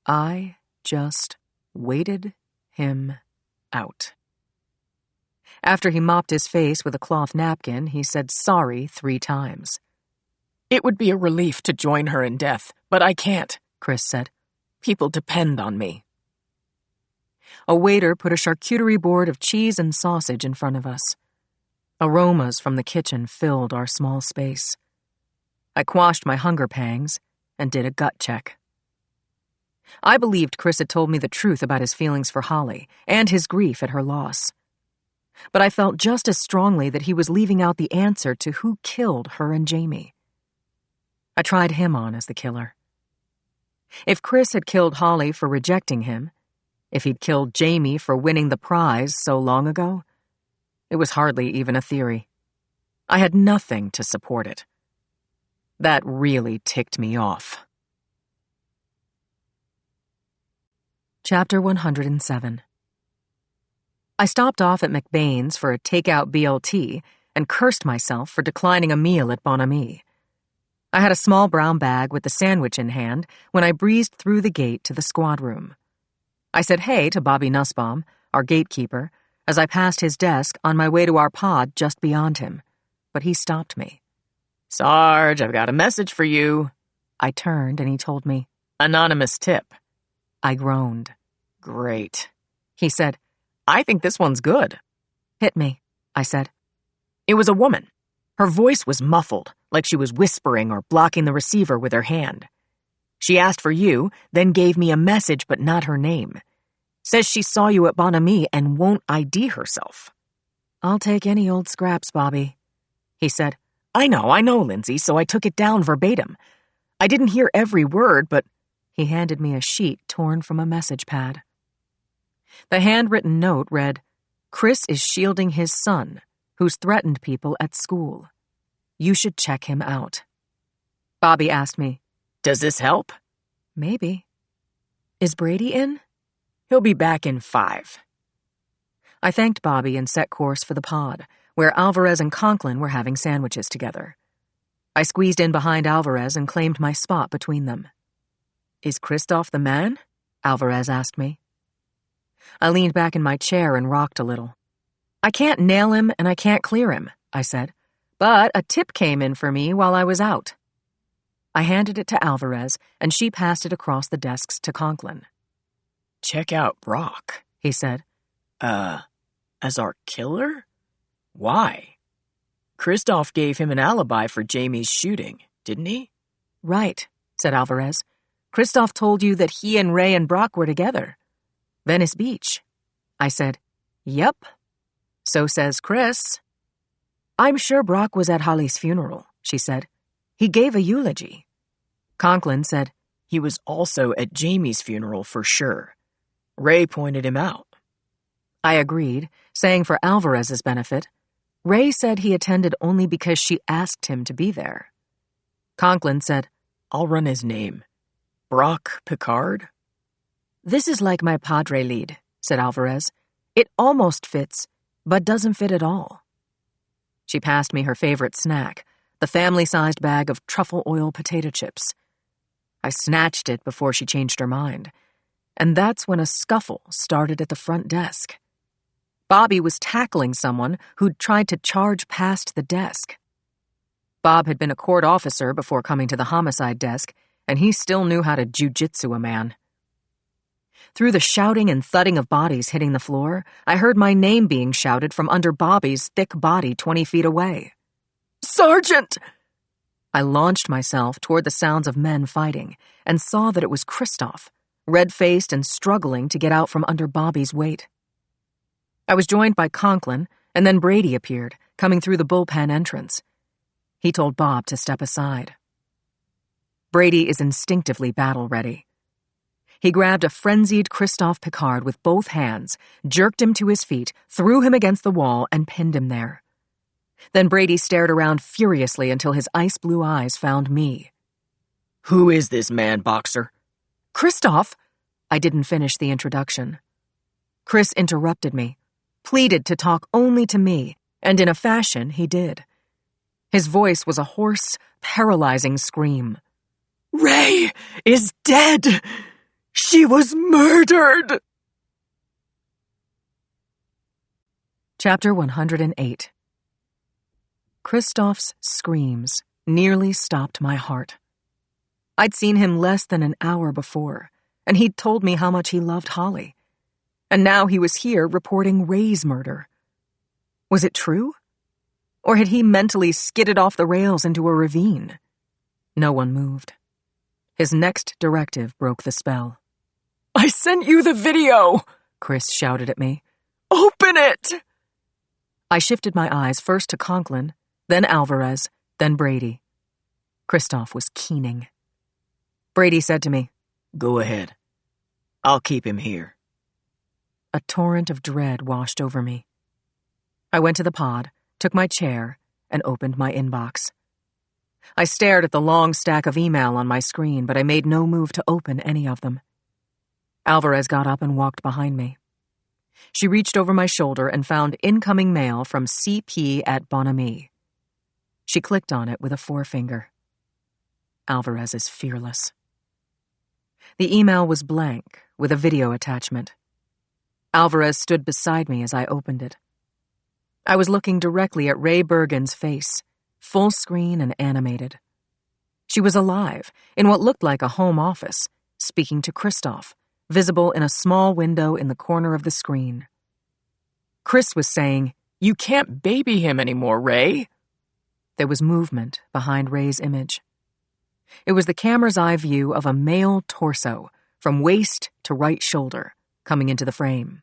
I just waited him out. After he mopped his face with a cloth napkin, he said sorry 3 times. It would be a relief to join her in death, but I can't, Chris said. People depend on me. A waiter put a charcuterie board of cheese and sausage in front of us. Aromas from the kitchen filled our small space. I quashed my hunger pangs and did a gut check. I believed Chris had told me the truth about his feelings for Holly and his grief at her loss. But I felt just as strongly that he was leaving out the answer to who killed her and Jamie. I tried him on as the killer. If Chris had killed Holly for rejecting him, if he'd killed Jamie for winning the prize so long ago, it was hardly even a theory. I had nothing to support it. That really ticked me off. Chapter 107. I stopped off at McBain's for a takeout BLT and cursed myself for declining a meal at Bon Ami. I had a small brown bag with the sandwich in hand when I breezed through the gate to the squad room. I said hey to Bobby Nussbaum, our gatekeeper, as I passed his desk on my way to our pod just beyond him, but he stopped me. Sarge, I've got a message for you. I turned and he told me, Anonymous tip. I groaned. Great. He said, I think this one's good. Hit me, I said. It was a woman. Her voice was muffled, like she was whispering or blocking the receiver with her hand. She asked for you, then gave me a message but not her name. Says she saw you at Bon Ami and won't ID herself. I'll take any old scraps, Bobby. He said, I know, Lindsay, so I took it down verbatim. I didn't hear every word, but... He handed me a sheet torn from a message pad. The handwritten note read, Chris is shielding his son, who's threatened people at school. You should check him out. Bobby asked me, Does this help? Maybe. Is Brady in? He'll be back in 5. I thanked Bobby and set course for the pod, where Alvarez and Conklin were having sandwiches together. I squeezed in behind Alvarez and claimed my spot between them. Is Christoph the man? Alvarez asked me. I leaned back in my chair and rocked a little. I can't nail him and I can't clear him, I said, but a tip came in for me while I was out. I handed it to Alvarez and she passed it across the desks to Conklin. Check out Brock, he said. As our killer? Why? Christoph gave him an alibi for Jamie's shooting, didn't he? Right, said Alvarez. Christoph told you that he and Ray and Brock were together. Venice Beach. I said, Yep. So says Chris. I'm sure Brock was at Holly's funeral, she said. He gave a eulogy. Conklin said, He was also at Jamie's funeral for sure. Ray pointed him out. I agreed, saying for Alvarez's benefit, Ray said he attended only because she asked him to be there. Conklin said, I'll run his name. Brock Picard? This is like my Padre lead, said Alvarez. It almost fits, but doesn't fit at all. She passed me her favorite snack, the family-sized bag of truffle oil potato chips. I snatched it before she changed her mind, and that's when a scuffle started at the front desk. Bobby was tackling someone who'd tried to charge past the desk. Bob had been a court officer before coming to the homicide desk, and he still knew how to jujitsu a man. Through the shouting and thudding of bodies hitting the floor, I heard my name being shouted from under Bobby's thick body 20 feet away. Sergeant! I launched myself toward the sounds of men fighting and saw that it was Christoph, red-faced and struggling to get out from under Bobby's weight. I was joined by Conklin, and then Brady appeared, coming through the bullpen entrance. He told Bob to step aside. Brady is instinctively battle-ready. He grabbed a frenzied Christoph Picard with both hands, jerked him to his feet, threw him against the wall, and pinned him there. Then Brady stared around furiously until his ice-blue eyes found me. Who is this man, boxer? Christoph! I didn't finish the introduction. Chris interrupted me, pleaded to talk only to me, and in a fashion he did. His voice was a hoarse, paralyzing scream. Ray is dead! She was murdered! Chapter 108. Christoph's screams nearly stopped my heart. I'd seen him less than an hour before, and he'd told me how much he loved Holly. And now he was here reporting Ray's murder. Was it true? Or had he mentally skidded off the rails into a ravine? No one moved. His next directive broke the spell. I sent you the video, Chris shouted at me. Open it! I shifted my eyes first to Conklin, then Alvarez, then Brady. Christoph was keening. Brady said to me, Go ahead. I'll keep him here. A torrent of dread washed over me. I went to the pod, took my chair, and opened my inbox. I stared at the long stack of email on my screen, but I made no move to open any of them. Alvarez got up and walked behind me. She reached over my shoulder and found incoming mail from CP@Bonami. She clicked on it with a forefinger. Alvarez is fearless. The email was blank, with a video attachment. Alvarez stood beside me as I opened it. I was looking directly at Ray Bergen's face, full screen and animated. She was alive, in what looked like a home office, speaking to Christoph, visible in a small window in the corner of the screen. Chris was saying, You can't baby him anymore, Ray. There was movement behind Ray's image. It was the camera's eye view of a male torso, from waist to right shoulder, coming into the frame.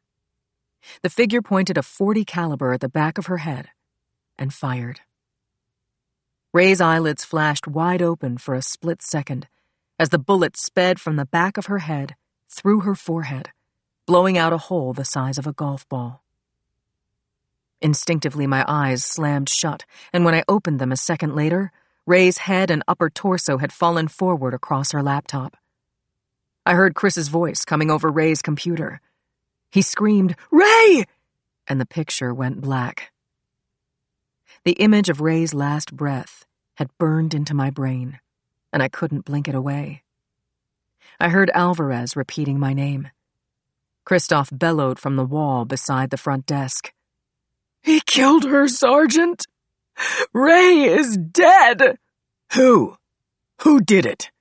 The figure pointed a .40 caliber at the back of her head and fired. Ray's eyelids flashed wide open for a split second as the bullet sped from the back of her head through her forehead, blowing out a hole the size of a golf ball. Instinctively, my eyes slammed shut, and when I opened them a second later, Ray's head and upper torso had fallen forward across her laptop. I heard Chris's voice coming over Ray's computer. He screamed, Ray! And the picture went black. The image of Ray's last breath had burned into my brain, and I couldn't blink it away. I heard Alvarez repeating my name. Christoph bellowed from the wall beside the front desk. He killed her, Sergeant. Ray is dead. Who? Who did it?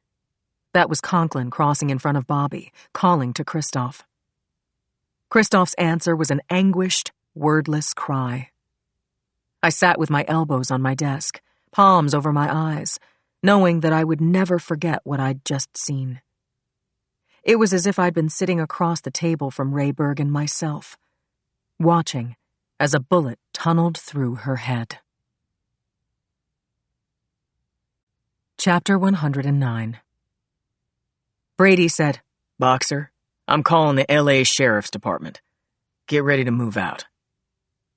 That was Conklin crossing in front of Bobby, calling to Christoph. Christoph's answer was an anguished, wordless cry. I sat with my elbows on my desk, palms over my eyes, knowing that I would never forget what I'd just seen. It was as if I'd been sitting across the table from Ray Bergen myself, watching as a bullet tunneled through her head. Chapter 109. Brady said, Boxer, I'm calling the L.A. Sheriff's Department. Get ready to move out.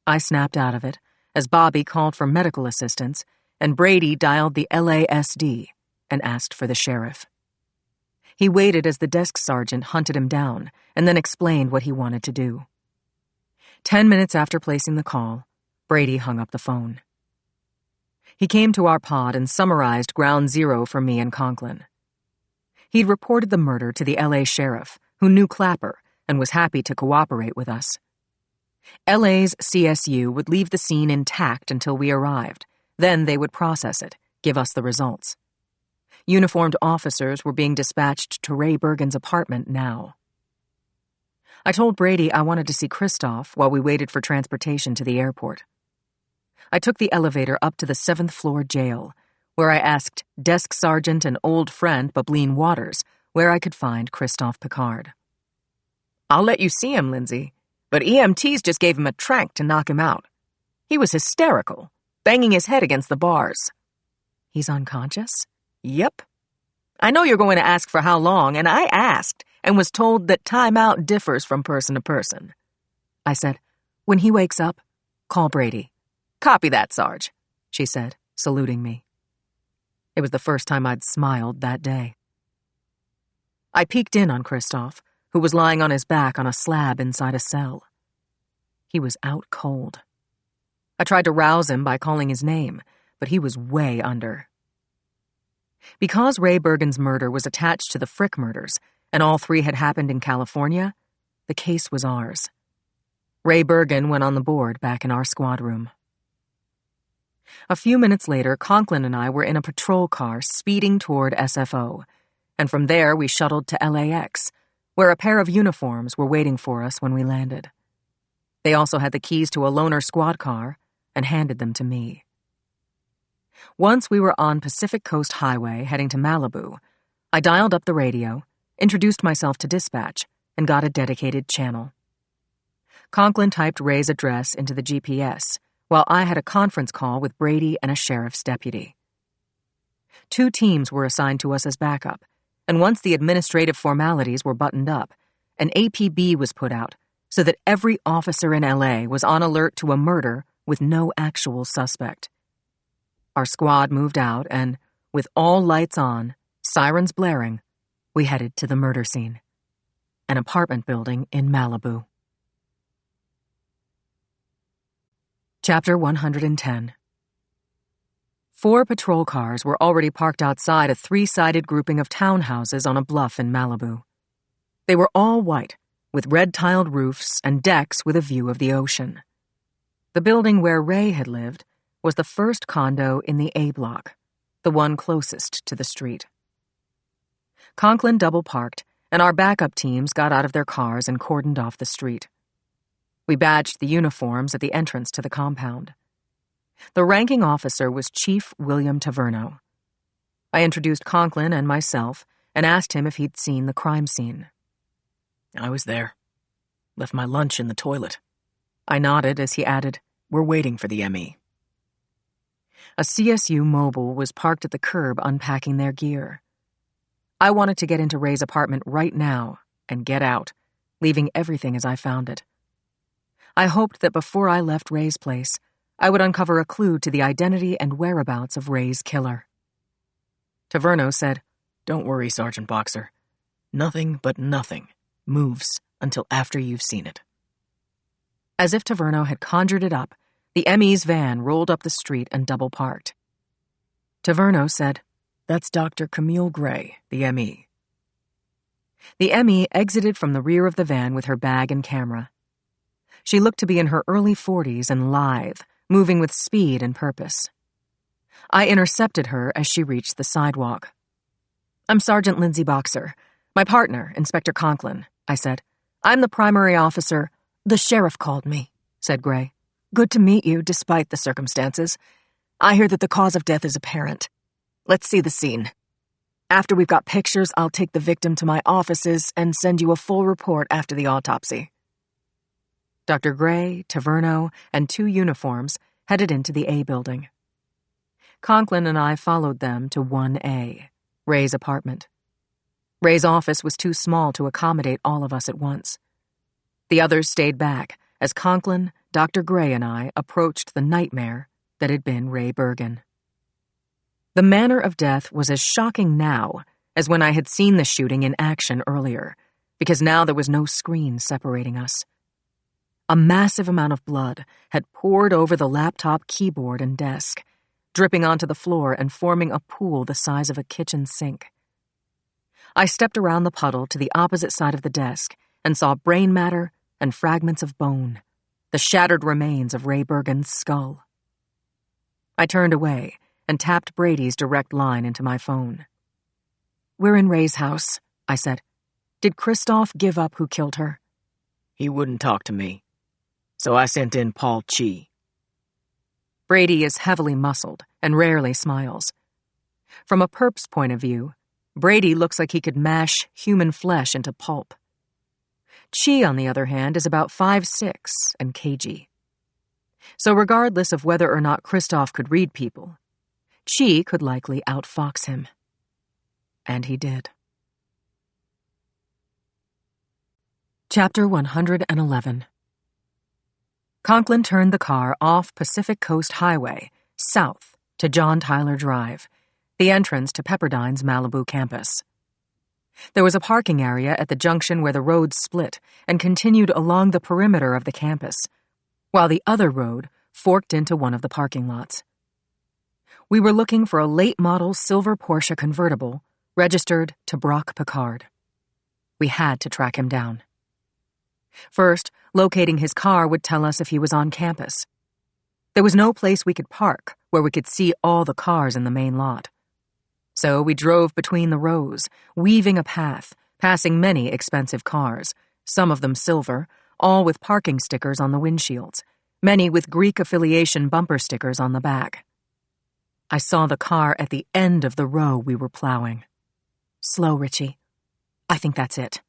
I snapped out of it as Bobby called for medical assistance and Brady dialed the LASD and asked for the sheriff. He waited as the desk sergeant hunted him down and then explained what he wanted to do. 10 minutes after placing the call, Brady hung up the phone. He came to our pod and summarized ground zero for me and Conklin. He'd reported the murder to the L.A. sheriff, who knew Clapper and was happy to cooperate with us. L.A.'s CSU would leave the scene intact until we arrived. Then they would process it, give us the results. Uniformed officers were being dispatched to Ray Bergen's apartment now. I told Brady I wanted to see Christoph while we waited for transportation to the airport. I took the elevator up to the 7th floor jail, where I asked desk sergeant and old friend Bableen Waters where I could find Christoph Picard. I'll let you see him, Lindsay, but EMTs just gave him a tranq to knock him out. He was hysterical, banging his head against the bars. He's unconscious? Yep. I know you're going to ask for how long, and I asked and was told that timeout differs from person to person. I said, when he wakes up, call Brady. Copy that, Sarge, she said, saluting me. It was the first time I'd smiled that day. I peeked in on Christoph, who was lying on his back on a slab inside a cell. He was out cold. I tried to rouse him by calling his name, but he was way under. Because Ray Bergen's murder was attached to the Frick murders, and all three had happened in California, the case was ours. Ray Bergen went on the board back in our squad room. A few minutes later, Conklin and I were in a patrol car speeding toward SFO, and from there we shuttled to LAX, where a pair of uniforms were waiting for us when we landed. They also had the keys to a loaner squad car and handed them to me. Once we were on Pacific Coast Highway heading to Malibu, I dialed up the radio, introduced myself to dispatch, and got a dedicated channel. Conklin typed Ray's address into the GPS, while I had a conference call with Brady and a sheriff's deputy. 2 teams were assigned to us as backup, and once the administrative formalities were buttoned up, an APB was put out so that every officer in LA was on alert to a murder with no actual suspect. Our squad moved out and, with all lights on, sirens blaring, we headed to the murder scene, an apartment building in Malibu. Chapter 110. 4 patrol cars were already parked outside a 3-sided grouping of townhouses on a bluff in Malibu. They were all white, with red-tiled roofs and decks with a view of the ocean. The building where Ray had lived was the first condo in the A block, the one closest to the street. Conklin double-parked, and our backup teams got out of their cars and cordoned off the street. We badged the uniforms at the entrance to the compound. The ranking officer was Chief William Taverno. I introduced Conklin and myself and asked him if he'd seen the crime scene. I was there. Left my lunch in the toilet. I nodded as he added, We're waiting for the ME. A CSU mobile was parked at the curb unpacking their gear. I wanted to get into Ray's apartment right now and get out, leaving everything as I found it. I hoped that before I left Ray's place, I would uncover a clue to the identity and whereabouts of Ray's killer. Taverno said, Don't worry, Sergeant Boxer. Nothing but nothing moves until after you've seen it. As if Taverno had conjured it up, the ME's van rolled up the street and double-parked. Taverno said, That's Dr. Camille Gray, the ME. The ME exited from the rear of the van with her bag and camera. She looked to be in her early 40s and lithe, moving with speed and purpose. I intercepted her as she reached the sidewalk. I'm Sergeant Lindsay Boxer. My partner, Inspector Conklin, I said. I'm the primary officer. The sheriff called me, said Gray. Good to meet you, despite the circumstances. I hear that the cause of death is apparent. Let's see the scene. After we've got pictures, I'll take the victim to my offices and send you a full report after the autopsy. Dr. Gray, Taverno, and 2 uniforms headed into the A building. Conklin and I followed them to 1A, Ray's apartment. Ray's office was too small to accommodate all of us at once. The others stayed back as Conklin, Dr. Gray, and I approached the nightmare that had been Ray Bergen. The manner of death was as shocking now as when I had seen the shooting in action earlier, because now there was no screen separating us. A massive amount of blood had poured over the laptop keyboard and desk, dripping onto the floor and forming a pool the size of a kitchen sink. I stepped around the puddle to the opposite side of the desk and saw brain matter and fragments of bone, the shattered remains of Ray Bergen's skull. I turned away and tapped Brady's direct line into my phone. We're in Ray's house, I said. Did Christoph give up who killed her? He wouldn't talk to me. So I sent in Paul Chi. Brady is heavily muscled and rarely smiles. From a perp's point of view, Brady looks like he could mash human flesh into pulp. Chi, on the other hand, is about 5'6" and cagey. So regardless of whether or not Christoph could read people, Chi could likely outfox him. And he did. Chapter 111. Conklin turned the car off Pacific Coast Highway, south to John Tyler Drive, the entrance to Pepperdine's Malibu campus. There was a parking area at the junction where the roads split and continued along the perimeter of the campus, while the other road forked into one of the parking lots. We were looking for a late-model silver Porsche convertible registered to Brock Picard. We had to track him down. First, locating his car would tell us if he was on campus. There was no place we could park where we could see all the cars in the main lot. So we drove between the rows, weaving a path, passing many expensive cars, some of them silver, all with parking stickers on the windshields, many with Greek affiliation bumper stickers on the back. I saw the car at the end of the row we were plowing. Slow, Richie. I think that's it.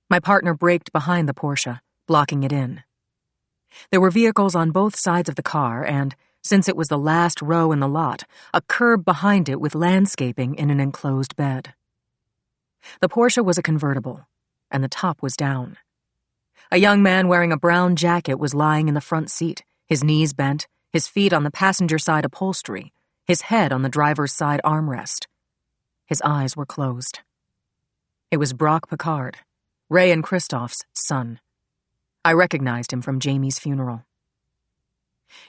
My partner braked behind the Porsche, blocking it in. There were vehicles on both sides of the car and, since it was the last row in the lot, a curb behind it with landscaping in an enclosed bed. The Porsche was a convertible, and the top was down. A young man wearing a brown jacket was lying in the front seat, his knees bent, his feet on the passenger side upholstery, his head on the driver's side armrest. His eyes were closed. It was Brock Picard, Ray and Christoph's son. I recognized him from Jamie's funeral.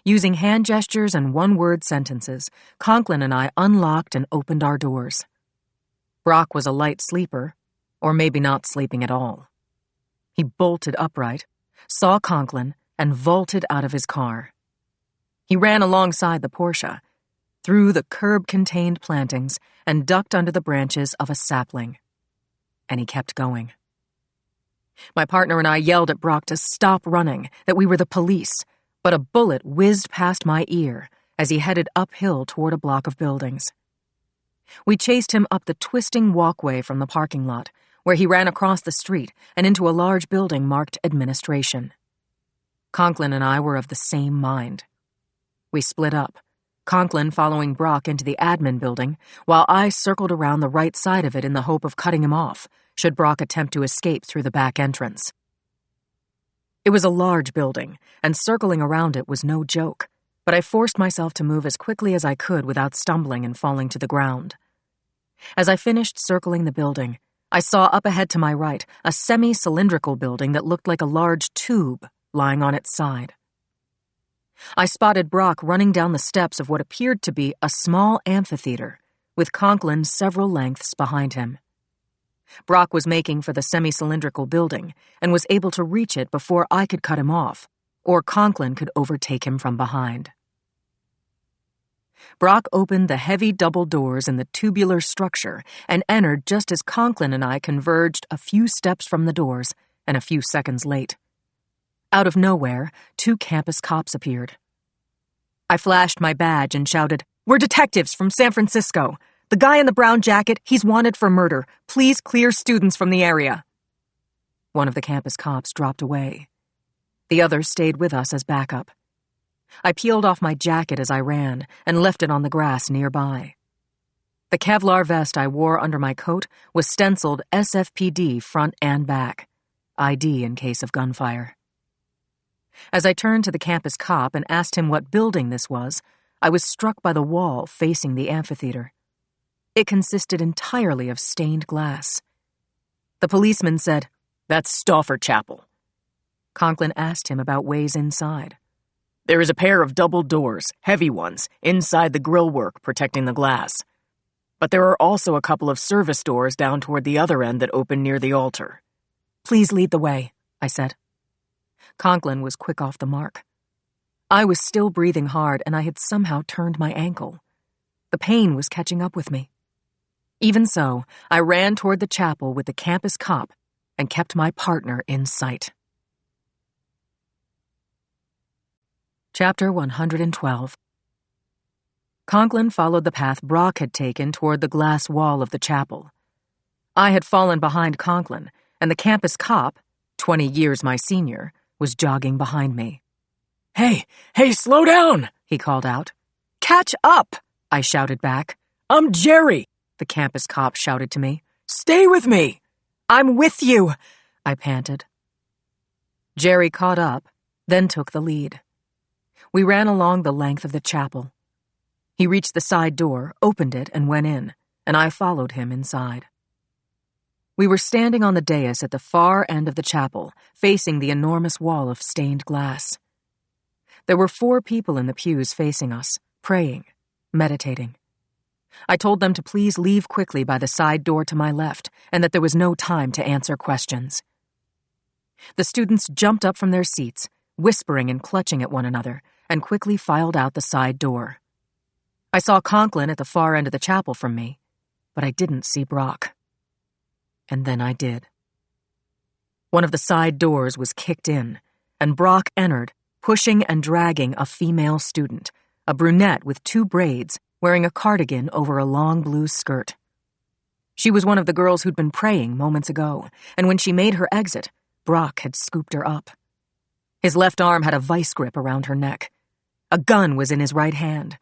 Using hand gestures and one-word sentences, Conklin and I unlocked and opened our doors. Brock was a light sleeper, or maybe not sleeping at all. He bolted upright, saw Conklin, and vaulted out of his car. He ran alongside the Porsche, through the curb-contained plantings, and ducked under the branches of a sapling. And he kept going. My partner and I yelled at Brock to stop running, that we were the police, but a bullet whizzed past my ear as he headed uphill toward a block of buildings. We chased him up the twisting walkway from the parking lot, where he ran across the street and into a large building marked Administration. Conklin and I were of the same mind. We split up, Conklin following Brock into the admin building, while I circled around the right side of it in the hope of cutting him off, should Brock attempt to escape through the back entrance. It was a large building, and circling around it was no joke, but I forced myself to move as quickly as I could without stumbling and falling to the ground. As I finished circling the building, I saw up ahead to my right a semi-cylindrical building that looked like a large tube lying on its side. I spotted Brock running down the steps of what appeared to be a small amphitheater, with Conklin several lengths behind him. Brock was making for the semi-cylindrical building and was able to reach it before I could cut him off, or Conklin could overtake him from behind. Brock opened the heavy double doors in the tubular structure and entered just as Conklin and I converged a few steps from the doors and a few seconds late. Out of nowhere, 2 campus cops appeared. I flashed my badge and shouted, "We're detectives from San Francisco. The guy in the brown jacket, he's wanted for murder. Please clear students from the area." One of the campus cops dropped away. The other stayed with us as backup. I peeled off my jacket as I ran and left it on the grass nearby. The Kevlar vest I wore under my coat was stenciled SFPD front and back, ID in case of gunfire. As I turned to the campus cop and asked him what building this was, I was struck by the wall facing the amphitheater. It consisted entirely of stained glass. The policeman said, "That's Stauffer Chapel." Conklin asked him about ways inside. "There is a pair of double doors, heavy ones, inside the grillwork protecting the glass. But there are also a couple of service doors down toward the other end that open near the altar." "Please lead the way," I said. Conklin was quick off the mark. I was still breathing hard, and I had somehow turned my ankle. The pain was catching up with me. Even so, I ran toward the chapel with the campus cop and kept my partner in sight. Chapter 112. Conklin followed the path Brock had taken toward the glass wall of the chapel. I had fallen behind Conklin, and the campus cop, 20 years my senior, was jogging behind me. Hey, slow down, he called out. "Catch up," I shouted back. "I'm Jerry," the campus cop shouted to me. "Stay with me." "I'm with you," I panted. Jerry caught up, then took the lead. We ran along the length of the chapel. He reached the side door, opened it, and went in, and I followed him inside. We were standing on the dais at the far end of the chapel, facing the enormous wall of stained glass. There were 4 people in the pews facing us, praying, meditating. I told them to please leave quickly by the side door to my left, and that there was no time to answer questions. The students jumped up from their seats, whispering and clutching at one another, and quickly filed out the side door. I saw Conklin at the far end of the chapel from me, but I didn't see Brock. And then I did. One of the side doors was kicked in, and Brock entered, pushing and dragging a female student, a brunette with 2 braids, wearing a cardigan over a long blue skirt. She was one of the girls who'd been praying moments ago, and when she made her exit, Brock had scooped her up. His left arm had a vice grip around her neck. A gun was in his right hand.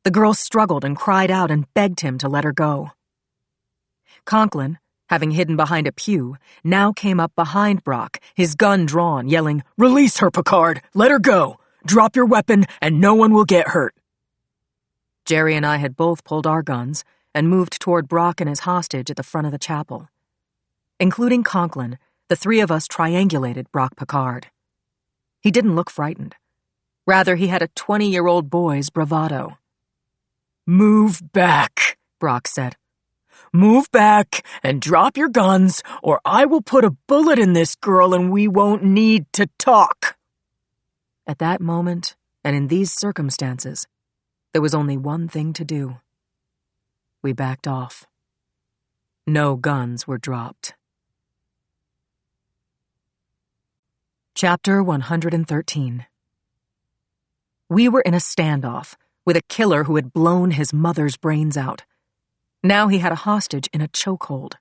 The girl struggled and cried out and begged him to let her go. Conklin, having hidden behind a pew, now came up behind Brock, his gun drawn, yelling, "Release her, Picard! Let her go! Drop your weapon and no one will get hurt!" Jerry and I had both pulled our guns and moved toward Brock and his hostage at the front of the chapel. Including Conklin, the three of us triangulated Brock Picard. He didn't look frightened. Rather, he had a 20-year-old boy's bravado. "Move back," Brock said. "Move back and drop your guns, or I will put a bullet in this girl and we won't need to talk." At that moment, and in these circumstances, there was only one thing to do. We backed off. No guns were dropped. Chapter 113. We were in a standoff with a killer who had blown his mother's brains out. Now he had a hostage in a chokehold.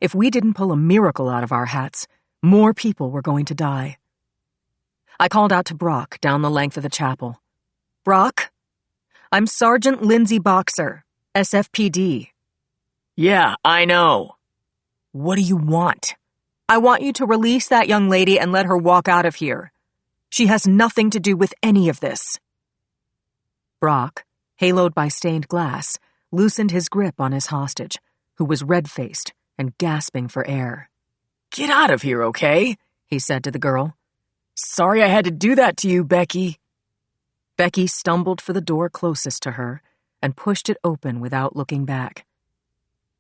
If we didn't pull a miracle out of our hats, more people were going to die. I called out to Brock down the length of the chapel. "Brock, I'm Sergeant Lindsay Boxer, SFPD." "Yeah, I know." "What do you want?" "I want you to release that young lady and let her walk out of here. She has nothing to do with any of this." Brock, haloed by stained glass, loosened his grip on his hostage, who was red-faced and gasping for air. "Get out of here, okay?" he said to the girl. "Sorry I had to do that to you, Becky." Becky stumbled for the door closest to her and pushed it open without looking back.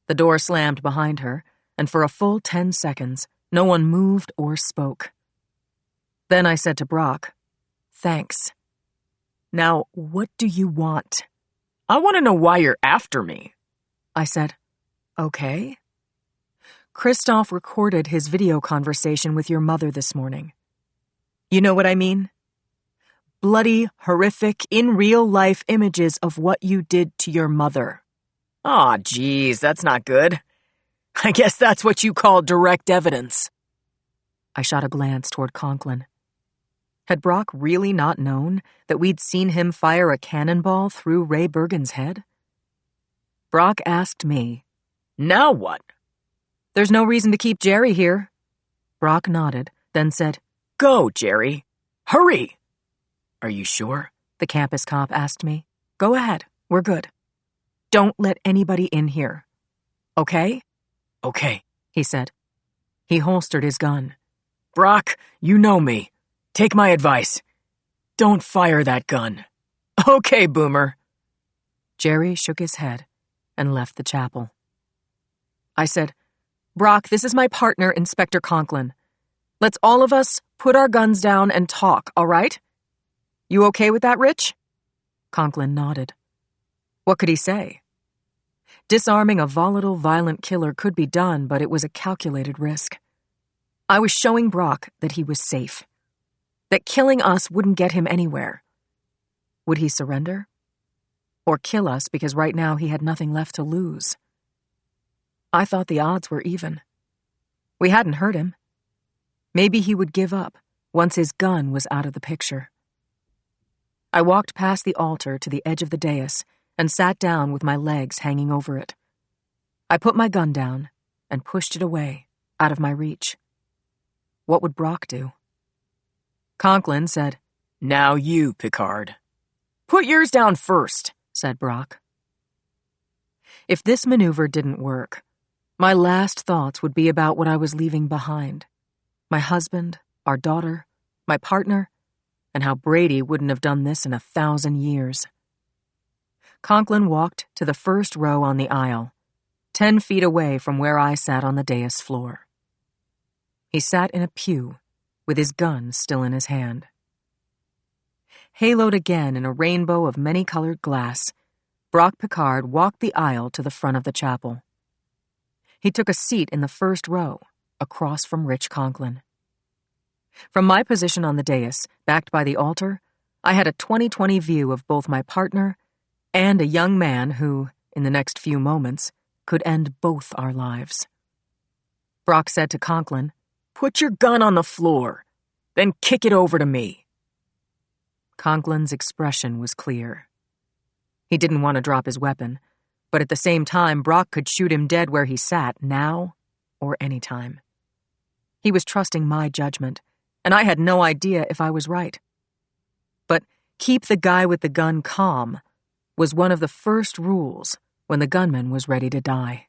The door slammed behind her, and for a full 10 seconds, no one moved or spoke. Then I said to Brock, "Thanks. Now, what do you want?" "I want to know why you're after me." I said, "Okay." "Christoph recorded his video conversation with your mother this morning. You know what I mean? Bloody, horrific, in real-life images of what you did to your mother." "Aw, geez, that's not good. I guess that's what you call direct evidence." I shot a glance toward Conklin. Had Brock really not known that we'd seen him fire a cannonball through Ray Bergen's head? Brock asked me, "Now what?" "There's no reason to keep Jerry here." Brock nodded, then said, "Go, Jerry. Hurry!" "Are you sure?" the campus cop asked me. "Go ahead. We're good. Don't let anybody in here. Okay?" "Okay," he said. He holstered his gun. "Brock, you know me. Take my advice. Don't fire that gun." "Okay, Boomer." Jerry shook his head and left the chapel. I said, "Brock, this is my partner, Inspector Conklin. Let's all of us put our guns down and talk, all right? You okay with that, Rich?" Conklin nodded. What could he say? Disarming a volatile, violent killer could be done, but it was a calculated risk. I was showing Brock that he was safe, that killing us wouldn't get him anywhere. Would he surrender? Or kill us because right now he had nothing left to lose? I thought the odds were even. We hadn't hurt him. Maybe he would give up once his gun was out of the picture. I walked past the altar to the edge of the dais and sat down with my legs hanging over it. I put my gun down and pushed it away, out of my reach. What would Brock do? Conklin said, "Now you, Picard." "Put yours down first," said Brock. If this maneuver didn't work, my last thoughts would be about what I was leaving behind. My husband, our daughter, my partner, and how Brady wouldn't have done this in 1,000 years. Conklin walked to the first row on the aisle, 10 feet away from where I sat on the dais floor. He sat in a pew, with his gun still in his hand. Haloed again in a rainbow of many-colored glass, Brock Picard walked the aisle to the front of the chapel. He took a seat in the first row, across from Rich Conklin. From my position on the dais, backed by the altar, I had a 20/20 view of both my partner and a young man who, in the next few moments, could end both our lives. Brock said to Conklin, "Put your gun on the floor, then kick it over to me." Conklin's expression was clear. He didn't want to drop his weapon, but at the same time, Brock could shoot him dead where he sat, now or any time. He was trusting my judgment, and I had no idea if I was right. But keep the guy with the gun calm was one of the first rules when the gunman was ready to die.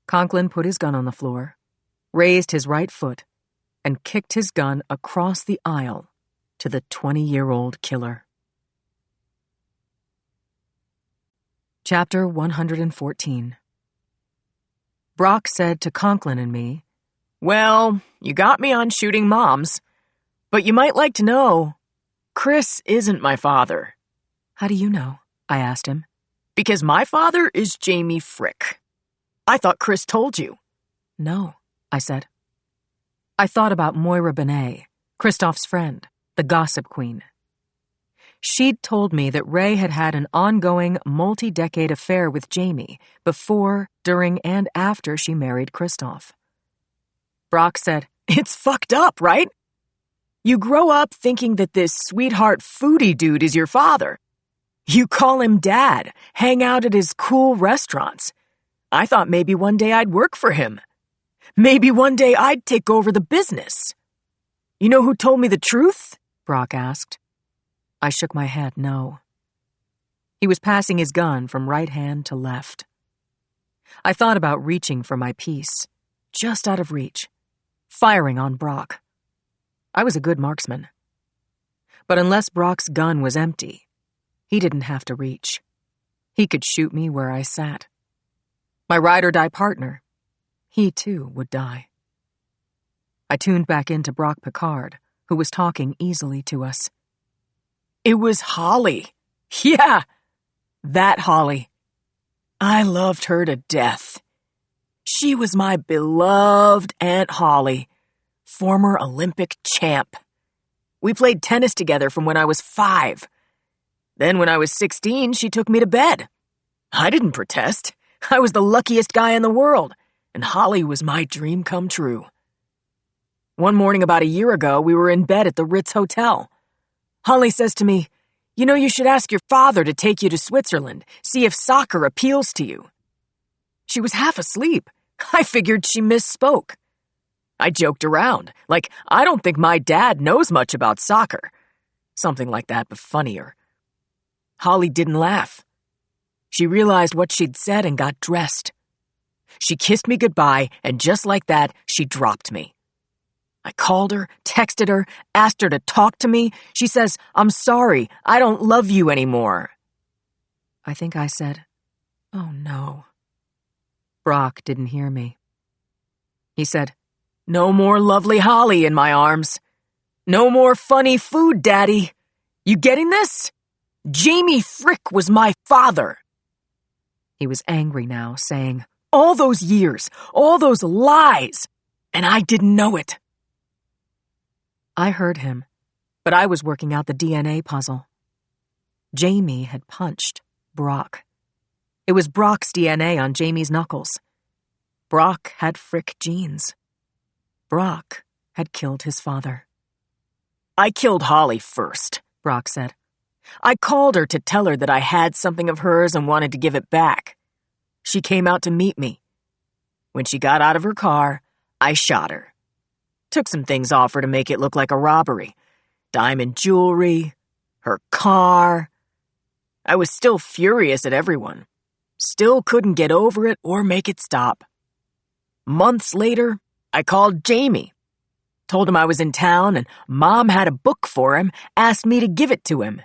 Conklin put his gun on the floor, raised his right foot, and kicked his gun across the aisle to the 20-year-old killer. Chapter 114. Brock said to Conklin and me, "Well, you got me on shooting moms, but you might like to know, Chris isn't my father." "How do you know?" I asked him. "Because my father is Jamie Frick. I thought Chris told you." "No," I said. I thought about Moira Benet, Christoph's friend, the gossip queen. She'd told me that Ray had had an ongoing, multi-decade affair with Jamie before, during, and after she married Christoph. Brock said, "It's fucked up, right? You grow up thinking that this sweetheart foodie dude is your father. You call him Dad, hang out at his cool restaurants. I thought maybe one day I'd work for him. Maybe one day I'd take over the business. You know who told me the truth?" Brock asked. I shook my head no. He was passing his gun from right hand to left. I thought about reaching for my piece, just out of reach, firing on Brock. I was a good marksman. But unless Brock's gun was empty, he didn't have to reach. He could shoot me where I sat. My ride-or-die partner, he too would die. I tuned back into Brock Picard, who was talking easily to us. "It was Holly. Yeah, that Holly. I loved her to death. She was my beloved Aunt Holly, former Olympic champ. We played tennis together from when I was 5. Then when I was 16, she took me to bed. I didn't protest. I was the luckiest guy in the world, and Holly was my dream come true. One morning about a year ago, we were in bed at the Ritz Hotel. Holly says to me, 'You know, you should ask your father to take you to Switzerland, see if soccer appeals to you.' She was half asleep. I figured she misspoke. I joked around, like, 'I don't think my dad knows much about soccer.' Something like that, but funnier. Holly didn't laugh. She realized what she'd said and got dressed. She kissed me goodbye, and just like that, she dropped me. I called her, texted her, asked her to talk to me. She says, 'I'm sorry, I don't love you anymore.'" I think I said, "Oh no." Brock didn't hear me. He said, "No more lovely Holly in my arms. No more funny food, Daddy. You getting this? Jamie Frick was my father." He was angry now, saying, "All those years, all those lies, and I didn't know it." I heard him, but I was working out the DNA puzzle. Jamie had punched Brock. It was Brock's DNA on Jamie's knuckles. Brock had Frick genes. Brock had killed his father. "I killed Holly first," Brock said. "I called her to tell her that I had something of hers and wanted to give it back. She came out to meet me. When she got out of her car, I shot her. Took some things off her to make it look like a robbery. Diamond jewelry, her car. I was still furious at everyone. Still couldn't get over it or make it stop. Months later, I called Jamie. Told him I was in town and Mom had a book for him, asked me to give it to him.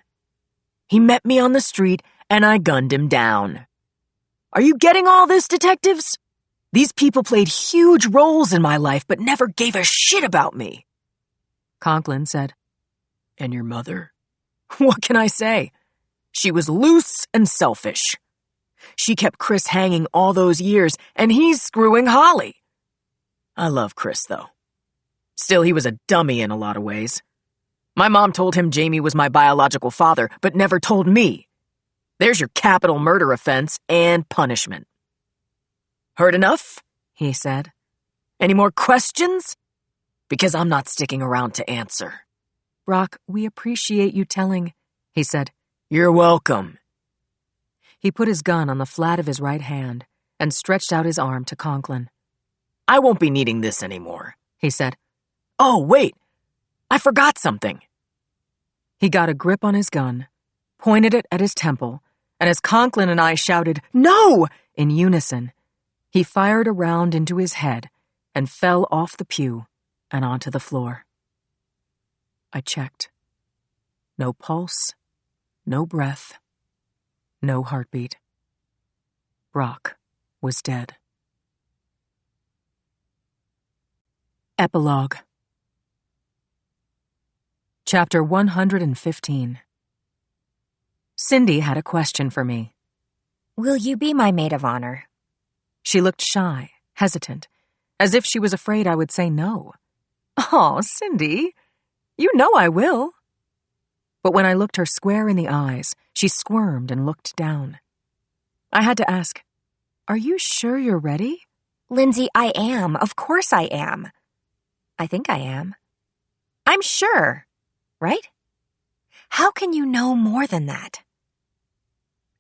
He met me on the street and I gunned him down. Are you getting all this, detectives? These people played huge roles in my life but never gave a shit about me." Conklin said, "And your mother?" What can I say? She was loose and selfish. She kept Chris hanging all those years, and he's screwing Holly. I love Chris, though. Still, he was a dummy in a lot of ways. My mom told him Jamie was my biological father, but never told me. There's your capital murder offense and punishment. Heard enough? He said. Any more questions? Because I'm not sticking around to answer. Brock, we appreciate you telling, he said. You're welcome. He put his gun on the flat of his right hand and stretched out his arm to Conklin. I won't be needing this anymore, he said. Oh, wait. I forgot something. He got a grip on his gun, pointed it at his temple, and as Conklin and I shouted, "No!" in unison, he fired a round into his head and fell off the pew and onto the floor. I checked. No pulse, no breath, no heartbeat. Brock was dead. Epilogue. Chapter 115. Cindy had a question for me. Will you be my maid of honor? She looked shy, hesitant, as if she was afraid I would say no. Oh, Cindy, you know I will. But when I looked her square in the eyes, she squirmed and looked down. I had to ask, are you sure you're ready? Lindsay, I am. Of course I am. I think I am. I'm sure, right? How can you know more than that?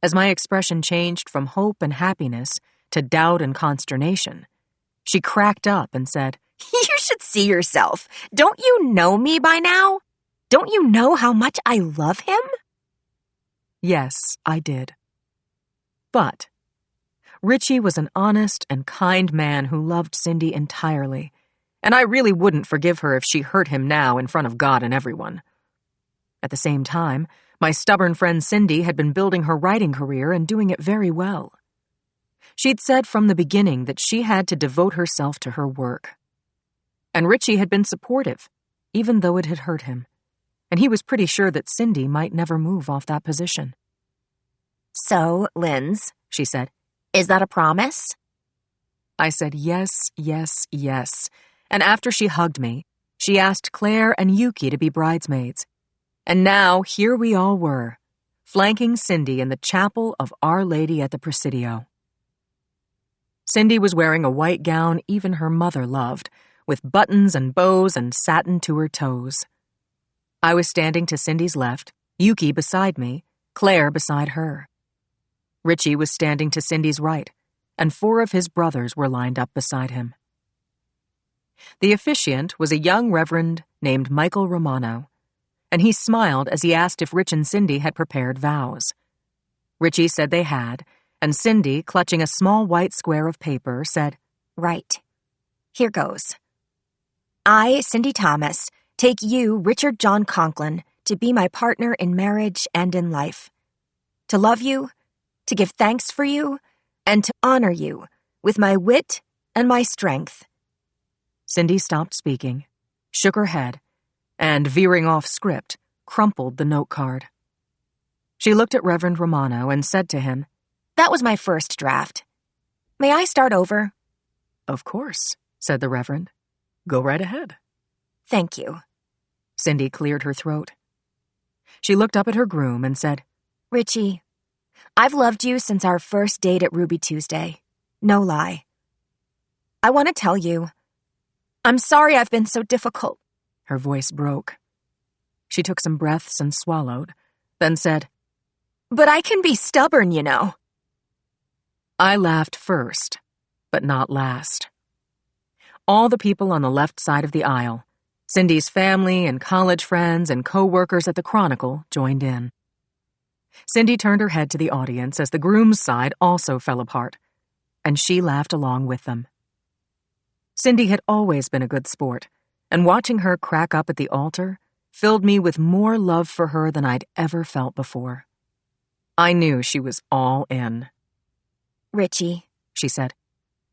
As my expression changed from hope and happiness to doubt and consternation, she cracked up and said, You should see yourself. Don't you know me by now? Don't you know how much I love him? Yes, I did. But Richie was an honest and kind man who loved Cindy entirely, and I really wouldn't forgive her if she hurt him now in front of God and everyone. At the same time, my stubborn friend Cindy had been building her writing career and doing it very well. She'd said from the beginning that she had to devote herself to her work. And Richie had been supportive, even though it had hurt him, and he was pretty sure that Cindy might never move off that position. So, Linz, she said, is that a promise? I said yes, yes, yes, and after she hugged me, she asked Claire and Yuki to be bridesmaids. And now here we all were, flanking Cindy in the chapel of Our Lady at the Presidio. Cindy was wearing a white gown even her mother loved, with buttons and bows and satin to her toes. I was standing to Cindy's left, Yuki beside me, Claire beside her. Richie was standing to Cindy's right, and 4 of his brothers were lined up beside him. The officiant was a young reverend named Michael Romano, and he smiled as he asked if Rich and Cindy had prepared vows. Richie said they had, and Cindy, clutching a small white square of paper, said, Right. Here goes. I, Cindy Thomas, take you, Richard John Conklin, to be my partner in marriage and in life. To love you, to give thanks for you, and to honor you with my wit and my strength. Cindy stopped speaking, shook her head, and, veering off script, crumpled the note card. She looked at Reverend Romano and said to him, That was my first draft. May I start over? Of course, said the Reverend. Go right ahead. Thank you. Cindy cleared her throat. She looked up at her groom and said, Richie, I've loved you since our first date at Ruby Tuesday. No lie. I want to tell you, I'm sorry I've been so difficult. Her voice broke. She took some breaths and swallowed, then said, But I can be stubborn, you know. I laughed first, but not last. All the people on the left side of the aisle, Cindy's family and college friends and co-workers at the Chronicle, joined in. Cindy turned her head to the audience as the groom's side also fell apart, and she laughed along with them. Cindy had always been a good sport, and watching her crack up at the altar filled me with more love for her than I'd ever felt before. I knew she was all in. Richie, she said,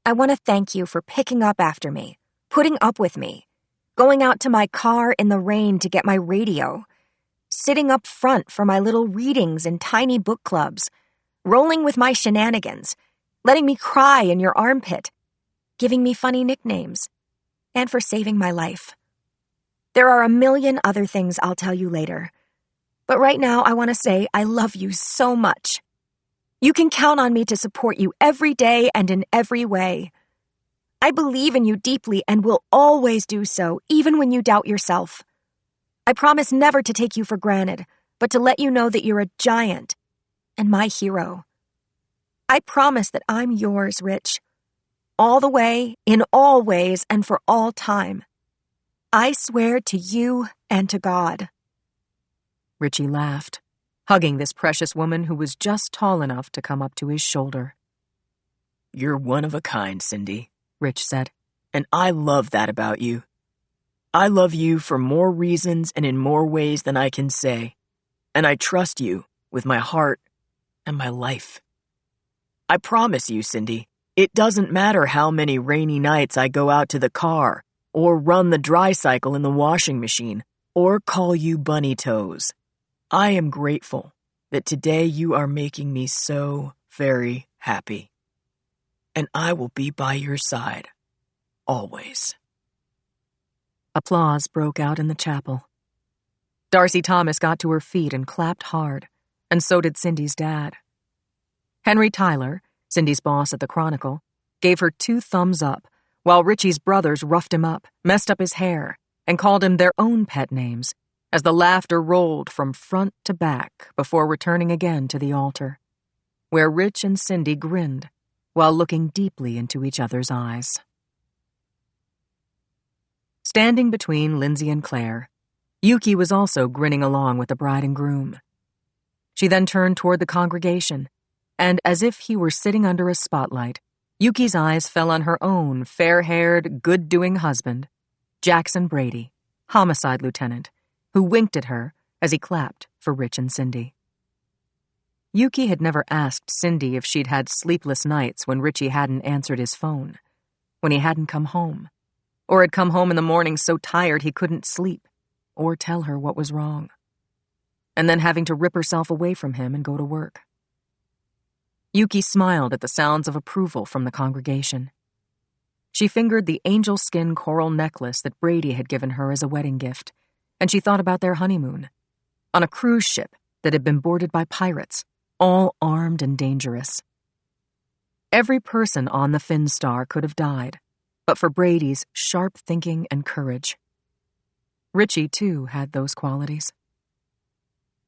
I want to thank you for picking up after me, putting up with me, going out to my car in the rain to get my radio, sitting up front for my little readings in tiny book clubs, rolling with my shenanigans, letting me cry in your armpit, giving me funny nicknames, and for saving my life. There are a million other things I'll tell you later, but right now I want to say I love you so much. You can count on me to support you every day and in every way. I believe in you deeply and will always do so, even when you doubt yourself. I promise never to take you for granted, but to let you know that you're a giant and my hero. I promise that I'm yours, Rich. All the way, in all ways, and for all time. I swear to you and to God. Richie laughed, hugging this precious woman who was just tall enough to come up to his shoulder. You're one of a kind, Cindy, Rich said. And I love that about you. I love you for more reasons and in more ways than I can say. And I trust you with my heart and my life. I promise you, Cindy, it doesn't matter how many rainy nights I go out to the car, or run the dry cycle in the washing machine, or call you bunny toes. I am grateful that today you are making me so very happy. And I will be by your side, always. Applause broke out in the chapel. Darcy Thomas got to her feet and clapped hard, and so did Cindy's dad. Henry Tyler, Cindy's boss at the Chronicle, gave her 2 thumbs up, while Richie's brothers roughed him up, messed up his hair, and called him their own pet names, as the laughter rolled from front to back before returning again to the altar, where Rich and Cindy grinned while looking deeply into each other's eyes. Standing between Lindsay and Claire, Yuki was also grinning along with the bride and groom. She then turned toward the congregation, and as if he were sitting under a spotlight, Yuki's eyes fell on her own fair-haired, good-doing husband, Jackson Brady, homicide lieutenant, who winked at her as he clapped for Rich and Cindy. Yuki had never asked Cindy if she'd had sleepless nights when Richie hadn't answered his phone, when he hadn't come home, or had come home in the morning so tired he couldn't sleep, or tell her what was wrong, and then having to rip herself away from him and go to work. Yuki smiled at the sounds of approval from the congregation. She fingered the angel skin coral necklace that Brady had given her as a wedding gift, and she thought about their honeymoon, on a cruise ship that had been boarded by pirates, all armed and dangerous. Every person on the Finstar could have died, but for Brady's sharp thinking and courage. Richie, too, had those qualities.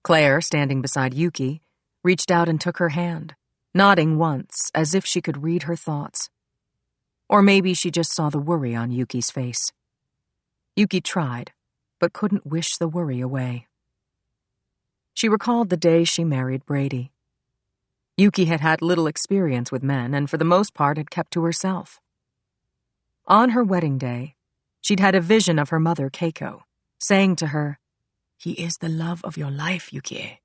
Claire, standing beside Yuki, reached out and took her hand, nodding once as if she could read her thoughts. Or maybe she just saw the worry on Yuki's face. Yuki tried, but couldn't wish the worry away. She recalled the day she married Brady. Yuki had had little experience with men and for the most part had kept to herself. On her wedding day, she'd had a vision of her mother, Keiko, saying to her, "He is the love of your life, Yuki.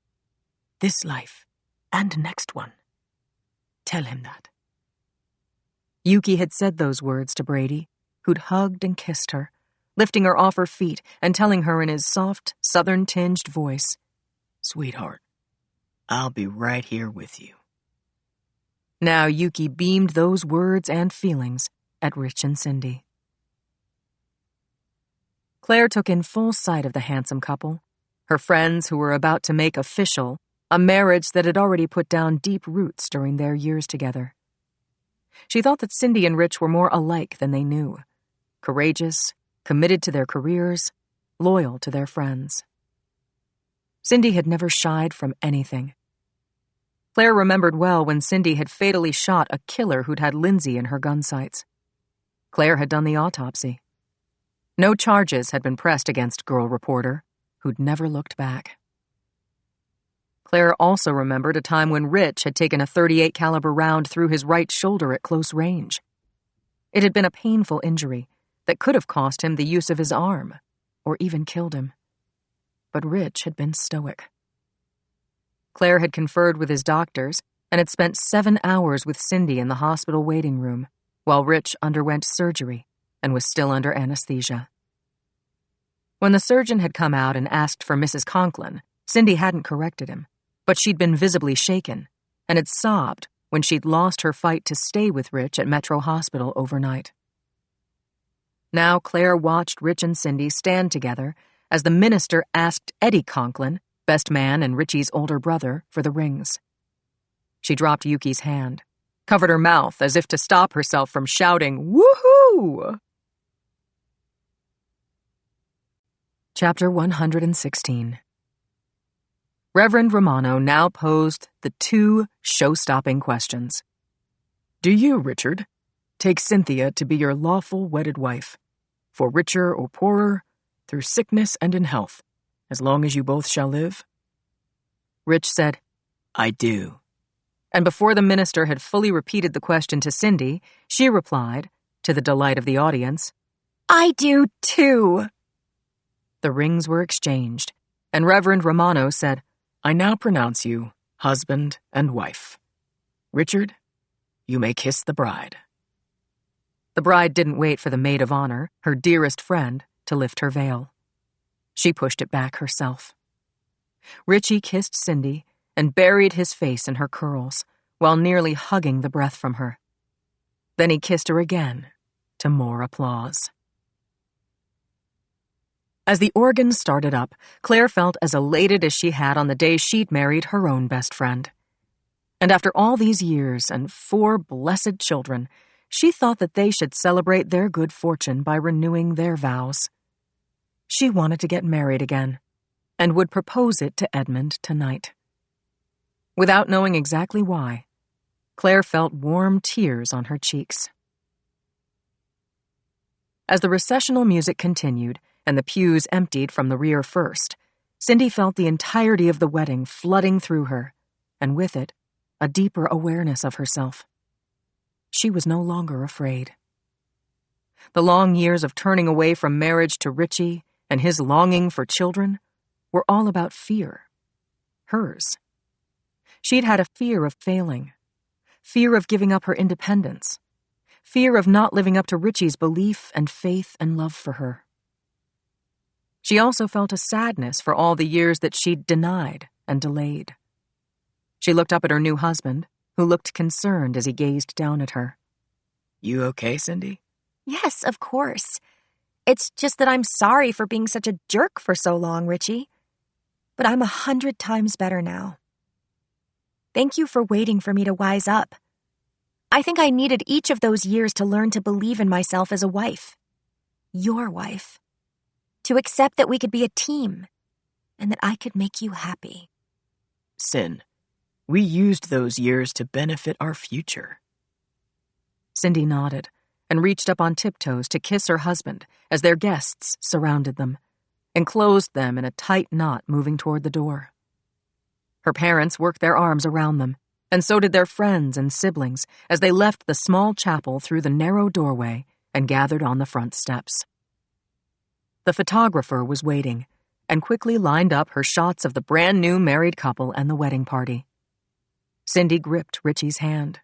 This life and next one. Tell him that." Yuki had said those words to Brady, who'd hugged and kissed her, lifting her off her feet and telling her in his soft, southern-tinged voice, "Sweetheart, I'll be right here with you." Now Yuki beamed those words and feelings at Rich and Cindy. Claire took in full sight of the handsome couple, her friends who were about to make official a marriage that had already put down deep roots during their years together. She thought that Cindy and Rich were more alike than they knew, courageous, committed to their careers, loyal to their friends. Cindy had never shied from anything. Claire remembered well when Cindy had fatally shot a killer who'd had Lindsay in her gun sights. Claire had done the autopsy. No charges had been pressed against girl reporter, who'd never looked back. Claire also remembered a time when Rich had taken a .38 caliber round through his right shoulder at close range. It had been a painful injury that could have cost him the use of his arm, or even killed him. But Rich had been stoic. Claire had conferred with his doctors and had spent 7 hours with Cindy in the hospital waiting room, while Rich underwent surgery and was still under anesthesia. When the surgeon had come out and asked for Mrs. Conklin, Cindy hadn't corrected him, but she'd been visibly shaken and had sobbed when she'd lost her fight to stay with Rich at Metro Hospital overnight. Now Claire watched Rich and Cindy stand together as the minister asked Eddie Conklin, best man and Richie's older brother, for the rings. She dropped Yuki's hand, covered her mouth as if to stop herself from shouting, "Woohoo!" Chapter 116. Reverend Romano now posed the two show-stopping questions. Do you, Richard, take Cynthia to be your lawful wedded wife, for richer or poorer, through sickness and in health, as long as you both shall live? Rich said, I do. And before the minister had fully repeated the question to Cindy, she replied, to the delight of the audience, I do too. The rings were exchanged, and Reverend Romano said, I now pronounce you husband and wife. Richard, you may kiss the bride. The bride didn't wait for the maid of honor, her dearest friend, to lift her veil. She pushed it back herself. Richie kissed Cindy and buried his face in her curls, while nearly hugging the breath from her. Then he kissed her again, to more applause. As the organ started up, Claire felt as elated as she had on the day she'd married her own best friend. And after all these years and 4 blessed children, she thought that they should celebrate their good fortune by renewing their vows. She wanted to get married again, and would propose it to Edmund tonight. Without knowing exactly why, Claire felt warm tears on her cheeks. As the recessional music continued, and the pews emptied from the rear first, Cindy felt the entirety of the wedding flooding through her, and with it, a deeper awareness of herself. She was no longer afraid. The long years of turning away from marriage to Richie and his longing for children were all about fear. Hers. She'd had a fear of failing, fear of giving up her independence, fear of not living up to Richie's belief and faith and love for her. She also felt a sadness for all the years that she'd denied and delayed. She looked up at her new husband, who looked concerned as he gazed down at her. You okay, Cindy? Yes, of course. It's just that I'm sorry for being such a jerk for so long, Richie. But I'm 100 times better now. Thank you for waiting for me to wise up. I think I needed each of those years to learn to believe in myself as a wife. Your wife. To accept that we could be a team, and that I could make you happy. Sin, we used those years to benefit our future. Cindy nodded and reached up on tiptoes to kiss her husband as their guests surrounded them, and closed them in a tight knot moving toward the door. Her parents worked their arms around them, and so did their friends and siblings as they left the small chapel through the narrow doorway and gathered on the front steps. The photographer was waiting, and quickly lined up her shots of the brand-new married couple and the wedding party. Cindy gripped Richie's hand.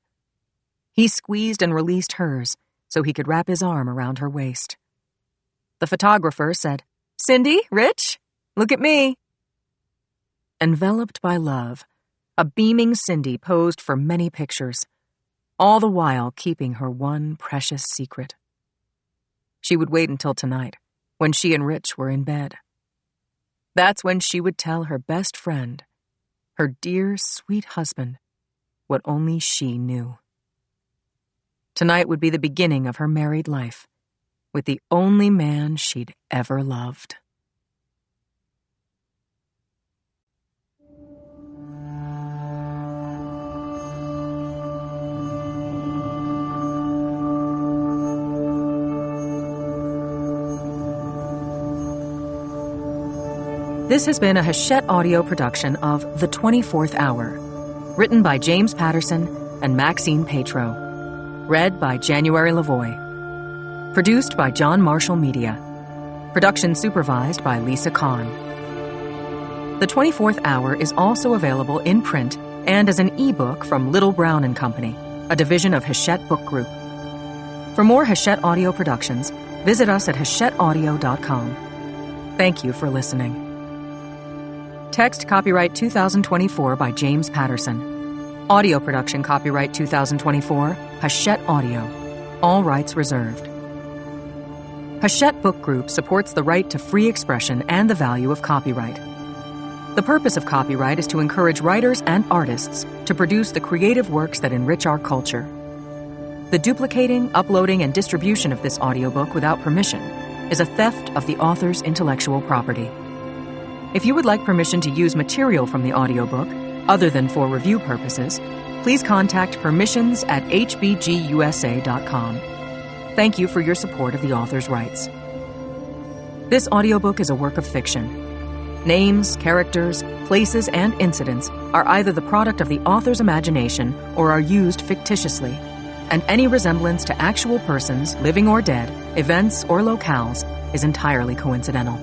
He squeezed and released hers so he could wrap his arm around her waist. The photographer said, "Cindy, Rich, look at me." Enveloped by love, a beaming Cindy posed for many pictures, all the while keeping her one precious secret. She would wait until tonight, when she and Rich were in bed. That's when she would tell her best friend, her dear, sweet husband, what only she knew. Tonight would be the beginning of her married life, with the only man she'd ever loved. This has been a Hachette audio production of The 24th Hour, written by James Patterson and Maxine Paetro, read by January Lavoie, produced by John Marshall Media, production supervised by Lisa Kahn. The 24th Hour is also available in print and as an e-book from Little Brown & Company, a division of Hachette Book Group. For more Hachette audio productions, visit us at hachetteaudio.com. Thank you for listening. Text copyright 2024 by James Patterson. Audio production copyright 2024, Hachette Audio. All rights reserved. Hachette Book Group supports the right to free expression and the value of copyright. The purpose of copyright is to encourage writers and artists to produce the creative works that enrich our culture. The duplicating, uploading, and distribution of this audiobook without permission is a theft of the author's intellectual property. If you would like permission to use material from the audiobook, other than for review purposes, please contact permissions@hbgusa.com. Thank you for your support of the author's rights. This audiobook is a work of fiction. Names, characters, places, and incidents are either the product of the author's imagination or are used fictitiously, and any resemblance to actual persons, living or dead, events or locales, is entirely coincidental.